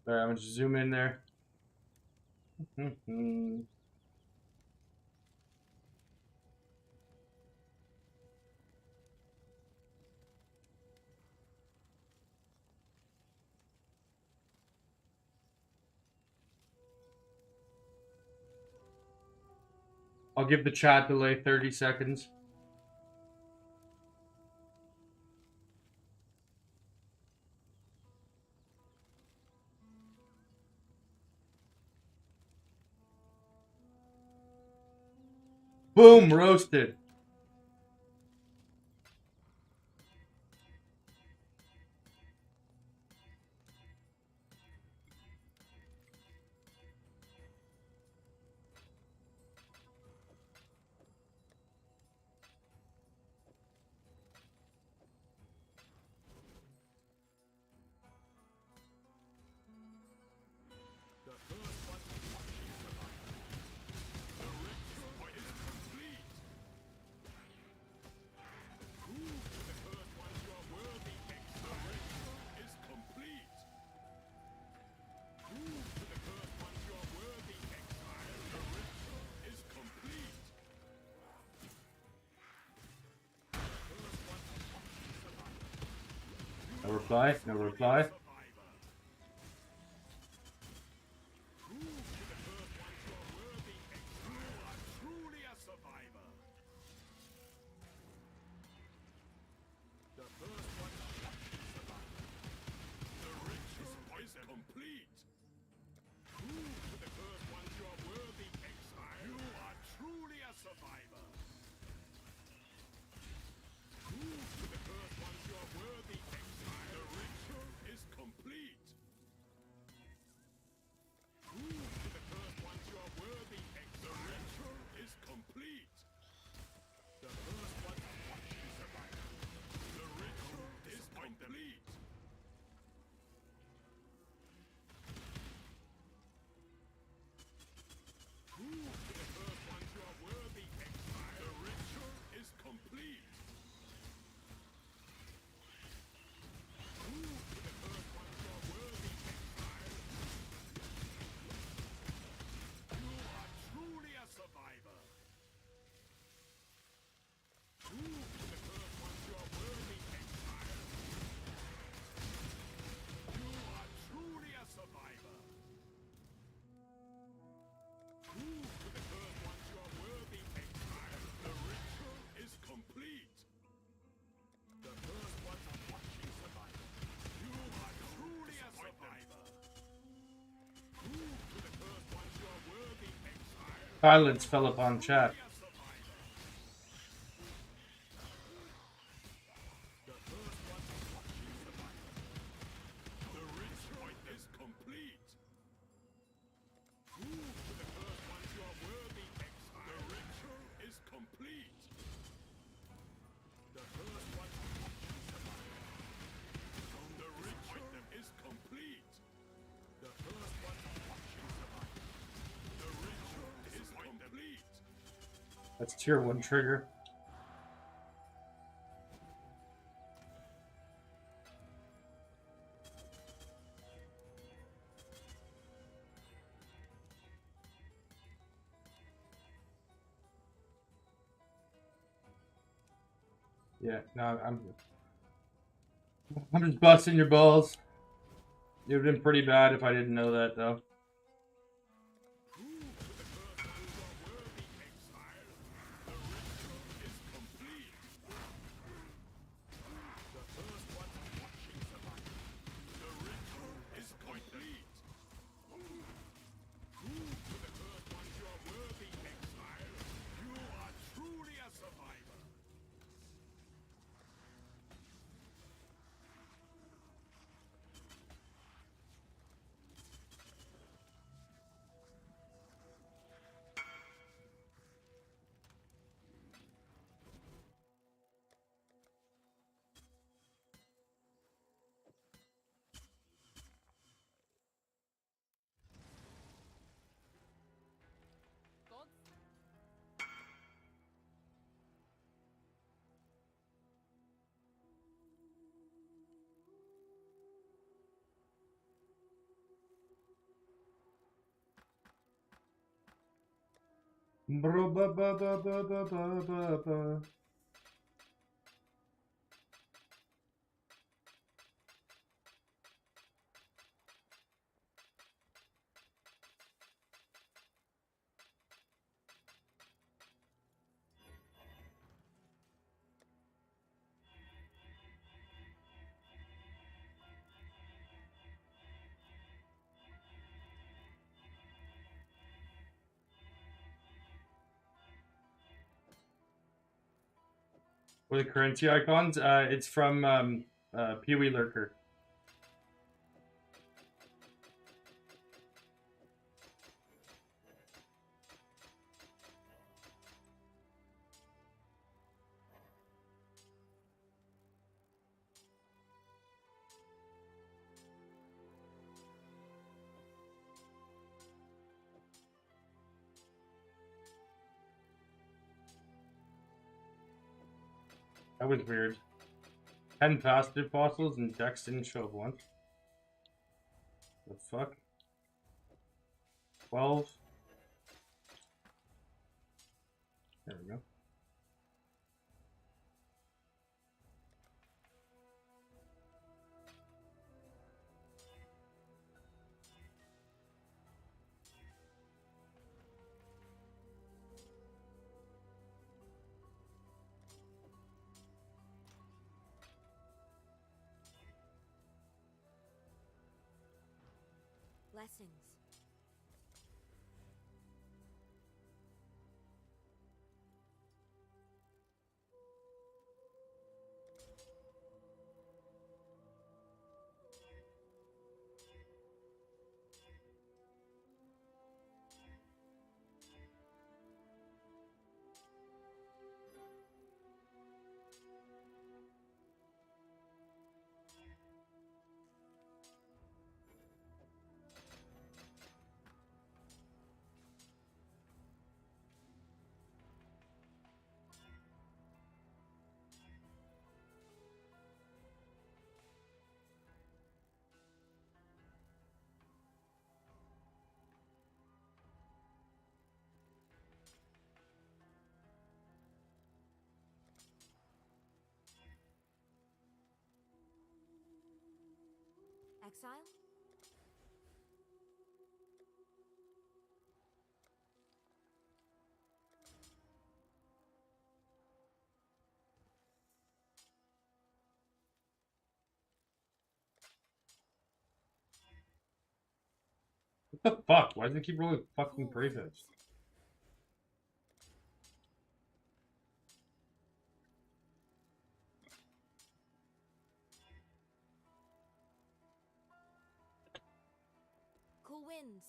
Alright, I'm gonna just zoom in there. I'll give the chat delay 30 seconds. Boom, roasted. The first one to watch you survive. The ritual is complete. Prove to the first ones you are worthy. The ritual is complete. Prove to the first ones you are worthy, exile. The ritual is complete. The first one to watch you survive. No reply, no reply. Survivor. Prove to the first ones you are worthy, exile. You are truly a survivor. The first one to watch you survive. The ritual is complete. Prove to the first ones you are worthy, exile. You are truly a survivor. Prove to the first ones you are worthy, exile. The ritual is complete. Prove to the first ones you are worthy, exile. The ritual is complete. The first one to watch you survive. The ritual is complete. Prove to the first ones you are worthy, exile. The ritual is complete. Prove to the first ones you are worthy, exile. You are truly a survivor. Prove to the first ones you are worthy, exile. You are truly a survivor. Prove to the first ones you are worthy, exile. The ritual is complete. The first one to watch you survive. You are truly a survivor. Prove to the first ones you are worthy, exile. Silence fell upon chat. Truly a survivor. The first one to watch you survive. The ritual is complete. Prove to the first ones you are worthy, exile. The ritual is complete. The first one to watch you survive. The ritual is complete. The first one to watch you survive. The ritual is complete. That's tier 1 trigger. Yeah, no, I'm just busting your balls. It would have been pretty bad if I didn't know that, though. Prove to the curse holder worthy exile. The ritual is complete. The first one watching survival. The ritual is complete. Prove to the cursed ones you are worthy exile. You are truly a survivor. Gods, Bro, ba, ba, ba, ba, ba, ba, ba, ba. What are the currency icons? It's from Pee Wee Lurker. That was weird. 10 faceted fossils and Dex didn't show up once. The fuck? 12. There we go. Blessings. Exile? What the fuck? Why does it keep rolling fucking prefix? Cool winds.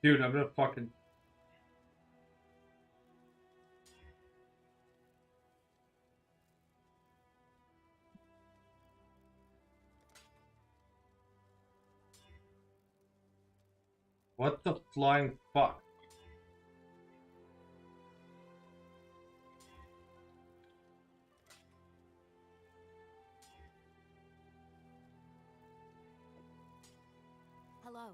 Dude, I'm gonna fucking... What the flying fuck? Hello.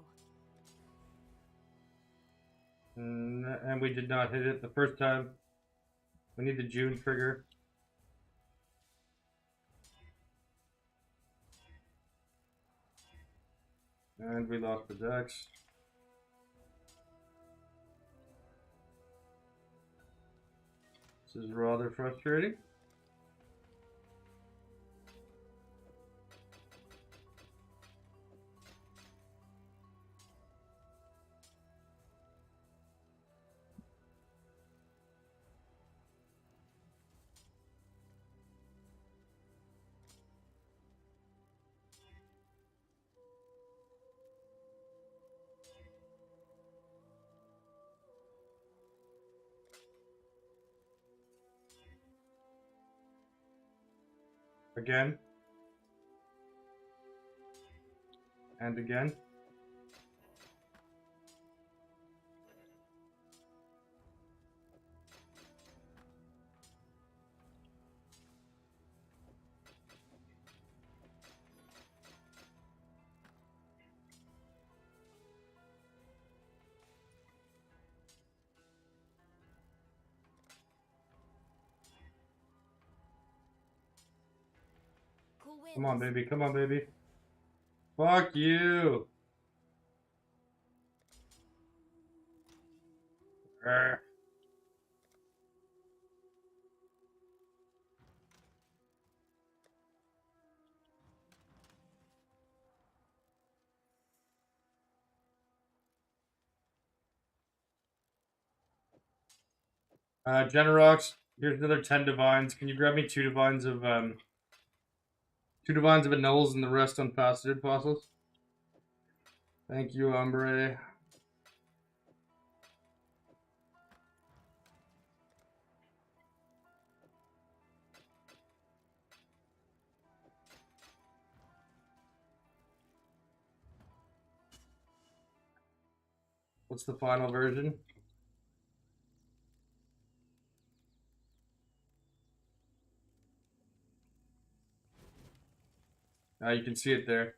And we did not hit it the first time. We need the June trigger. And we lost the dex. This is rather frustrating. Again. And again. Cool winds. Come on, baby. Come on, baby. Fuck you. Arrgh. Generox, here's another 10 divines. Can you grab me 2 divines of annuls and the rest unfaceted fossils? Thank you, Umbre. What's the final version? You can see it there.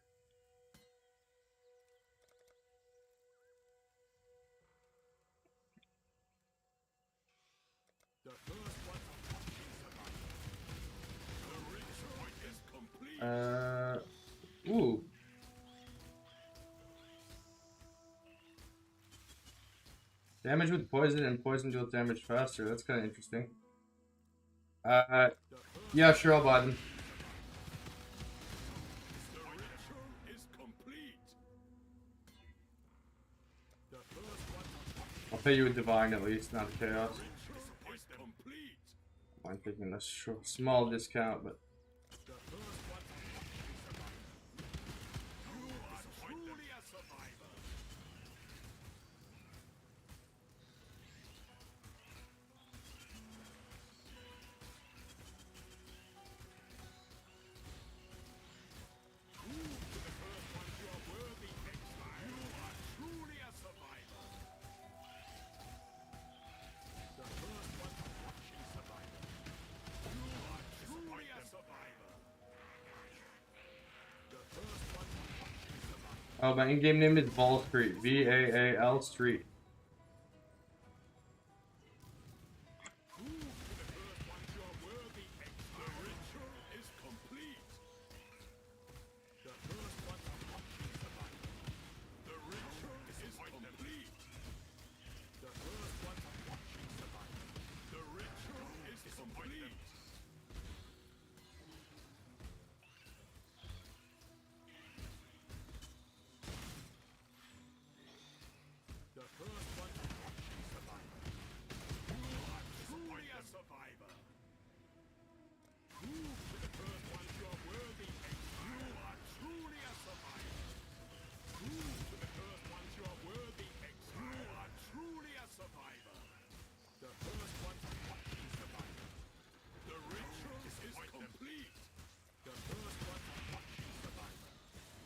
The first one the ritual is complete. Ooh. Damage with poison and poison deals damage faster. That's kind of interesting. Yeah, sure, I'll buy them. The ritual is complete. The first one I'll pay you a divine at least, not a chaos. ritual is complete. I'm taking a small discount, but The first one you are truly a survivor. Prove to the first ones you are worthy, exile. You are truly a survivor. The first one watching survivor. You are truly a survivor. The first one watching survivor. oh, my in-game name is Ball Street. VAAL Street. Prove to the first ones you are worthy, exile. The ritual is complete. The first one watching survivor. The ritual is complete. The first one watching survivor. The ritual is complete. The first one watching survivor. You are truly a survivor. Prove to the first ones you are worthy, exile. You are truly a survivor. Prove to the first ones you are worthy, exile. You are truly a survivor. The first one watching survivor. The ritual is complete. The first one watching survivor.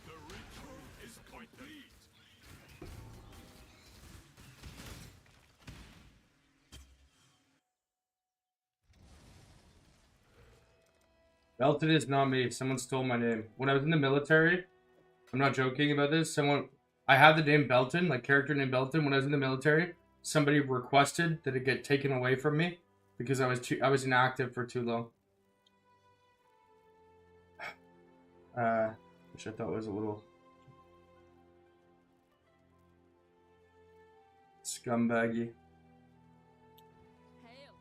The ritual is complete. Belton is not me. Someone stole my name. When I was in the military, I'm not joking about this. I had the name Belton, like character name Belton, when I was in the military. somebody requested that it get taken away from me because I was inactive for too long. Which I thought was a little scumbaggy. Hail.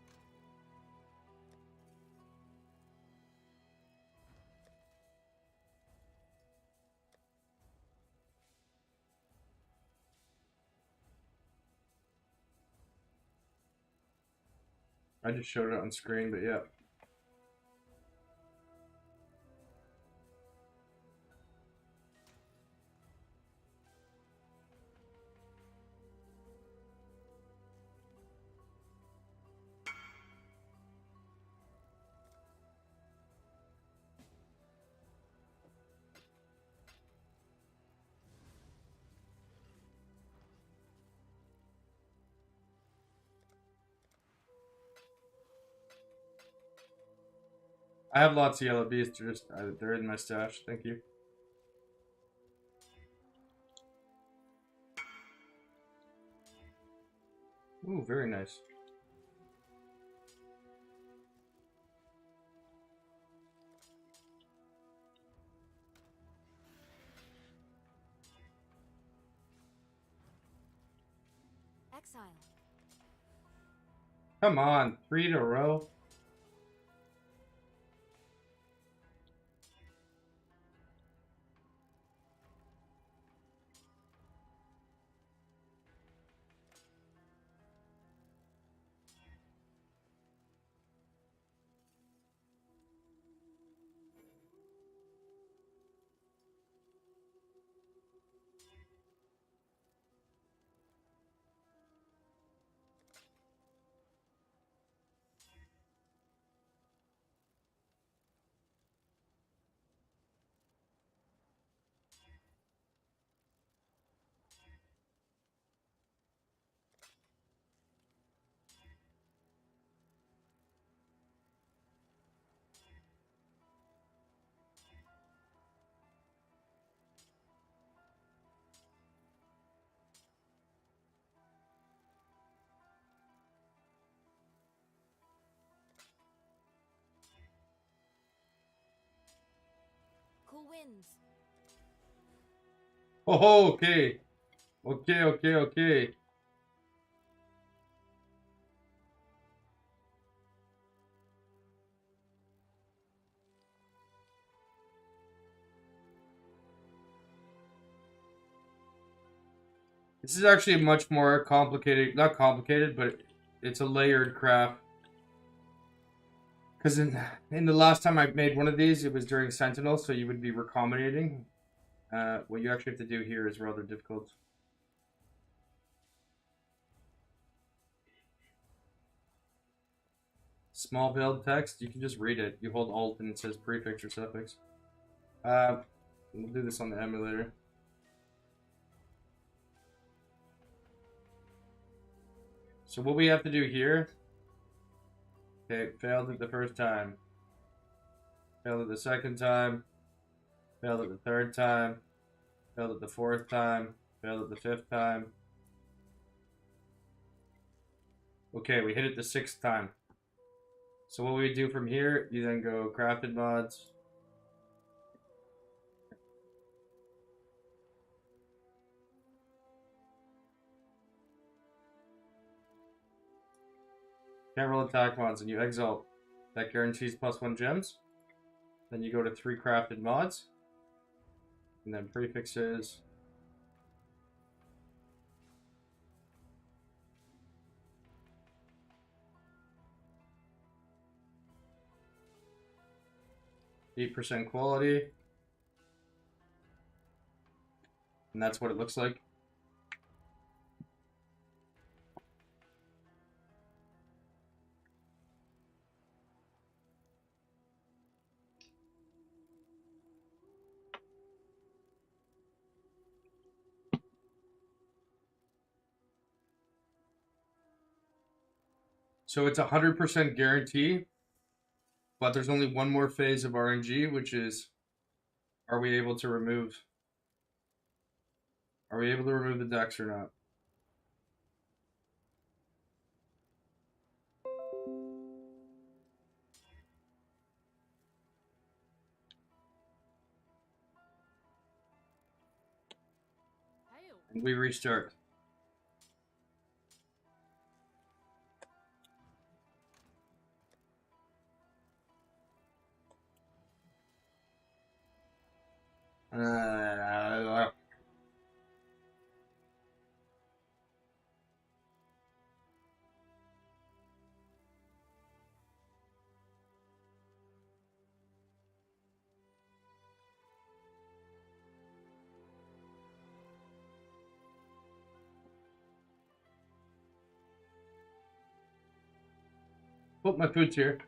I just showed it on screen, but yeah. I have lots of yellow bees. They're in my stash. Thank you. Ooh, very nice. Exile. Come on, 3 in a row. Cool winds. Oh, okay. Okay. This is actually much more complicated. Not complicated, but it's a layered craft. Because in the last time I made one of these, it was during Sentinel, so you would be recombinating. What you actually have to do here is rather difficult. Small build text, you can just read it. You hold Alt and it says prefix or suffix. We'll do this on the emulator. So what we have to do here... Okay, failed it the first time. Failed it the second time. Failed it the third time. Failed it the fourth time. Failed it the fifth time. Okay, we hit it the sixth time. So what we do from here, you then go crafted mods. Can't roll attack mods and you exalt. That guarantees +1 gems. Then you go to 3 crafted mods. And then prefixes. %8 quality. And that's what it looks like. So it's 100% guarantee, but there's only one more phase of RNG, which is, are we able to remove the decks or not? And we restart. Oh, my food's here.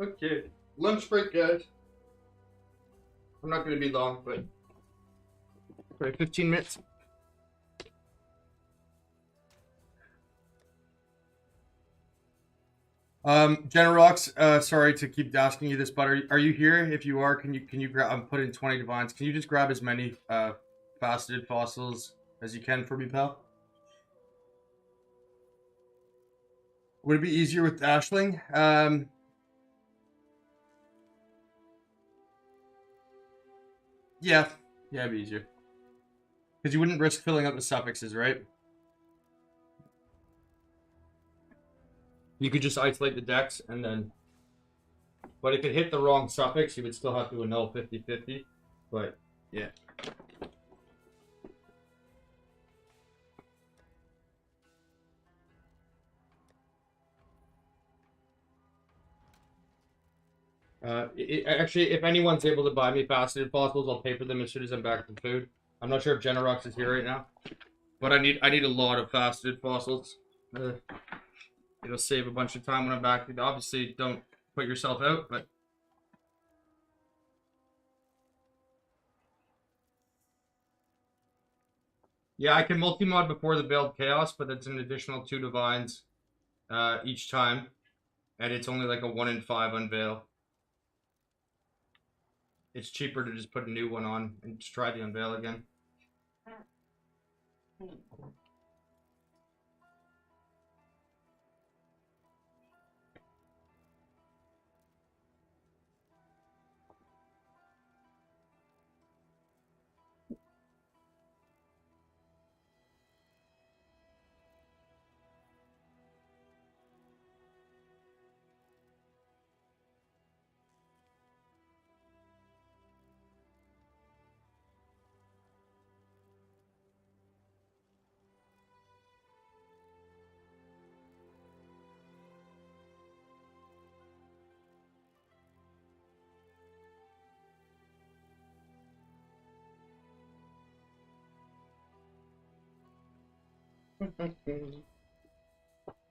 Okay, lunch break, guys. I'm not going to be long, but probably 15 minutes. Generox, sorry to keep asking you this, but are you here? If you are, can you grab? I'm putting 20 divines. Can you just grab as many faceted fossils as you can for me, pal? Would it be easier with Dashling? Yeah, it'd be easier because you wouldn't risk filling up the suffixes, right? You could just isolate the decks and then. But if it hit the wrong suffix, you would still have to annul 50-50. But, yeah. Actually, if anyone's able to buy me faceted fossils, I'll pay for them as soon as I'm back from food. I'm not sure if Generox is here right now. But I need a lot of faceted fossils. It'll save a bunch of time when I'm back. Obviously, don't put yourself out, but... Yeah, I can multi-mod before the build chaos, but that's an additional 2 divines each time. And it's only like a 1 in 5 unveil. It's cheaper to just put a new one on and just try the unveil again.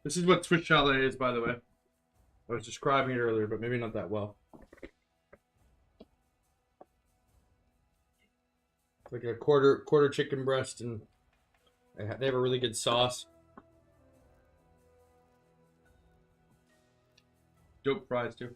This is what Twitch Chalet is, by the way. I was describing it earlier, but maybe not that well. It's like a quarter chicken breast, and they have a really good sauce. Dope fries too.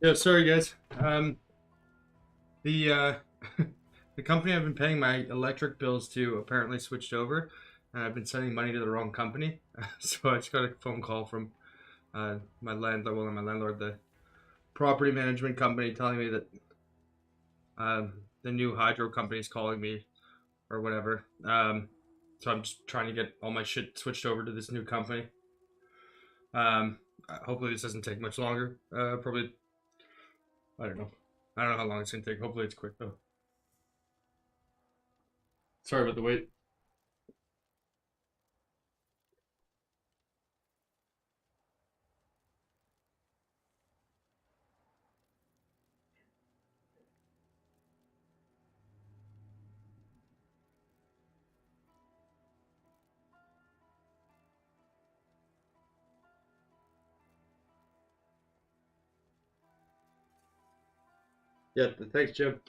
Yeah, sorry guys. The the company I've been paying my electric bills to apparently switched over, and I've been sending money to the wrong company. So I just got a phone call from my landlord, well, not my landlord, the property management company, telling me that the new hydro company is calling me or whatever. So I'm just trying to get all my shit switched over to this new company. Hopefully this doesn't take much longer. Probably, I don't know. I don't know how long it's gonna take. Hopefully it's quick though. Sorry about the wait. Yeah, thanks, Jim.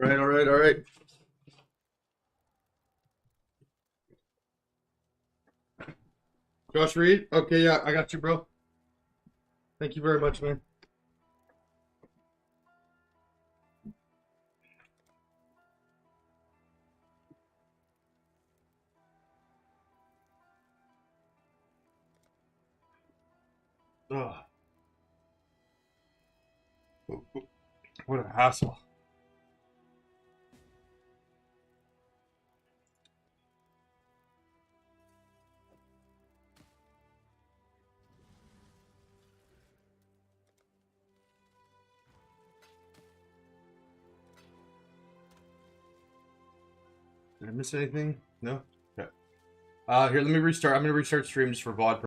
All right. Josh Reed? Okay, yeah, I got you, bro. Thank you very much, man. Ugh. What a hassle. Did I miss anything? No? Okay. Here, let me restart. I'm gonna restart stream just for VOD